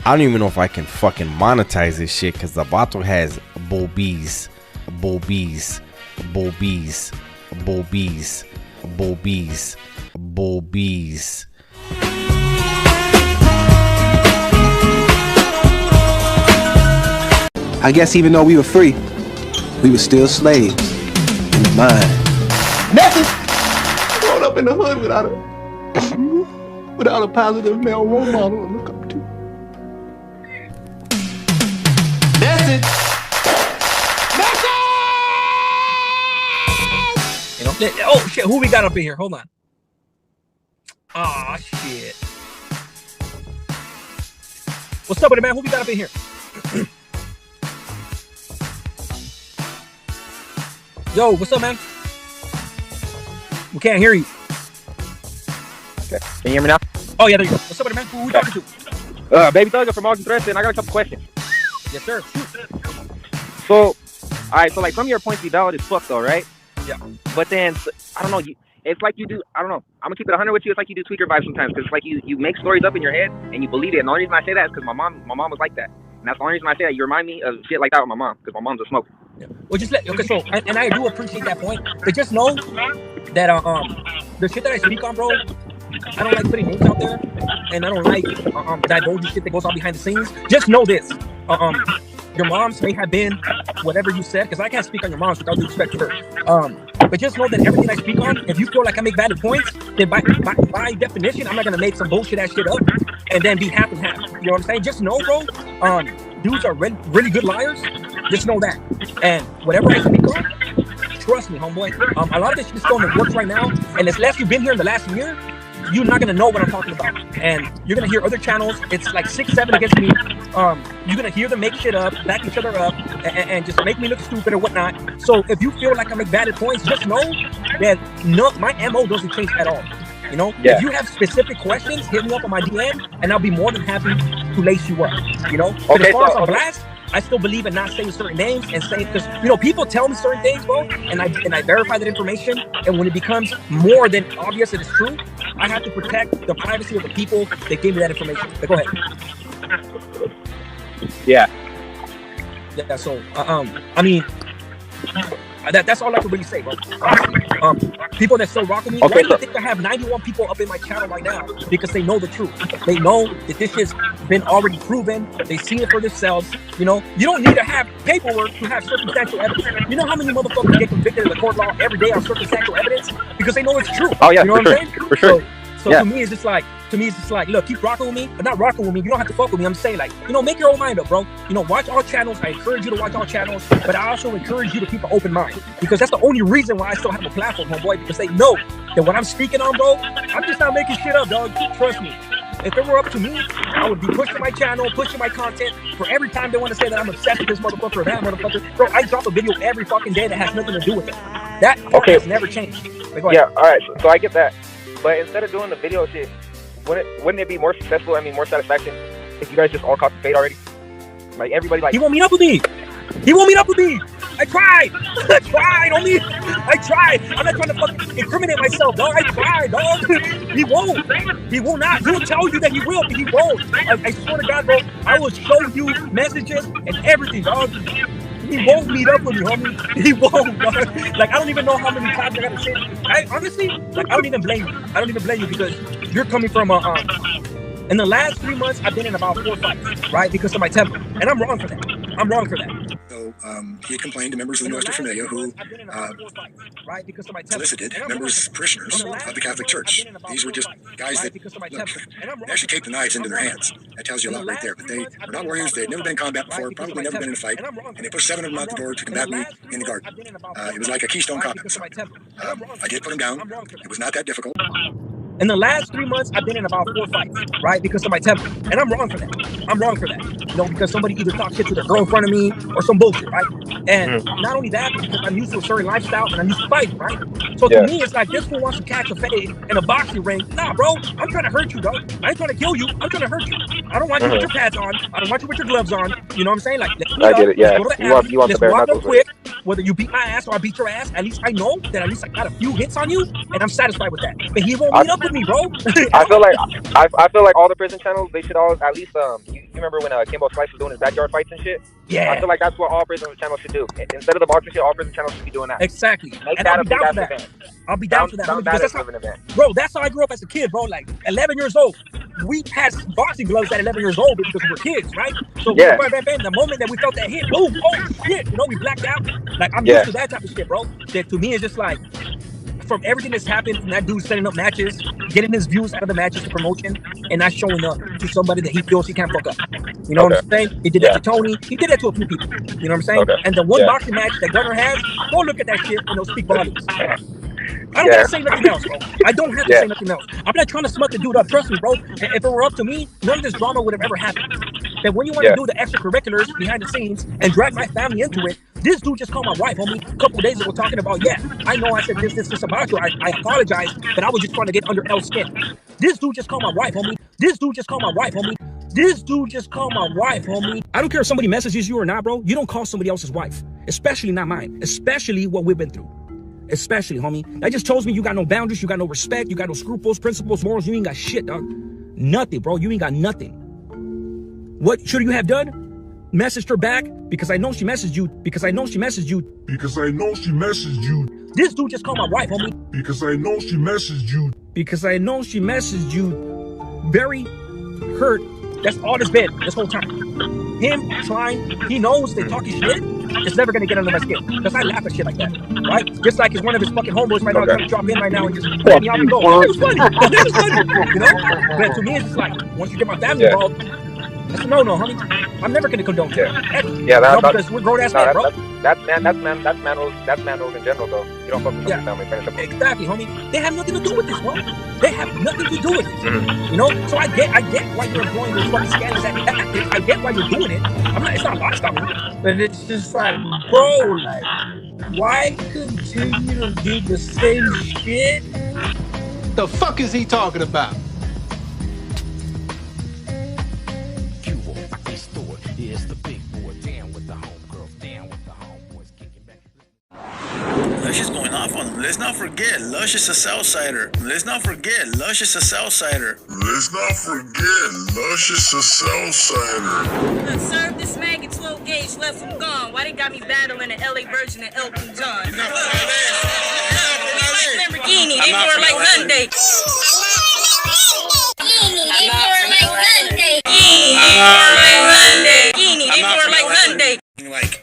I don't even know if I can fucking monetize this shit because the vato has boobies, boobies, boobies, boobies, boobies, boobies. I guess even though we were free, we were still slaves in the mind. Nothing. Growing up in the hood without a positive male role model to look up to. That's it. You know? Oh shit! Who we got up in here? Hold on. Oh shit! What's up with it, man? Who we got up in here? Yo, what's up, man? We can't hear you. Okay. Can you hear me now? Oh yeah, there you go. What's up with it, man? Who we talking to? Baby Thugger from Austin Threats, and I got a couple questions. Yes, sir. So, alright, so like some of your points be valid as fuck though, right? Yeah. But then, I don't know, it's like you do, I don't know, I'm gonna keep it 100 with you, it's like you do tweaker vibes sometimes, because it's like you make stories up in your head, and you believe it, and the only reason I say that is because my mom was like that. And that's the only reason I say that. You remind me of shit like that with my mom, because my mom's a smoker. Yeah. Well, just let, okay, so, and I do appreciate that point, but just know that, the shit that I speak on, bro, I don't like putting names out there, and I don't like, divulging shit that goes on behind the scenes. Just know this, your moms may have been whatever you said, because I can't speak on your moms without due respect to her. But just know that everything I speak on, if you feel like I make valid points, then by definition, I'm not gonna make some bullshit ass shit up and then be half and half. You know what I'm saying? Just know, bro. Dudes are really good liars. Just know that. And whatever I speak on, trust me, homeboy. A lot of this shit is going to work right now, and unless you've been here in the last year, you're not gonna know what I'm talking about. And you're gonna hear other channels. It's like 6-7 against me. You're gonna hear them make shit up, back each other up, and just make me look stupid or whatnot. So if you feel like I make valid points, just know that my MO doesn't change at all. You know, if you have specific questions, hit me up on my DM, and I'll be more than happy to lace you up. You know, but as far as a blast, I still believe in not saying certain names and saying, because people tell me certain things, bro, and I verify that information, and when it becomes more than obvious that it's true, I have to protect the privacy of the people that gave me that information. But go ahead. Yeah. So I mean, that's all I can really say, bro. People that still rock with me, why do you think I have 91 people up in my channel right now? Because they know the truth. They know that this has been already proven. They see it for themselves. You don't need to have paperwork to have circumstantial evidence. You know how many motherfuckers get convicted in the court law every day on circumstantial evidence? Because they know it's true. Oh yeah, you know what I'm saying? For sure. So to me, it's just like, look, keep rocking with me, but not rocking with me. You don't have to fuck with me. I'm saying, like, make your own mind up, bro. Watch all channels. I encourage you to watch all channels, but I also encourage you to keep an open mind, because that's the only reason why I still have a platform, homeboy, because they know that what I'm speaking on, bro, I'm just not making shit up, dog. Trust me. If it were up to me, I would be pushing my channel, pushing my content. For every time they want to say that I'm obsessed with this motherfucker or that motherfucker, bro, I drop a video every fucking day that has nothing to do with it. That has never changed. Yeah, all right. So I get that. But instead of doing the video shit, wouldn't it be more successful? I mean, more satisfaction if you guys just all caught the fade already? Like everybody, like he won't meet up with me. I tried. Homie. I tried. I'm not trying to fucking incriminate myself, dog. I tried, dog. He won't. He will not. He'll tell you that he will, but he won't. I swear to God, bro. I will show you messages and everything, dog. He won't meet up with me, homie. He won't, dog. Like, I don't even know how many times I gotta say it. Honestly, like, I don't even blame you. Because you're coming from in the last 3 months, I've been in about 4 fights, right? Because of my temper. And I'm wrong for that. So he had complained to members of the Nuestra Familia who solicited members, parishioners of the Catholic Church. These were just guys that, look, they actually take the knives into their hands. That tells you a lot right there. But they are not warriors. They had never been in combat before, probably never been in a fight. And they pushed 7 of them out the door to combat me in the garden. It was like a Keystone Cop episode. I did put them down. It was not that difficult. In the last 3 months, I've been in about 4 fights, right? Because of my temper. And I'm wrong for that. Because somebody either talks shit to their girl in front of me or some bullshit, right? And not only that, because I'm used to a certain lifestyle and I'm used to fighting, right? So to me, it's like, this fool wants to catch a fade in a boxing ring. Nah, bro, I'm trying to hurt you, dog. I ain't trying to kill you. I'm trying to hurt you. I don't want you with your pads on. I don't want you with your gloves on. You know what I'm saying? Like, I get it, yeah. You want the bare knuckles quick. Whether you beat my ass or I beat your ass, at least I know that at least I got a few hits on you, and I'm satisfied with that. But he won't meet up with me, bro. I feel like all the prison channels, they should all at least you remember when Kimbo Slice was doing his backyard fights and shit? Yeah. I feel like that's what all prison channels should do. Instead of the boxing shit, all prison channels should be doing that. Exactly. And I'll be down for that. I'll be down for that. Bro, that's how I grew up as a kid, bro. Like 11 years old. We had boxing gloves at 11 years old because we were kids, right? So yeah. The moment that we felt that hit, boom, oh shit, we blacked out. Like I'm used to that type of shit, bro. That to me is just like, from everything that's happened, from that dude setting up matches, getting his views out of the matches for promotion, and not showing up to somebody that he feels he can't fuck up. You know what I'm saying? He did that to Tony. He did that to a few people. You know what I'm saying? And the one boxing match that Gunner has, go look at that shit and it'll speak volumes. I don't have to say nothing else, bro. I don't have to say nothing else. I'm not trying to smut the dude up. Trust me, bro. If it were up to me, none of this drama would have ever happened. That when you want to do the extracurriculars behind the scenes and drag my family into it, this dude just called my wife, homie, a couple of days ago talking about, I know I said this about you. I apologize, but I was just trying to get under L's skin. This dude just called my wife, homie. I don't care if somebody messages you or not, bro. You don't call somebody else's wife, especially not mine, especially what we've been through. Especially, homie. That just tells me you got no boundaries, you got no respect, you got no scruples, principles, morals. You ain't got shit, dog. Nothing, bro. You ain't got nothing. What should you have done? Messaged her back because I know she messaged you. This dude just called my wife, homie. Because I know she messaged you. Very hurt. That's all it's been this whole time. Him trying, he knows they talking shit. It's never gonna get under my skin. Because I laugh at shit like that, right? Just like it's one of his fucking homeboys right now trying to drop in right now and just let me out and go. That was funny. But to me, it's just like, once you get my family involved, that's a no, homie. I'm never gonna condone that. Because we're grown ass men, bro. That's manhood in general, though. You don't fuck with your family. Exactly, homie. They have nothing to do with this, bro. They have nothing to do with this. So I get why you're employing those fucking scanners and tactics. I get why you're doing it. It's not lost on me. But it's just like, bro, like, why continue to do the same shit? The fuck is he talking about? It's the big boy. Damn. she's going off on them. Let's not forget, Lush is a Southsider. Let's not forget, Lush is a Southsider. Let's not forget, Lush is a Southsider. Serve this mag at 12 gauge, left from gone. Why they got me battling the LA version of Elton John? You're not from LA. Lamborghini, they more like Hyundai. Like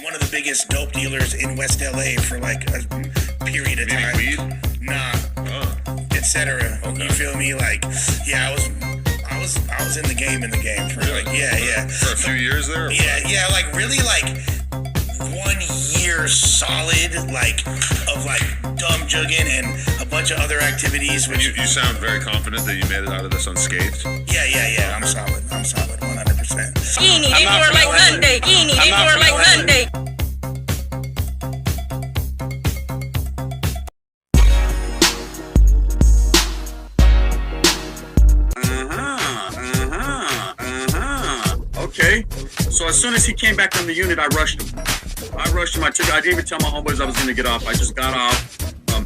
one of the biggest dope dealers in West LA for like a period of time. Weed? Nah, etc. Okay. You feel me? Like, yeah, I was in the game for like, yeah. For a few years there? Yeah, like really like 1 year solid, like of like dumb jugging and a bunch of other activities. Which you sound very confident that you made it out of this unscathed. Yeah. I'm solid, 100%. They more like Hyundai. They more like Hyundai. Okay, so as soon as he came back from the unit, I rushed him. I didn't even tell my homeboys I was gonna get off. I just got off,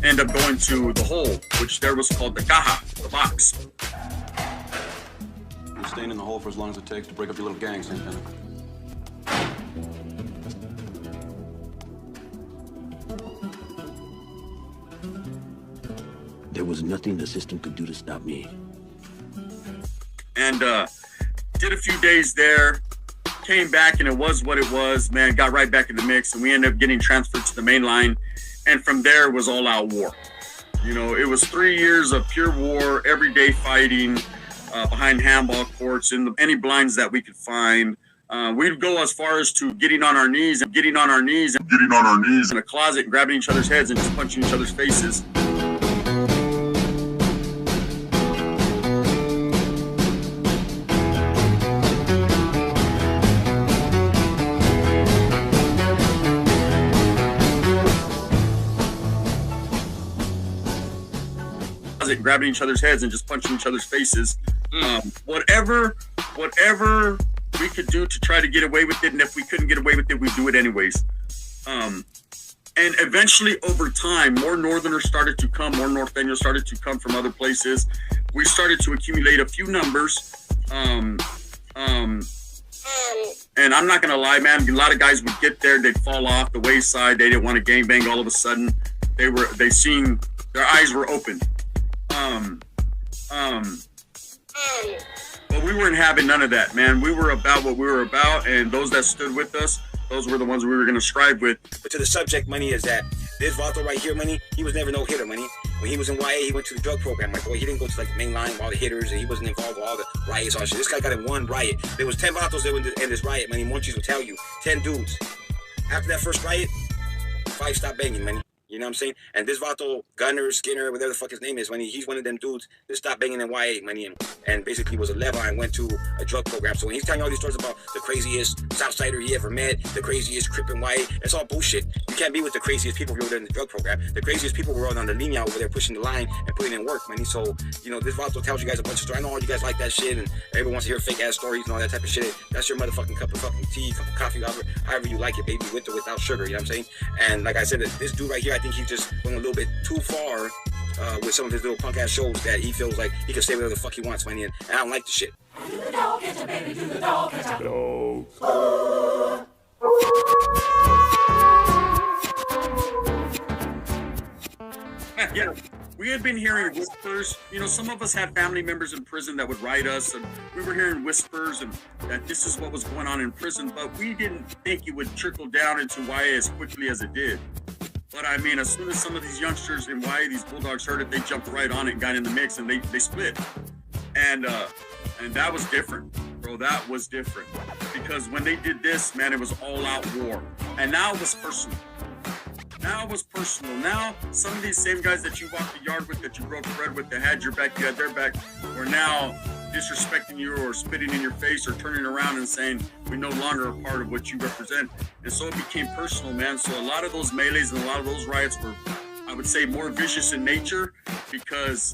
ended up going to the hole, which there was called the caja, the box. You're staying in the hole for as long as it takes to break up your little gang, Santana. There was nothing the system could do to stop me. And did a few days there, came back, and it was what it was, man. Got right back in the mix, and we ended up getting transferred to the main line. And from there was all out war. You know, it was 3 years of pure war, everyday fighting behind handball courts, in any blinds that we could find. We'd go as far as to getting on our knees in a closet, and grabbing each other's heads and just punching each other's faces. Grabbing each other's heads and just punching each other's faces. Whatever we could do to try to get away with it, and if we couldn't get away with it, we'd do it anyways. And eventually, over time, more Northerners started to come, more Northenians started to come from other places. We started to accumulate a few numbers. And I'm not gonna lie, man, a lot of guys would get there, they'd fall off the wayside, they didn't want to gangbang all of a sudden. Their eyes were open. But we weren't having none of that, man. We were about what we were about, and those that stood with us, those were the ones we were going to strive with. But to the subject, money, is that this Vato right here, money, he was never no hitter, money. When he was in YA, he went to the drug program. Like, boy, he didn't go to like the main line with all the hitters, and he wasn't involved with all the riots, all that shit. This guy got in one riot. There was 10 Vatos that were in this riot, money. Monchis will tell you, 10 dudes. After that first riot, 5 stopped banging, money. You know what I'm saying? And this Vato, Gunner, Skinner, whatever the fuck his name is, when he's one of them dudes that stopped banging in YA, money, and basically was a level and went to a drug program. So when he's telling you all these stories about the craziest Southsider he ever met, the craziest Crip in YA, it's all bullshit. You can't be with the craziest people over there in the drug program. The craziest people were on the linea over there pushing the line and putting in work, money. So, you know, this Vato tells you guys a bunch of stories. I know all you guys like that shit, and everyone wants to hear fake ass stories and all that type of shit. That's your motherfucking cup of fucking tea, cup of coffee, however you like it, baby, with or without sugar, you know what I'm saying? And like I said, this dude right here, I think he's just going a little bit too far with some of his little punk ass shows that he feels like he can say whatever the fuck he wants, man. And I don't like the shit. Do the dog, catch a baby, do the dog, catch a dog. Yeah, we had been hearing whispers. You know, some of us had family members in prison that would write us, and we were hearing whispers and that this is what was going on in prison, but we didn't think it would trickle down into YA as quickly as it did. But I mean, as soon as some of these youngsters in YA, these Bulldogs, heard it, they jumped right on it and got in the mix, and they split. And that was different, bro. That was different. Because when they did this, man, it was all out war. And now it was personal. Now some of these same guys that you walked the yard with, that you broke bread with, that had your back, you had their back, were now disrespecting you or spitting in your face or turning around and saying, we no longer are part of what you represent. And so it became personal, man. So a lot of those melees and a lot of those riots were, I would say, more vicious in nature, because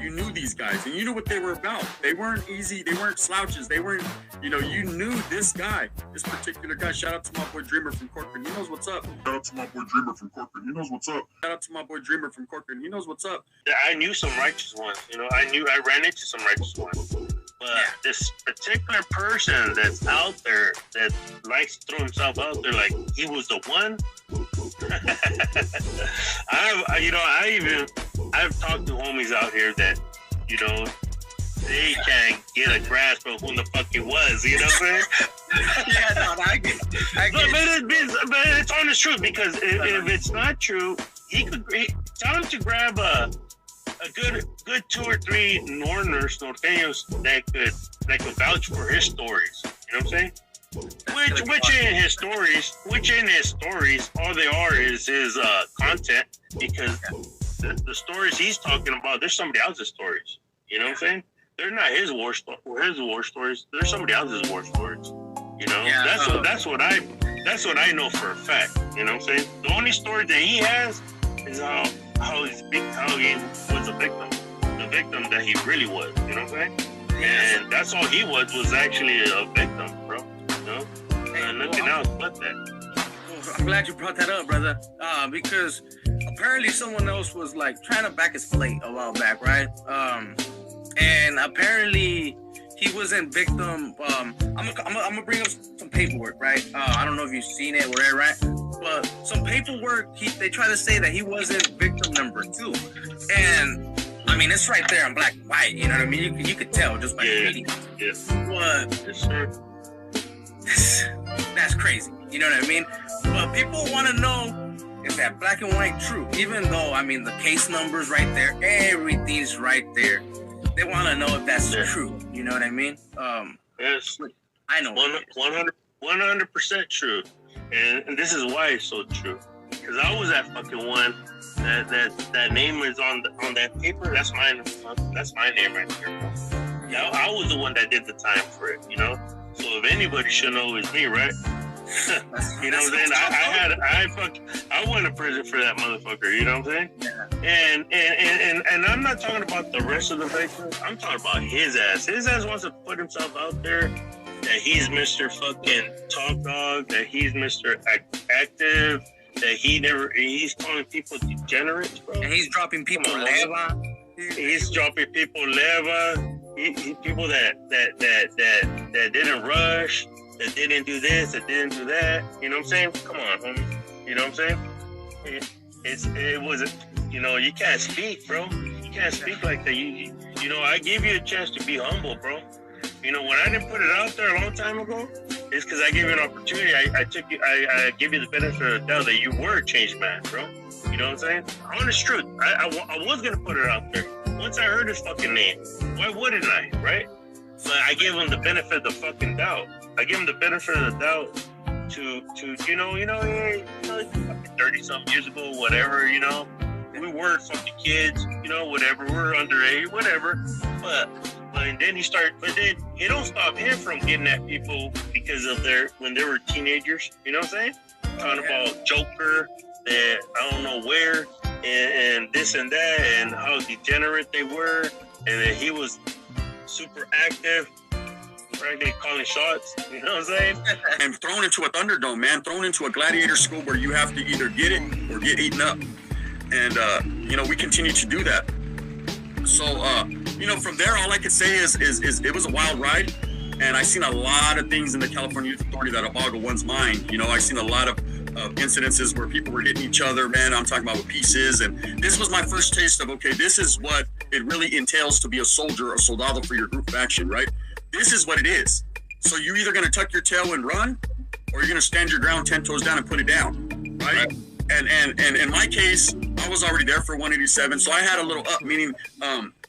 you knew these guys and you knew what they were about. They weren't easy. They weren't slouches. They weren't, you know, you knew this guy, this particular guy. Shout out to my boy Dreamer from Corcoran. He knows what's up. Shout out to my boy Dreamer from Corcoran. He knows what's up. Shout out to my boy Dreamer from Corcoran. He knows what's up. I knew some righteous ones. You know, I ran into some righteous ones. But this particular person that's out there that likes to throw himself out there like he was the one. I've talked to homies out here that, you know, they can't get a grasp of who the fuck he was. You know what I'm saying? Yeah, no, I get it. But it's honest truth, because if it's not true, tell him to grab a good 2 or 3 norteños that could vouch for his stories. You know what I'm saying? Which in his stories, all they are is his content, because the stories he's talking about, they're somebody else's stories. You know what I'm saying? They're not his war stories. They're somebody else's war stories. You know, that's what I know for a fact. You know what I'm saying? The only story that he has is how he was a victim, the victim that he really was. You know what I'm saying? And that's all he was actually a victim, bro. You know, nothing else but that. I'm glad you brought that up, brother. Because apparently someone else was like trying to back his plate a while back, right? And apparently he wasn't victim. I'm gonna bring up some paperwork, right? I don't know if you've seen it or whatever, right? But some paperwork, they try to say that he wasn't victim number 2, and I mean it's right there in black and white. You know what I mean? You could tell just by reading. Yes. But yes, sir. That's crazy. You know what I mean? But people want to know, is that black and white true? Even though, I mean, the case number's right there, everything's right there. They want to know if that's true. You know what I mean? Yes. I know. 100% true. And this is why it's so true. Because I was that fucking one. That name is on that paper. That's mine. That's my name right there. Yeah, I was the one that did the time for it. You know. So if anybody should know, it's me, right? You know what I'm saying? I went to prison for that motherfucker. You know what I'm saying? Yeah. And I'm not talking about the rest of the victims. I'm talking about his ass. His ass wants to put himself out there that he's Mr. fucking Talk Dog, that he's Mr. Active, that he's calling people degenerates, bro. And he's dropping people leva. He's dropping people leva. People that didn't rush, that didn't do this, that didn't do that. You know what I'm saying? Come on, homie. You know what I'm saying? It wasn't. You know, you can't speak, bro. You can't speak like that. You know, I gave you a chance to be humble, bro. You know, when I didn't put it out there a long time ago, it's because I gave you an opportunity. I gave you the benefit of the doubt that you were a changed man, bro. You know what I'm saying? Honest truth. I was gonna put it out there. Once I heard his fucking name, why wouldn't I, right? But I gave him the benefit of the fucking doubt. I gave him the benefit of the doubt to hey, fucking 30-something years ago, whatever, you know. We were fucking kids, you know, whatever. We're underage, whatever. But then it don't stop him from getting at people because of when they were teenagers. You know what I'm saying? Talking about Joker, that I don't know where, and this and that, and how degenerate they were, and that he was super active, right? They calling shots. You know what I'm saying? And thrown into a Thunderdome, man. Thrown into a gladiator school where you have to either get it or get eaten up. And you know, we continue to do that. So you know, from there, all I could say is it was a wild ride, and I seen a lot of things in the California Youth Authority that'll boggle one's mind. You know, I seen a lot of incidences where people were hitting each other, man. I'm talking about with pieces, and this was my first taste of, okay, this is what it really entails to be a soldier or soldado for your group of action, right? This is what it is. So you're either going to tuck your tail and run, or you're going to stand your ground 10 toes down and put it down, right? And in my case, I was already there for 187, so I had a little up, meaning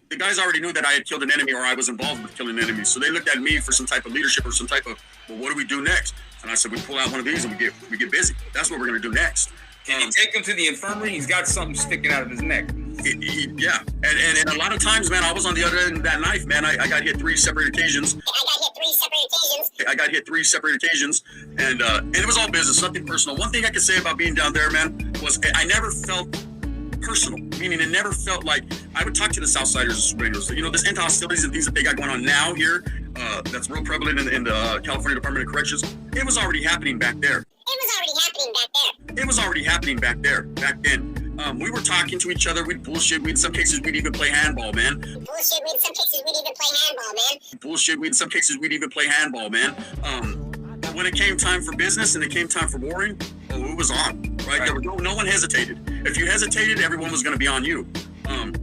the guys already knew that I had killed an enemy or I was involved with killing an enemy. So they looked at me for some type of leadership or some type of, well, what do we do next? And I said, we pull out one of these and we get busy. That's what we're going to do next. Can you take him to the infirmary? He's got something sticking out of his neck. Yeah. And a lot of times, man, I was on the other end of that knife, man. I got hit 3 separate occasions. And it was all business, nothing personal. One thing I could say about being down there, man, was I never felt personal, meaning it never felt like I would talk to the Southsiders, you know, this anti-hostilities and things that they got going on now here, that's real prevalent in the California Department of Corrections. It was already happening back there. It was already happening back there, back then. We were talking to each other, we'd bullshit, in some cases we'd even play handball, man. But when it came time for business and it came time for warring, it was on, right? There was no one hesitated. If you hesitated, everyone was going to be on you.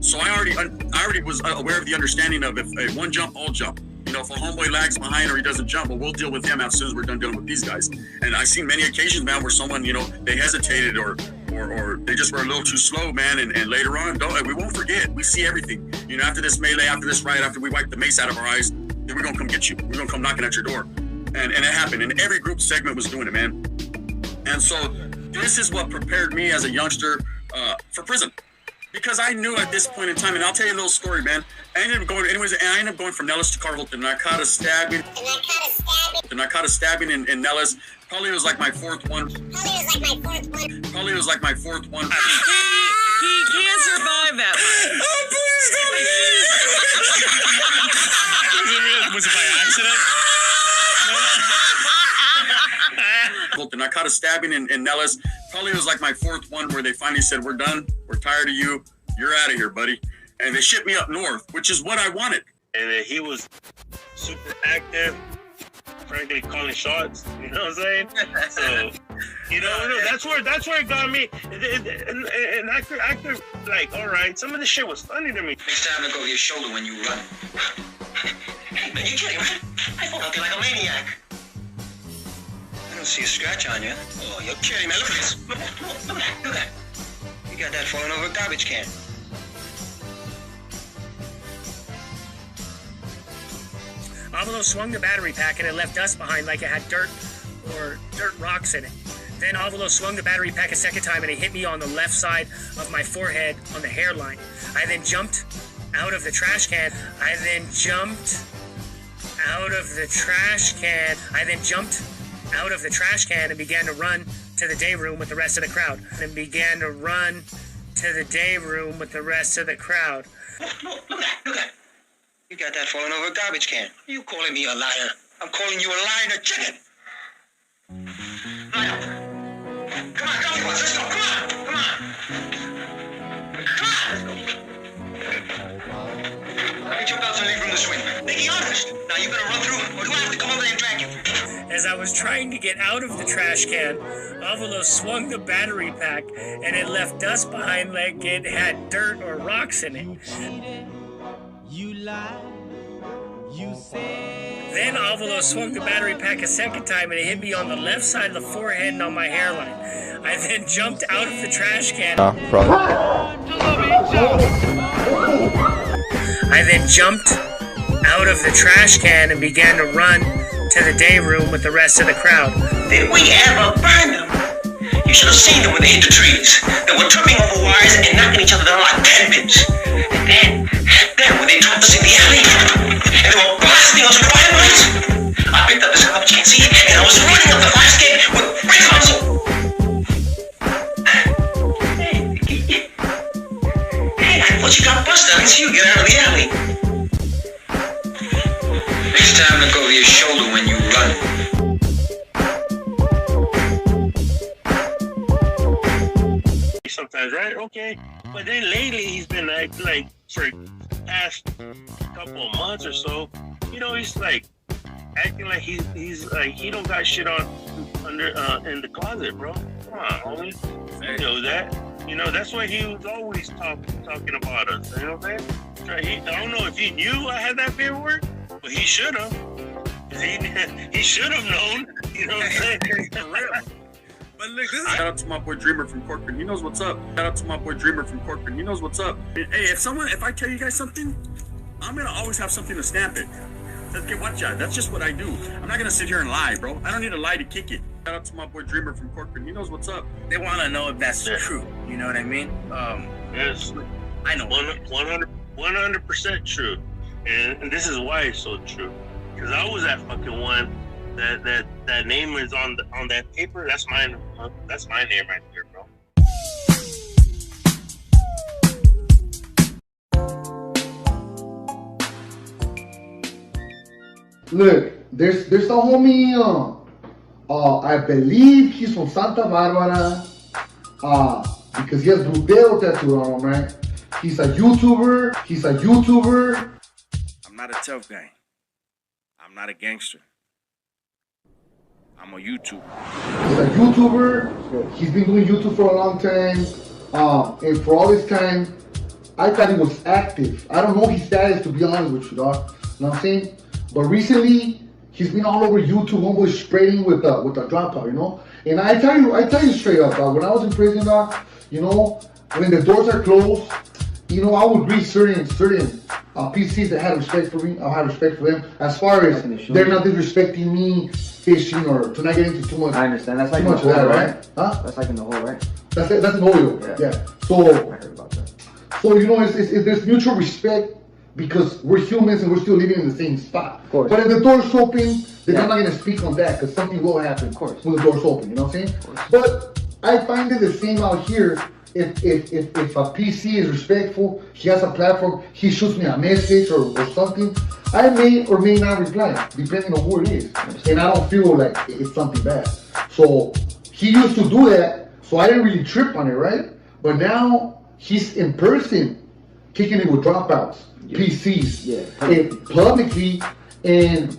So I already was aware of the understanding of if one jump, all jump. You know, if a homeboy lags behind or he doesn't jump, well, we'll deal with him as soon as we're done dealing with these guys. And I've seen many occasions, man, where someone, you know, they hesitated or they just were a little too slow, man. And later on, we won't forget. We see everything. You know, after this melee, after this riot, after we wipe the mace out of our eyes, then we're going to come get you. We're going to come knocking at your door. And it happened. And every group segment was doing it, man. And so this is what prepared me as a youngster for prison. Because I knew at this point in time, and I'll tell you a little story, man. I ended up going from Nellis to Carville. The narcotic stabbing in Nellis. Probably was like my fourth one. He can't survive that one. Was it by accident? The narcotic stabbing in Nellis probably was like my fourth one where they finally said, we're done. We're tired of you. You're out of here, buddy. And they shipped me up north, which is what I wanted. And he was super active, frankly, calling shots. You know what I'm saying? So, you know, that's where it got me. And I could like, all right, some of this shit was funny to me. Next time, look over your shoulder when you run. Man, you kidding, man? I feel like a maniac. I don't see a scratch on you. Oh, you're kidding, man. Look at this. Look at that. You got that falling over a garbage can. Avalo swung the battery pack and it left dust behind like it had dirt or dirt rocks in it. Then Avalo swung the battery pack a second time and it hit me on the left side of my forehead on the hairline. I then jumped out of the trash can. I then jumped out of the trash can and began to run to the day room with the rest of the crowd. Look at. You got that falling over a garbage can. You calling me a liar? I'm calling you a lying chicken. Line up. Come on, let's go. Come on. Let me jump out and leave from the swing. Make it honest. Now you gonna run through, or do I have to come over there and drag you? As I was trying to get out of the trash can, Avalo swung the battery pack and it left dust behind like it had dirt or rocks in it. Then Avalo swung the battery pack a second time and it hit me on the left side of the forehead and on my hairline. I then jumped out of the trash can. And began to run to the day room with the rest of the crowd. Did we ever find them? You should have seen them when they hit the trees. They were tripping over wires and knocking each other down like 10 pins. And then when they dropped us in the alley, and they were blasting us with fireworks, I picked up this garbage can, see, and I was running up the fire escape with brake muscle. Hey, I thought you got busted. I didn't see you get out of the alley. Next time, look over your shoulder when you run. Sometimes, right? Okay. But then lately he's been like for the past couple of months or so, you know, he's like acting like he's like he don't got shit on under in the closet, bro. Come on, homie. You know that. You know, that's why he was always talking about us. You know what I'm saying? I don't know if he knew I had that paperwork, but he should have. He should have known. You know what I'm saying? For real. But look, shout out to my boy Dreamer from Corcoran. He knows what's up. Hey, if I tell you guys something, I'm gonna always have something to stamp it. Okay, watch out. That's just what I do. I'm not gonna sit here and lie, bro. I don't need to lie to kick it. Shout out to my boy Dreamer from Corcoran. He knows what's up. They want to know if that's true. You know what I mean? Yes. I know. 100% true. And this is why it's so true. Because I was that fucking one. That name is on that paper. That's mine. That's my name right there, bro. Look, there's the homie, I believe he's from Santa Barbara, because he has Brudero tattooed on him, right? He's a YouTuber. I'm not a tough guy. I'm not a gangster. I'm a YouTuber. He's a YouTuber. He's been doing YouTube for a long time. And for all this time, I thought he was active. I don't know his status, to be honest with you, dog. You know what I'm saying? But recently, he's been all over YouTube, almost spreading with the dropout, you know? And I tell you straight up, dog, when I was in prison, dog, you know, when the doors are closed, you know, I would read certain PCs that had respect for me. I had respect for them. As far as they're not disrespecting me, fishing, or to not get into too much. I understand. That's like too in much the of that, hole, right? Huh? That's like in the hole, right? That's in the hole, yeah. So, I heard about that. So you know, there's mutual respect because we're humans and we're still living in the same spot. Of course. But if the door's open, then I'm not gonna speak on that because something will happen. Of course. When the door's open, you know what I'm saying? But I find it the same out here. If a PC is respectful, he has a platform, he shoots me a message or something, I may or may not reply, depending on who it is. And I don't feel like it's something bad. So he used to do that, so I didn't really trip on it, right? But now he's in person, kicking it with dropouts, PCs, and publicly, and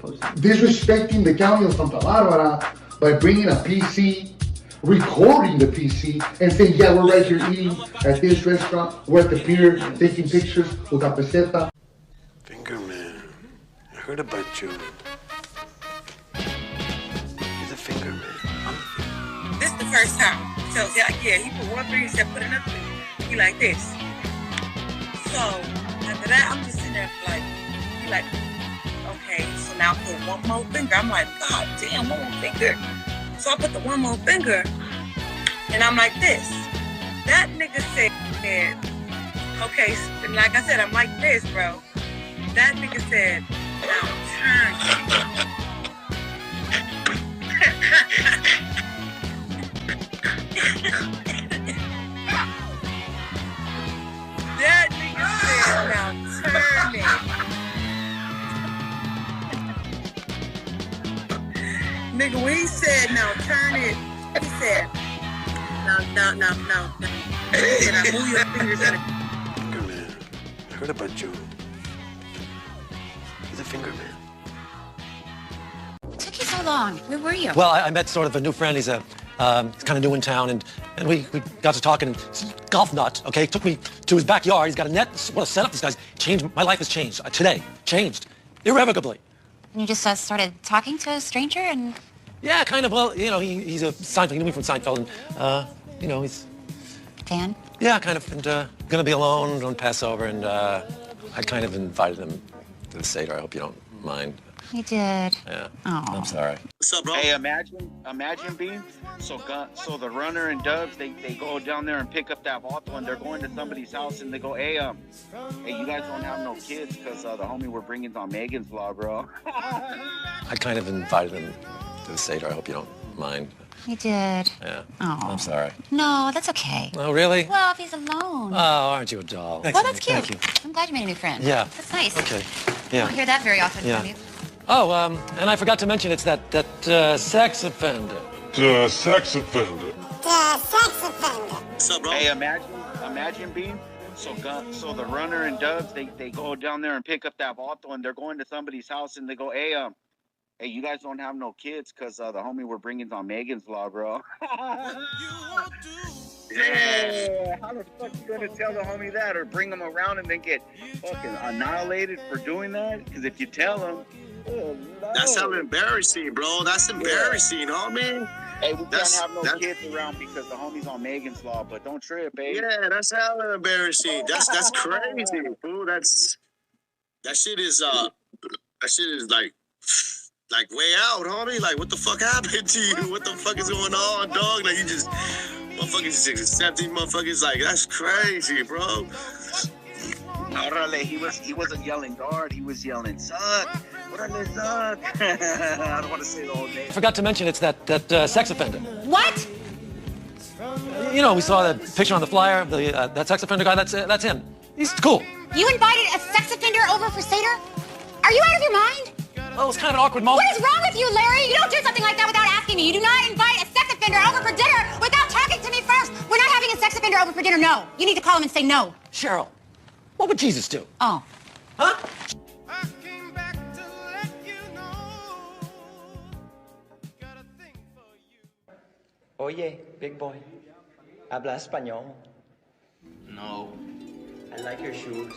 disrespecting the county of Santa Barbara by bringing a PC, recording the PC, and saying, yeah, we're right here eating at this restaurant, we're at the pier, taking pictures with a peseta. Finger man, I heard about you. He's a finger man. This is the first time. So yeah, he put one finger, he said put another finger. He like this. So after that, I'm just sitting there like, he like, okay, so now I put one more finger. I'm like, God damn, one more finger. So I put the one more finger, and I'm like this. That nigga said, okay, and like I said, I'm like this, bro. That nigga said, now turn. That nigga said, now turn it. Nigga, when he said, now turn it, he said, no. He said, I move your fingers in it. Finger man, I heard about you. He's a finger man. It took you so long. Where were you? Well, I met sort of a new friend. He's kind of new in town, and we got to talking. And he's a golf nut, okay? Took me to his backyard. He's got a net. What a setup this guy's changed. My life has changed today. Changed irrevocably. And you just started talking to a stranger and... Yeah, kind of. Well, you know, he's a Seinfeld. He knew me from Seinfeld, and, you know, he's... Fan? Yeah, kind of. And gonna be alone on Passover, and I kind of invited him to the Seder. I hope you don't mind. You did. Yeah. Oh. I'm sorry. What's up, bro? Hey, imagine being so the runner and Dubs, they go down there and pick up that bottle, and they're going to somebody's house, and they go, hey, you guys don't have no kids because the homie we're bringing's on Megan's Law, bro. I kind of invited him to the Seder. I hope you don't mind. You did. Yeah. Oh. I'm sorry. No, that's okay. Oh, really? Well, if he's alone. Oh, aren't you a doll? Well, that's cute. Thank you. I'm glad you made a new friend. Yeah. That's nice. Okay. You Yeah. don't hear that very often from you. Oh, and I forgot to mention it's that sex offender. The sex offender. What's up, bro? Hey, imagine being so the runner and Dubs, they go down there and pick up that bottle, and they're going to somebody's house, and they go, hey, you guys don't have no kids because the homie we're bringing's on Megan's Law, bro. Yeah, how the fuck you gonna tell the homie that, or bring him around and then get fucking annihilated for doing that? Because if you tell him, oh, no. That's how embarrassing, bro. That's embarrassing, homie. Hey, we can't have no kids around because the homie's on Megan's Law, but don't trip, eh? Yeah, that's hella embarrassing. That's crazy, fool. That shit is like way out, homie. Like, what the fuck happened to you? What the fuck is going on, dog? Like, you just motherfuckers just accepting motherfuckers. Like, that's crazy, bro. Orale, he wasn't yelling guard, he was yelling suck. Orale, suck. I don't want to say the whole name. I forgot to mention it's that sex offender. What? You know, we saw the picture on the flyer of that sex offender guy. That's him. He's cool. You invited a sex offender over for Seder? Are you out of your mind? Well, it was kind of an awkward moment. What is wrong with you, Larry? You don't do something like that without asking me. You do not invite a sex offender over for dinner without talking to me first. We're not having a sex offender over for dinner, no. You need to call him and say no. Cheryl, what would Jesus do? Oh. Huh? Oye, big boy. Habla español. No. I like your shoes.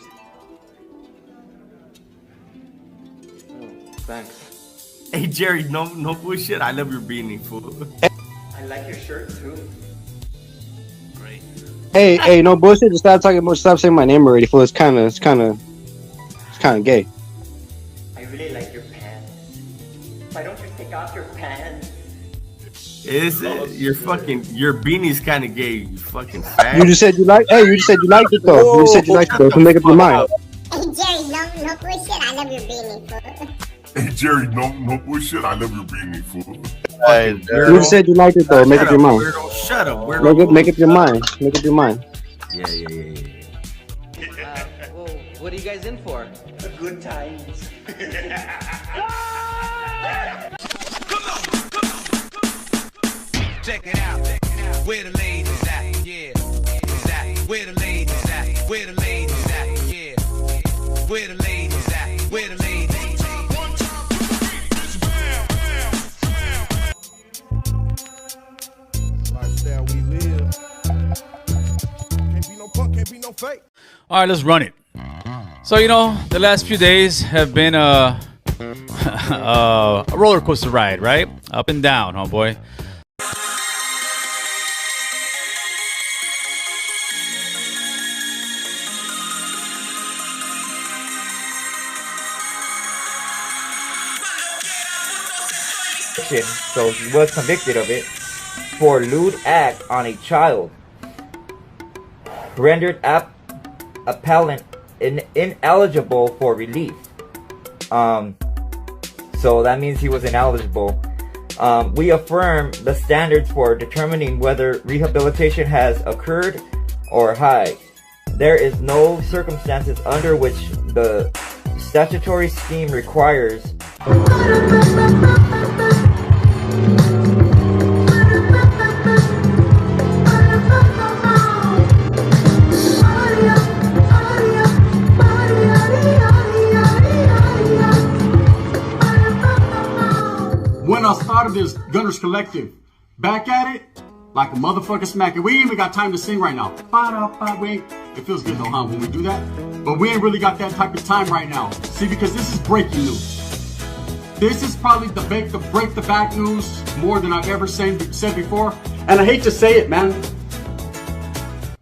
Thanks. Hey, Jerry, no bullshit. I love your beanie, fool. I like your shirt too. Great. Hey, no bullshit. Just stop talking. Stop saying my name already, fool. It's kind of gay. I really like your pants. Why don't you take off your pants? Is it? Your beanie's kind of gay. You fucking fat. You just said you like. Hey, you just said you liked it though. You just said you liked it though. So make up your mind. Hey Jerry, no bullshit. I love your beanie, fool. Hey Jerry, no bullshit. I love your beanie, fool. You just said you liked it though. Make up your mind. Shut up, weirdo. Make up your mind. Make up your mind. Yeah. Well, what are you guys in for? A good time. Check it out. Where the ladies at? Yeah. Where the ladies at? Where the ladies at? Yeah. Where the ladies at? Where the ladies at? Lifestyle we live. Can't be no punk, can't be no fake. All right, let's run it. So, the last few days have been a roller coaster ride, right? Up and down, homeboy. So he was convicted of it for lewd act on a child, rendered appellant ineligible for relief. So that means he was ineligible. We affirm the standards for determining whether rehabilitation has occurred or high. There is no circumstances under which the statutory scheme requires When I started this Gunners Collective, back at it, like a motherfucker smacking. We ain't even got time to sing right now. It feels good though, huh, when we do that? But we ain't really got that type of time right now. See, because this is breaking news. This is probably the break the back news more than I've ever said before. And I hate to say it, man.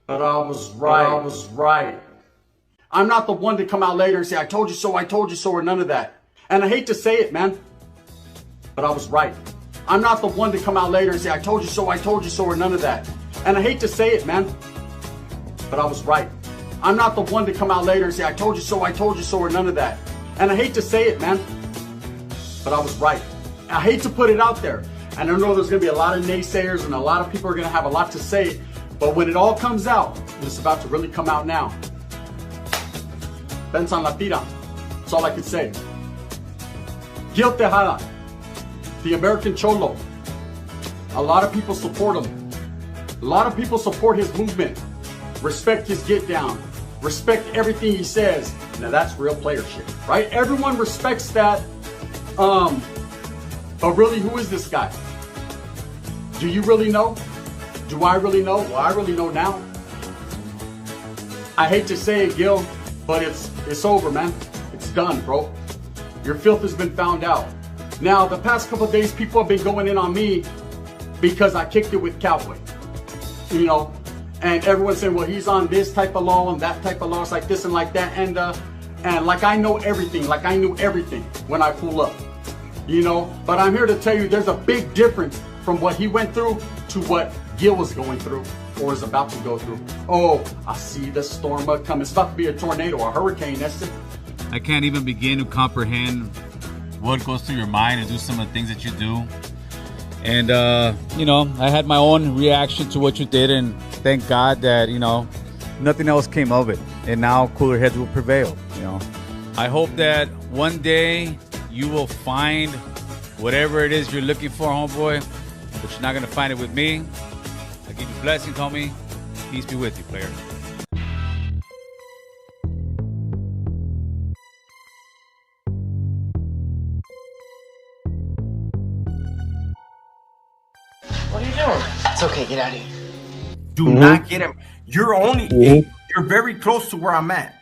But I was right. I'm not the one to come out later and say, I told you so, or none of that. And I hate to say it, man. But I was right. I'm not the one to come out later and say, I told you so, or none of that. And I hate to say it, man. But I was right. I'm not the one to come out later and say, I told you so, or none of that. And I hate to say it, man. But I was right. I hate to put it out there. And I know there's going to be a lot of naysayers and a lot of people are going to have a lot to say. But when it all comes out, it's about to really come out now. Pensan la tira. That's all I can say. Gil Tejada, the American Cholo. A lot of people support him. A lot of people support his movement. Respect his get down. Respect everything he says. Now that's real player shit, right? Everyone respects that. But really, who is this guy? Do you really know? Do I really know? Well, I really know now. I hate to say it, Gil, but it's over, man. It's done, bro. Your filth has been found out. Now, the past couple of days, people have been going in on me because I kicked it with Cowboy. And everyone's saying, well, he's on this type of law and that type of law. It's like this and like that. And like I know everything, like I knew everything when I pull up. But I'm here to tell you there's a big difference from what he went through to what Gil was going through or is about to go through. Oh, I see the storm coming. It's about to be a tornado, a hurricane, that's it. I can't even begin to comprehend what goes through your mind and do some of the things that you do. And, I had my own reaction to what you did, and thank God that, nothing else came of it. And now cooler heads will prevail, I hope that one day you will find whatever it is you're looking for, homeboy. But you're not gonna find it with me. I give you blessings, homie. Peace be with you, player. What are you doing? It's okay, get out of here. Do not get him. You're only, you're very close to where I'm at.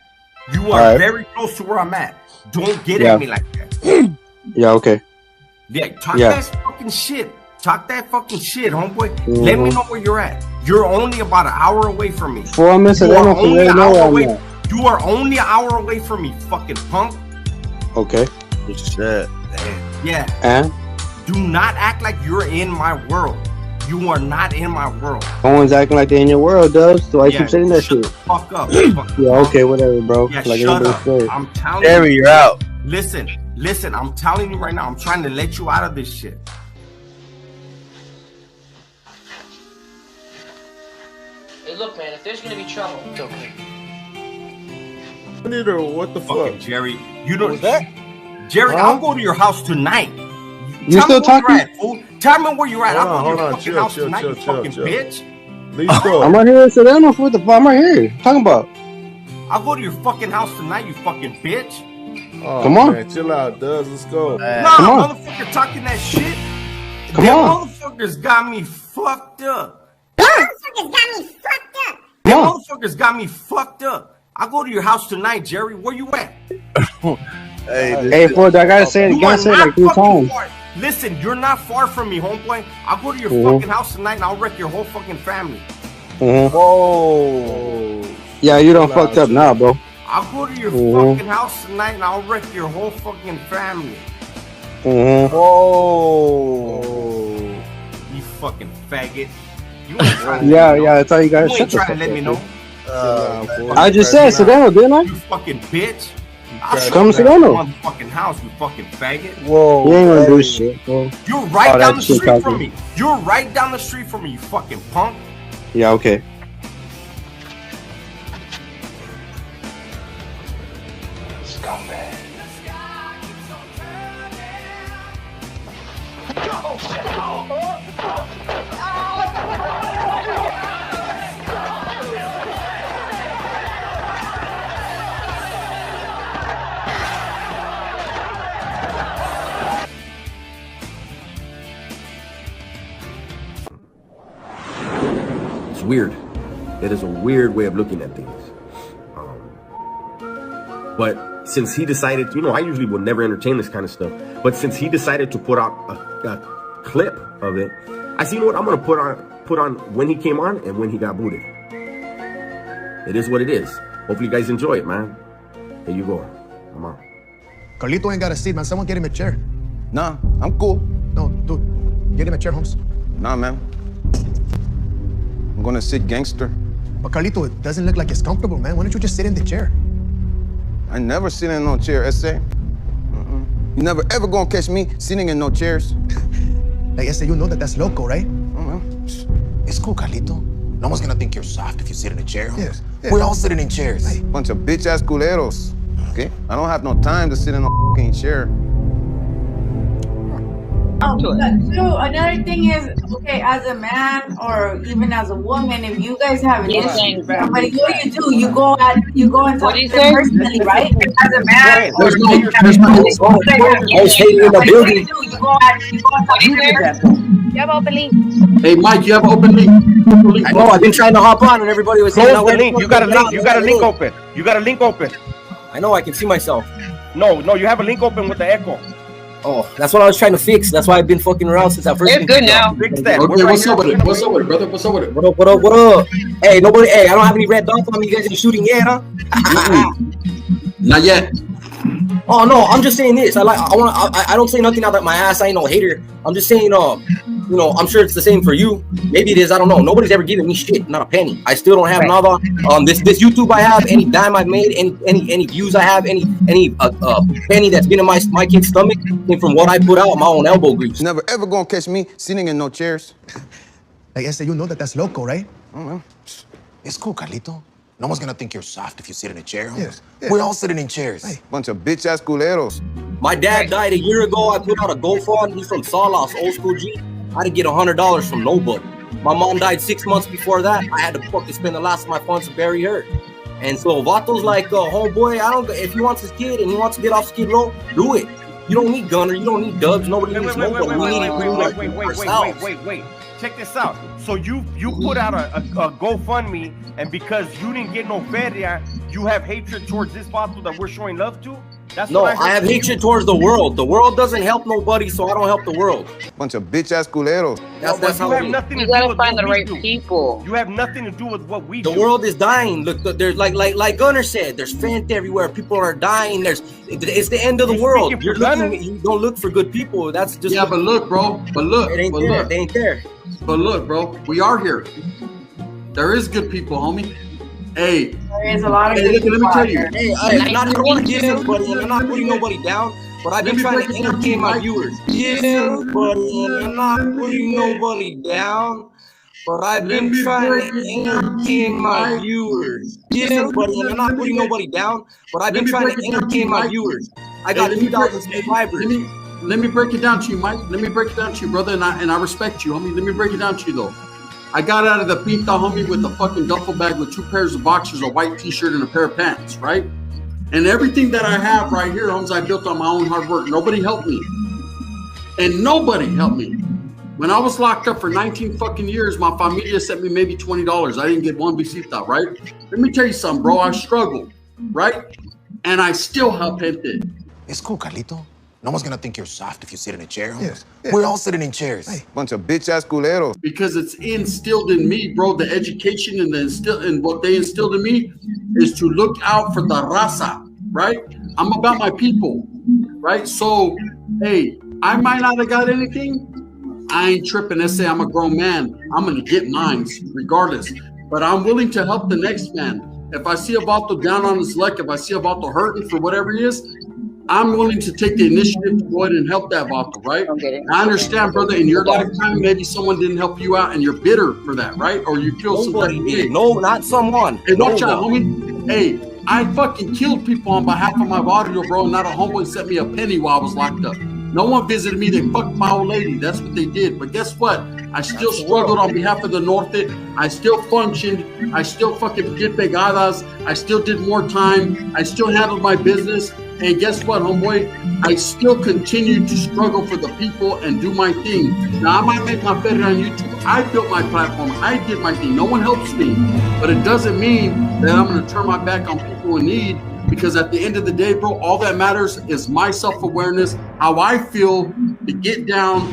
You are very close to where I'm at. Don't get at me like that. Yeah, okay. Yeah, talk that fucking shit. Talk that fucking shit, homeboy. Let me know where you're at. You're only about an hour away from me. Well, I'm missing that. You are only an hour away from me, fucking punk. Okay. Shit. Yeah. And? Do not act like you're in my world. You are not in my world. No one's acting like they're in your world, Dubs. So I keep saying that shit. Fuck up. Yeah, okay, whatever, bro. Yeah, like shut up. Said. I'm telling Jerry, you. you're out. Listen, I'm telling you right now, I'm trying to let you out of this shit. Hey, look, man, if there's gonna be trouble, it's okay. What the fuck? Jerry, you don't. Jerry, I'll go to your house tonight. You still talking? Tell me where you're at. Hold I'll go to your on, fucking chill, house chill, tonight, chill, you chill, fucking chill. bitch. Please go. I'm right here in Sedano. What the fuck? I'm right here. Talking about. I'll go to your fucking house tonight, you fucking bitch. Oh, Come on. Man, chill out, Dubs. Let's go. Nah, Come on. motherfucker talking that shit. Come Them on. motherfuckers got me fucked up. Motherfuckers got me fucked up. Them motherfuckers got me fucked up. I'll go to your house tonight, Jerry. Where you at? Hey, Ford, I gotta say it You again. are Say it not like 3 fucking times. far. Listen, you're not far from me, homeboy. I'll go to your fucking house tonight and I'll wreck your whole fucking family. Whoa. Yeah, you done fucked up now, bro. I'll go to your fucking house tonight and I'll wreck your whole fucking family. Whoa. You fucking faggot. You ain't trying to Yeah, let me know. yeah, that's all you gotta You shut ain't the trying fuck to let me know. I just said Sedano, didn't I? You fucking bitch. I'll show Come you to at your Sedano. motherfucking house, you fucking faggot. Whoa. You ain't gonna do shit, bro. You're right Oh, down that the shit street from talking. me. You're right down the street from me, you fucking punk. Yeah, okay. Scumbag. It's weird. It is a weird way of looking at things. But since he decided, I usually would never entertain this kind of stuff. But since he decided to put out a clip of it, I said, you know what? I'm gonna put on when he came on and when he got booted. It is what it is. Hopefully you guys enjoy it, man. Here you go. Come on. Carlito ain't got a seat, man. Someone get him a chair. Nah, I'm cool. No, dude. Get him a chair, Holmes. Nah, man. I'm gonna sit gangster. But Carlito, it doesn't look like it's comfortable, man. Why don't you just sit in the chair? I never sit in no chair, S.A. You never ever gonna catch me sitting in no chairs. Like S.A., you know that's loco, right? It's cool, Carlito. No one's gonna think you're soft if you sit in a chair. Yes. We're all sitting in chairs. Bunch of bitch-ass culeros. Okay? I don't have no time to sit in no fucking chair. So another thing is, okay, as a man or even as a woman, if you guys have an issue, but what do? You go and talk to them personally, right? As a man, There's hating in the building. you go and talk to them. You have open link. Hey, Mike, you have an open link? I know, I've been trying to hop on and everybody was saying... Close the link. You got a link. You got a link open. You got a link open. I know, I can see myself. No, you have a link open with the echo. Oh, that's what I was trying to fix. That's why I've been fucking around since I first. It's good now. Fix that. Okay, what's up with it? What's up with it, brother? What's up with it? What up? Hey, nobody. Hey, I don't have any red dots on me. You guys ain't shooting yet, huh? Not yet. Oh no, I'm just saying this. I don't say nothing out of my ass. I ain't no hater. I'm just saying, I'm sure it's the same for you. Maybe it is. I don't know. Nobody's ever given me shit, not a penny. I still don't have nada. This YouTube I have, any dime I've made, any views I have, any penny that's been in my kid's stomach came from what I put out, my own elbow grease. Never ever gonna catch me sitting in no chairs. Like I said, you know that's loco, right? It's cool, Carlito. No one's gonna think you're soft if you sit in a chair. Yes. We're all sitting in chairs. Hey. Bunch of bitch-ass culeros. My dad died a year ago. I put out a GoFund. He's from Salas, old school G. I didn't get $100 from nobody. My mom died 6 months before that. I had to fucking spend the last of my funds to bury her. And so Vato's like, homeboy, if he wants his kid and he wants to get off Skid Row, do it. You don't need Gunner. You don't need Dubs. Nobody needs nobody. We need to wait. Check this out. So you put out a GoFundMe, and because you didn't get no feria, you have hatred towards this Vato that we're showing love to? That's no, I have hatred towards the world. The world doesn't help nobody, so I don't help the world. Bunch of bitch ass culeros. That's how you have nothing to do with find the right people. You have nothing to do with what we do. The world is dying. Look, there's like Gunner said, there's fent everywhere. People are dying. It's the end of the world. You don't look for good people. That's just but look, bro. It ain't there. They ain't there. But look, bro, we are here. There is good people, homie. Hey, there is a lot of good people. Let me tell you. I'm not trying to diss anybody, and I'm not putting nobody down, but I've been trying to entertain my viewers. Yeah, buddy, and I'm not putting nobody down, but I've been trying to entertain my viewers. Yeah, buddy, and I'm not putting nobody down, but I've been trying to entertain my viewers. I got 2,000 subscribers. Let me break it down to you, Mike. Let me break it down to you, brother, and I respect you, homie. Let me break it down to you, though. I got out of the pinta, homie, with a fucking duffel bag with 2 pairs of boxers, a white t-shirt, and a pair of pants, right? And everything that I have right here, homies, I built on my own hard work. Nobody helped me. And nobody helped me. When I was locked up for 19 fucking years, my familia sent me maybe $20. I didn't get one visita, right? Let me tell you something, bro. I struggled, right? And I still helped it. It's cool, Carlito. No one's gonna think you're soft if you sit in a chair. Yes. We're all sitting in chairs. Hey. Bunch of bitch ass culeros. Because it's instilled in me, bro. The education and what they instilled in me is to look out for the raza, right? I'm about my people, right? So, hey, I might not have got anything. I ain't tripping. Let's say I'm a grown man. I'm gonna get mine regardless. But I'm willing to help the next man. If I see a Vato down on his luck, if I see a Vato hurting for whatever he is, I'm willing to take the initiative to go ahead and help that Vato, right? I understand, brother, in your lifetime, maybe someone didn't help you out and you're bitter for that, right? Or you feel somebody did. No, not someone. Hey, watch out, homie. Hey, I fucking killed people on behalf of my barrio, bro. Not a homeboy sent me a penny while I was locked up. No one visited me. They fucked my old lady. That's what they did. But guess what? I still struggled on behalf of the Norte. I still functioned. I still fucking did pegadas. I still did more time. I still handled my business. And guess what, homeboy? I still continue to struggle for the people and do my thing. Now, I might make my better on YouTube. I built my platform. I did my thing. No one helps me. But it doesn't mean that I'm going to turn my back on people in need, because at the end of the day, bro, all that matters is my self-awareness, how I feel to get down.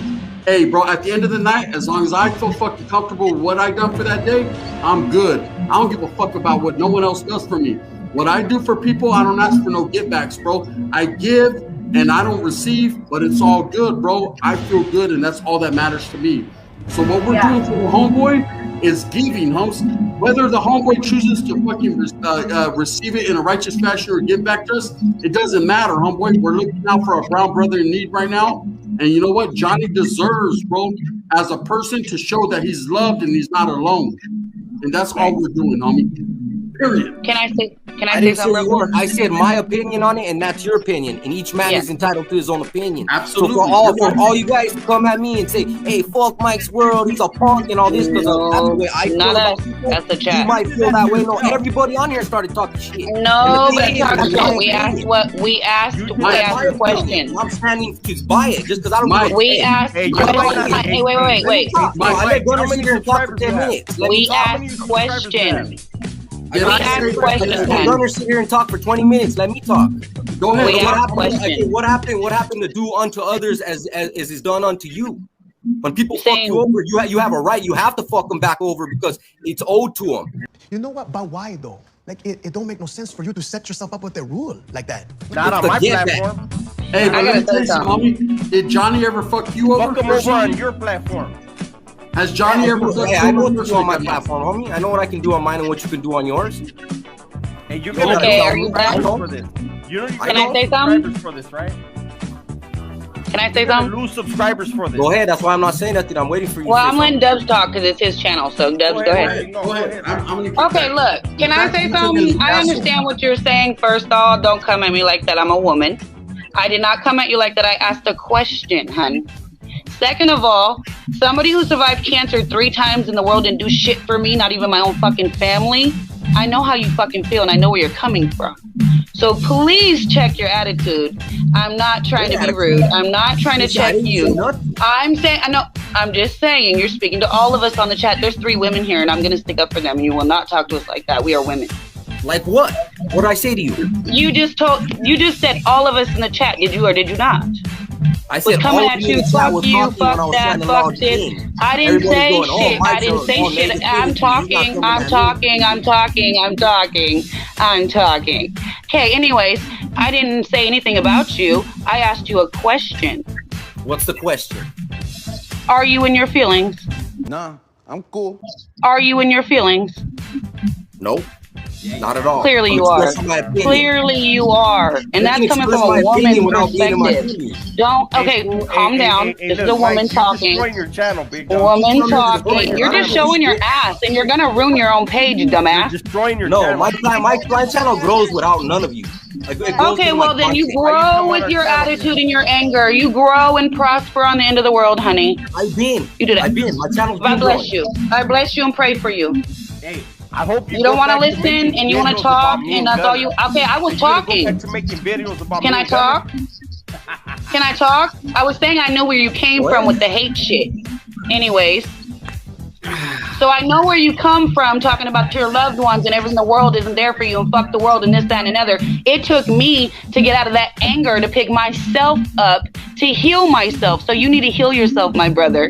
Hey, bro, at the end of the night, as long as I feel fucking comfortable with what I done for that day, I'm good. I don't give a fuck about what no one else does for me. What I do for people, I don't ask for no get-backs, bro. I give and I don't receive, but it's all good, bro. I feel good, and that's all that matters to me. So what we're doing for the homeboy is giving, homes. Whether the homeboy chooses to fucking receive it in a righteous fashion or give back to us, it doesn't matter, homeboy. We're looking out for a brown brother in need right now. And you know what? Johnny deserves, bro, as a person, to show that he's loved and he's not alone. And that's all we're doing, homie. Period. Can I say something real quick? I said my opinion on it, and that's your opinion. And each man is entitled to his own opinion. Absolutely. So for all you guys to come at me and say, "Hey, fuck Mike's world, he's a punk," and all this, because that's the way I feel. Not us. That's the chat. You might feel that way. No, everybody on here started talking shit. No, we asked a question. I'm standing to buy it just because I don't. We asked. Wait. I let Gunner sit here and talk for 10 minutes. We asked questions. Gunner sit here and talk for 20 minutes. Let me talk. Go ahead. What happened to do unto others as is done unto you? When people fuck you over, you have a right. You have to fuck them back over because it's owed to them. You know what? But why though? Like it don't make no sense for you to set yourself up with a rule like that. Not on my platform. Hey, but let me tell you something, homie. Did Johnny ever fuck you over? Fuck him over on your platform. Has Johnny ever fucked you over? I know what to do on my platform, homie. I know what I can do on mine and what you can do on yours. Hey, you're gonna are you done? for this. Can I say something? For this, right? Can I say something? Lose subscribers for this. Go ahead. That's why I'm not saying nothing. I'm waiting for you. Well, I'm letting Dubs talk because it's his channel. So Dubs, go ahead. Go ahead. Okay, look. Can I say something? I understand what you're saying. First off, don't come at me like that. I'm a woman. I did not come at you like that. I asked a question, hun. Second of all, somebody who survived cancer 3 times in the world and do shit for me, not even my own fucking family, I know how you fucking feel and I know where you're coming from. So please check your attitude. I'm not trying to be rude. I'm not trying to check you. I'm saying, I know, I'm just saying, you're speaking to all of us on the chat. There's 3 women here and I'm going to stick up for them and you will not talk to us like that. We are women. Like what? What did I say to you? You just said all of us in the chat. Did you or did you not? I said coming all at of you, fuck you, fuck that, fuck this. I didn't say shit. I didn't say shit. I'm talking. Okay, anyways, I didn't say anything about you. I asked you a question. What's the question? Are you in your feelings? Nah, I'm cool. Are you in your feelings? Nope. Not at all. Clearly you are. Clearly you are. And that's coming from a woman's perspective. Calm down. This is a woman talking. Woman talking. You're just showing your ass and you're gonna ruin your own page, dumbass. Destroying your channel. My channel grows without none of you. Okay, well then you grow with your attitude and your anger. You grow and prosper on the end of the world, honey. I've been. You did it. I've been. My channel's been God bless you. I bless you and pray for you. Hey, I hope you don't want to listen and you want to talk and that's all you. Okay, I was talking. Can I talk? Can I talk? I was saying I know where you came from with the hate shit. Anyways, so I know where you come from talking about your loved ones and everything in the world isn't there for you and fuck the world and this, that, and another. It took me to get out of that anger to pick myself up to heal myself. So you need to heal yourself, my brother.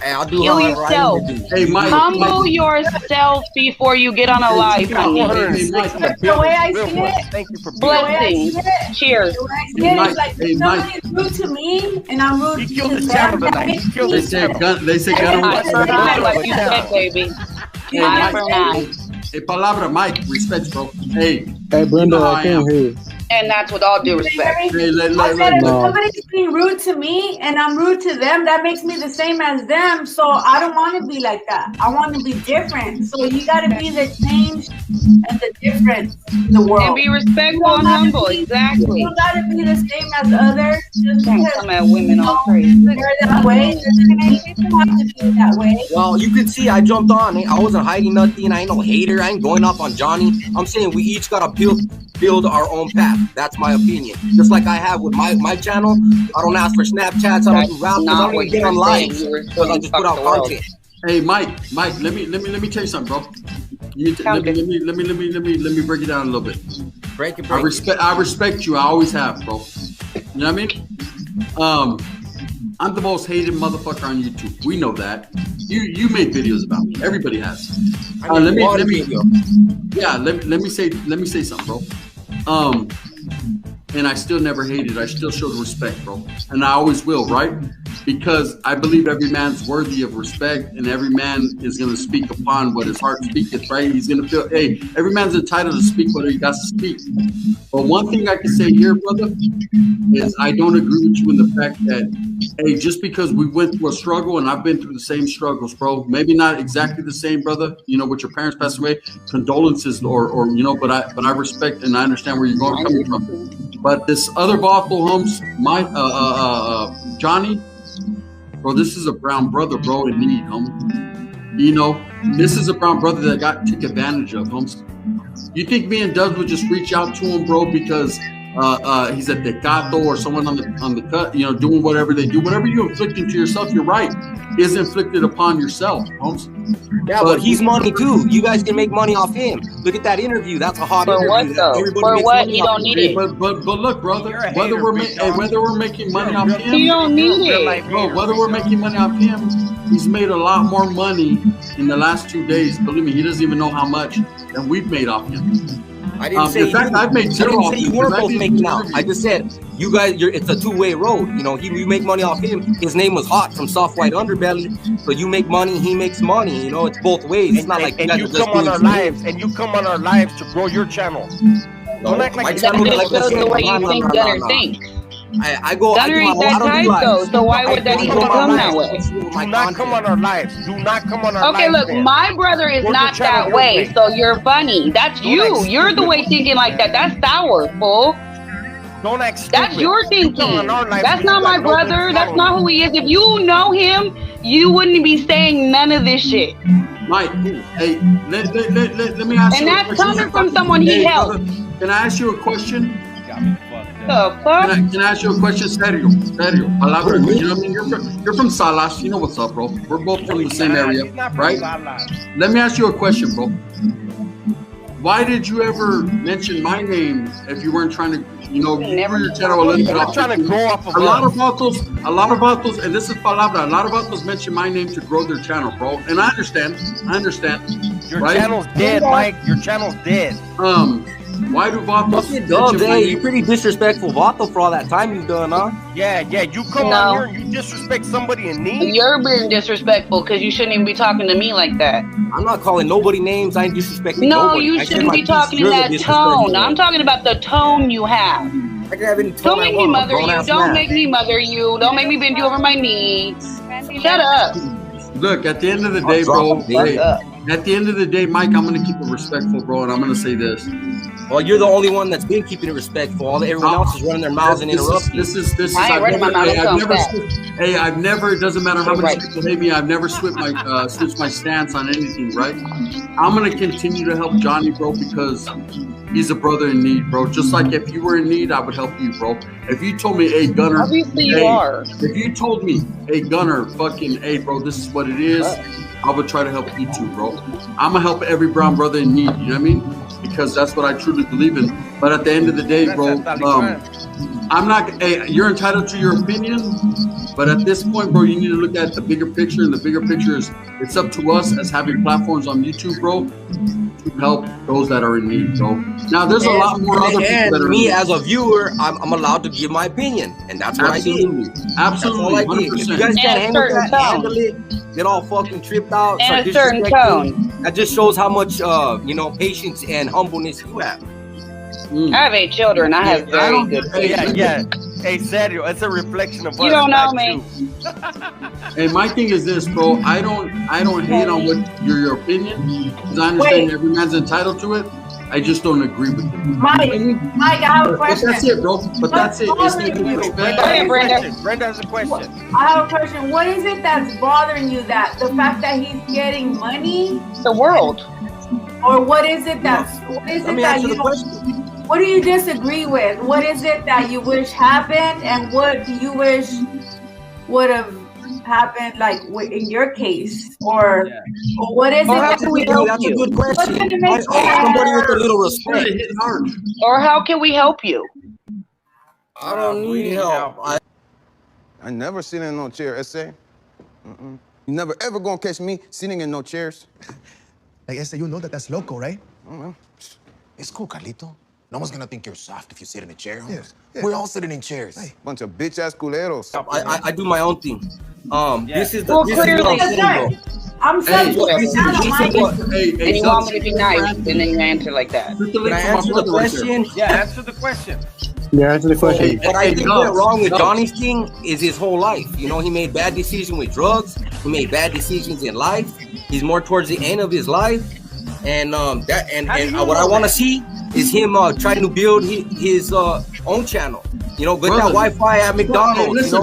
Hey, I'll do heal yourself. Hey, Mike, humble yourself before you get on a live, honey. The way I see it, thank you for blessings. Cheers. The way I see it is like if somebody is rude to me and I'm rude to them. They say like you said, baby. Hey, palabra, Mike, respect, bro. Hey, Brenda, I can't hear you. And that's with all due respect. I said if somebody's being rude to me and I'm rude to them, that makes me the same as them. So I don't want to be like that. I want to be different. So you got to be the change and the difference in the world. And be respectful and humble. Exactly. You got to be the same as others. Just because come at women all crazy. They're that way. You have to be that way. Well, you can see I jumped on. I wasn't hiding nothing. I ain't no hater. I ain't going off on Johnny. I'm saying we each got to build our own path. That's my opinion. Just like I have with my channel. I don't ask for Snapchats. I don't do rap. I don't even get on live because I just put out content. Hey, Mike, let me tell you something, bro. Let me break it down a little bit. Break it. I respect you. I always have, bro. You know what I mean? I'm the most hated motherfucker on YouTube. We know that. You made videos about me. Everybody has. Let me say something, bro. And I still never hated. I still showed respect, bro. And I always will, right? Because I believe every man's worthy of respect and every man is going to speak upon what his heart speaketh, right? He's going to feel, hey, every man's entitled to speak what he got to speak. But one thing I can say here, brother, is I don't agree with you in the fact that, hey, just because we went through a struggle and I've been through the same struggles, bro, maybe not exactly the same, brother, you know, with your parents passed away, condolences or you know, but I respect and I understand where you're coming from. But this other volatile homes, Johnny, bro, this is a brown brother, bro, in need, homie. You know, this is a brown brother that got took advantage of, homes. You think me and Dubs would just reach out to him, bro, because he's a tecato or someone on the cut, you know, doing whatever they do. Whatever you inflict into yourself, you're right, is inflicted upon yourself, Holmes. Yeah, but he's money too. You guys can make money off him. Look at that interview. That's a hot interview. What though? For what? He don't need it. But look, brother, whether we're making money off him, he don't need it. Bro, whether we're making money off him, he's made a lot more money in the last 2 days. Believe me, he doesn't even know how much than we've made off him. I didn't say I've made zero off you weren't both making out. I just said you guys. It's a two-way road. You know, you make money off him. His name was Hot from Soft White Underbelly. So you make money, he makes money. You know, it's both ways. It's not like you come on our lives and you come on our lives to grow your channel. Don't act like that shows the way you think Gunner thinks. I go. Gunner ain't that type though. So why would that even come that way? Do not come on our lives. Do not come on our lives. Okay, look, my brother is not that way. So you're funny. That's you. You're the way thinking like that. That's sour, fool. Don't act stupid. That's your thinking. That's not my got nobody brother. That's following not who he is. If you know him, you wouldn't be saying none of this shit. Mike, hey, let me ask And you a that's question. coming from someone he helped. Brother, can I ask you a question? The fuck? Can I ask you a question? Serio. Palabra. You know what I mean? You're from Salas. You know what's up, bro. We're both from the same area, right? Let me ask you a question, bro. Why did you ever mention my name if you weren't trying to, you know, your channel a little bit off? Trying to grow off of a lot of vatos, and this is palabra, a lot of vatos mention my name to grow their channel, bro. And I understand. Your right? channel's dead, Mike. Your channel's dead. Why do vatos? Dubs, hey, you pretty disrespectful, vato, for all that time you've done, huh? Yeah. You come on here and you disrespect somebody in need. You're being disrespectful because you shouldn't even be talking to me like that. I'm not calling nobody names. I ain't disrespecting No, nobody. you shouldn't be talking in that tone. I'm talking about the tone you have. I can have any tone. Don't make me mother you. Don't make me mother you. Don't make me bend you over my knees. Shut up. Look, at the end of the day, bro. At the end of the day, Mike, I'm gonna keep it respectful, bro, and I'm gonna say this. Well, you're the only one that's been keeping it respectful. Everyone else is running their mouths and interrupting. This is. I ain't running my mouth. I've never. It doesn't matter how many people hate me. I've never switched my stance on anything. Right? I'm gonna continue to help Johnny, bro, because he's a brother in need, bro. Just like if you were in need, I would help you, bro. If you told me, hey, Gunner, obviously you are. If you told me, hey, Gunner, fucking, hey, bro, this is what it is, I would try to help you too, bro. I'm gonna help every brown brother in need. You know what I mean? Because that's what I truly believe in. But at the end of the day, bro, I'm not. Hey, you're entitled to your opinion, but at this point, bro, you need to look at the bigger picture. And the bigger picture is, it's up to us as having platforms on YouTube, bro, to help those that are in need, bro. Now, there's a lot more other people that are. Me as a viewer, I'm allowed to give my opinion, and that's what I did. Absolutely, 100%. If you guys can't handle that, handle it. Get all fucking tripped out. And a certain tone. That just shows how much, patience and humbleness you have. I have 8 children. I have very good patience. Yeah. Hey, serio, it's a reflection of us. You don't know me. Hey, my thing is this, bro. I don't hate on what your opinion, because I understand every man's entitled to it. I just don't agree with it. Mike, I have a question. But that's it, bro. But that's it. It's Brenda has a question. I have a question. What is it that's bothering you? That the fact that he's getting money? The world. Or what is it that's? What is it that you? What do you disagree with? What is it that you wish happened, and what do you wish would have happened, like in your case, or what is it? That's a good question. Somebody with a little respect. Or how can we help you? I don't need help. I never sit in no chair, Ese. You never ever gonna catch me sitting in no chairs. Like Ese, you know that's loco, right? It's cool, Carlito. No one's gonna think you're soft if you sit in a chair. Yes. We're all sitting in chairs. Bunch of bitch-ass culeros. I do my own thing. This is the Well, this is what I'm clearly. saying, bro. I'm saying, And you want me to be nice, and then you answer like that. Can I answer the question? Yeah, answer the question. Yeah, answer the question. What I think went wrong with Johnny's thing is his whole life. You know, he made bad decisions with drugs. He made bad decisions in life. He's more towards the end of his life, and what I want to see is him trying to build his own channel. You know, get that Wi-Fi at McDonald's.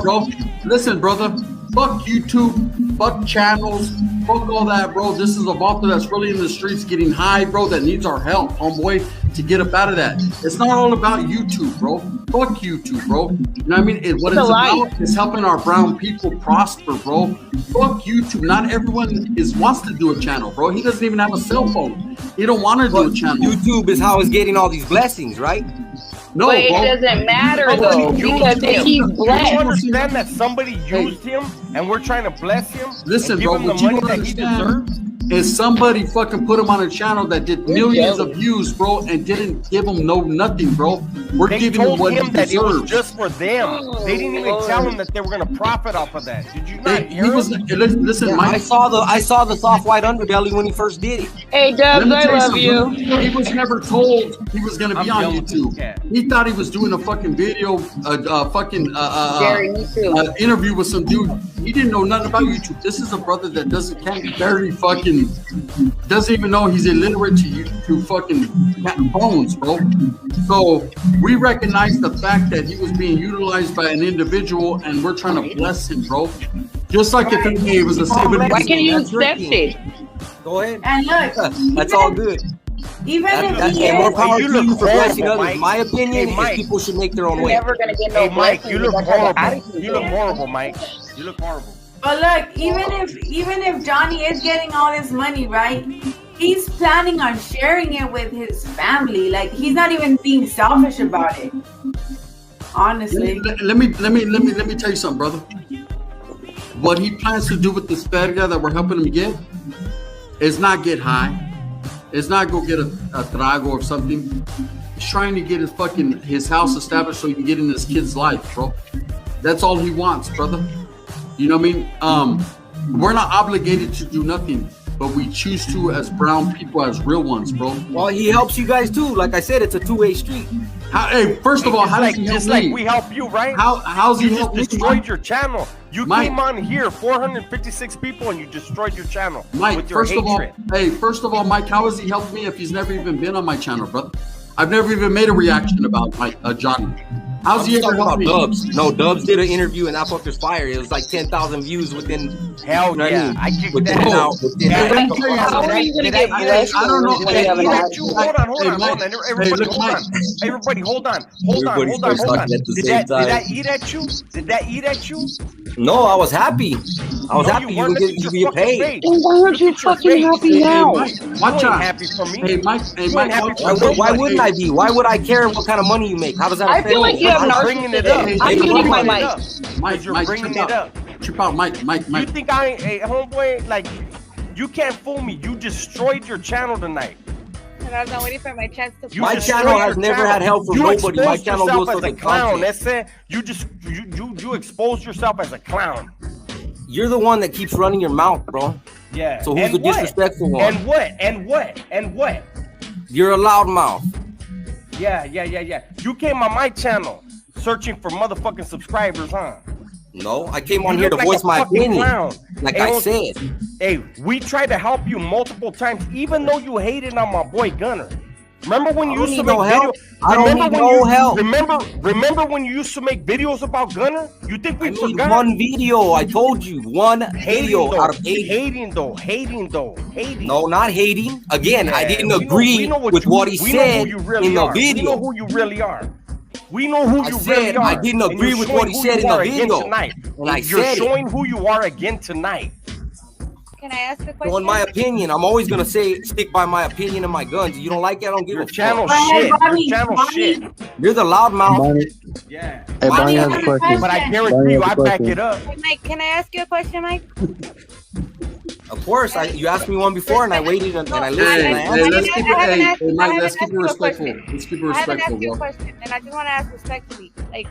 Listen, brother. Fuck YouTube, fuck channels, fuck all that, bro. This is a vato that's really in the streets getting high, bro, that needs our help, homeboy, to get up out of that. It's not all about YouTube, bro. Fuck YouTube, bro. You know what I mean? What it's about is helping our brown people prosper, bro. Fuck YouTube. Not everyone wants to do a channel, bro. He doesn't even have a cell phone. He don't want to do a channel. YouTube is how he's getting all these blessings, right? No, but it doesn't matter though, because he's blessed. You understand that somebody used him, and we're trying to bless him? Listen, and give bro, him the what you money don't that he understand deserves? is somebody fucking put him on a channel that did millions of views, bro, and didn't give him nothing, bro. We're giving him what he that it was deserves. just for them. They didn't even tell him that they were going to profit off of that. Did you not hear him? Listen, Mike. I saw the soft white underbelly when he first did it. Hey, Dubs, I love you. He was never told he was going to be on YouTube. He thought he was doing a fucking video, interview with some dude. He didn't know nothing about YouTube. This is a brother that can't barely fucking fucking doesn't even know he's illiterate to fucking phones, bro. So we recognize the fact that he was being utilized by an individual, and we're trying to bless him, bro. Just like if it was a civil. Why can't you accept it? Go ahead. And look, that's all good. Even if he more is, power to you for blessing others. Mike. My opinion Hey, Mike. is people should make their own way. Never gonna get no Hey, Mike, blessing you look because of horrible. attitude. You look horrible, Mike. You look horrible. but look, even if Johnny is getting all this money, right? He's planning on sharing it with his family. Like he's not even being selfish about it. Honestly. Let me tell you something, brother. What he plans to do with this verga that we're helping him get is not get high. It's not go get a trago or something. He's trying to get his house established so he can get in his kid's life, bro. That's all he wants, brother. You know what I mean? We're not obligated to do nothing, but we choose to as brown people, as real ones, bro. Well, he helps you guys too. Like I said, it's a two-way street. First of all, how does he help just me? like we help you, right? How's he you help me? just destroyed your channel. You Mike. came on here, 456 people, and you destroyed your channel Mike, with your hatred. first of all, Mike, how has he helped me if he's never even been on my channel, brother? I've never even made a reaction about Johnny. How's he ever helped me? Dubs? No, Dubs did an interview and that fucker's fire. It was like 10,000 views within. Hell you know yeah, what I kicked within that. an hour. I don't know. Everybody, hold on. Did that eat at you? Did that eat at you? No, I was happy. I was happy you get paid. Why aren't you fucking happy now? Watch out. Happy for me. Hey, Mike. Why wouldn't I be? Why would I care what kind of money you make? How does that affect I feel like you have I'm bringing it up. I'm muting my mic. Mike, You're bringing it up. Trip out, Mike. You think I ain't a homeboy? Like, you can't fool me. You destroyed your channel tonight. And I was not waiting for my chance to. You My destroyed channel your has never channel. had help from You nobody. My exposed channel yourself goes for as a the clown. content. That's it. You exposed yourself as a clown. You're the one that keeps running your mouth, bro. Yeah. So who's the disrespectful one? And what? You're a loudmouth. Yeah. You came on my channel searching for motherfucking subscribers, huh? No, I came on here to voice my opinion. Like I said. Hey, we tried to help you multiple times, even though you hated on my boy Gunner. Remember when you used to make videos? I don't need no help. Remember when you used to make videos about Gunner? You think we forgot? One video. I told you. One video out of 8. Hating though. No, not hating. Again, I didn't agree with what he said in the video. We know who you really are. We know who you really are. I didn't agree with what he said in the video. And you're showing who you are again tonight. Can I ask a question? So in my opinion, I'm always gonna stick by my opinion and my guns. You don't like it, I don't give a fuck. Your channel shit. You're the loudmouth. Yeah. Hey, Bonnie has a question. But I guarantee you, I back it up. Hey, Mike, can I ask you a question, Mike? Of course, you asked me one before, and I waited and I listened. Let's keep it respectful. Let's keep it I haven't respectful, asked you a bro. question, and I just want to ask respectfully. Like,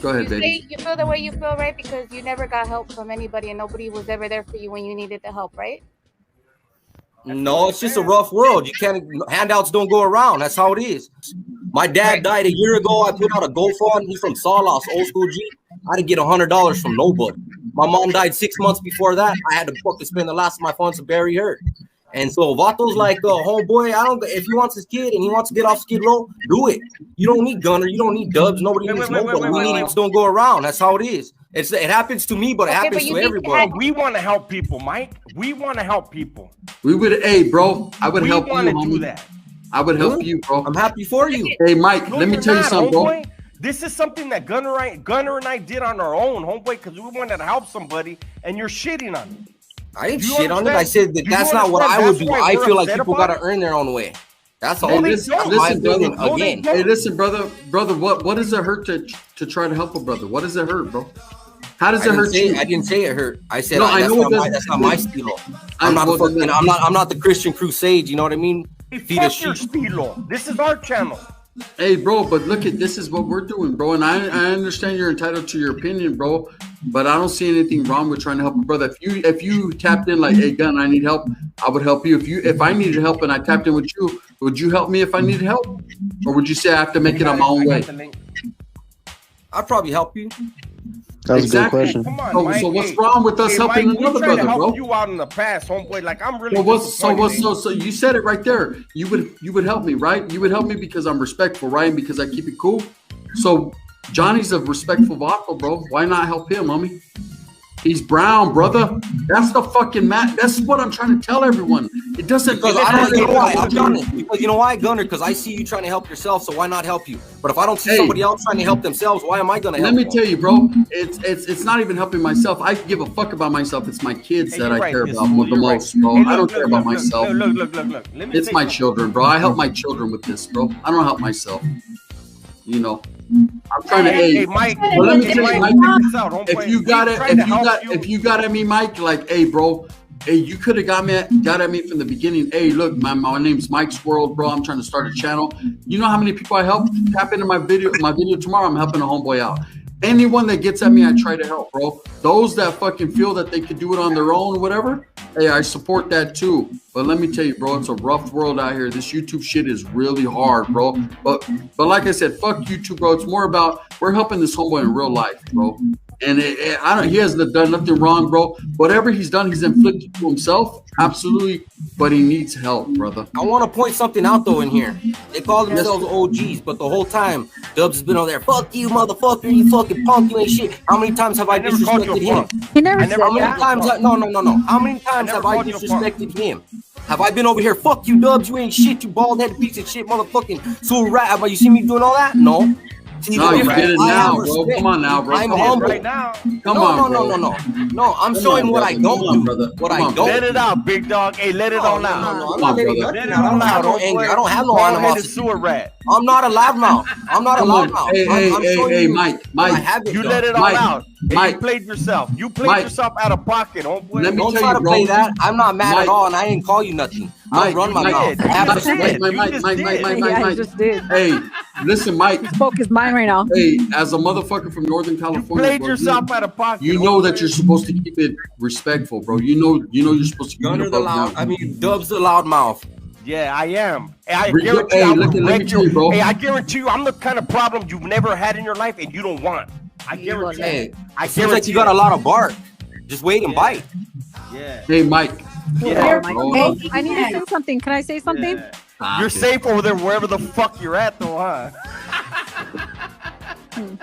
Go ahead, you baby. say you feel the way you feel, right? Because you never got help from anybody, and nobody was ever there for you when you needed the help, right? No, it's just a rough world. You can't, handouts don't go around. That's how it is. My dad died a year ago. I put out a GoFund. He's from Salas, old school G. I didn't get $100 from nobody. My mom died 6 months before that. I had to fucking spend the last of my funds to bury her. And so Vato's like, homeboy, if he wants his kid and he wants to get off Skid Row, do it. You don't need Gunner. You don't need Dubs. Nobody needs nobody. We needs don't go around. That's how it is. It happens to me, but it happens to everybody. We want to help people, Mike. We want to help people. We would, hey, bro, I would help you. We want to do homie. that. I would help you, bro. I'm happy for you. Hey, Mike, No, let me you're tell you not, something, bro. homeboy. This is something that Gunner and I did on our own, homeboy, because we wanted to help somebody, and you're shitting on it. I didn't shit on it. I said that's not what I would do. I feel like people got to earn their own way. That's all. Listen, opinion. brother. Again. Hey, listen, brother. What does it hurt to try to help a brother? What does it hurt, bro? How does it hurt you? I didn't say it hurt. I said No, I know that's not my stilo. I'm not the Christian Crusade. You know what I mean? Feed a sheep. This is our channel. Hey, bro, but look at this is what we're doing, bro. And I understand you're entitled to your opinion, bro. But I don't see anything wrong with trying to help a brother. If you tapped in like, hey, Gun, I need help, I would help you. If I needed help and I tapped in with you, would you help me if I needed help, or would you say I have to make it on my own way? I'd probably help you. That was Exactly. a good question. Come on, Mike. So what's wrong with us helping Mike, another we tried brother, to help bro? you out in the past, homeboy. Like I'm really So you said it right there. You would help me, right? You would help me because I'm respectful, right? And because I keep it cool. So Johnny's a respectful vato, bro. Why not help him, homie? He's brown, brother. That's the fucking mat. That's what I'm trying to tell everyone. It doesn't. Because I don't, you know why? I'm honest. Because you know why, Gunner? Because I see you trying to help yourself, so why not help you? But if I don't see somebody else trying to help themselves, why am I gonna help? Let me tell you, bro. It's not even helping myself. I give a fuck about myself. It's my kids that I care about the most, bro. I don't care about myself. Look. It's my children, bro. I help my children with this, bro. I don't help myself. You know, I'm trying to. Hey, Mike. But let me tell you, Mike. If you got it, if if you got at me, Mike, like, hey, bro. Hey, you could have got at me from the beginning. Hey, look, my name's Mike's World, bro. I'm trying to start a channel. You know how many people I helped? Tap into my video tomorrow. I'm helping a homeboy out. Anyone that gets at me, I try to help, bro. Those that fucking feel that they could do it on their own or whatever, hey, I support that too. But let me tell you, bro, it's a rough world out here. This YouTube shit is really hard, bro. But like I said, fuck YouTube, bro. It's more about we're helping this homeboy in real life, bro. And he hasn't done nothing wrong, bro. Whatever he's done, he's inflicted to himself. Absolutely. But he needs help, brother. I want to point something out, though, in here. They call themselves OGs, but the whole time, Dubs has been on there. Fuck you, motherfucker. You fucking punk. You ain't shit. How many times have I disrespected him? He never said How many that. times? No. How many times have I disrespected him? Have I been over here? Fuck you, Dubs. You ain't shit. You bald-headed piece of shit, motherfucking sewer rat. Have you seen me doing all that? No. No, you get it now, bro. Come on now, bro. I'm humble. Right now. No. I'm showing what I don't do. What I don't. Let it out, big dog. Hey, let it all out. No, I'm not letting nothing out. I don't have no anger. I don't have no animosity. Sewer rat. I'm not a loudmouth. I'm not a loudmouth. Hey, Mike. You let it all out. Mike, you played yourself. You played yourself out of pocket, homeboy. Don't try to play that. I'm not mad at all, and I didn't call you nothing. I don't run my mouth. Mike, just did. Hey, listen, Mike. He spoke his mind right now. Hey, as a motherfucker from Northern California, played yourself out of pocket. You know that you're supposed to keep it respectful, bro. You know you're supposed to keep it above ground. I mean, Dubs the loudmouth. Yeah, I am. I guarantee you, bro. Hey, I guarantee you, I'm the kind of problem you've never had in your life and you don't want. I guarantee you. Hey, I seems like you got a lot of bark. Just wait and bite. Yeah. Hey, Mike. Yeah. Hey, I need to say something. Can I say something? Yeah. You're safe over there wherever the fuck you're at, though, huh?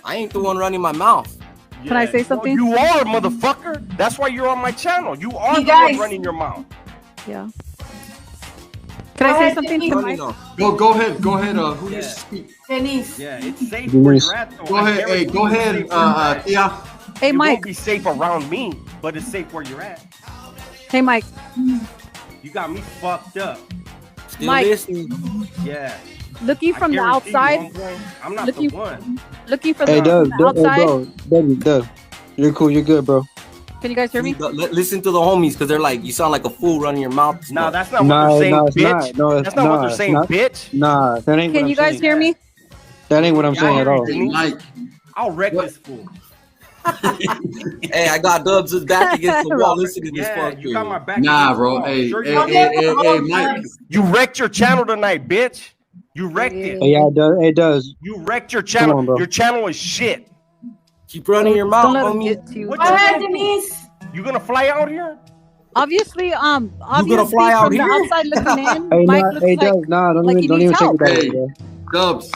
I ain't the one running my mouth. Can I say something? No, you are, motherfucker. That's why you're on my channel. You are the one running your mouth. Yeah. Can I say something to Mike? Go ahead. Who needs to speak? Denise. Yeah, it's safe where you're at, though. Go ahead. Hey, go ahead, Tia. Hey, Mike. It won't be safe around me, but it's safe where you're at. Hey, Mike. You got me fucked up. Still Mike. listening. Yeah. Looking from the outside. I'm not the one. Looking from Hey, the outside. Dub. You're cool. You're good, bro. Can you guys hear me? Listen to the homies, because they're like, you sound like a fool running your mouth. No, that's not what they're saying, bitch. No, that's not what they're saying, bitch. Nah, that ain't what I'm saying. Can you guys hear me? That ain't what I'm saying at all. Mike. I'll wreck this fool. Hey, I got Dubs' back against the wall. Listen to this fucker. You got my back. Nah, bro. Hey, Mike. You wrecked your channel tonight, bitch. You wrecked it. Yeah, it does. You wrecked your channel. On, your channel is shit. Keep running your mouth, homie. homie. Go ahead, Denise. You gonna fly out here? Obviously, gonna fly out from here? the outside looking in, Hey, Mike nah, looks hey, like, Dubs, nah, don't like even take it help. that way, bro. Dubs.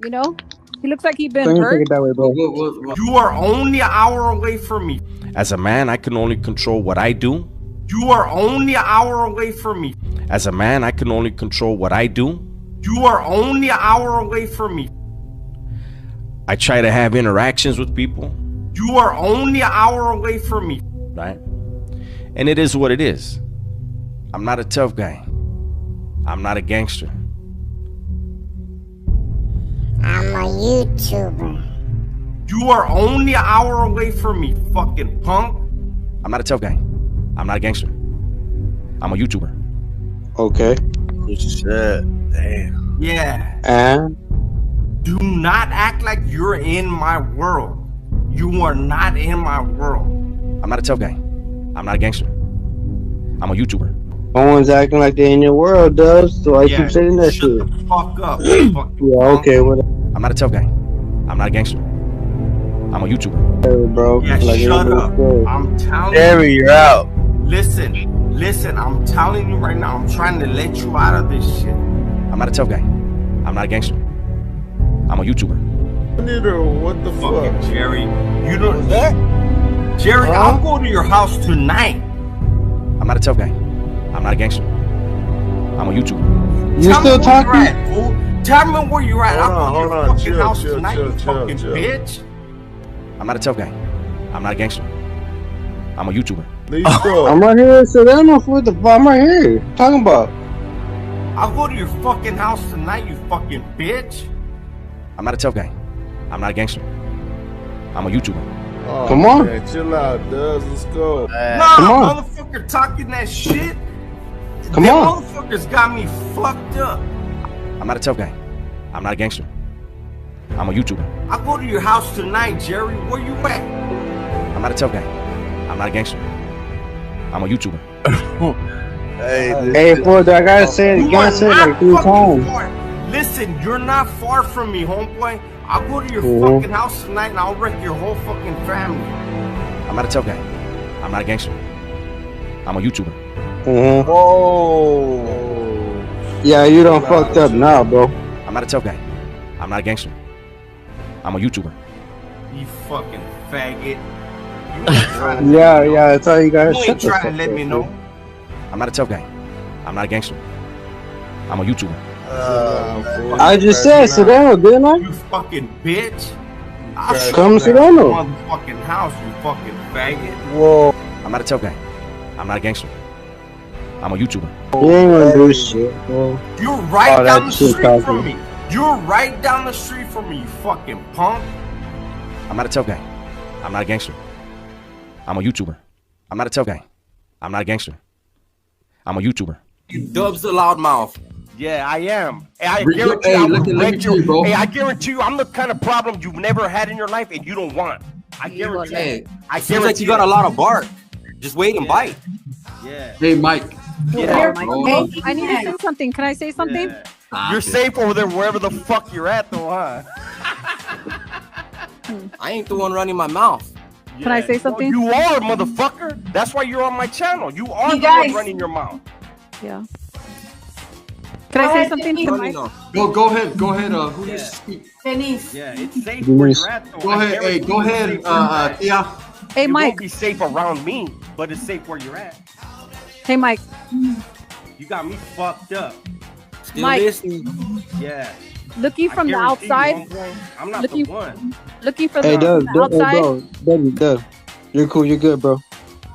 You know, he looks like he's been Don't even hurt. take it that way, bro. You are only an hour away from me. As a man, I can only control what I do. You are only an hour away from me. As a man, I can only control what I do. You are only an hour away from me. I try to have interactions with people. You are only an hour away from me. Right? And it is what it is. I'm not a tough guy. I'm not a gangster. I'm a YouTuber. You are only an hour away from me, fucking punk. I'm not a tough guy. I'm not a gangster. I'm a YouTuber. Okay. Shit. Damn. Yeah. And? Do not act like you're in my world. You are not in my world. I'm not a tough guy. I'm not a gangster. I'm a YouTuber. No one's acting like they're in your world, Dubs, so I keep saying that shit. Fuck up. Yeah, okay, whatever. I'm not a tough guy. I'm not a gangster. I'm a YouTuber. Hey, bro. Yeah, Like, shut it was up. good. I'm telling Jerry, you. you're out. Listen, I'm telling you right now, I'm trying to let you out of this shit. I'm not a tough guy. I'm not a gangster. I'm a YouTuber. Neither. What the fuck? Jerry, you don't. Jerry, I'll go to your house tonight. I'm not a tough guy. I'm not a gangster. I'm a YouTuber. You still talking? Tell me where you're at. I'll Hold go on, to your fucking house chill, tonight, chill, you chill, fucking chill. bitch. I'm not a tough guy. I'm not a gangster. I'm a YouTuber. I'm right here in Sedano. What the fuck? I'm right here. What you talking about? I'll go to your fucking house tonight, you fucking bitch. I'm not a tough guy. I'm not a gangster. I'm a YouTuber. Oh, Come on. Man, chill out, Dubs. Let's go. Nah, Come on. motherfucker talking that shit. Come Them on. motherfuckers got me fucked up. I'm not a tough guy. I'm not a gangster. I'm a YouTuber. I'll go to your house tonight, Jerry. Where you at? I'm not a tough guy. I'm not a gangster. I'm a YouTuber. Hey, boy, I gotta say it. You gotta say it like 3 times. Listen, you're not far from me, homeboy. I'll go to your fucking house tonight and I'll wreck your whole fucking family. I'm not a tough guy. I'm not a gangster. I'm a YouTuber. Whoa. Yeah, you done fucked up now, bro. I'm not a tough guy. I'm not a gangster. I'm a YouTuber. You fucking faggot. Yeah, that's all you gotta You ain't trying to let me know. I'm not a tough guy. I'm not a gangster. I'm a YouTuber. I just said Sedano, didn't I? You fucking bitch. I'll show Come you to at your Sedano. motherfucking house, you fucking faggot. Whoa. I'm not a tough guy. I'm not a gangster. I'm a YouTuber. You ain't gonna do shit, bro. You're right Oh, down the that shit street talking. from me. You're right down the street from me, you fucking punk. I'm not a tough guy. I'm not a gangster. I'm a YouTuber. I'm not a tough guy. I'm not a gangster. I'm a YouTuber. Dubs the loudmouth. Yeah, I am. Hey, I Hey, guarantee I look would at wreck you, your. bro. Hey, I guarantee you, I'm the kind of problem you've never had in your life and you don't want. I guarantee. Hey, I seems like you got a lot of bark. Just wait and bite. Yeah. Hey, Mike. Yeah. Hey, I need to say something. Can I say something? You're safe over there wherever the fuck you're at, though, huh? I ain't the one running my mouth. Can I say something? You are, motherfucker. That's why you're on my channel. You are You the one guys- running your mouth. Yeah. Can I say something to Mike? Go ahead. Who needs to speak? Denise. Yeah, it's safe where you're at, though. Go ahead. Hey, go ahead, Tia. Hey, It Mike. won't be safe around me, but it's safe where you're at. Hey, Mike. You got me fucked up. Still Mike. listening. Yeah. Looking I from the guarantee you, outside. homeboy, I'm not Looking- the one. Looking from Hey, the Dub, outside. Dub. You're cool, you're good, bro.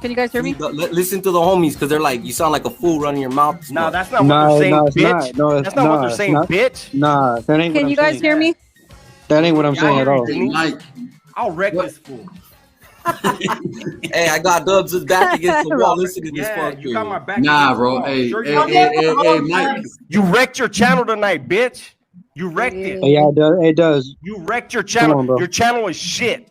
Can you guys hear me? Listen to the homies because they're like, you sound like a fool running your mouth. No, that's not what Nah, they're saying, nah, it's bitch. not. No, That's not what they're saying, bitch. Nah, that ain't what Can I'm you guys saying. hear me? That ain't what I'm saying at all. Mike. I'll wreck this fool. Hey, I got Dubs' back against the wall. Listen to this Yeah, fuck you got my back. Nah, against the bro. wall. Hey, Sure hey, you hey, did. Mike. You wrecked your channel tonight, bitch. You wrecked it. Hey, yeah, it does. You wrecked your channel. on, bro. Your channel is shit.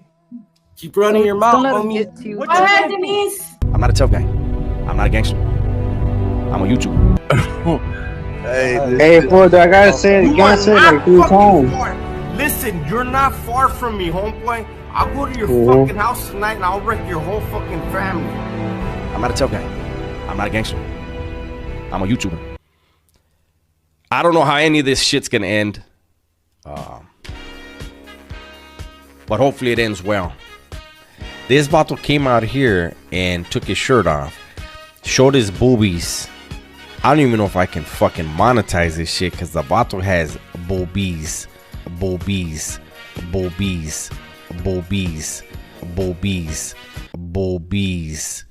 Keep running your mouth, Don't let him homie. get to you. What Go ahead, Denise. I'm not a tough guy. I'm not a gangster. I'm a YouTuber. Hey, boy, I gotta say it. You gotta say it like 3 times. Listen, you're not far from me, homeboy. I'll go to your fucking house tonight and I'll wreck your whole fucking family. I'm not a tough guy. I'm not a gangster. I'm a YouTuber. I don't know how any of this shit's gonna end. But hopefully it ends well. This vato came out here and took his shirt off. Showed his boobies. I don't even know if I can fucking monetize this shit because the vato has boobies. Boobies. Boobies. Boobies. Boobies. Boobies.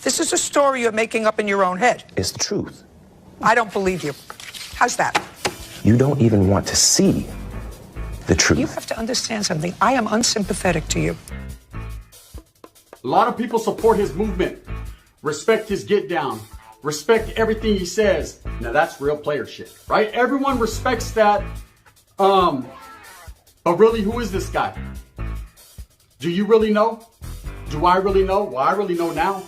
This is a story you're making up in your own head. It's the truth. I don't believe you. How's that? You don't even want to see the truth. You have to understand something. I am unsympathetic to you. A lot of people support his movement, respect his get down, respect everything he says. Now that's real player shit, right? Everyone respects that. But really, who is this guy? Do you really know? Do I really know? Well, I really know now.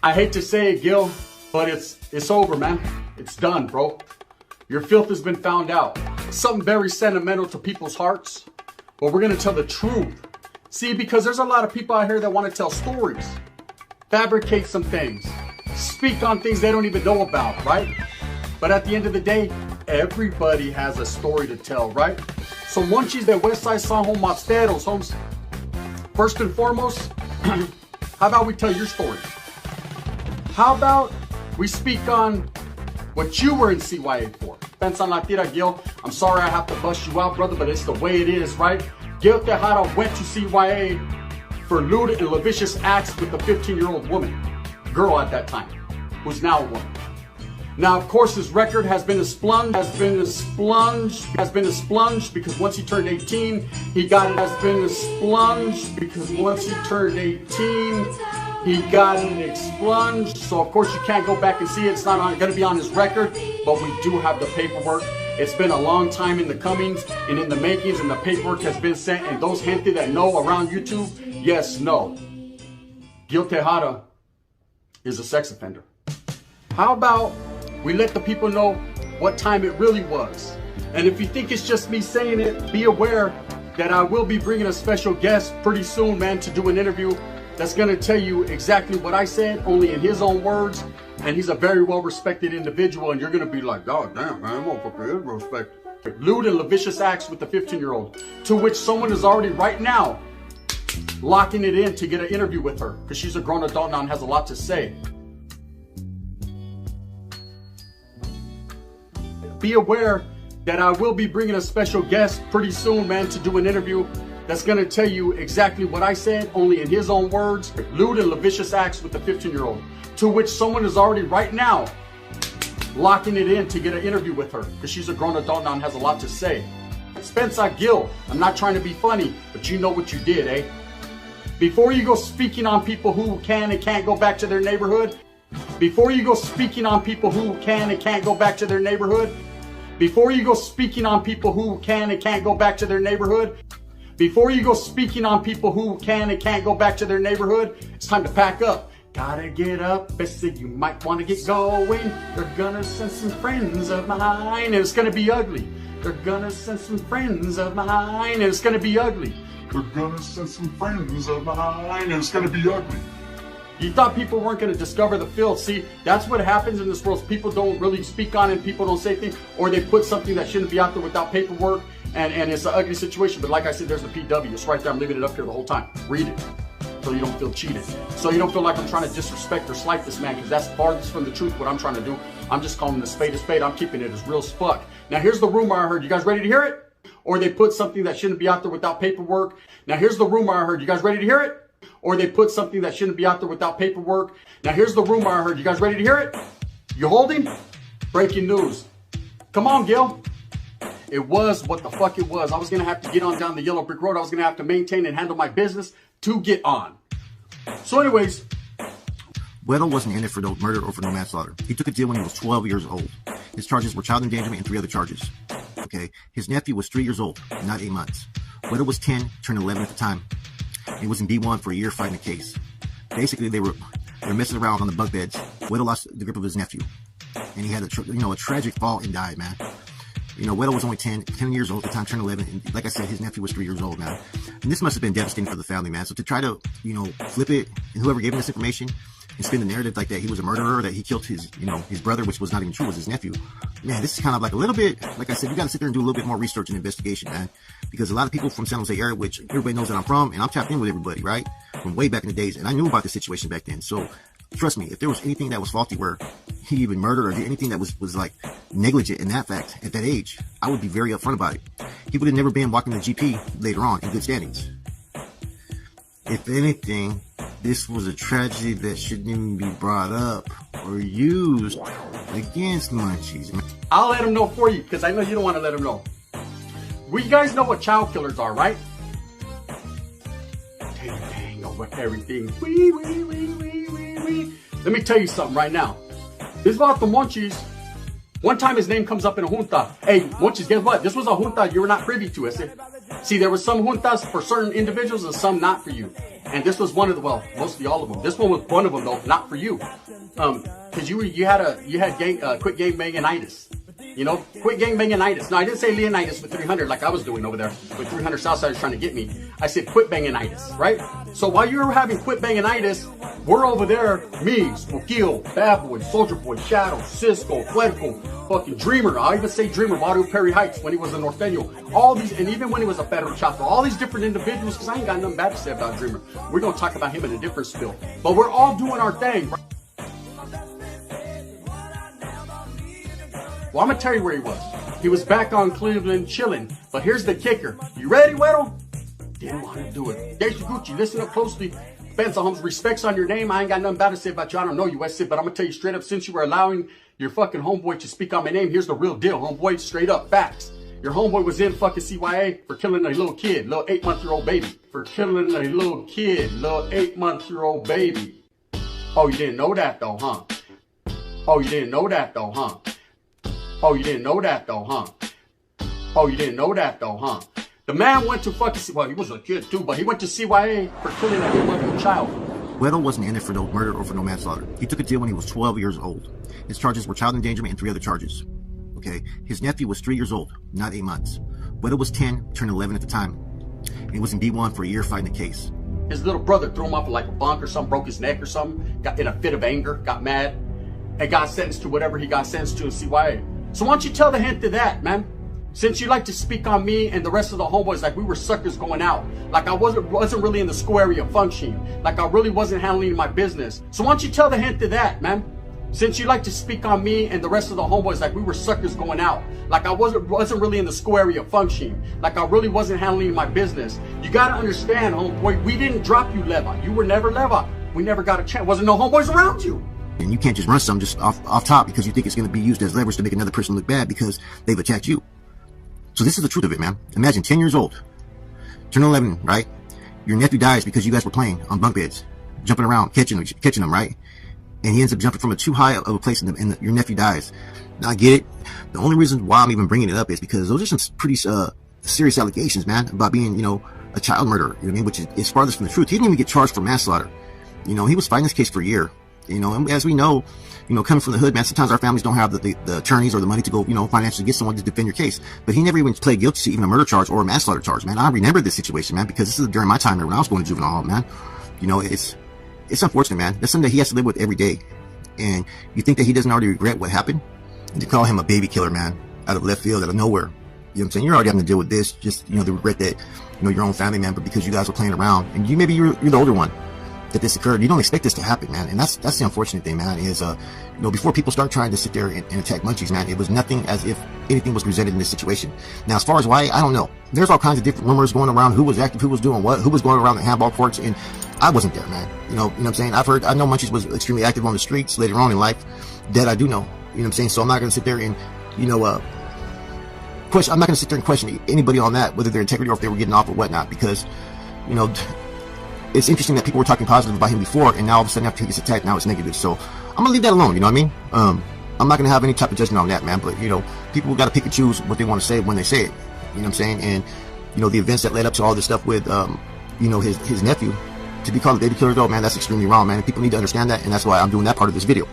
I hate to say it, Gil, but it's over, man. It's done, bro. Your filth has been found out. Something very sentimental to people's hearts, but we're gonna tell the truth. See, because there's a lot of people out here that want to tell stories, fabricate some things, speak on things they don't even know about, right? But at the end of the day, everybody has a story to tell, right? So Monchis de Westside son Homasteros, homes. First and foremost, how about we tell your story? How about we speak on what you were in CYA for? Pensa la tira, Gil. I'm sorry I have to bust you out, brother, but it's the way it is, right? Gil Tejada went to CYA for lewd and lascivious acts with a 15-year-old woman, girl at that time, who's now a woman. Now, of course, his record has been expunged because once he turned 18, he got it expunged. So, of course, you can't go back and see it. It's not going to be on his record, but we do have the paperwork. It's been a long time in the comings and in the makings, and the paperwork has been sent. And those gente that know around YouTube, yes, no. Gil Tejada is a sex offender. How about we let the people know what time it really was? And if you think it's just me saying it, be aware that I will be bringing a special guest pretty soon, man, to do an interview that's going to tell you exactly what I said, only in his own words. And he's a very well-respected individual, and you're going to be like, oh, damn, man, motherfucker is respected. Lewd and lascivious acts with the 15-year-old, to which someone is already right now locking it in to get an interview with her, because she's a grown adult now and has a lot to say. Be aware that I will be bringing a special guest pretty soon, man, to do an interview that's going to tell you exactly what I said, only in his own words. Lewd and lascivious acts with the 15-year-old, to which someone is already right now locking it in to get an interview with her, because she's a grown adult now and has a lot to say. Spencer Gill, I'm not trying to be funny, but you know what you did, eh? Before you go speaking on people who can and can't go back to their neighborhood, before you go speaking on people who can and can't go back to their neighborhood, before you go speaking on people who can and can't go back to their neighborhood, before you go speaking on people who can and can't go back to their neighborhood, it's time to pack up. Gotta get up, Bessie, you might want to get going. They're gonna send some friends of mine, and it's gonna be ugly. They're gonna send some friends of mine, and it's gonna be ugly. They're gonna send some friends of mine, and it's gonna be ugly. You thought people weren't going to discover the filth. See, that's what happens in this world. People don't really speak on it. People don't say things, or they put something that shouldn't be out there without paperwork, and it's an ugly situation. But like I said, there's the PW. It's right there. I'm leaving it up here the whole time. Read it so you don't feel cheated. So you don't feel like I'm trying to disrespect or slight this man, because that's farthest from the truth what I'm trying to do. I'm just calling the spade a spade. I'm keeping it as real as fuck. Now, here's the rumor I heard. You guys ready to hear it? Or they put something that shouldn't be out there without paperwork. Now, here's the rumor I heard. You guys ready to hear it? Or they put something that shouldn't be out there without paperwork. Now, here's the rumor I heard. You guys ready to hear it? You holding? Breaking news. Come on, Gil. It was what the fuck it was. I was going to have to get on down the yellow brick road. I was going to have to maintain and handle my business to get on. So anyways. Weddle wasn't in it for no murder or for no manslaughter. He took a deal when he was 12 years old. His charges were child endangerment and 3 other charges. Okay. His nephew was 3 years old, not 8 months. Weddle was 10, turned 11 at the time. He was in B1 for a year fighting the case. Basically, they were messing around on the bunk beds. Weddle lost the grip of his nephew, and he had a tragic fall and died, man. Weddle was only 10 years old at the time, turned 11, and like I said, his nephew was 3 years old, man. And this must have been devastating for the family, man. So to try to, flip it, and whoever gave him this information, and spin the narrative like that he was a murderer, that he killed his brother, which was not even true, was his nephew. Man, this is kind of like a little bit, like I said, you got to sit there and do a little bit more research and investigation, man. Because a lot of people from San Jose area, which everybody knows that I'm from, and I'm tapped in with everybody, right? From way back in the days, and I knew about the situation back then. So trust me, if there was anything that was faulty where he even murdered, or anything that was like negligent in that fact at that age, I would be very upfront about it. He would have never been walking the GP later on in good standings. If anything, this was a tragedy that shouldn't even be brought up or used against Munchies. I'll let him know for you, because I know you don't want to let him know. Well, you guys know what child killers are, right? Dang over everything. Wee. Let me tell you something right now. This about the Munchies. One time his name comes up in a junta. Hey, Munchies, guess what? This was a junta you were not privy to, ese. See, there were some juntas for certain individuals and some not for you. And this was one of the, well, mostly all of them. This one was one of them, though, not for you. Because you had quit gangbanginitis. You know, quit gangbanging-itis. No, I didn't say Leonidas with 300 like I was doing over there with 300 Southsiders trying to get me. I said quit banging-itis, right? So while you're having quit banging-itis, we're over there, me, Smokil, Bad Boy, Soldier Boy, Shadow, Cisco, Fuerco, fucking Dreamer. I'll even say Dreamer, Mario Perry Heights when he was a Norteño. All these, and even when he was a Federal Chapo, all these different individuals, because I ain't got nothing bad to say about Dreamer. We're going to talk about him in a different spill. But we're all doing our thing. Well, I'm going to tell you where he was. He was back on Cleveland chilling. But here's the kicker. You ready, Weddle? Didn't want to do it. There's your Gucci. Listen up closely. Benz, respects on your name. I ain't got nothing bad to say about you. I don't know you, West, but I'm going to tell you straight up, since you were allowing your fucking homeboy to speak on my name, here's the real deal, homeboy. Straight up facts. Your homeboy was in fucking CYA for killing a little kid, little 8-month-old baby. For killing a little kid, little 8-month-old baby. Oh, you didn't know that though, huh? Oh, you didn't know that though, huh? Oh, you didn't know that though, huh? Oh, you didn't know that though, huh? The man went to fucking, well, he was a kid too, but he went to CYA for killing a 8-month-old child. Weddle wasn't in it for no murder or for no manslaughter. He took a deal when he was 12 years old. His charges were child endangerment and 3 other charges. Okay, his nephew was 3 years old, not 8 months. Weddle was 10, turned 11 at the time. And he was in B1 for a year fighting the case. His little brother threw him off like a bunk or something, broke his neck or something, got in a fit of anger, got mad, and got sentenced to whatever he got sentenced to in CYA. So why don't you tell the hint to that, man? Since you like to speak on me and the rest of the homeboys like we were suckers going out, like I wasn't really in the school area functioning, like I really wasn't handling my business. So why don't you tell the hint to that, man? Since you like to speak on me and the rest of the homeboys like we were suckers going out, like I wasn't really in the school area functioning, like I really wasn't handling my business. You gotta understand, homeboy, we didn't drop you leva. You were never leva. We never got a chance. Wasn't no homeboys around you. And you can't just run something just off top because you think it's going to be used as leverage to make another person look bad because they've attacked you. So this is the truth of it, man. Imagine 10 years old, turn 11, right? Your nephew dies because you guys were playing on bunk beds, jumping around, catching him, right? And he ends up jumping from a too high of a place and your nephew dies. Now I get it. The only reason why I'm even bringing it up is because those are some pretty serious allegations, man, about being, you know, a child murderer, you know what I mean? Which is farthest from the truth. He didn't even get charged for manslaughter. You know, he was fighting this case for a year. You know, and as we know, you know, coming from the hood, man, sometimes our families don't have the attorneys or the money to go, you know, financially get someone to defend your case. But he never even pled guilty to even a murder charge or a manslaughter charge, man. I remember this situation, man, because this is during my time there when I was going to juvenile hall, man. You know, it's unfortunate, man. That's something that he has to live with every day. And you think that he doesn't already regret what happened? And to call him a baby killer, man, out of left field, out of nowhere. You know what I'm saying? You're already having to deal with this, just, you know, the regret that, you know, your own family member, because you guys were playing around, and maybe you're the older one that this occurred. You don't expect this to happen, man. And that's the unfortunate thing, man, is, you know, before people start trying to sit there and attack munchies, man, it was nothing as if anything was presented in this situation. Now, as far as why, I don't know. There's all kinds of different rumors going around, who was active, who was doing what, who was going around the handball courts, and I wasn't there, man. You know what I'm saying? I know munchies was extremely active on the streets later on in life. That I do know. You know what I'm saying? So I'm not going to sit there and, you know, I'm not going to sit there and question anybody on that, whether their integrity or if they were getting off or whatnot, because, you know, it's interesting that people were talking positive about him before, and now all of a sudden after he gets attacked, now it's negative. So I'm gonna leave that alone. You know what I mean? I'm not gonna have any type of judgment on that, man. But you know, people got to pick and choose what they want to say when they say it. You know what I'm saying? And you know, the events that led up to all this stuff with, you know, his nephew, to be called a baby killer, though, man, that's extremely wrong, man. And people need to understand that, and that's why I'm doing that part of this video.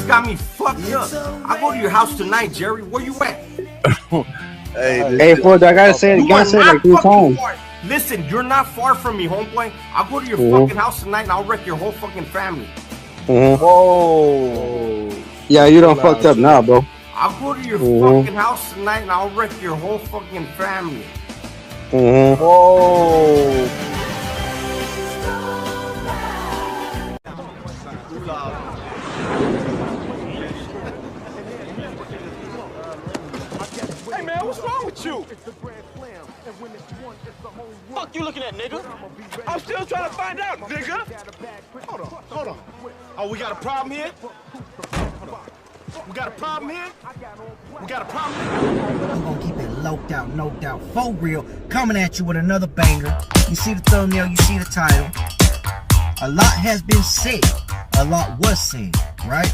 Got me fucked up. I go to your house tonight, Jerry. Where you at? Hey, Ford, I gotta say it again, like 3 times. Listen, you're not far from me, homeboy. I'll go to your fucking house tonight and I'll wreck your whole fucking family. Whoa. Yeah, you done fucked up now, bro. I'll go to your fucking house tonight and I'll wreck your whole fucking family. Whoa. What's wrong with you? Fuck you looking at, nigga? I'm still trying to find out, nigga. Hold on. Oh, we got a problem here? We got a problem here? We got a problem here? I'm gonna keep it low doubt, no doubt, for real. Coming at you with another banger. You see the thumbnail, you see the title. A lot has been said. A lot was said, right?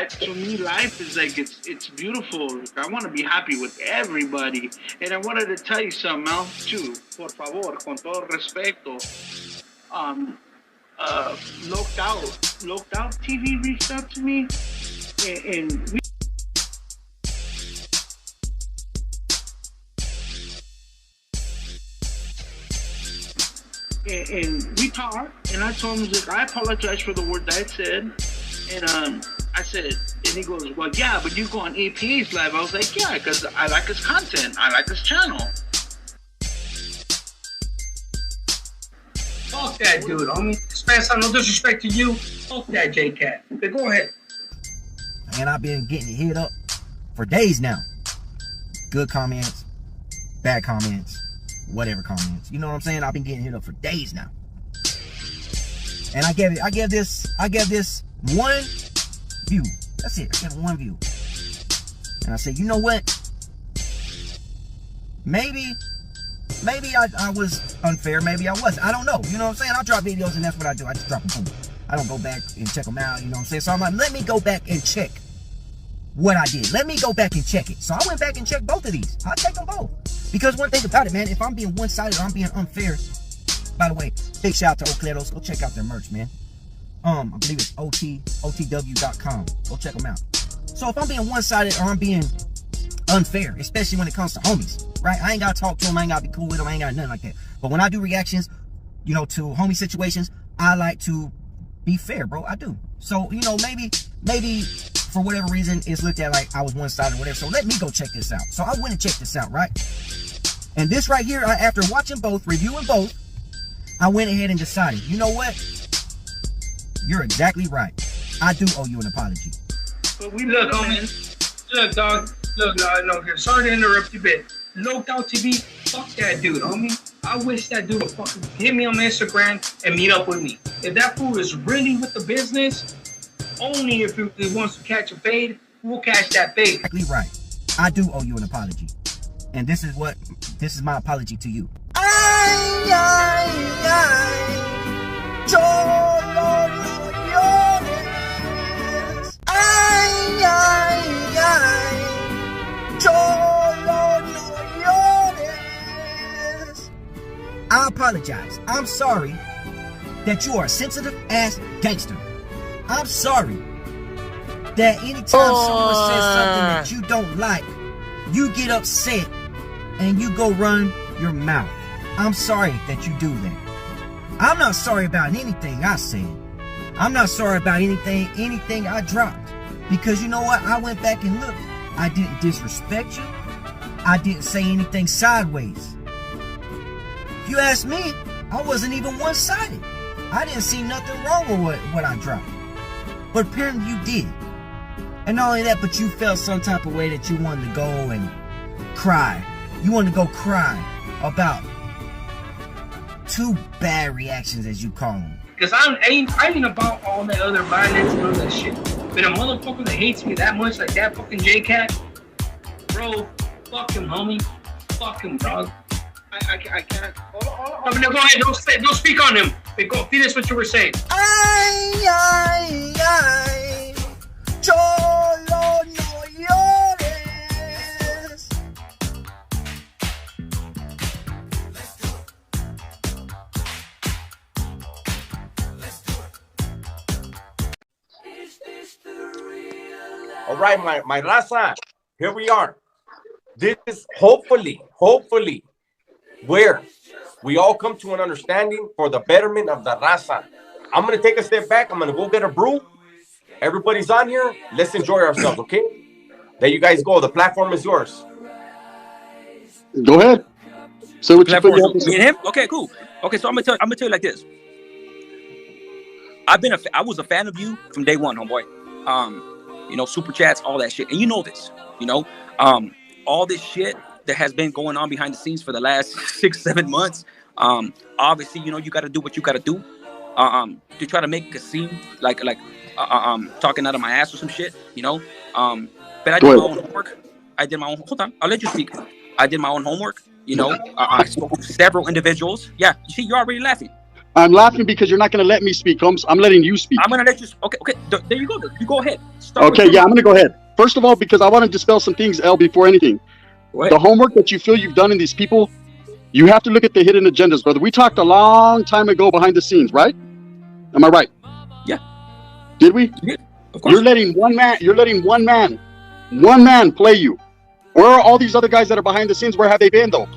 to me, life is like it's beautiful. I want to be happy with everybody, and I wanted to tell you something else too. Por favor, con todo respeto. Looked Out TV reached out to me, and we talked, and I told him, like, I apologize for the word that I said, and I said, and he goes, well, yeah, but you go on APA's live. I was like, yeah, because I like his content, I like his channel. Fuck that dude, homie. Spence, no disrespect to you. Fuck that J-Cat. Okay, go ahead. And I've been getting hit up for days now. Good comments, bad comments, whatever comments. You know what I'm saying? I've been getting hit up for days now. And I give this one view. That's it. I give it one view. And I said, you know what? Maybe I was unfair. Maybe I wasn't. I don't know. You know what I'm saying? I drop videos and that's what I do. I just drop them. I don't go back and check them out. You know what I'm saying? So I'm like, let me go back and check what I did. Let me go back and check it. So I went back and checked both of these. I'll check them both. Because one thing about it, man, if I'm being one-sided or I'm being unfair, by the way, big shout out to Ocleros. Go check out their merch, man. I believe it's otw.com. Go check them out. So if I'm being one-sided or I'm being unfair, especially when it comes to homies, right? I ain't gotta talk to them, I ain't gotta be cool with them, I ain't got nothing like that. But when I do reactions, you know, to homie situations, I like to be fair, bro. I do. So, you know, maybe for whatever reason it's looked at like I was one-sided or whatever. So let me go check this out. So I went and checked this out, right? And this right here, after watching both, reviewing both, I went ahead and decided, you know what? You're exactly right. I do owe you an apology. But we look, homie. Look, dog. Look, no, sorry to interrupt you, but Looked Out TV, fuck that dude, homie. I wish that dude would fucking hit me on my Instagram and meet up with me. If that fool is really with the business, only if he wants to catch a fade, we'll catch that fade. Exactly right. I do owe you an apology. And this is my apology to you. I apologize. I'm sorry that you are a sensitive ass gangster. I'm sorry that anytime someone says something that you don't like, you get upset and you go run your mouth. I'm sorry that you do that. I'm not sorry about anything I said. I'm not sorry about anything I dropped. Because you know what? I went back and looked. I didn't disrespect you. I didn't say anything sideways. If you ask me, I wasn't even one-sided. I didn't see nothing wrong with what I dropped. But apparently you did. And not only that, but you felt some type of way that you wanted to go and cry. You wanted to go cry about 2 bad reactions, as you call them. Because I ain't about all that other violence and all that shit. But a motherfucker that hates me that much, like that fucking J-Cat, bro, fuck him, homie. Fuck him, dog. I can't. No, go ahead. Don't speak on him. Wait, go. Finish what you were saying. Cholo no llores. All right, my raza, here we are. This is hopefully where we all come to an understanding for the betterment of the raza. I'm going to take a step back. I'm going to go get a brew. Everybody's on here. Let's enjoy ourselves, okay? There you guys go. The platform is yours. Go ahead. So what you Me and him? Okay, cool. Okay, so I'm gonna tell you like this. I was a fan of you from day one, homeboy. You know, super chats, all that shit, and you know this. You know, all this shit that has been going on behind the scenes for the last 6-7 months. Obviously, you know, you got to do what you got to do to try to make it seem like talking out of my ass or some shit. You know, but I did my own homework. Hold on, I'll let you speak. I did my own homework. You know, I spoke to several individuals. Yeah, you see, you're already laughing. I'm laughing because you're not going to let me speak, Holmes. I'm letting you speak. I'm gonna let you. Okay. There you go. You go ahead. Okay, yeah, I'm going to go ahead. First of all, because I want to dispel some things, L, before anything. The homework that you feel you've done in these people, you have to look at the hidden agendas, brother. We talked a long time ago behind the scenes, right? Am I right? Yeah. Did we? Yeah, of course. You're letting one man play you. Where are all these other guys that are behind the scenes? Where have they been, though?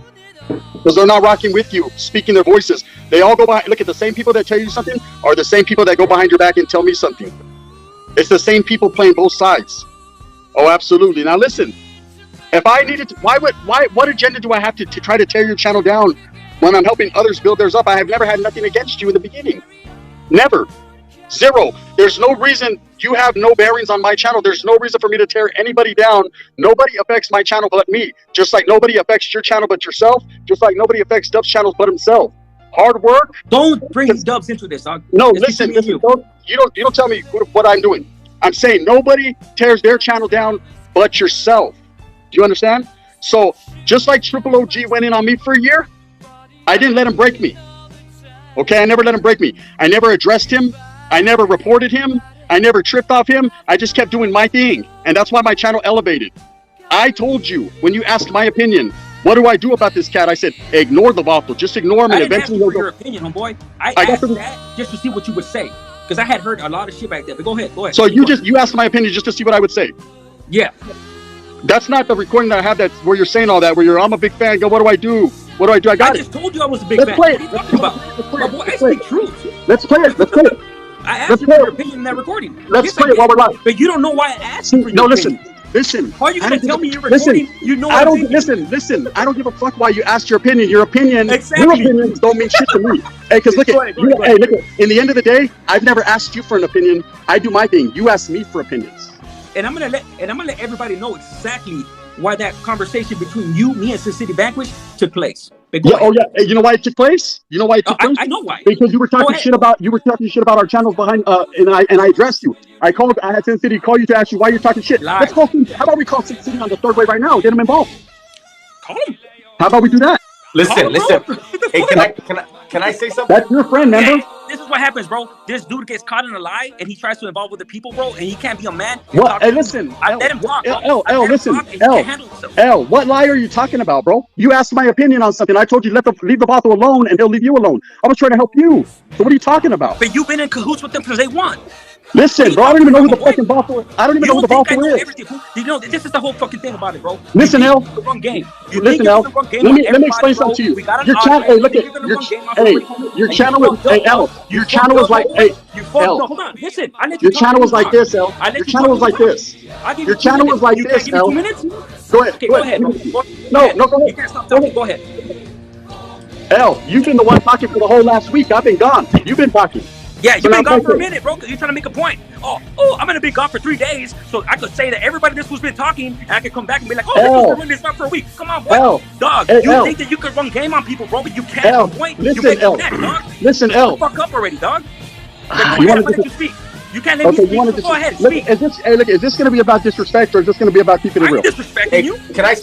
Because they're not rocking with you, speaking their voices. They all go behind. Look at the same people that tell you something are the same people that go behind your back and tell me something. It's the same people playing both sides. Oh, absolutely. Now listen, if I needed to, what agenda do I have to try to tear your channel down when I'm helping others build theirs up? I have never had nothing against you in the beginning. Never. Zero. There's no reason. You have no bearings on my channel. There's no reason for me to tear anybody down. Nobody affects my channel but me. Just like nobody affects your channel but yourself. Just like nobody affects Dub's channels but himself. Hard work. Don't bring Dubs into this, dog. No, listen. You don't tell me what I'm doing. I'm saying nobody tears their channel down but yourself. Do you understand? So just like Triple OG went in on me for a year, I didn't let him break me. Okay, I never let him break me. I never addressed him. I never reported him. I never tripped off him. I just kept doing my thing. And that's why my channel elevated. I told you, when you asked my opinion, what do I do about this cat? I said, ignore the Vato. Just ignore him and eventually he'll go. Your opinion, homeboy. I asked that just to see what you would say. Because I had heard a lot of shit back there. But go ahead. So you asked my opinion just to see what I would say? Yeah. That's not the recording that I have where you're saying all that, where I'm a big fan. Go, what do I do? What do I do? I just told you I was a big fan. What are you talking about? My boy, I speak truth. Let's play it. Let's play it. I asked you for your opinion in that recording. Let's play it while we're live. But you don't know why I asked you for your opinion. Listen. How are you going to tell me you're recording? You know I don't listen. I don't give a fuck why you asked your opinion. Your opinions don't mean shit to me. Hey, because look at in the end of the day, I've never asked you for an opinion. I do my thing. You ask me for opinions. And I'm gonna let everybody know exactly why that conversation between you, me, and Sin City Vanquish took place. Yeah, you know why it took place? You know why it took place? I know why. Because you were talking shit about our channels behind and I addressed you. I had Sin City call you to ask you why you're talking shit. Let's call how about we call Sin City on the third way right now? Get him involved. Call him. How about we do that? Listen. Hey, can I say something? That's your friend, remember? This is what happens, bro. This dude gets caught in a lie and he tries to involve with the people, bro, and he can't be a man. What? Hey, listen. I let him talk. Listen. What lie are you talking about, bro? You asked my opinion on something. I told you leave the Vato alone and he'll leave you alone. I was trying to help you. So what are you talking about? But you've been in cahoots with them because they won. Listen, bro, I don't even know who the fucking Vato is. I don't even know who the Vato is. You know, this is the whole fucking thing about it, bro. Listen, L. The wrong game. Listen, L. Let me explain something to you. Your channel, hey, look at your channel is, hey, L. Your channel is like, hey, L. No, hold on. Listen, your channel was like this, L. Your channel was like this. Your channel was like this, L. Go ahead. Go ahead. No, go ahead. You can't stop talking. Go ahead. L, you've been the one talking for the whole last week. I've been gone. You've been talking. Yeah, you've been gone for a minute, bro, because you're trying to make a point. Oh, I'm going to be gone for 3 days, so I could say that everybody this who's been talking, and I could come back and be like, oh, this was running this up for a week. Come on, boy. Dog, you think that you could run game on people, bro, but you can't. Listen, L. Listen, L. Fuck up already, dog. You want to speak. You can't let me speak, so go ahead, speak. Is this going to be about disrespect, or is this going to be about keeping it real? I'm disrespecting you. Can I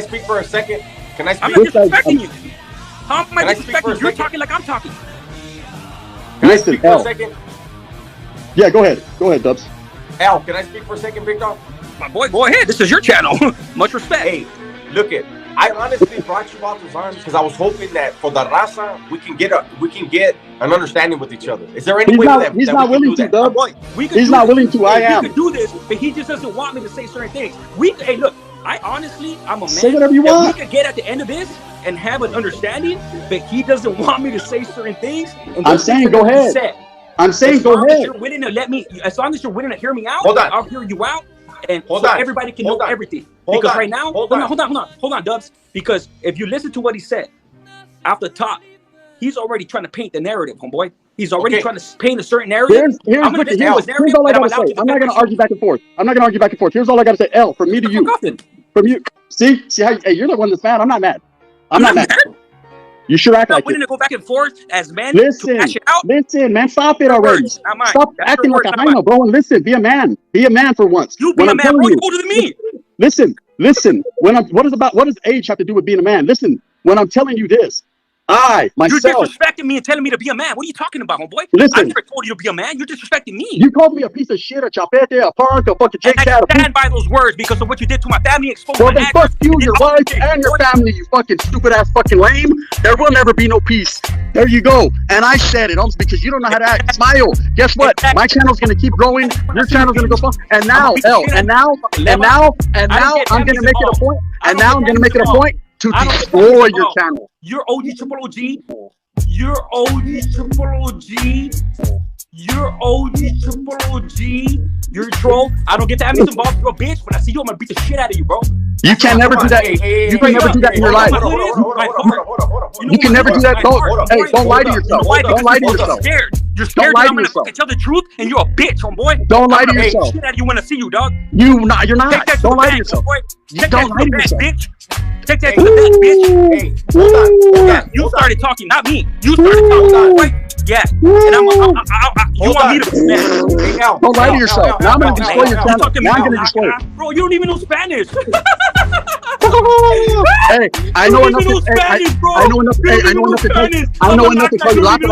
speak for a second? Can I speak? I'm not disrespecting you. How am I disrespecting you? You're talking like I'm talking. Can I speak for a second? Yeah, go ahead, Dubs. Al, can I speak for a second, big dog? My boy, go ahead. This is your channel. Much respect. Hey, look it. I honestly brought you out this on because I was hoping that for the raza we can get an understanding with each other. Is there any way that he's not willing to, Dub? He's not willing to. I am. We could do this, but he just doesn't want me to say certain things. Hey, look. I'm a man. Say whatever you want. We could get at the end of this and have an understanding, but he doesn't want me to say certain things. And I'm saying, go ahead. I'm saying, go ahead. You're willing to as long as you're willing to hear me out, hold on. I'll hear you out, and everybody can know everything. Because right now, hold on, Dubs. Because if you listen to what he said, off the top, he's already trying to paint the narrative, homeboy. He's already trying to paint a certain narrative. Here's all I gotta say. I'm not gonna argue back and forth. Here's all I gotta say. L, from me to you. From you. See how? Hey, you're the one that's mad. I'm not mad. I'm not mad. You sure act like it. To go back and forth as men. Listen, man, stop it already. Stop acting like a hyena, bro. And listen, be a man. Be a man for once. You be a man, bro. You older than me. Listen. What does age have to do with being a man? Listen, when I'm telling you this, I, myself. You're disrespecting me and telling me to be a man. What are you talking about, homeboy? Listen. I never told you to be a man. You're disrespecting me. You called me a piece of shit, a chapete, a punk, a fucking Jake Cat. I stand by those words because of what you did to my family. Exposed Well, my then fuck you, your wife, and your boy. family, you fucking stupid ass fucking lame. There will never be no peace. There you go. And I said it almost because you don't know how to act. Smile. Guess what? My channel's gonna keep growing. Your channel's gonna go far. And now, I'm gonna make it a point. And now I'm gonna make it a point to destroy your channel. You're OG Triple OG. You're OG Triple OG. You're OG Triple OG. You're a troll. I don't get that amazing involved, bro, bitch. When I see you, I'm gonna beat the shit out of you, bro. You can never do that. You can never do that in your life. You can never do that. Don't lie to yourself. Don't lie to yourself. You're scared. I'm gonna fucking tell the truth, and you're a bitch, homeboy. Don't lie to yourself. Shit out of you when I see you, dog. You're not. Don't lie to yourself. Don't lie to yourself. Take that to the back, bitch. Hold on. You started talking, not me. You started talking, right? Yeah. And you want me to be mad? Don't lie to yourself. Now I'm gonna destroy your channel. Now I'm gonna destroy it. Bro, you don't even know Spanish. Hey, I know enough to tell you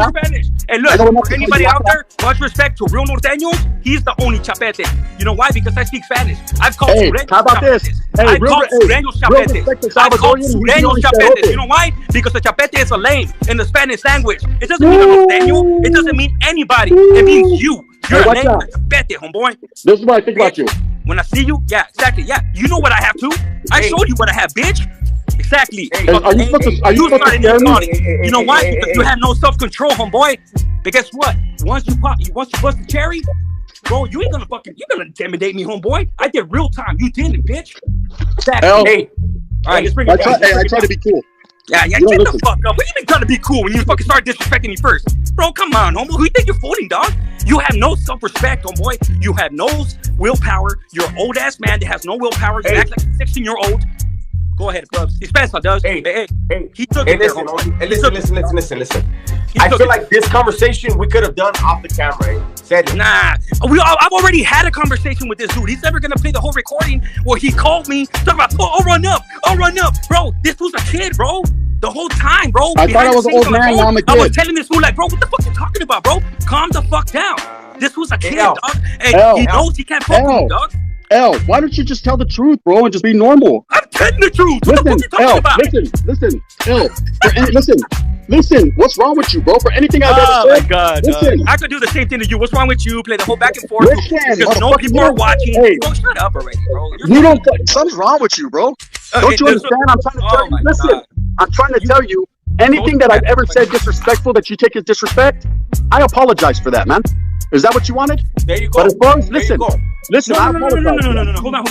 Spanish. Hey, look, for anybody out there, much respect to real norteños, he's the only chapete. You know why? Because I speak Spanish. I've called how about this? I've called sureños chapetes. I've called sureños chapetes. You know why? Because the chapete is a lame in the Spanish language. It doesn't mean a norteño. It doesn't mean anybody. It means you. You're a name of chapete, homeboy. This is what I think about you. When I see you, yeah, exactly, yeah. You know what I have too. I showed you what I have, bitch. Exactly. Are you supposed to scare me? You know why? Because you have no self-control, homeboy. But guess what? Once you bust the cherry, bro, you're gonna intimidate me, homeboy. I did real time. You didn't, bitch. Exactly. All right, let's bring it back. I try to be cool. Yeah, get the fuck up. What do you mean trying to be cool when you fucking start disrespecting me first? Bro, come on, homeboy. Who you think you're fooling, dog? You have no self-respect, homeboy. You have no willpower. You're an old-ass man that has no willpower. You act like a 16-year-old. Go ahead, Clubs. Spencer does. He took it. Listen. I feel like this conversation we could have done off the camera. Nah, I've already had a conversation with this dude. He's never gonna play the whole recording where he called me talking about, I'll run up, bro. This was a kid, bro. The whole time, bro. I thought I was an old man. Now I'm a kid. I was telling this fool like, bro, what the fuck you talking about, bro? Calm the fuck down. This was a kid, dog. Hey, he knows he can't fuck with me, dog. Why don't you just tell the truth, bro, and just be normal? I'm telling the truth. What the fuck you talking about? Listen. What's wrong with you, bro? For anything I've ever said. Oh my God. Listen. I could do the same thing to you. What's wrong with you? Play the whole back and forth. Because no people are watching. Hey. Bro, shut up already, bro. Something's wrong with you, bro. Don't you understand? I'm trying to tell you. Listen, I'm trying to tell you. Anything that I've ever said disrespectful that you take as disrespect, I apologize for that, man. Is that what you wanted? There you go. But as far as listen, I apologize. No. Hold on.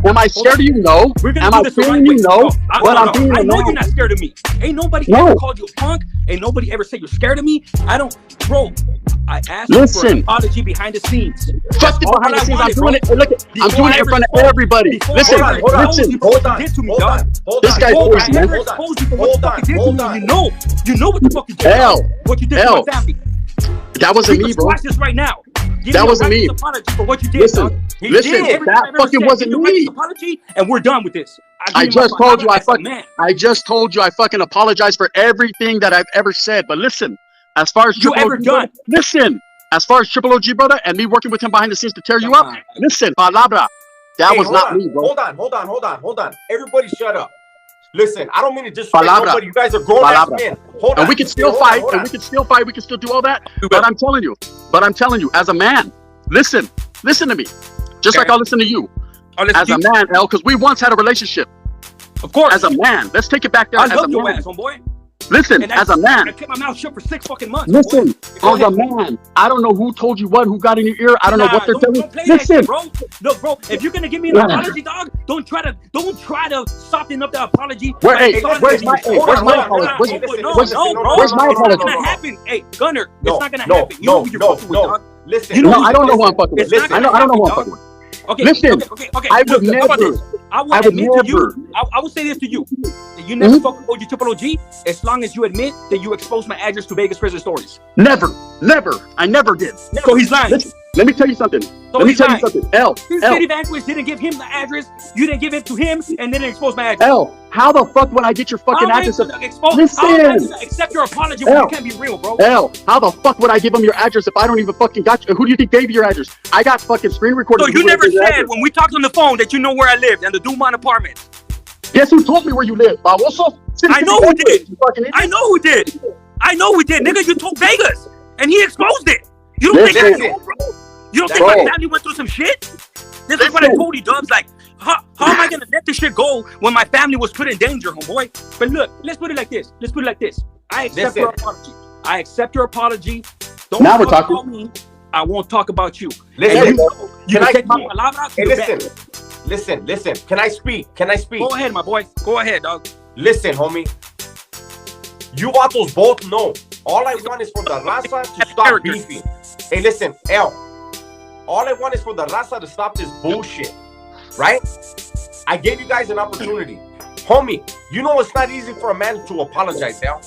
Am I scared of you? No. Am I fearing you? No. But I'm being I know you're not scared of me. Ain't nobody ever called you a punk. Ain't nobody ever said you're scared of me. I don't, bro. I asked you for an apology behind the scenes. Fuck it behind the scenes. I'm doing it. Look, I'm doing it in front of everybody. Listen. Hold on. This guy's voice, man. Hold on. You know what the fuck you did. What you did to my family. That wasn't me, bro. Watch this right now. That wasn't me. Apology for what you did. Listen, that fucking wasn't me. Apology, and we're done with this. I just told you I fucking apologize for everything that I've ever said. But listen, as far as Triple OG, brother, and me working with him behind the scenes to tear you up, listen, palabra. That was not me, bro. Hold on. Everybody shut up. Listen, I don't mean to disrespect nobody. You guys are grown ass men. Hold on. And we can still fight. We can still do all that. But I'm telling you, as a man, listen to me. Just like I'll listen to you. As a man, L, because we once had a relationship. Of course. As a man. Let's take it back there. I love your ass, homeboy. Listen, as a man. I kept my mouth shut for 6 fucking months. Listen, as a man. I don't know who told you what, who got in your ear. I don't know what they're telling you. Listen, bro. Look, bro, if you're gonna give me an apology, dog, don't try to soften up the apology. Where's my apology? Where's my apology? It's not gonna happen. Hey, Gunner, it's not gonna happen. You know who you're fucking with, dog. Listen, I don't know who I'm fucking with. I don't know who I'm fucking with. Okay, listen, okay. I would never. I will say this to you. That you never fuck with OG Triple OG as long as you admit that you exposed my address to Vegas prison stories. Never. I never did. So he's lying. Listen, let me tell you something. So Let me he's tell you lying. something. L. Since City Vanquish didn't give him the address, you didn't give it to him, and then expose my address. L. How the fuck would I get your fucking address? How am I gonna accept your apology when you can't be real, bro? L. How the fuck would I give him your address if I don't even fucking got you? Who do you think gave you your address? I got fucking screen recorded. So you never said when we talked on the phone that you know where I lived and the Dumont apartment. Guess who told me where you live, Baboso? I know who did. I know who did. I know who did. Nigga, you told Vegas, and he exposed it. You don't think I know, bro? You don't think my family went through some shit? This is what I told you, Dubs. Like, how am I gonna let this shit go when my family was put in danger, homeboy? But look, let's put it like this. I accept your apology. I accept your apology. Don't now we're talk talking. about me. I won't talk about you. Listen, you can take my palabra. Hey, listen. Can I speak? Go ahead, my boy. Go ahead, dog. Listen, homie. You vatos both know. All I want is for the raza to stop beefing. Hey, listen, L. All I want is for the raza to stop this bullshit, right? I gave you guys an opportunity. Homie, you know it's not easy for a man to apologize, L.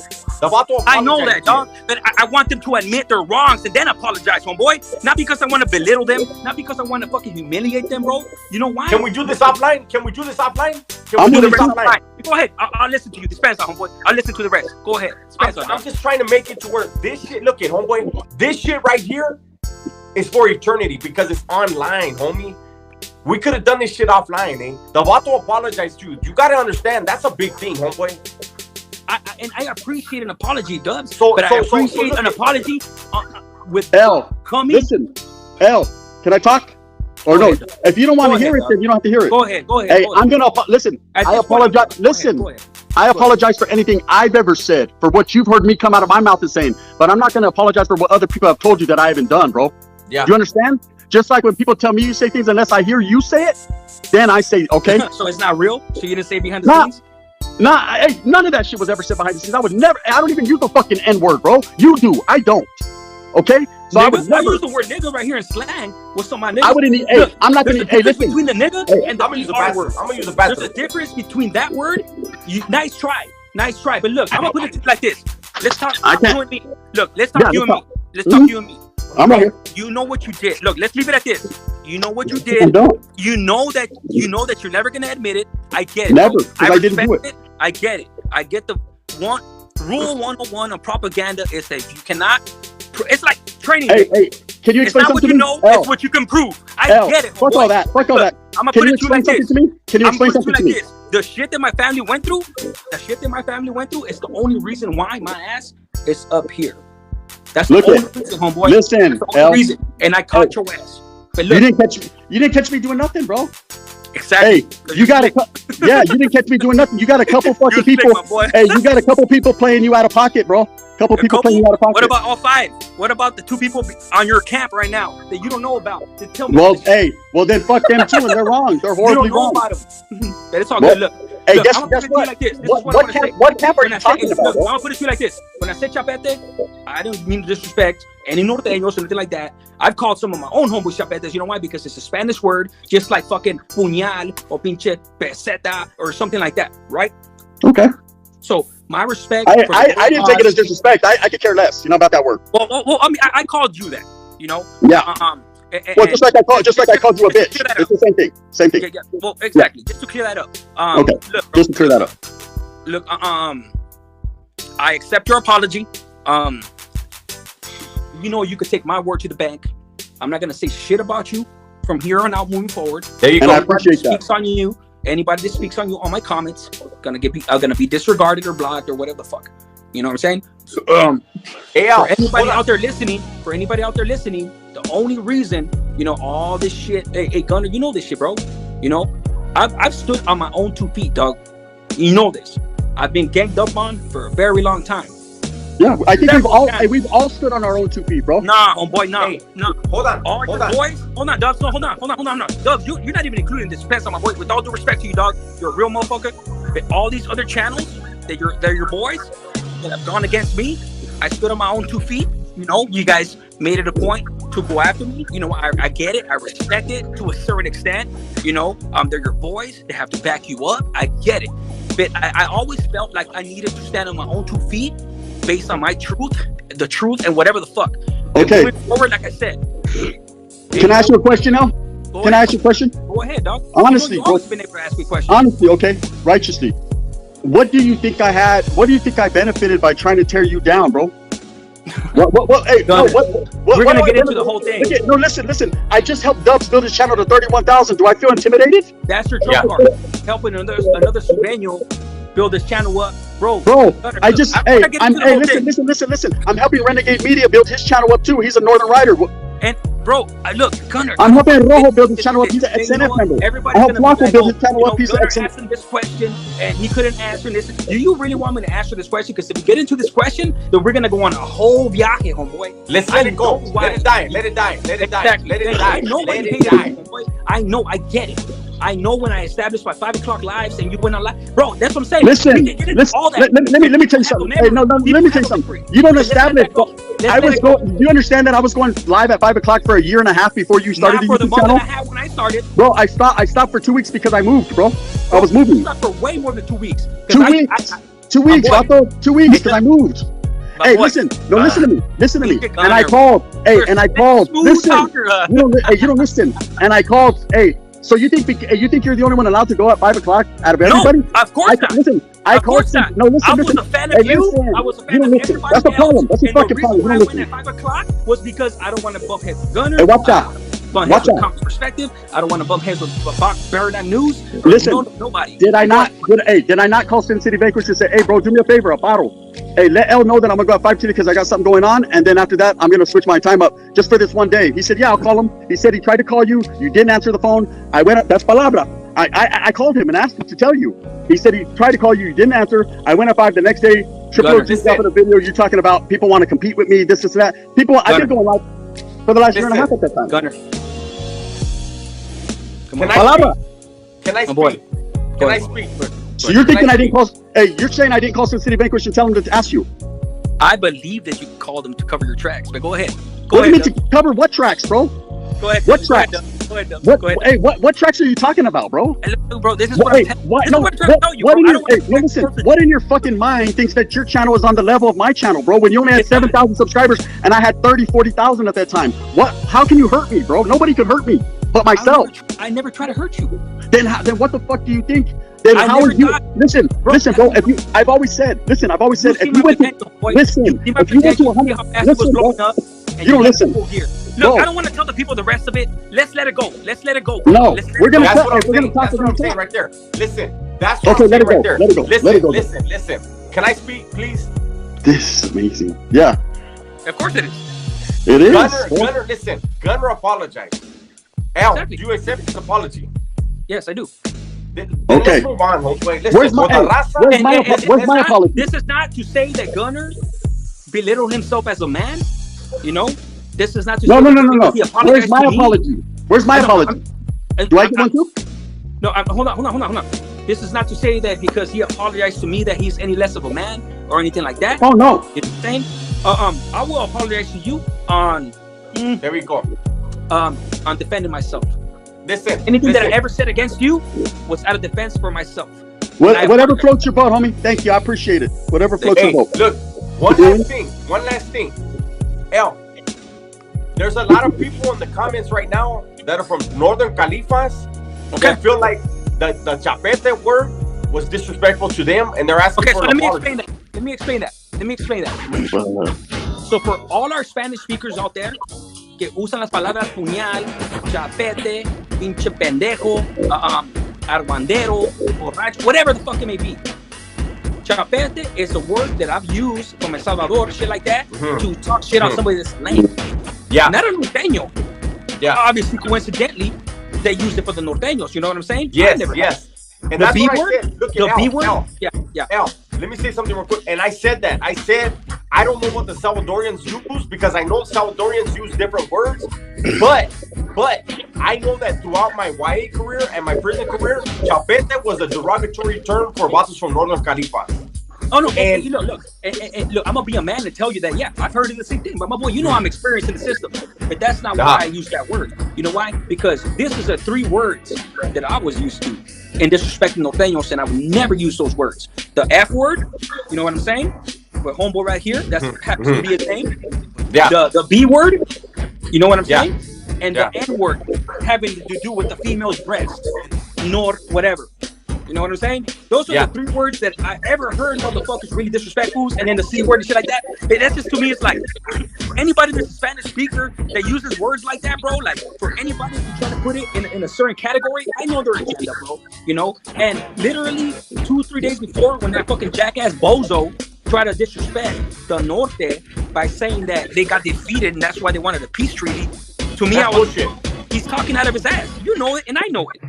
I know that, dog. But I want them to admit their wrongs and then apologize, homeboy. Not because I want to belittle them. Not because I want to fucking humiliate them, bro. You know why? Can we do this offline? Go ahead. I'll listen to you. Dispense, homeboy. I'll listen to the rest. Go ahead. I'm just trying to make it to where this shit, look at, homeboy. This shit right here is for eternity because it's online, homie. We could have done this shit offline, eh? The vato apologized to you. You got to understand, that's a big thing, homeboy. I appreciate an apology, Dubs. But I appreciate an apology with L. coming. Listen, L. Can I talk? Or no? If you don't want to hear it, then you don't have to hear it. Go ahead. Hey, I'm gonna listen. I apologize. Listen, I apologize for anything I've ever said, for what you've heard me come out of my mouth and saying. But I'm not gonna apologize for what other people have told you that I haven't done, bro. Yeah. Do you understand? Just like when people tell me you say things, unless I hear you say it, then I say okay. So it's not real. So you didn't say behind the scenes. Hey, none of that shit was ever said behind the scenes. I don't even use the fucking N-word, bro. You do. I don't. Okay? So I would never use the word nigga right here in slang with some of my niggas. I wouldn't need, hey, I'm not gonna, hey, listen. Between the nigga and the I'm gonna use the bathroom. There's a difference between that word. Nice try. But look, I'm gonna put it like this. Let's talk you and me. Look, let's talk you and me. Let's talk you and me. I'm right here. You know what you did. Look, let's leave it at this. You know what you did. You know that you're never gonna admit it. I get it. Never, because I didn't do it. I get it. I get the rule 101 of propaganda is that you cannot. It's like training. Hey, can you explain something to me? It's not what you know, it's what you can prove. I get it. Fuck all that. Fuck all that. I'm gonna put it to you like this. Can you explain something to me? The shit that my family went through, is the only reason why my ass is up here. That's the only reason, homeboy. Listen, that's the only reason. And I caught your ass. But look, you didn't catch me doing nothing, bro. Exactly. Hey, you didn't catch me doing nothing. You got a couple fucking people. Hey, you got a couple people playing you out of pocket, bro. Couple people playing you out of pocket. What about all five? What about the two people on your camp right now that you don't know about? Tell me. Well, then fuck them too, and they're wrong. They're horribly wrong. You don't know about them. But it's all good. Look. Hey, look, guess what? Like this. What camp are you talking about? I'm gonna put it to you like this. When I say chapete, I don't mean to disrespect any norteños or anything like that. I've called some of my own homeboys chapetes. You know why? Because it's a Spanish word, just like fucking puñal or pinche peseta or something like that, right? Okay. So my respect. I didn't take it as disrespect. I could care less. You know about that word. Well, I mean, I called you that. You know. Yeah. Well, just like I called you a bitch. It's the same thing. Same thing. Yeah. Well, exactly. Yeah. Just to clear that up. Okay. Look, just to clear that up. Look, I accept your apology. You know, you could take my word to the bank. I'm not gonna say shit about you from here on out moving forward. There you go. I appreciate that. Speaks on you. Anybody that speaks on you on my comments gonna be disregarded or blocked or whatever the fuck. You know what I'm saying? So, for anybody out there listening, the only reason, you know, all this shit, hey Gunner, you know this shit, bro. You know, I've stood on my own 2 feet, dog. You know this. I've been ganged up on for a very long time. Yeah, I think we've all stood on our own 2 feet, bro. Nah, homeboy, nah. Hey, hold on. Boys, hold on, Dubs. No, hold on. Dubs, you're not even including this defense on my boy. With all due respect to you, dog, you're a real motherfucker. But all these other channels they're your boys that have gone against me, I stood on my own 2 feet. You know, you guys made it a point to go after me. You know, I get it. I respect it to a certain extent. You know, they're your boys. They have to back you up. I get it. But I always felt like I needed to stand on my own 2 feet based on my truth, the truth, and whatever the fuck. Okay. Moving forward, like I said, Can I ask you a question now? Can I ask you a question? Go ahead, dog. Honestly, you've always been able to ask me questions. Honestly, okay, righteously. What do you think I had? What do you think I benefited by trying to tear you down, bro? What? Hey, no, we're gonna get into the whole thing. No, listen. I just helped Dubs build his channel to 31,000. Do I feel intimidated? That's your trouble part. Helping another Sureño build his channel up, bro. Listen. I'm helping Renegade Media build his channel up too. He's a Northern Rider. And bro, look, Gunner. I'm helping Rojo build his channel up. He's an XNF member. I helped Flacco build his channel up. He's an XNF. Asked him this question, and he couldn't answer this. Do you really want me to answer this question? Because if we get into this question, then we're gonna go on a whole viaje, homeboy. Let's let it go. Let it die. Let it die. Let it die. Exactly. Let it die. I know Let when it die. I know. I get it. I know when I established my 5 o'clock lives and you went on live, bro. That's what I'm saying. Listen. All that. Let me tell you something. Hey, no. Let me tell you something. You don't establish. I was going. Do you understand that I was going live at 5 o'clock for a year and a half before you started the YouTube channel? When I started, bro, I stopped for 2 weeks because I moved, bro. I was moving. You stopped for way more than 2 weeks. 2 weeks. 2 weeks, Vato. 2 weeks because I moved. Hey, listen. No, listen to me. Listen to me. And I called. Hey, and I called. Listen. You don't listen. And I called. Hey. So you think you're the only one allowed to go at 5 o'clock out of everybody? No, of course not. Listen, I called. No, listen. I was a fan of you. I was a fan of everybody. That's the problem. That's the fucking problem. The reason why I went at 5 o'clock was because I don't want to bump heads with Gunner. Hey, watch out. Watch out. Perspective. I don't want to bump heads with Paradigm News. Listen, nobody. Did I not call Sin City Vanquish and say, hey, bro, do me a favor, a bottle. Hey, let L know that I'm gonna go at 5 today because I got something going on, and then after that, I'm gonna switch my time up just for this one day. He said, yeah, I'll call him. He said he tried to call you. You didn't answer the phone. I went up. That's palabra. I called him and asked him to tell you. He said he tried to call you. You didn't answer. I went at 5 the next day. Triple OG dropping a video. You're talking about people want to compete with me. This and that. People. I've been going live for the last year and a half at that time. Gunner. Can I speak? Can I speak? So you're thinking I didn't call? Hey, you're saying I didn't call Sin City Vanquish and tell him to ask you? I believe that you called him to cover your tracks, but go ahead. What do you mean to cover what tracks, bro? Go ahead. What tracks? Go ahead. Hey, what tracks are you talking about, bro? Hey, look, bro, this is what I'm trying to tell you. What in your fucking mind thinks that your channel is on the level of my channel, bro? When you only had 7,000 subscribers and I had 40,000 at that time. How can you hurt me, bro? Nobody could hurt me but myself. I never try to hurt you. Then what the fuck do you think? Then how are you? Listen, bro. I've always said, if you went to 100, listen, bro. You don't listen. Look, I don't want to tell the people the rest of it. Let's let it go. No, we're gonna talk. That's what I'm saying right there. Listen, that's what I'm saying right there. Listen. Can I speak, please? This is amazing. Yeah. Of course it is. It is. Gunner, listen. Gunner apologized. Al, do you accept his apology? Yes, I do. Then let's move on, homeboy. Where's my apology? This is not to say that Gunner belittled himself as a man. You know, this is not to say. No. Where's my apology? Where's my apology? Do I get one too? No, hold on. This is not to say that because he apologized to me that he's any less of a man or anything like that. Oh no. You know what I'm saying? I will apologize to you on. There we go. On defending myself. Listen. Anything that I ever said against you was out of defense for myself. Whatever floats your boat, homie. Thank you. I appreciate it. Whatever floats your boat. Look, one last thing. L, there's a lot of people in the comments right now that are from Northern Califas that feel like the chapete word was disrespectful to them, and they're asking for an apology. Let me explain that. So for all our Spanish speakers out there que usan las palabras puñal, chapete, pinche pendejo, argüendero, borracho, whatever the fuck it may be. Chapete is a word that I've used from El Salvador, shit like that, to talk shit on somebody that's lame. Yeah. Not a norteño. Yeah. Obviously, coincidentally, they used it for the norteños. You know what I'm saying? Yes. And the that's B what word? I said. Look, The B word? L, Yeah. L, let me say something real quick. And I said that. I said, I don't know what the Salvadorians use because I know Salvadorians use different words. But I know that throughout my YA career and my prison career, chapete was a derogatory term for vatos from Northern Califas. Oh no! And look, I'm gonna be a man and tell you that. Yeah, I've heard of the same thing. But my boy, you know I'm experienced in the system. But that's not why I use that word. You know why? Because this is the 3 words that I was used to in disrespecting norteños, and I would never use those words. The F word, you know what I'm saying? But homeboy right here, that's happens to be his name. Yeah. The B word, you know what I'm saying? and the N-word having to do with the female's breast, nor whatever. You know what I'm saying? Those are the 3 words that I ever heard motherfuckers really disrespectful, and then the C word and shit like that. That's just, to me, it's like, anybody that's a Spanish speaker that uses words like that, bro, like, for anybody to try to put it in a certain category, I know their agenda, bro, you know? And literally 2-3 days before, when that fucking jackass bozo tried to disrespect the Norte by saying that they got defeated and that's why they wanted a peace treaty, to me, he's talking out of his ass. You know it, and I know it.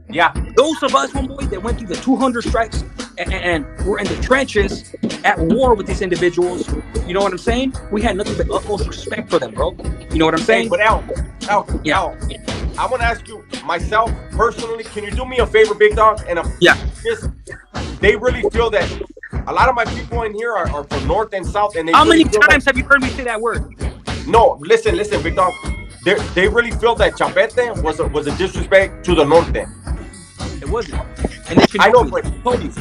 Yeah. Those of us, homeboy, that went through the 200 strikes and were in the trenches at war with these individuals, you know what I'm saying? We had nothing but utmost respect for them, bro. You know what I'm saying? Hey, but Al, I want to ask you, myself, personally, can you do me a favor, big dog? And they really feel that a lot of my people in here are from North and South. And they How many times have you heard me say that word? No, listen, big dog. They really feel that Chapete was a disrespect to the Norte. It wasn't. And they should know, but told you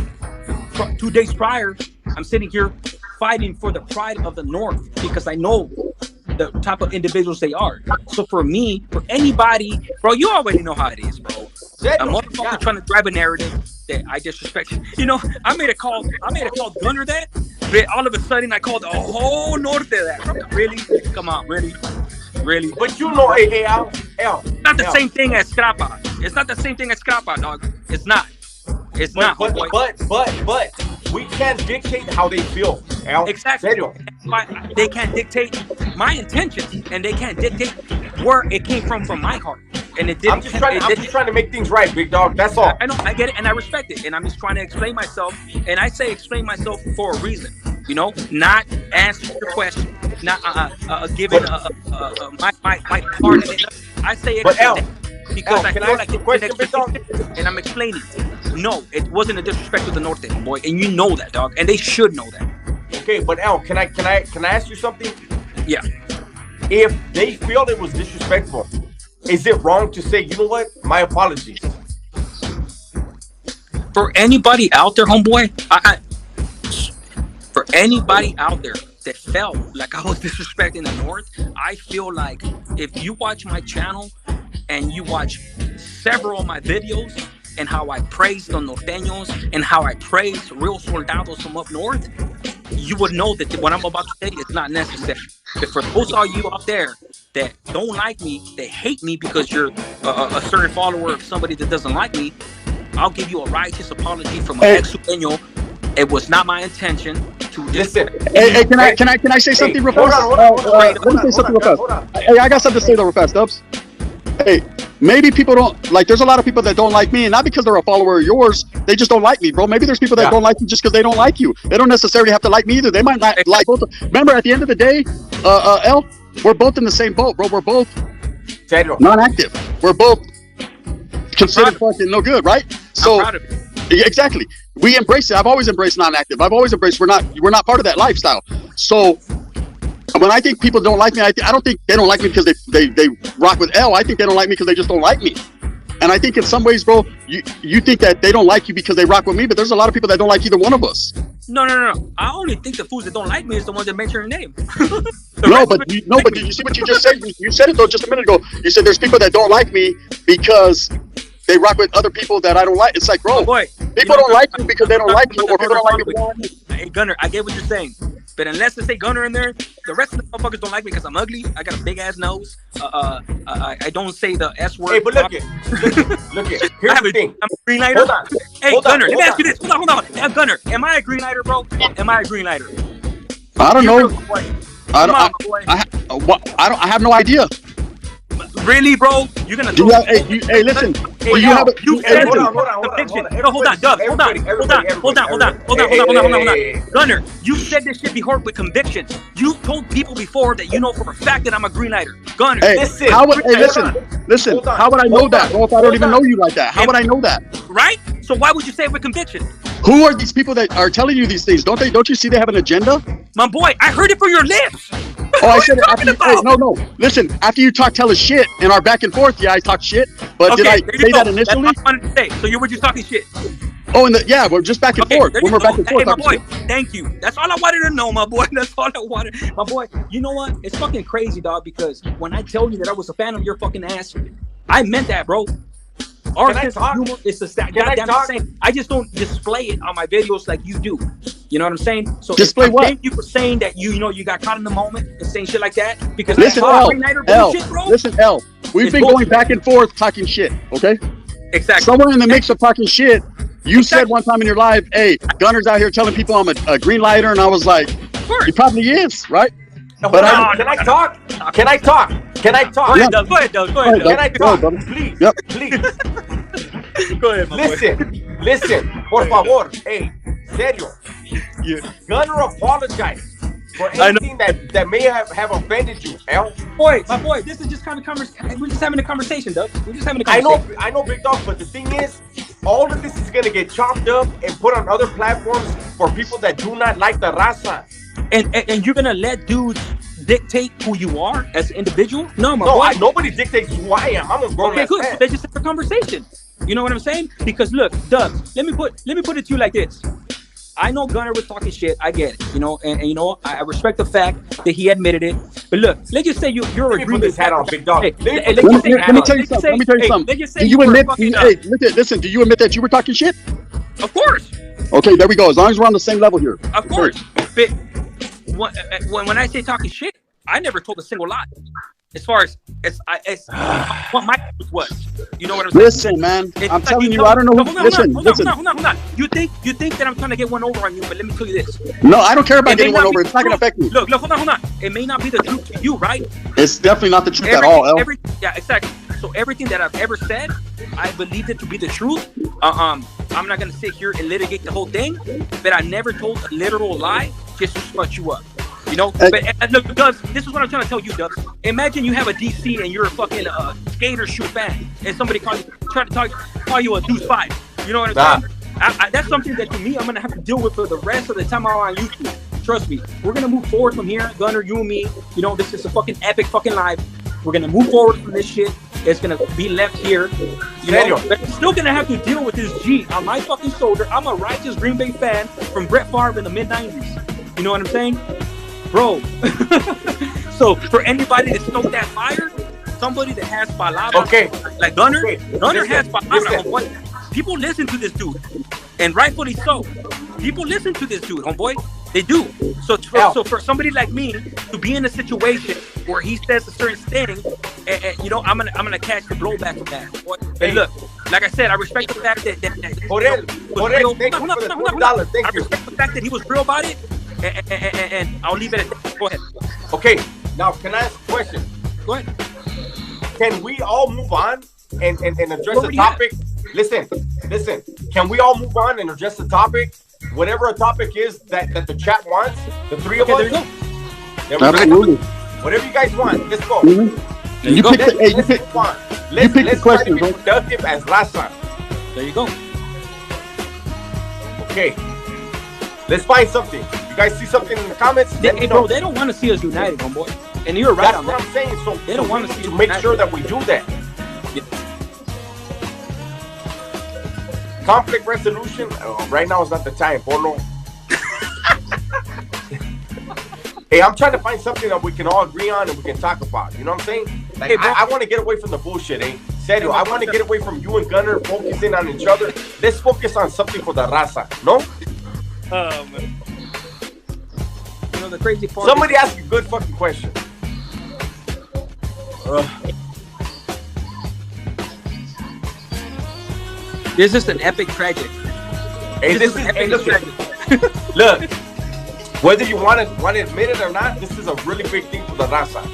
2 days prior, I'm sitting here fighting for the pride of the North because I know the type of individuals they are. So for me, for anybody, bro, you already know how it is, bro. A motherfucker trying to drive a narrative that I disrespect. You know, I made a call Gunner that, but all of a sudden I called the whole Norte that. Really? Come on, really? Really? But you know, hey, Al. It's not the same thing as Scrapa. It's not the same thing as Scrapa, dog. It's not. It's not. But we can't dictate how they feel, Al. Exactly. They can't dictate my intentions, and they can't dictate where it came from my heart. And it didn't. I'm just trying to make things right, big dog. That's all. I know. I get it, and I respect it. And I'm just trying to explain myself. And I say explain myself for a reason. You know, not answer your question, not giving my part in it. I say it because I feel like it's an expectation, and I'm explaining. No, it wasn't a disrespect to the Norte, boy, and you know that, dog, and they should know that. Okay, but Al, can I ask you something? Yeah. If they feel it was disrespectful, is it wrong to say, you know what? My apologies. For anybody out there, homeboy, for anybody out there that felt like I was disrespecting the North, I feel like if you watch my channel and you watch several of my videos and how I praise the Norteños and how I praise real soldados from up north, you would know that what I'm about to say is not necessary. But for those of you out there that don't like me, that hate me because you're a certain follower of somebody that doesn't like me, I'll give you a righteous apology from an ex-Sueño. It was not my intention to listen. Hey, can I say something real fast? Let me say something real fast. Hey, I got something to say though real fast, Dubs. Hey, maybe people don't like. There's a lot of people that don't like me, and not because they're a follower of yours. They just don't like me, bro. Maybe there's people that don't like you just because they don't like you. They don't necessarily have to like me either. They might not like both. Remember, at the end of the day, L, we're both in the same boat, bro. We're both non-active. We're both considered fucking no good, right? So exactly, we embrace it. I've always embraced non-active. I've always embraced we're not part of that lifestyle. So when I think people don't like me, I don't think they don't like me because they rock with L. I think they don't like me because they just don't like me. And I think in some ways, bro, you think that they don't like you because they rock with me, but there's a lot of people that don't like either one of us. No. I only think the fools that don't like me is the ones that mention your name. But did you see what you just said? You said it though just a minute ago. You said there's people that don't like me because they rock with other people that I don't like. It's like, bro, people don't like you because they don't like you, or people don't like you because they don't like you. Hey, Gunner, I get what you're saying. But unless they say Gunner in there, the rest of the motherfuckers don't like me because I'm ugly. I got a big ass nose. I don't say the S word. Hey, but look it. Here's the thing. I'm a green lighter. Hey, Gunner, let me ask you this. Hold on. Hey, Gunner, am I a green lighter, bro? Am I a green lighter? I don't know. I have no idea. Really, bro? You're gonna do hey, listen. Hold on, Dub. Hold on. Gunner, you said this shit before with conviction. You told people before that you know for a fact that I'm a green lighter. Gunner, listen. How would I know that, bro? If I don't even know you like that, how would I know that? Right? So why would you say it with conviction? Who are these people that are telling you these things? Don't you see they have an agenda? My boy, I heard it from your lips. Oh, I said it after no. Listen, after you tell us shit in our back and forth, yeah, I talk shit. But did I say that initially? That's what I wanted to say. So you were just talking shit. Oh, and yeah, we're just back and forth. When we're back and forth. Hey, my boy, thank you. That's all I wanted to know, my boy. That's all I wanted. My boy, you know what? It's fucking crazy, dog, because when I tell you that I was a fan of your fucking ass, I meant that, bro. Our sense of humor is the same. I just don't display it on my videos like you do. You know what I'm saying? So display what? Thank you for saying that you know you got caught in the moment and saying shit like that. Because listen, L. We've been going back and forth talking shit. Okay. Exactly. Somewhere in the mix of talking shit, you said one time in your live, "Hey, Gunner's out here telling people I'm a green lighter," and I was like, "He probably is, right?" No, but can I talk? Can I talk? Can I talk? Go ahead, Doug. Go ahead, Doug. Go ahead, Doug. Can I talk? Please, yep. Please. Go ahead, my listen, por favor. Hey, serio. Gunner apologize for anything that may have offended you, L. Boy, my boy, this is just kind of we're just having a conversation, Doug. We're just having a conversation. I know, Big Dog, but the thing is, all of this is gonna get chopped up and put on other platforms for people that do not like the raza. And you're gonna let dudes dictate who you are as an individual? No, my boy. Nobody dictates who I am. I'm a grown man. Okay, good. They just have a conversation. You know what I'm saying? Because look, Doug, let me put it to you like this. I know Gunner was talking shit. I get it. You know, and you know, I respect the fact that he admitted it. But look, let's just say you're a green hat on, Big Dog. Let me tell you something. Do you admit? Hey, listen. Do you admit that you were talking shit? Of course. Okay, there we go. As long as we're on the same level here. Of course. But when I say talking shit, I never told a single lie. As far as what my was, you know what I'm saying? Listen, man, I'm telling you, I don't know. Hold on. You think that I'm trying to get one over on you, but let me tell you this. No, I don't care about getting one over. It's not going to affect me. Look, hold on. It may not be the truth to you, right? It's definitely not the truth at all, El. Yeah, exactly. So everything that I've ever said, I believed it to be the truth. I'm not going to sit here and litigate the whole thing, but I never told a literal lie just to smut you up. You know, but look, Dubs, this is what I'm trying to tell you, Dubs. Imagine you have a DC and you're a fucking skater shoe fan, and somebody call you a Deuce 5. You know what I'm saying? That's something that to me I'm gonna have to deal with for the rest of the time I'm on YouTube. Trust me, we're gonna move forward from here, Gunner, you and me. You know, this is a fucking epic fucking live. We're gonna move forward from this shit. It's gonna be left here. You know, but I'm still gonna have to deal with this G on my fucking shoulder. I'm a righteous Green Bay fan from Brett Favre in the mid-90s. You know what I'm saying? Bro, so for anybody to stoke that fire, somebody that has palabras, like Gunner has palabras. People listen to this dude, and rightfully so. People listen to this dude, homeboy. They do. So for somebody like me to be in a situation where he says a certain thing, and you know, I'm gonna catch the blowback from that. And look, like I said, I respect the fact that I respect the fact that he was real about it. And I'll leave it at that. Go ahead. Okay, now can I ask a question? Go ahead. Can we all move on and address the topic? Listen. Can we all move on and address the topic? Whatever a topic is that the chat wants, the three of us. There you go. Absolutely. Whatever you guys want, let's go. Mm-hmm. You pick the question, bro. Productive as raza. There you go. Okay. Let's find something. You guys see something in the comments? Bro, they don't want to see us united, homeboy. And you're right on that. That's what I'm saying. So they don't want to see to make sure that we do that. Yeah. Conflict resolution. Right now is not the time, Polo. Hey, I'm trying to find something that we can all agree on and we can talk about. You know what I'm saying? Like, I want to get away from the bullshit, eh? Serio, I want to get away from you and Gunner focusing on each other. Let's focus on something for the raza, no? Oh, man. You know, the crazy part. Somebody ask a good fucking question. This is an epic tragedy. Hey, this is an epic tragedy. Look, whether you want to admit it or not, this is a really big thing for the raza.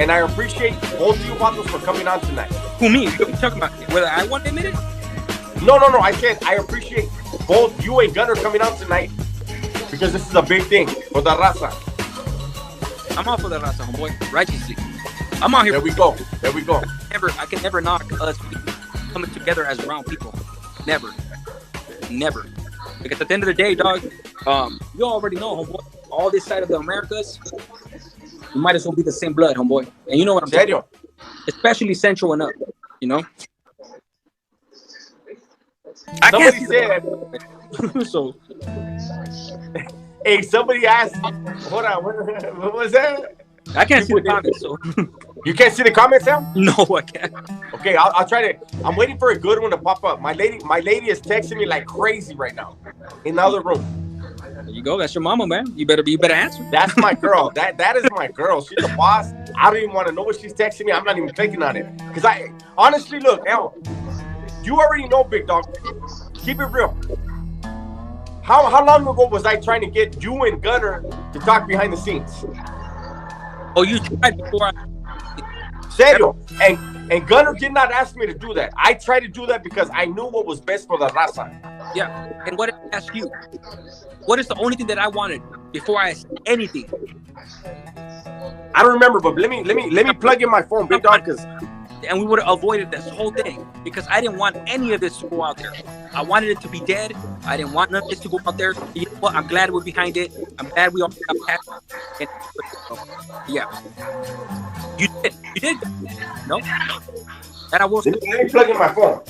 And I appreciate both of you vatos for coming on tonight. Who, me? You're talking about whether I want to admit it? No. I said I appreciate both you and Gunner coming on tonight because this is a big thing for the raza. I'm all for the raza, homeboy. Righteously. I'm out here. There we go. I can never knock us coming together as round people. Never. Because at the end of the day, dog, you already know, homeboy. All this side of the Americas, you might as well be the same blood, homeboy. And you know what I'm saying? Especially Central and up, you know? Somebody said. So. Hey, somebody asked. Hold on. What was that? I can't see the comments. So. You can't see the comments now? No, I can't. Okay, I'll try to. I'm waiting for a good one to pop up. My lady is texting me like crazy right now in the other room. There you go. That's your mama, man. You better answer. That's my girl. That is my girl. She's the boss. I don't even want to know what she's texting me. I'm not even clicking on it. Because I honestly, look, El, you already know, big dog. Keep it real. How long ago was I trying to get you and Gunner to talk behind the scenes? Oh, you tried before Serio. And Gunner did not ask me to do that. I tried to do that because I knew what was best for the raza. Yeah. And what did I ask you? What is the only thing that I wanted before I asked anything? I don't remember, but let me plug in my phone, big dog, and we would have avoided this whole thing because I didn't want any of this to go out there. I wanted it to be dead. I didn't want none of this to go out there. You know what? I'm glad we're behind it. I'm glad we all got past it. Yeah. You did. No? And I will. Let me plug in my phone.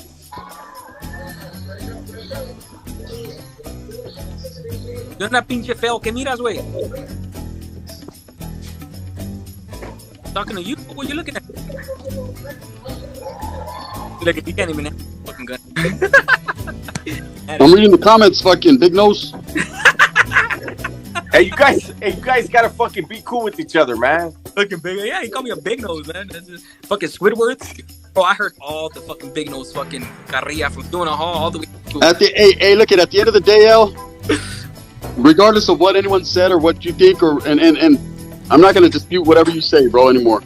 You're una pinche feo. ¿Qué miras, güey? Talking to you? What are you looking at? Look, you can't even have a fucking gun. I'm reading the comments, fucking big nose. Hey, you guys gotta fucking be cool with each other, man. Fucking big, yeah. He called me a big nose, man. That's just fucking Squidward. Bro, I heard all the fucking big nose fucking carrilla from doing a haul all the way. Hey, look at the end of the day, El. Regardless of what anyone said or what you think, and I'm not gonna dispute whatever you say, bro, anymore.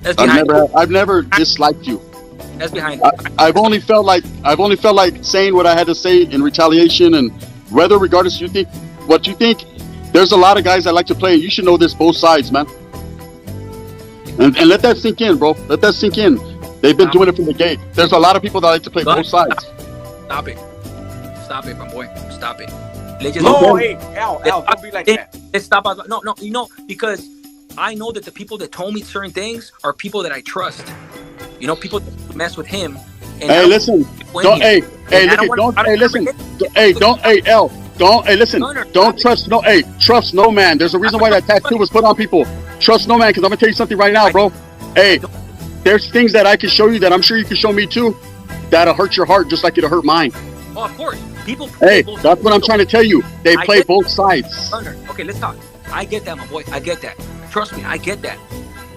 I've never disliked you. That's behind. I've only felt like saying what I had to say in retaliation, and whether regardless you think what you think, there's a lot of guys that like to play. You should know this both sides, man. And let that sink in, bro. Let that sink in. They've been doing it from the gate. There's a lot of people that like to play both sides. Stop it, my boy. Stop it. Al, don't be like that. Let's stop. No, you know, because I know that the people that told me certain things are people that I trust. You know, people that mess with him. And hey, listen. Don't trust trust no man. There's a reason why that tattoo was put on people. Trust no man, because I'm gonna tell you something right now, bro. Hey, there's things that I can show you that I'm sure you can show me too, that'll hurt your heart just like it'll hurt mine. Oh, of course. People. Hey, that's what I'm trying to tell you. They play both sides. Okay, let's talk. I get that, my boy. I get that. Trust me, I get that.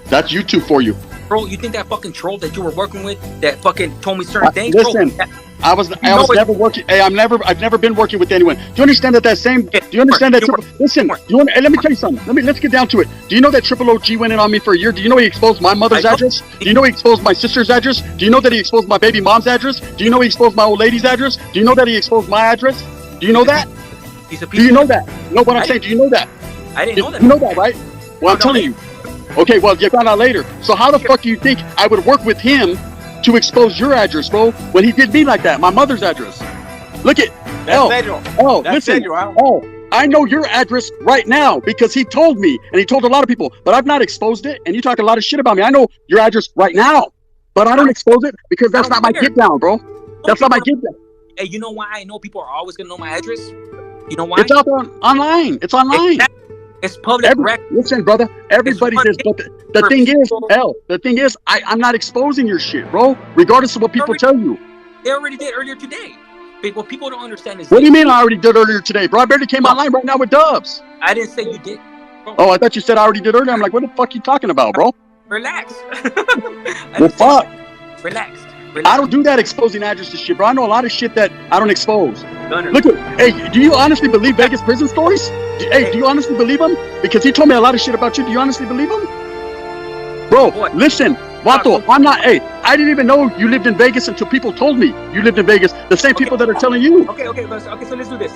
That's YouTube for you. Bro, you think that fucking troll that you were working with that fucking told me certain things? Listen, bro, I was never working. Hey, I've never been working with anyone. Do you understand that same? Do you understand that? Listen, hey, let me tell you something. Let's get down to it. Do you know that Triple OG went in on me for a year? Do you know he exposed my mother's address? Do you know he exposed my sister's address? Do you know that he exposed my baby mom's address? Do you know he exposed my old lady's address? Do you know that he exposed my address? Do you know that? Do you know that? No, what I'm saying. Do you know that? I didn't know that. You know that, right? Well, I'm telling you. Okay, well, you found out later. So how the fuck do you think I would work with him to expose your address, bro, when he did me like that, my mother's address? Look at listen. I know your address right now because he told me, and he told a lot of people, but I've not exposed it, and you talk a lot of shit about me. I know your address right now, but I don't expose it because that's not my get down, bro. That's not my get down. Hey, you know why I know people are always gonna know my address? You know why? It's up online. It's online. It's public record. Listen, brother. Everybody does. But the thing is, I'm not exposing your shit, bro. Regardless of what people tell you. They already did earlier today. But what people don't understand is. What do you mean I already did earlier today, bro? I barely came online right now with dubs. I didn't say you did. Bro. Oh, I thought you said I already did earlier. I'm like, what the fuck you talking about, bro? Relax. Well, fuck. Relax. I don't do that exposing addresses shit, bro. I know a lot of shit that I don't expose. Gunner. Look at, hey, do you honestly believe Vegas prison stories? Hey, do you honestly believe him? Because he told me a lot of shit about you. Do you honestly believe him? Bro, listen, Vato, I'm not, hey, I didn't even know you lived in Vegas until people told me you lived in Vegas. The same people that are telling you. Okay, so let's do this.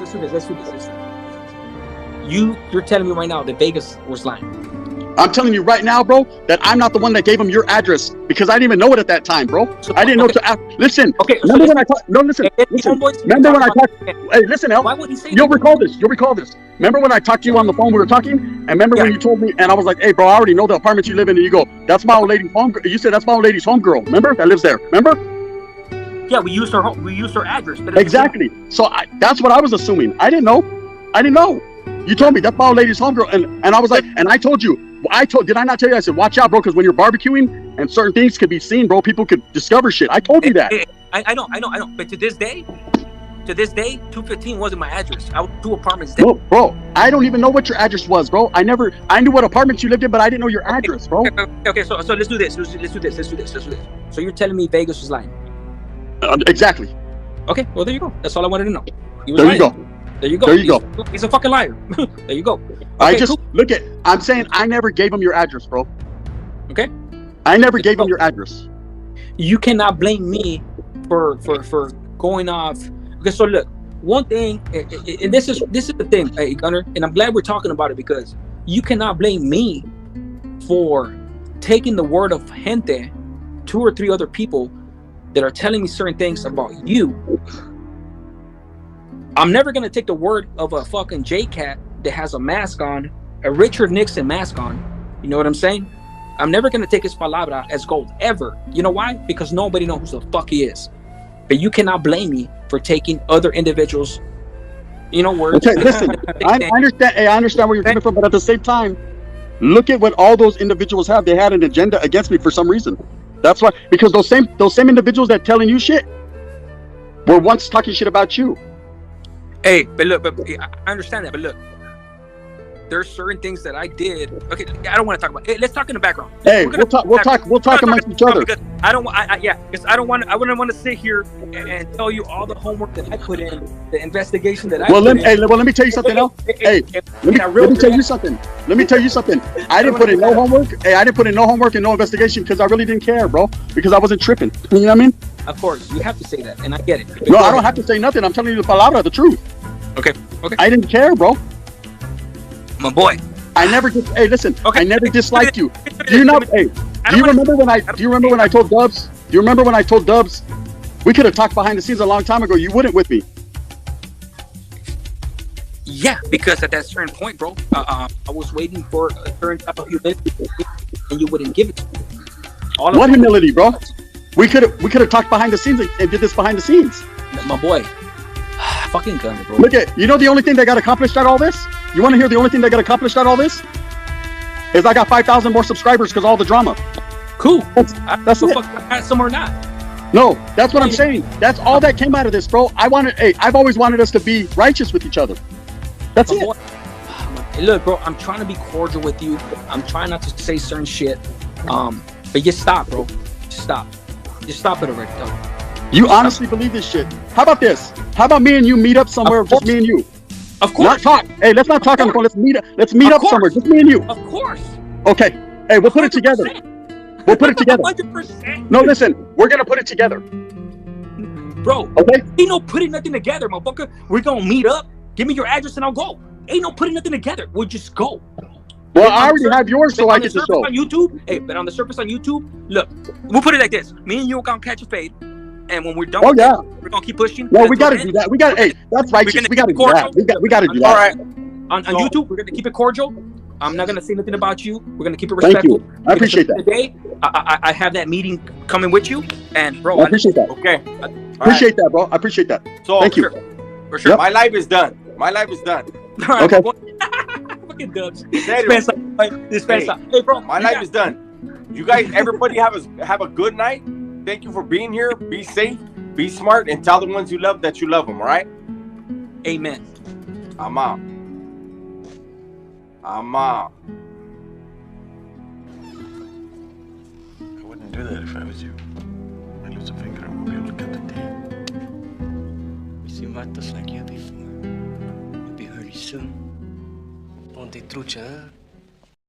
You're telling me right now that Vegas was lying. I'm telling you right now, bro, that I'm not the one that gave him your address because I didn't even know it at that time, bro. So, I didn't know to ask. Listen. Okay. Remember when I talked? No, listen. Remember when I talked? Hey, listen, El. Why would he say You'll recall this. Remember when I talked to you on the phone? We were talking, and remember when you told me, and I was like, "Hey, bro, I already know the apartment you live in." And you go, "That's my old lady's home." You said that's my old lady's home girl. Remember that lives there. Remember? Yeah, we used her address. But Exactly. So that's what I was assuming. I didn't know. You told me that bald lady's homegirl, and I was like, and I told you. Did I not tell you? I said, watch out, bro, because when you're barbecuing and certain things could be seen, bro, people could discover shit. I told you that. I know. But to this day, 215 wasn't my address. I was 2 apartments down. No, bro, I don't even know what your address was, bro. I knew what apartments you lived in, but I didn't know your address, bro. Okay, so let's do this. Let's do this. So you're telling me Vegas was lying? Exactly. Okay, well there you go. That's all I wanted to know. There you go. There you go. He's a fucking liar. There you go. Okay, I'm saying I never gave him your address, bro. Okay. I never gave him your address. You cannot blame me for going off. Okay, so look, one thing, and this is the thing, hey Gunner, and I'm glad we're talking about it because you cannot blame me for taking the word of gente, 2 or 3 other people that are telling me certain things about you. I'm never gonna take the word of a fucking J-Cat that has a mask on, a Richard Nixon mask on. You know what I'm saying? I'm never gonna take his palabra as gold, ever. You know why? Because nobody knows who the fuck he is. But you cannot blame me for taking other individuals, words. Okay, listen, I understand. Hey, I understand where you're coming from, but at the same time, look at what all those individuals have. They had an agenda against me for some reason. That's why, because those same individuals that telling you shit were once talking shit about you. Hey, but look, I understand that, but look, there's certain things that I did. Okay, I don't want to talk about. Hey, let's talk in the background. Hey, we'll talk amongst each other. Because I don't wouldn't want to sit here and tell you all the homework that I put in, the investigation that I. Let me tell you something else. Let me tell you something. Let me tell you something. I didn't put in no homework. Hey, I didn't put in no homework and no investigation because I really didn't care, bro. Because I wasn't tripping. You know what I mean? Of course, you have to say that, and I get it. No, I don't have to say nothing. I'm telling you the palabra, the truth. Okay. I didn't care, bro. My boy. I never did. Hey, listen. Okay. I never disliked you. Do you know? Hey, do you remember when I told Dubs? Do you remember when I told Dubs we could have talked behind the scenes a long time ago? You wouldn't with me. Yeah, because at that certain point, bro, I was waiting for a certain type of humility, and you wouldn't give it to me. What humility, bro? We could have talked behind the scenes and did this behind the scenes. My boy, fucking gun, bro. Look at, the only thing that got accomplished out of all this? You want to hear the only thing that got accomplished out of all this? Is I got 5,000 more subscribers because all the drama. Cool. That's it. Fuck, I had some or not. No, that's what I'm saying. That's all that came out of this, bro. I've always wanted us to be righteous with each other. That's it. Boy, look, bro, I'm trying to be cordial with you. I'm trying not to say certain shit. But just stop, bro. Just stop it already, dog. You honestly believe this shit? How about this? How about me and you meet up somewhere, just me and you? Of course. Not talk. Hey, let's not talk on the phone. Let's meet up somewhere, just me and you. Of course. Okay. Hey, we'll put it together. We'll put it together. 100%. No, listen, we're gonna put it together. Bro, okay? Ain't no putting nothing together, motherfucker. We're gonna meet up. Give me your address and I'll go. Ain't no putting nothing together. We'll just go. Well, I already have yours, so I get to show. On YouTube, hey, but on the surface on YouTube, look, we'll put it like this: me and you are gonna catch a fade, and when we're done, we're gonna keep pushing. No, we gotta do that. We gotta. Hey, that's righteous. We gotta do that. We gotta do that. All right. On YouTube, we're gonna keep it cordial. I'm not gonna say nothing about you. We're gonna keep it respectful. Thank you. I appreciate that. Today, I have that meeting coming with you, and bro, I appreciate that. Okay. Appreciate that, bro. I appreciate that. So thank you. For sure. Yep. My life is done. All right, okay. Fucking Dubs. Dispensa. Hey, bro. My life is done. You guys, everybody have a good night. Thank you for being here. Be safe, be smart, and tell the ones you love that you love them, all right? Amen. I'm out. I wouldn't do that if I was you. I lose a finger and we'll be able to cut the tape. You see matas like you before. You'll be hurry soon. Ponte trucha, huh?